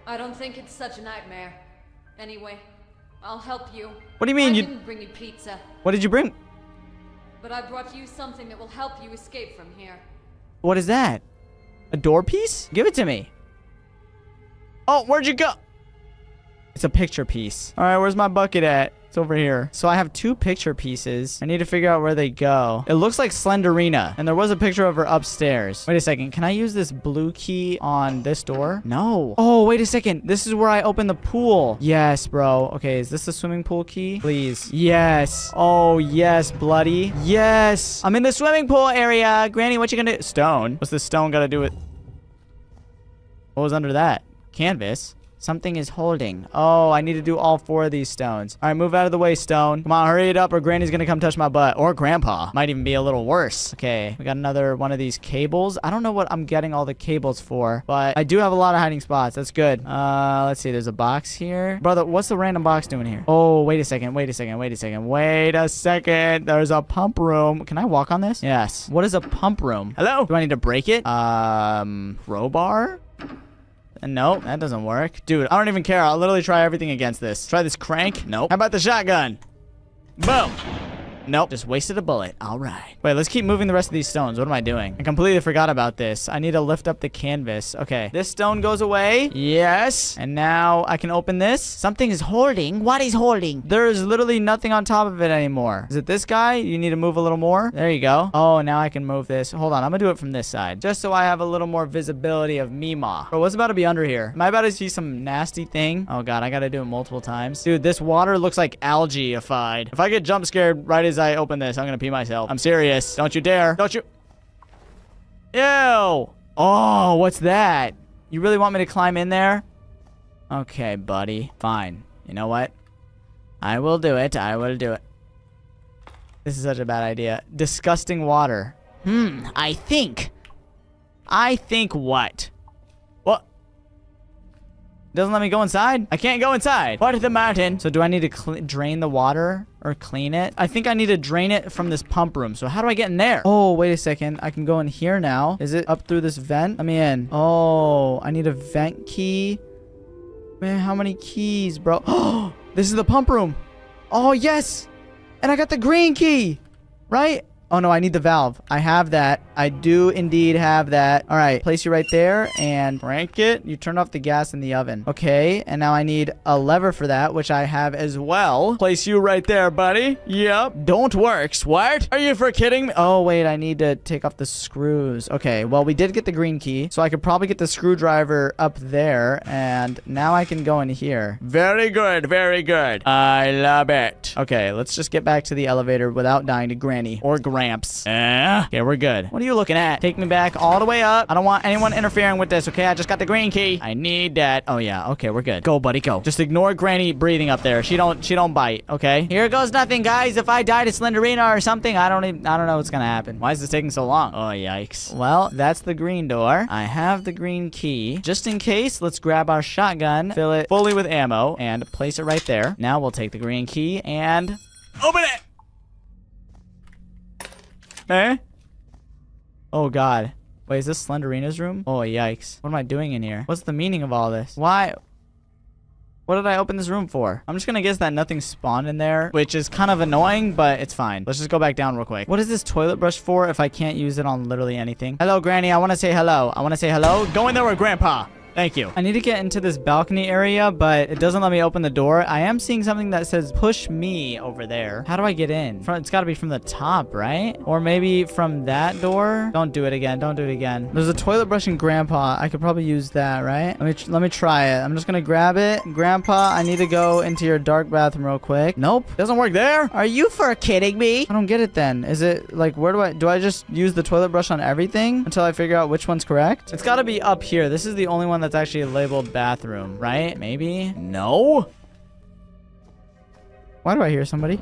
S13: I don't think it's such a nightmare. Anyway, I'll help you.
S1: What do you mean
S13: I
S1: you...
S13: didn't bring you pizza,
S1: What did you bring?
S13: but I brought you something that will help you escape from here.
S1: What is that? A door piece? Give it to me. Oh, where'd you go? It's a picture piece. All right, where's my bucket at? It's over here. So I have 2 picture pieces. I need to figure out where they go. It looks like Slenderina, and there was a picture of her upstairs. Wait a second. Can I use this blue key on this door? No. Oh, wait a second. This is where I open the pool. Yes, bro. Okay, is this the swimming pool key? Please. Yes. Oh, yes, bloody. Yes. I'm in the swimming pool area. Granny, what you gonna do? Stone. What's this stone gotta do with... What was under that? Canvas. Something is holding. Oh, I need to do all 4 of these stones. All right, move out of the way, stone. Come on, hurry it up or Granny's gonna come touch my butt. Or Grandpa. Might even be a little worse. Okay, we got another one of these cables. I don't know what I'm getting all the cables for, but I do have a lot of hiding spots. That's good. Let's see. There's a box here. Brother, what's the random box doing here? Oh, wait a second. Wait a second. Wait a second. Wait a second. There's a pump room. Can I walk on this? Yes. What is a pump room? Hello? Do I need to break it? Crowbar? Nope, that doesn't work. Dude, I don't even care. I'll literally try everything against this. Try this crank. Nope. How about the shotgun? Boom. Nope, just wasted a bullet. All right. Wait, let's keep moving the rest of these stones. What am I doing? I completely forgot about this. I need to lift up the canvas. Okay, this stone goes away. Yes. And now I can open this. Something is holding. What is holding? There is literally nothing on top of it anymore. Is it this guy? You need to move a little more. There you go. Oh, now I can move this. Hold on, I'm gonna do it from this side, just so I have a little more visibility of Mima. Bro, what's about to be under here? Am I about to see some nasty thing? Oh God, I gotta do it multiple times. Dude, this water looks like algae-ified. If I get jump scared right as I open this, I'm gonna pee myself. I'm serious. Don't you dare. Don't you. Ew. Oh, what's that? You really want me to climb in there? Okay, buddy. Fine. You know what? I will do it. I will do it. This is such a bad idea. Disgusting water. I think what? What? Doesn't let me go inside? I can't go inside. What the mountain? So do I need to drain the water or clean it? I think I need to drain it from this pump room. So how do I get in there? Oh, wait a second. I can go in here now. Is it up through this vent? Let me in. Oh, I need a vent key. Man, how many keys, bro? Oh, this is the pump room. Oh, yes. And I got the green key, right? Oh, no, I need the valve. I have that. I do indeed have that. All right, place you right there and crank it. You turn off the gas in the oven. Okay, and now I need a lever for that, which I have as well. Place you right there, buddy. Yep. Don't work, Swart. Are you for kidding me? Oh, wait, I need to take off the screws. Okay, well, we did get the green key, so I could probably get the screwdriver up there, and now I can go in here. Very good, very good. I love it. Okay, let's just get back to the elevator without dying to Granny or Gramps. Okay, we're good. What are you looking at? Take me back all the way up. I don't want anyone interfering with this, okay? I just got the green key. I need that. Oh, yeah. Okay, we're good. Go, buddy, go. Just ignore Granny breathing up there. She don't bite, okay? Here goes nothing, guys. If I die to Slenderina or something, I don't know what's gonna happen. Why is this taking so long? Oh, yikes. Well, that's the green door. I have the green key. Just in case, let's grab our shotgun, fill it fully with ammo, and place it right there. Now we'll take the green key and open it! Eh? Oh, God. Wait, is this Slenderina's room? Oh, yikes. What am I doing in here? What's the meaning of all this? Why? What did I open this room for? I'm just gonna guess that nothing spawned in there, which is kind of annoying, but it's fine. Let's just go back down real quick. What is this toilet brush for if I can't use it on literally anything? Hello, Granny. I want to say hello. I want to say hello. Go in there with Grandpa. Thank you. I need to get into this balcony area, but it doesn't let me open the door. I am seeing something that says push me over there. How do I get in? It's got to be from the top, right? Or maybe from that door? Don't do it again. Don't do it again. There's a toilet brush in Grandpa. I could probably use that, right? Let me try it. I'm just going to grab it. Grandpa, I need to go into your dark bathroom real quick. Nope. Doesn't work there. Are you for kidding me? I don't get it then. Is it like, where do I just use the toilet brush on everything until I figure out which one's correct? It's got to be up here. This is the only one that's actually labeled bathroom, right? Maybe? No? Why do I hear somebody?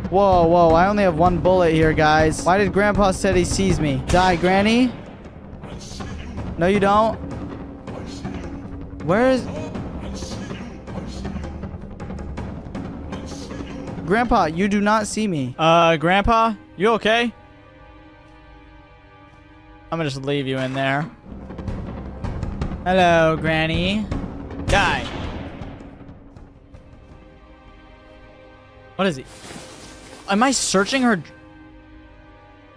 S1: Whoa, whoa, I only have one bullet here, guys. Why did Grandpa said he sees me? Die, Granny? No, you don't? Where is... Grandpa, you do not see me. Grandpa? You okay? I'm gonna just leave you in there. Hello, Granny. Die. What is he? Am I searching her?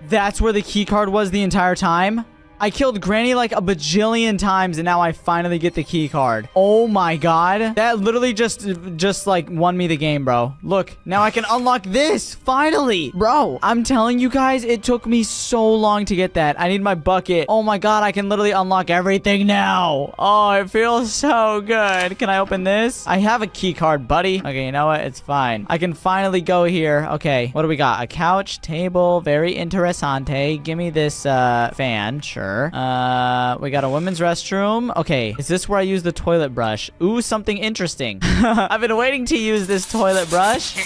S1: That's where the key card was the entire time? I killed Granny like a bajillion times and now I finally get the key card. Oh my god. That literally just like won me the game, bro. Look, now I can unlock this. Finally. Bro, I'm telling you guys, it took me so long to get that. I need my bucket. Oh my god, I can literally unlock everything now. Oh, it feels so good. Can I open this? I have a key card, buddy. Okay, you know what? It's fine. I can finally go here. Okay, what do we got? A couch, table, very interessante. Give me this fan. Sure. We got a women's restroom. Okay, is this where I use the toilet brush? Ooh, something interesting. I've been waiting to use this toilet brush.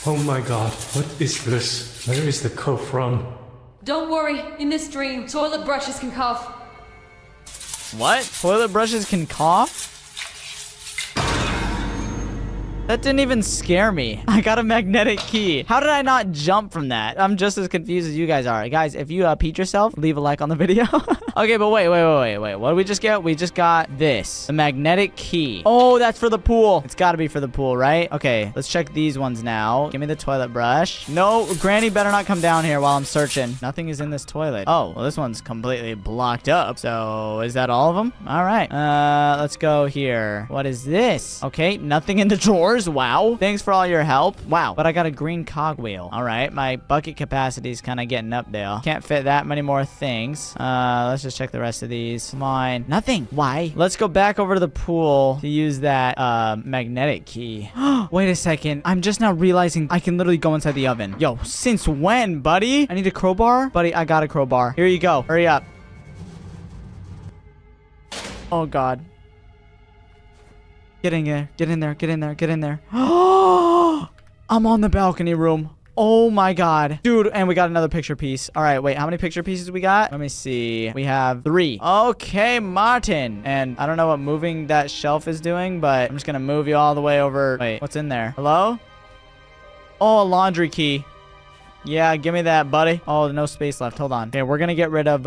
S12: Oh my god, what is this? Where is the cough from?
S13: Don't worry, in this dream, toilet brushes can cough.
S1: What? Toilet brushes can cough? That didn't even scare me. I got a magnetic key. How did I not jump from that? I'm just as confused as you guys are. Guys, if you peed yourself, leave a like on the video. Okay, but wait. What did we just get? We just got this. The magnetic key. Oh, that's for the pool. It's got to be for the pool, right? Okay, let's check these ones now. Give me the toilet brush. No, Granny better not come down here while I'm searching. Nothing is in this toilet. Oh, well, this one's completely blocked up. So, is that all of them? All right. Let's go here. What is this? Okay, nothing in the drawers. Wow. Thanks for all your help. Wow. But I got a green cogwheel. All right. My bucket capacity is kind of getting up there. Can't fit that many more things. Let's just check the rest of these. Come on. Nothing. Why? Let's go back over to the pool to use that magnetic key. Wait a second. I'm just now realizing I can literally go inside the oven. Yo, since when, buddy? I need a crowbar? Buddy, I got a crowbar. Here you go. Hurry up. Oh, God. Get in there. Get in there. Get in there. Get in there. I'm on the balcony room. Oh my god. Dude, and we got another picture piece. All right, wait. How many picture pieces we got? Let me see. We have 3. Okay, Martin. And I don't know what moving that shelf is doing, but I'm just going to move you all the way over. Wait, what's in there? Hello? Oh, a laundry key. Yeah, give me that, buddy. Oh, no space left. Hold on. Okay, we're gonna get rid of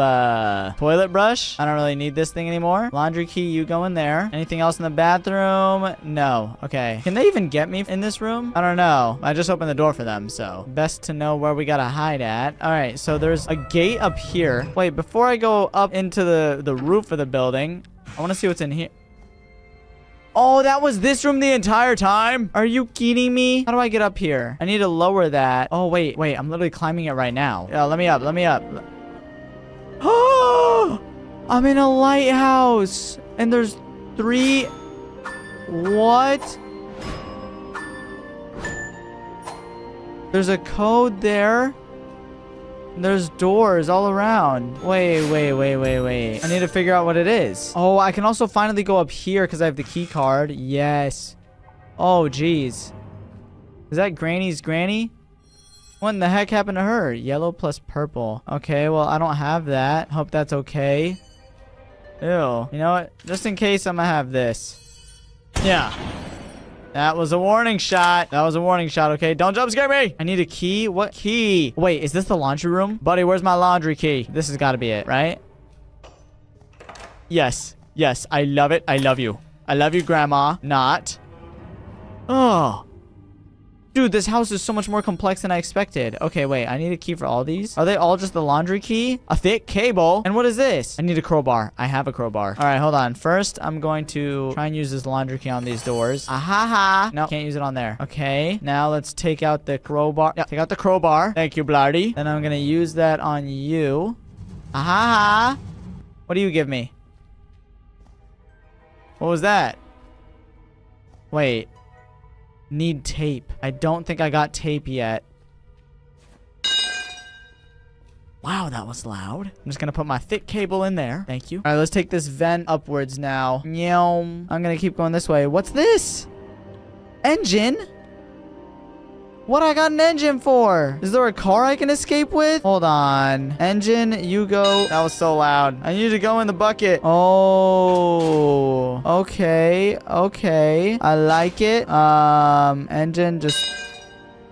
S1: toilet brush. I don't really need this thing anymore. Laundry key, you go in there. Anything else in the bathroom? No. Okay. Can they even get me in this room? I don't know. I just opened the door for them, so best to know where we gotta hide at. All right, so there's a gate up here. Wait, before I go up into the roof of the building, I want to see what's in here. Oh, that was this room the entire time? Are you kidding me? How do I get up here? I need to lower that. Oh, wait. I'm literally climbing it right now. Yeah, let me up. Oh, I'm in a lighthouse. And there's 3. What? There's a code there. There's doors all around. Wait. I need to figure out what it is. Oh, I can also finally go up here because I have the key card. Yes. Oh, geez. Is that Granny's granny? What in the heck happened to her? Yellow plus purple. Okay, well, I don't have that. Hope that's okay. Ew. You know what? Just in case, I'm gonna have this. Yeah. That was a warning shot. Okay? Don't jump scare me. I need a key. What key? Wait, is this the laundry room? Buddy, where's my laundry key? This has got to be it, right? Yes. I love it. I love you. I love you, Grandma. Not. Oh. Dude, this house is so much more complex than I expected. Okay, wait. I need a key for all these. Are they all just the laundry key? A thick cable. And what is this? I need a crowbar. I have a crowbar. All right, hold on. First, I'm going to try and use this laundry key on these doors. Ahaha. No, can't use it on there. Okay. Now let's take out the crowbar. Yeah, take out the crowbar. Thank you, Blardy. Then I'm going to use that on you. Ahaha. What do you give me? What was that? Wait. Need tape. I don't think I got tape yet. Wow, that was loud. I'm just gonna put my thick cable in there. Thank you. All right, let's take this vent upwards now. I'm gonna keep going this way. What's this? Engine? What I got an engine for? Is there a car I can escape with? Hold on. Engine, you go. That was so loud. I need to go in the bucket. Oh. Okay. I like it. Engine, just...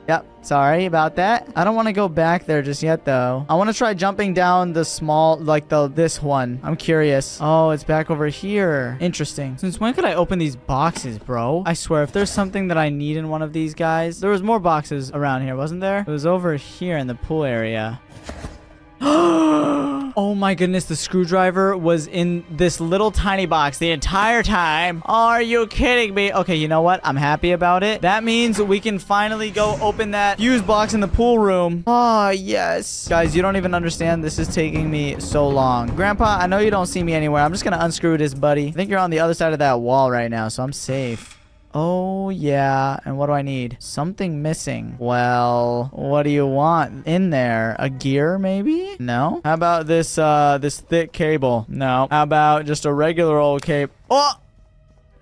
S1: Yep. Sorry about that. I don't want to go back there just yet, though. I want to try jumping down the small, like this one. I'm curious. Oh, it's back over here. Interesting. Since when could I open these boxes, bro? I swear, if there's something that I need in one of these guys, there was more boxes around here, wasn't there? It was over here in the pool area. Oh my goodness, the screwdriver was in this little tiny box the entire time. Are you kidding me? Okay, you know what? I'm happy about it. That means we can finally go open that fuse box in the pool room. Oh, yes. Guys, you don't even understand. This is taking me so long. Grandpa, I know you don't see me anywhere. I'm just gonna unscrew this, buddy. I think you're on the other side of that wall right now, so I'm safe. Oh, yeah. And what do I need? Something missing. Well, what do you want in there? A gear, maybe? No? How about this, this thick cable? No. How about just a regular old cable? Oh!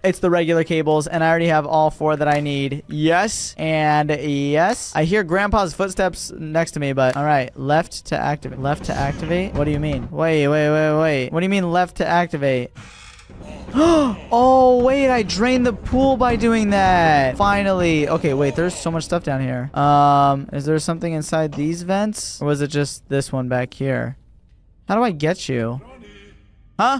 S1: It's the regular cables, and I already have all 4 that I need. Yes, and yes. I hear Grandpa's footsteps next to me, but all right. Left to activate. Left to activate? What do you mean? Wait. What do you mean left to activate? Oh, wait, I drained the pool by doing that. Finally. Okay, wait, there's so much stuff down here. Is there something inside these vents? Or was it just this one back here? How do I get you? Huh?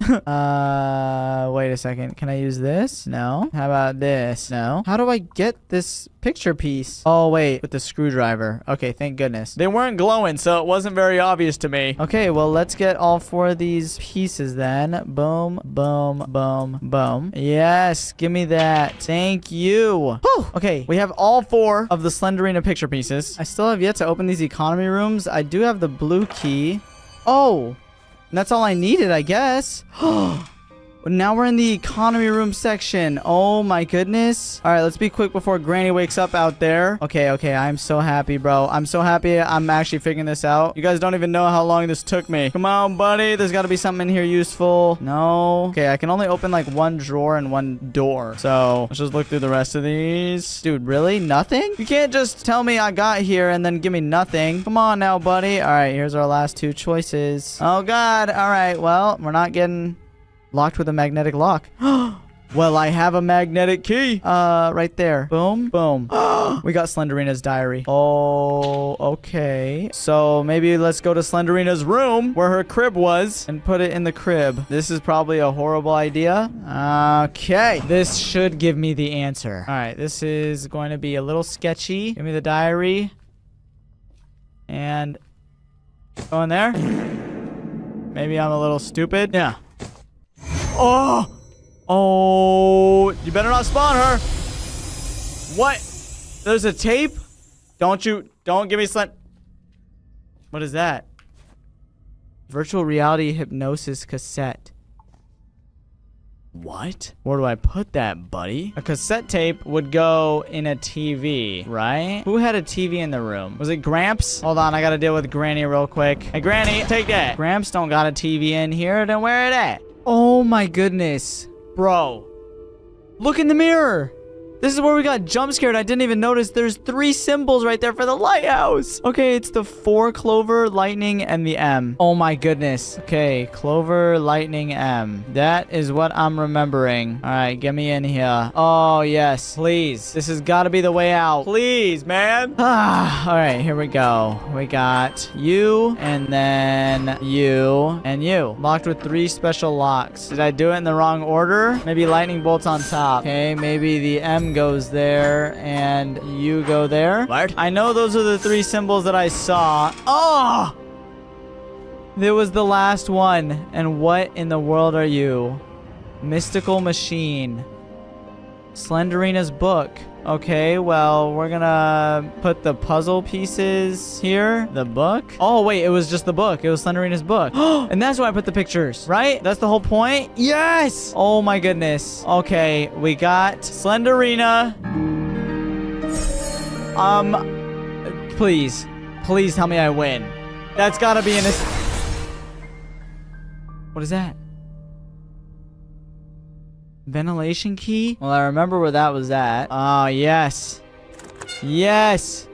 S1: Wait a second. Can I use this? No. How about this? No. How do I get this picture piece? Oh, wait. With the screwdriver. Okay, thank goodness. They weren't glowing, so it wasn't very obvious to me. Okay, well, let's get all 4 of these pieces then. Boom, boom, boom, boom. Yes, give me that. Thank you. Whew. Okay, we have all 4 of the Slenderina picture pieces. I still have yet to open these economy rooms. I do have the blue key. Oh. And that's all I needed, I guess. Now we're in the economy room section. Oh my goodness. All right, let's be quick before Granny wakes up out there. Okay. I'm so happy, bro. I'm so happy I'm actually figuring this out. You guys don't even know how long this took me. Come on, buddy. There's got to be something in here useful. No. Okay, I can only open like 1 drawer and 1 door. So let's just look through the rest of these. Dude, really? Nothing? You can't just tell me I got here and then give me nothing. Come on now, buddy. All right, here's our last 2 choices. Oh, God. All right, well, we're not getting locked with a magnetic lock. Well, I have a magnetic key. Right there. Boom, boom. We got Slenderina's diary. Oh, okay. So maybe let's go to Slenderina's room where her crib was and put it in the crib. This is probably a horrible idea. Okay. This should give me the answer. All right. This is going to be a little sketchy. Give me the diary. And go in there. Maybe I'm a little stupid. Yeah. Oh, you better not spawn her. What? There's a tape? Don't give me What is that? Virtual reality hypnosis cassette. What? Where do I put that, buddy? A cassette tape would go in a TV, right? Who had a TV in the room? Was it Gramps? Hold on, I gotta deal with Granny real quick. Hey, Granny, take that. Gramps don't got a TV in here, then where it at? Oh my goodness. Bro. Look in the mirror. This is where we got jump scared. I didn't even notice there's 3 symbols right there for the lighthouse. Okay, it's the 4 clover, lightning, and the M. Oh my goodness. Okay, clover, lightning, M. That is what I'm remembering. All right, get me in here. Oh, yes. Please. This has got to be the way out. Please, man. All right, here we go. We got you, and then you, and you. Locked with 3 special locks. Did I do it in the wrong order? Maybe lightning bolts on top. Okay, maybe the M goes there and you go there. What? I know those are the 3 symbols that I saw. Oh! There was the last one. And what in the world are you? Mystical machine. Slenderina's book. Okay, well, we're gonna put the puzzle pieces here. The book? Oh, wait, it was just the book. It was Slenderina's book. And that's why I put the pictures, right? That's the whole point? Yes! Oh my goodness. Okay, we got Slenderina. Please. Please tell me I win. That's gotta be in this. What is that? Ventilation key? Well, I remember where that was at. Oh, yes. Yes.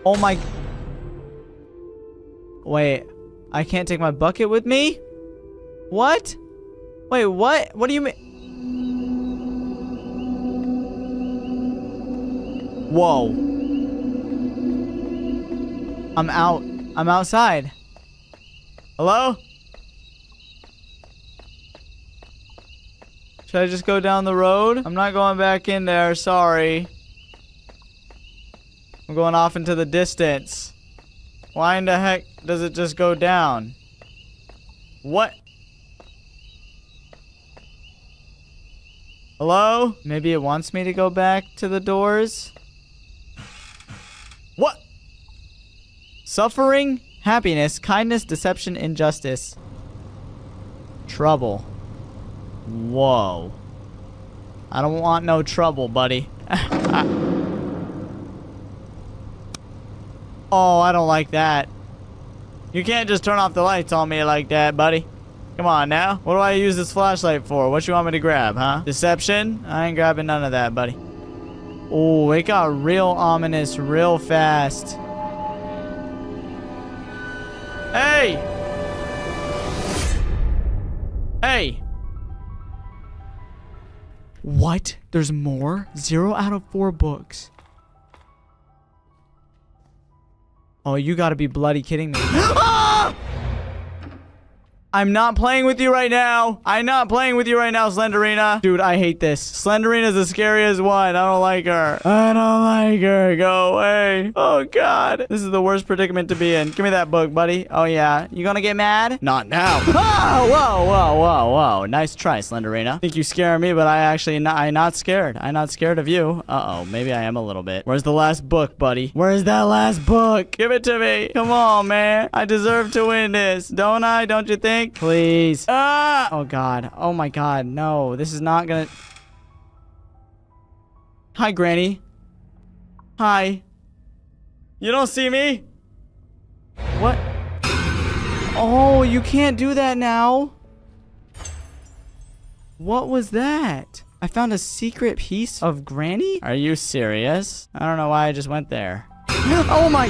S1: Oh, my. Wait. I can't take my bucket with me? What? Wait, what? What do you mean? Whoa.
S14: I'm out. I'm outside. Hello? Should I just go down the road? I'm not going back in there. Sorry. I'm going off into the distance. Why in the heck does it just go down? What? Hello? Maybe it wants me to go back to the doors? What? Suffering, happiness, kindness, deception, injustice. Trouble. Whoa. I don't want no trouble, buddy. Oh, I don't like that. You can't just turn off the lights on me like that, buddy. Come on now. What do I use this flashlight for? What you want me to grab, huh? Deception? I ain't grabbing none of that, buddy. Oh, it got real ominous real fast. Hey! Hey! What? There's more? 0 out of 4 books. Oh, you gotta be bloody kidding me. Ah! I'm not playing with you right now. I'm not playing with you right now, Slenderina. Dude, I hate this. Slenderina's the scariest one. I don't like her. I don't like her. Go away. Oh, God. This is the worst predicament to be in. Give me that book, buddy. Oh, yeah. You gonna get mad? Not now. Ah! Whoa, whoa, whoa, whoa. Nice try, Slenderina. Think you scare me, but I'm not scared. I'm not scared of you. Uh-oh. Maybe I am a little bit. Where's the last book, buddy? Where's that last book? Give it to me. Come on, man. I deserve to win this. Don't I? Don't you think? Please. Ah! Oh, God. Oh, my God. No, this is not gonna... Hi, Granny. Hi. You don't see me? What? Oh, you can't do that now. What was that? I found a secret piece of Granny? Are you serious? I don't know why I just went there. Oh my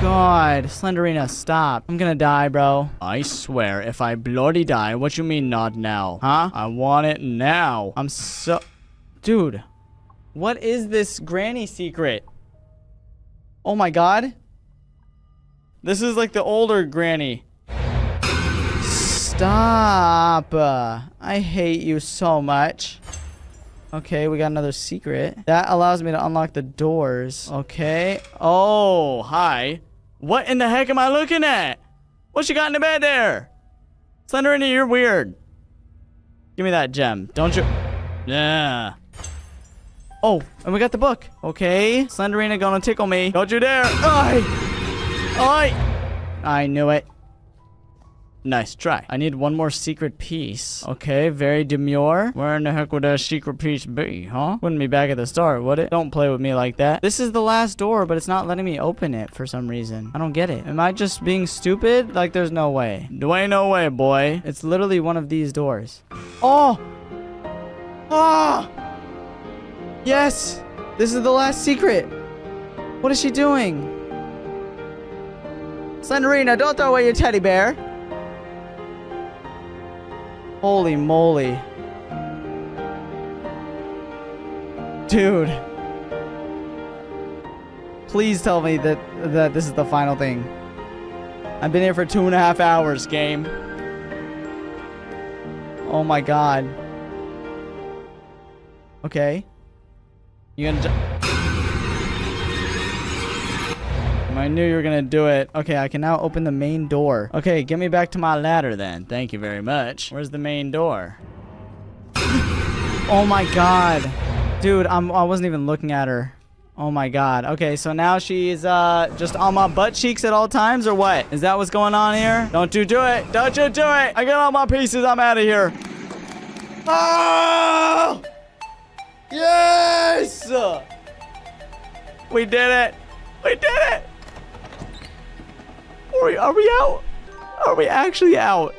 S14: God, Slenderina, stop. I'm gonna die, bro. I swear, if I bloody die, what you mean not now? Huh? I want it now. I'm so... Dude, what is this Granny secret? Oh my God. This is like the older Granny. Stop. I hate you so much. Okay, we got another secret. That allows me to unlock the doors. Okay. Oh, hi. What in the heck am I looking at? What you got in the bed there? Slenderina, you're weird. Give me that gem. Don't you... Yeah. Oh, and we got the book. Okay. Slenderina gonna tickle me. Don't you dare. I knew it. Nice try. I need one more secret piece. Okay, very demure. Where in the heck would that secret piece be, huh? Wouldn't be back at the start, would it? Don't play with me like that. This is the last door, but it's not letting me open it for some reason. I don't get it. Am I just being stupid? Like, there's no way. There ain't no way, boy. It's literally one of these doors. Oh! Ah! Yes! This is the last secret. What is she doing? Slenderina, don't throw away your teddy bear. Holy moly. Dude. Please tell me that this is the final thing. I've been here for 2.5 hours, game. Oh my God. Okay. You gonna... I knew you were gonna do it. Okay, I can now open the main door. Okay, get me back to my ladder then. Thank you very much. Where's the main door? Oh my God. Dude, I wasn't even looking at her. Oh my God. Okay, so now she's just on my butt cheeks at all times or what? Is that what's going on here? Don't you do it. Don't you do it. I got all my pieces. I'm out of here. Oh! Yes! We did it. We did it. Are we out? Are we actually out?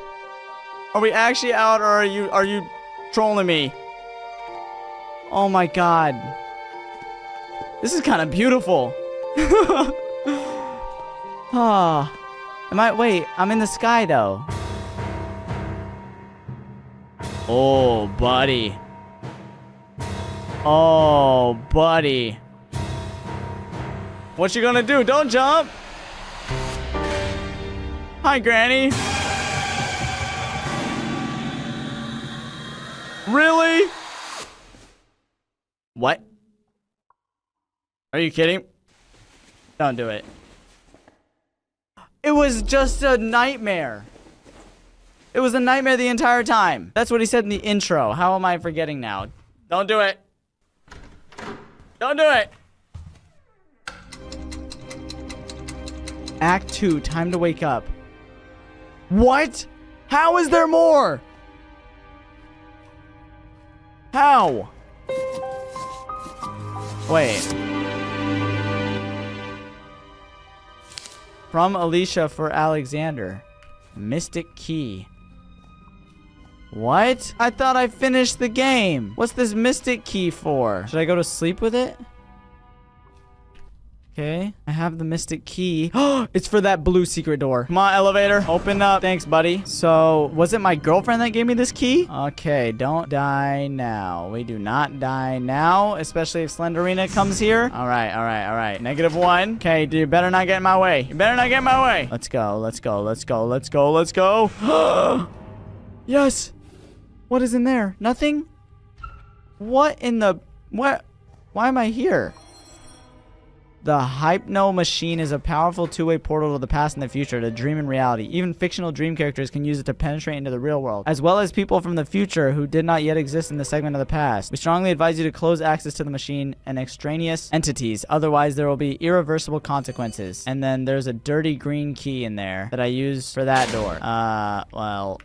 S14: Are we actually out, or are you trolling me? Oh my God. This is kind of beautiful. Ah. Wait, I'm in the sky though. Oh, buddy. Oh, buddy. What you gonna do? Don't jump. Hi, Granny. Really? What? Are you kidding? Don't do it. It was just a nightmare. It was a nightmare the entire time. That's what he said in the intro. How am I forgetting now? Don't do it. Don't do it. Act 2, time to wake up. What? How is there more? How? Wait. From Alicia for Alexander. Mystic Key. What? I thought I finished the game. What's this Mystic Key for? Should I go to sleep with it? Okay, I have the Mystic Key. Oh, it's for that blue secret door. Come on, elevator. Open up. Thanks, buddy. So, was it my girlfriend that gave me this key? Okay, don't die now. We do not die now, especially if Slenderina comes here. All right, all right, all right. -1. Okay, you better not get in my way. You better not get in my way. Let's go, let's go, let's go, let's go, let's go. Yes. What is in there? Nothing? What in the... What? Why am I here? The Hypno Machine is a powerful two-way portal to the past and the future, to dream and reality. Even fictional dream characters can use it to penetrate into the real world, as well as people from the future who did not yet exist in the segment of the past. We strongly advise you to close access to the machine and extraneous entities, otherwise there will be irreversible consequences. And then there's a dirty green key in there that I use for that door. Well...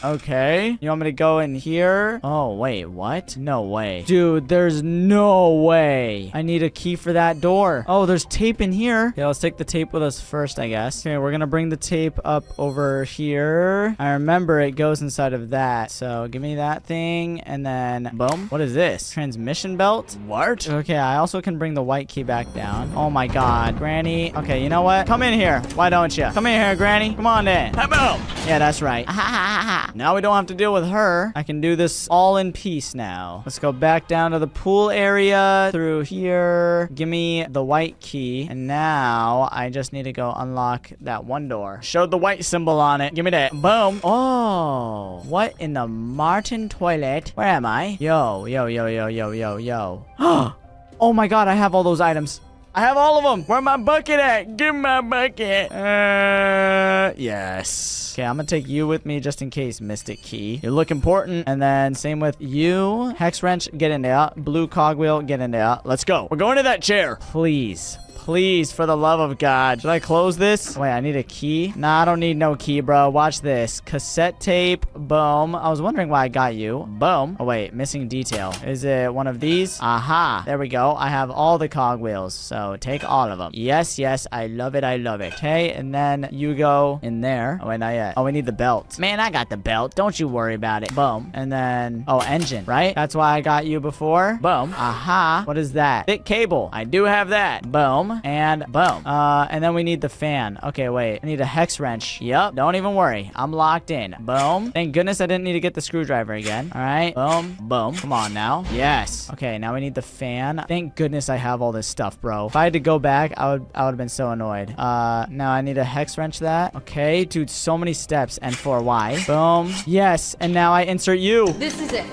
S14: Okay. You want me to go in here? Oh, wait, what? No way. Dude, there's no way. I need a key for that door. Oh, there's tape in here. Okay, let's take the tape with us first, I guess. Okay, we're gonna bring the tape up over here. I remember it goes inside of that. So give me that thing, and then boom. What is this? Transmission belt? What? Okay, I also can bring the white key back down. Oh my god, Granny. Okay, you know what? Come in here. Why don't you? Come in here, Granny. Come on in. Boom. Yeah, that's right. Now we don't have to deal with her. I can do this all in peace now. Let's go back down to the pool area through here. Give me the white key. And now I just need to go unlock that one door. Showed the white symbol on it. Give me that. Boom. Oh, what in the Martin toilet? Where am I? Yo, yo, yo, yo, yo, yo, yo. Oh my god, I have all those items. I have all of them. Where my bucket at? Give me my bucket. Yes. Okay, I'm gonna take you with me just in case, Mystic Key. You look important. And then same with you. Hex Wrench, get in there. Blue Cogwheel, get in there. Let's go. We're going to that chair. Please. Please, for the love of God. Should I close this? Wait, I need a key? Nah, I don't need no key, bro. Watch this. Cassette tape. Boom. I was wondering why I got you. Boom. Oh, wait. Missing detail. Is it one of these? Aha. There we go. I have all the cogwheels. So take all of them. Yes, yes. I love it. I love it. Okay, and then you go in there. Oh, wait, not yet. Oh, we need the belt. Man, I got the belt. Don't you worry about it. Boom. And then... Oh, engine, right? That's why I got you before. Boom. Aha. What is that? Thick cable. I do have that. Boom. And boom. And then we need the fan. Okay, wait. I need a hex wrench. Yep. Don't even worry. I'm locked in. Boom. Thank goodness I didn't need to get the screwdriver again. All right. Boom. Boom. Come on now. Yes. Okay, now we need the fan. Thank goodness I have all this stuff, bro. If I had to go back, I would have been so annoyed. Now I need a hex wrench that. Okay, dude, so many steps. And for why? Boom. Yes. And now I insert you.
S13: This is it.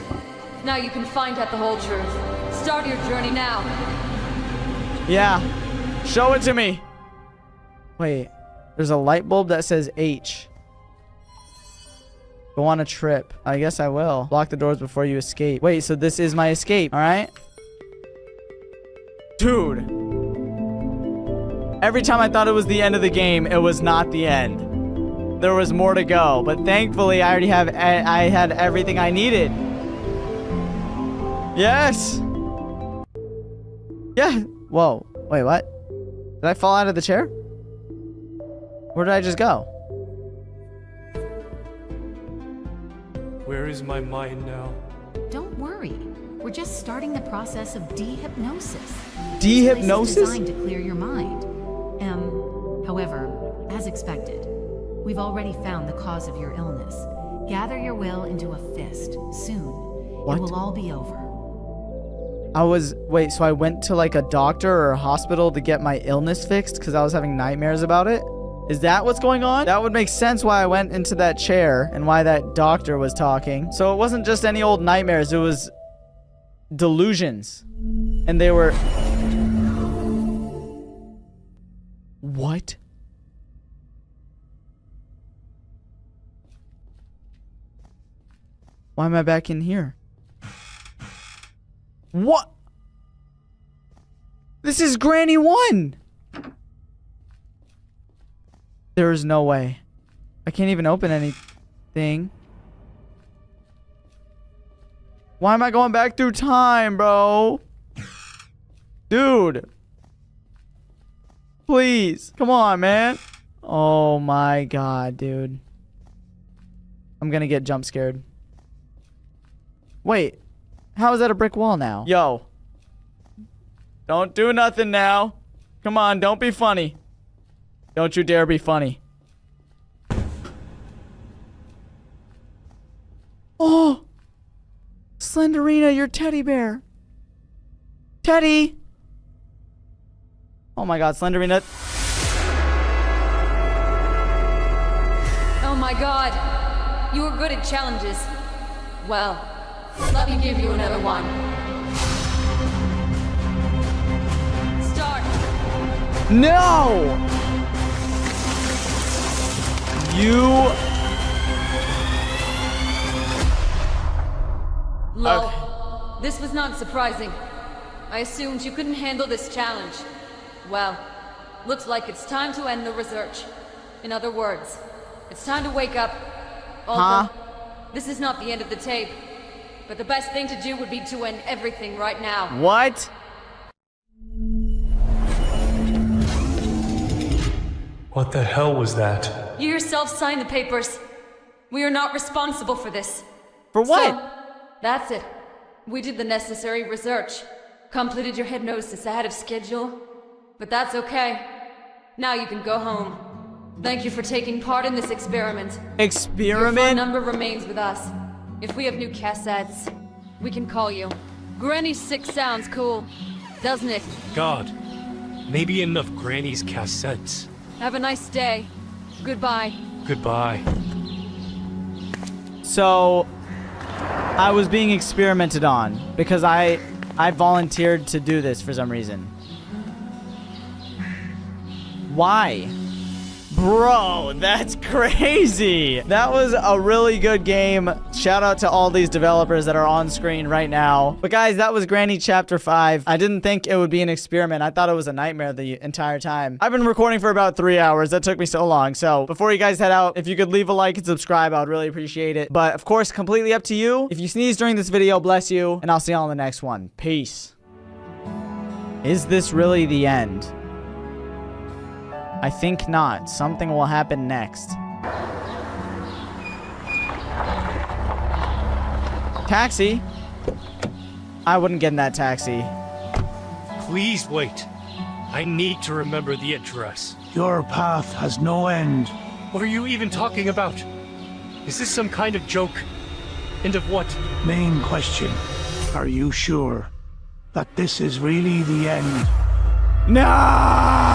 S13: Now you can find out the whole truth. Start your journey now.
S14: Yeah. Show it to me. Wait, there's a light bulb that says H. Go on a trip. I guess I will. Lock the doors before you escape. Wait, so this is my escape, all right? Dude. Every time I thought it was the end of the game, it was not the end. There was more to go, but thankfully I already have, I had everything I needed. Yes. Yeah. Whoa. Wait, what? Did I fall out of the chair? Where did I just go?
S12: Where is my mind now?
S15: Don't worry. We're just starting the process of dehypnosis.
S14: Dehypnosis?
S15: This place is designed to clear your mind. However, as expected, we've already found the cause of your illness. Gather your will into a fist. Soon,
S14: What?
S15: it will all be over.
S14: Wait, so I went to like a doctor or a hospital to get my illness fixed because I was having nightmares about it? Is that what's going on? That would make sense why I went into that chair and why that doctor was talking. So it wasn't just any old nightmares. It was delusions. And they were... What? Why am I back in here? What? This is Granny 1! There is no way. I can't even open anything. Why am I going back through time, bro? Dude. Please. Come on, man. Oh my god, dude. I'm gonna get jump scared. Wait. How is that a brick wall now? Yo. Don't do nothing now. Come on, don't be funny. Don't you dare be funny. Oh! Slenderina, your teddy bear. Teddy! Oh my god, Slenderina.
S13: Oh my god. You were good at challenges. Well, let me give you another one. Start.
S14: No!
S13: Lol. This was not surprising. I assumed you couldn't handle this challenge. Well, looks like it's time to end the research. In other words, it's time to wake up. Although, this is not the end of the tape. But the best thing to do would be to end everything right now.
S14: What?
S12: What the hell was that?
S13: You yourself signed the papers. We are not responsible for this.
S14: For what?
S13: So, that's it. We did the necessary research. Completed your hypnosis ahead of schedule. But that's okay. Now you can go home. Thank you for taking part in this experiment.
S14: Experiment?
S13: Your phone number remains with us. If we have new cassettes, we can call you. Granny 6 sounds cool, doesn't it?
S12: God, maybe enough Granny's cassettes.
S13: Have a nice day. Goodbye.
S12: Goodbye.
S14: So, I was being experimented on because I volunteered to do this for some reason. Why? Bro, that's crazy. That was a really good game. Shout out to all these developers that are on screen right now. But guys, that was Granny Chapter 5. I didn't think it would be an experiment. I thought it was a nightmare the entire time. I've been recording for about 3 hours. That took me so long. So before you guys head out, if you could leave a like and subscribe, I would really appreciate it. But of course, completely up to you. If you sneeze during this video, bless you. And I'll see y'all in the next one. Peace. Is this really the end? I think not. Something will happen next. Taxi? I wouldn't get in that taxi.
S12: Please wait. I need to remember the address.
S16: Your path has no end.
S12: What are you even talking about? Is this some kind of joke? End of what?
S16: Main question. Are you sure that this is really the end?
S14: No!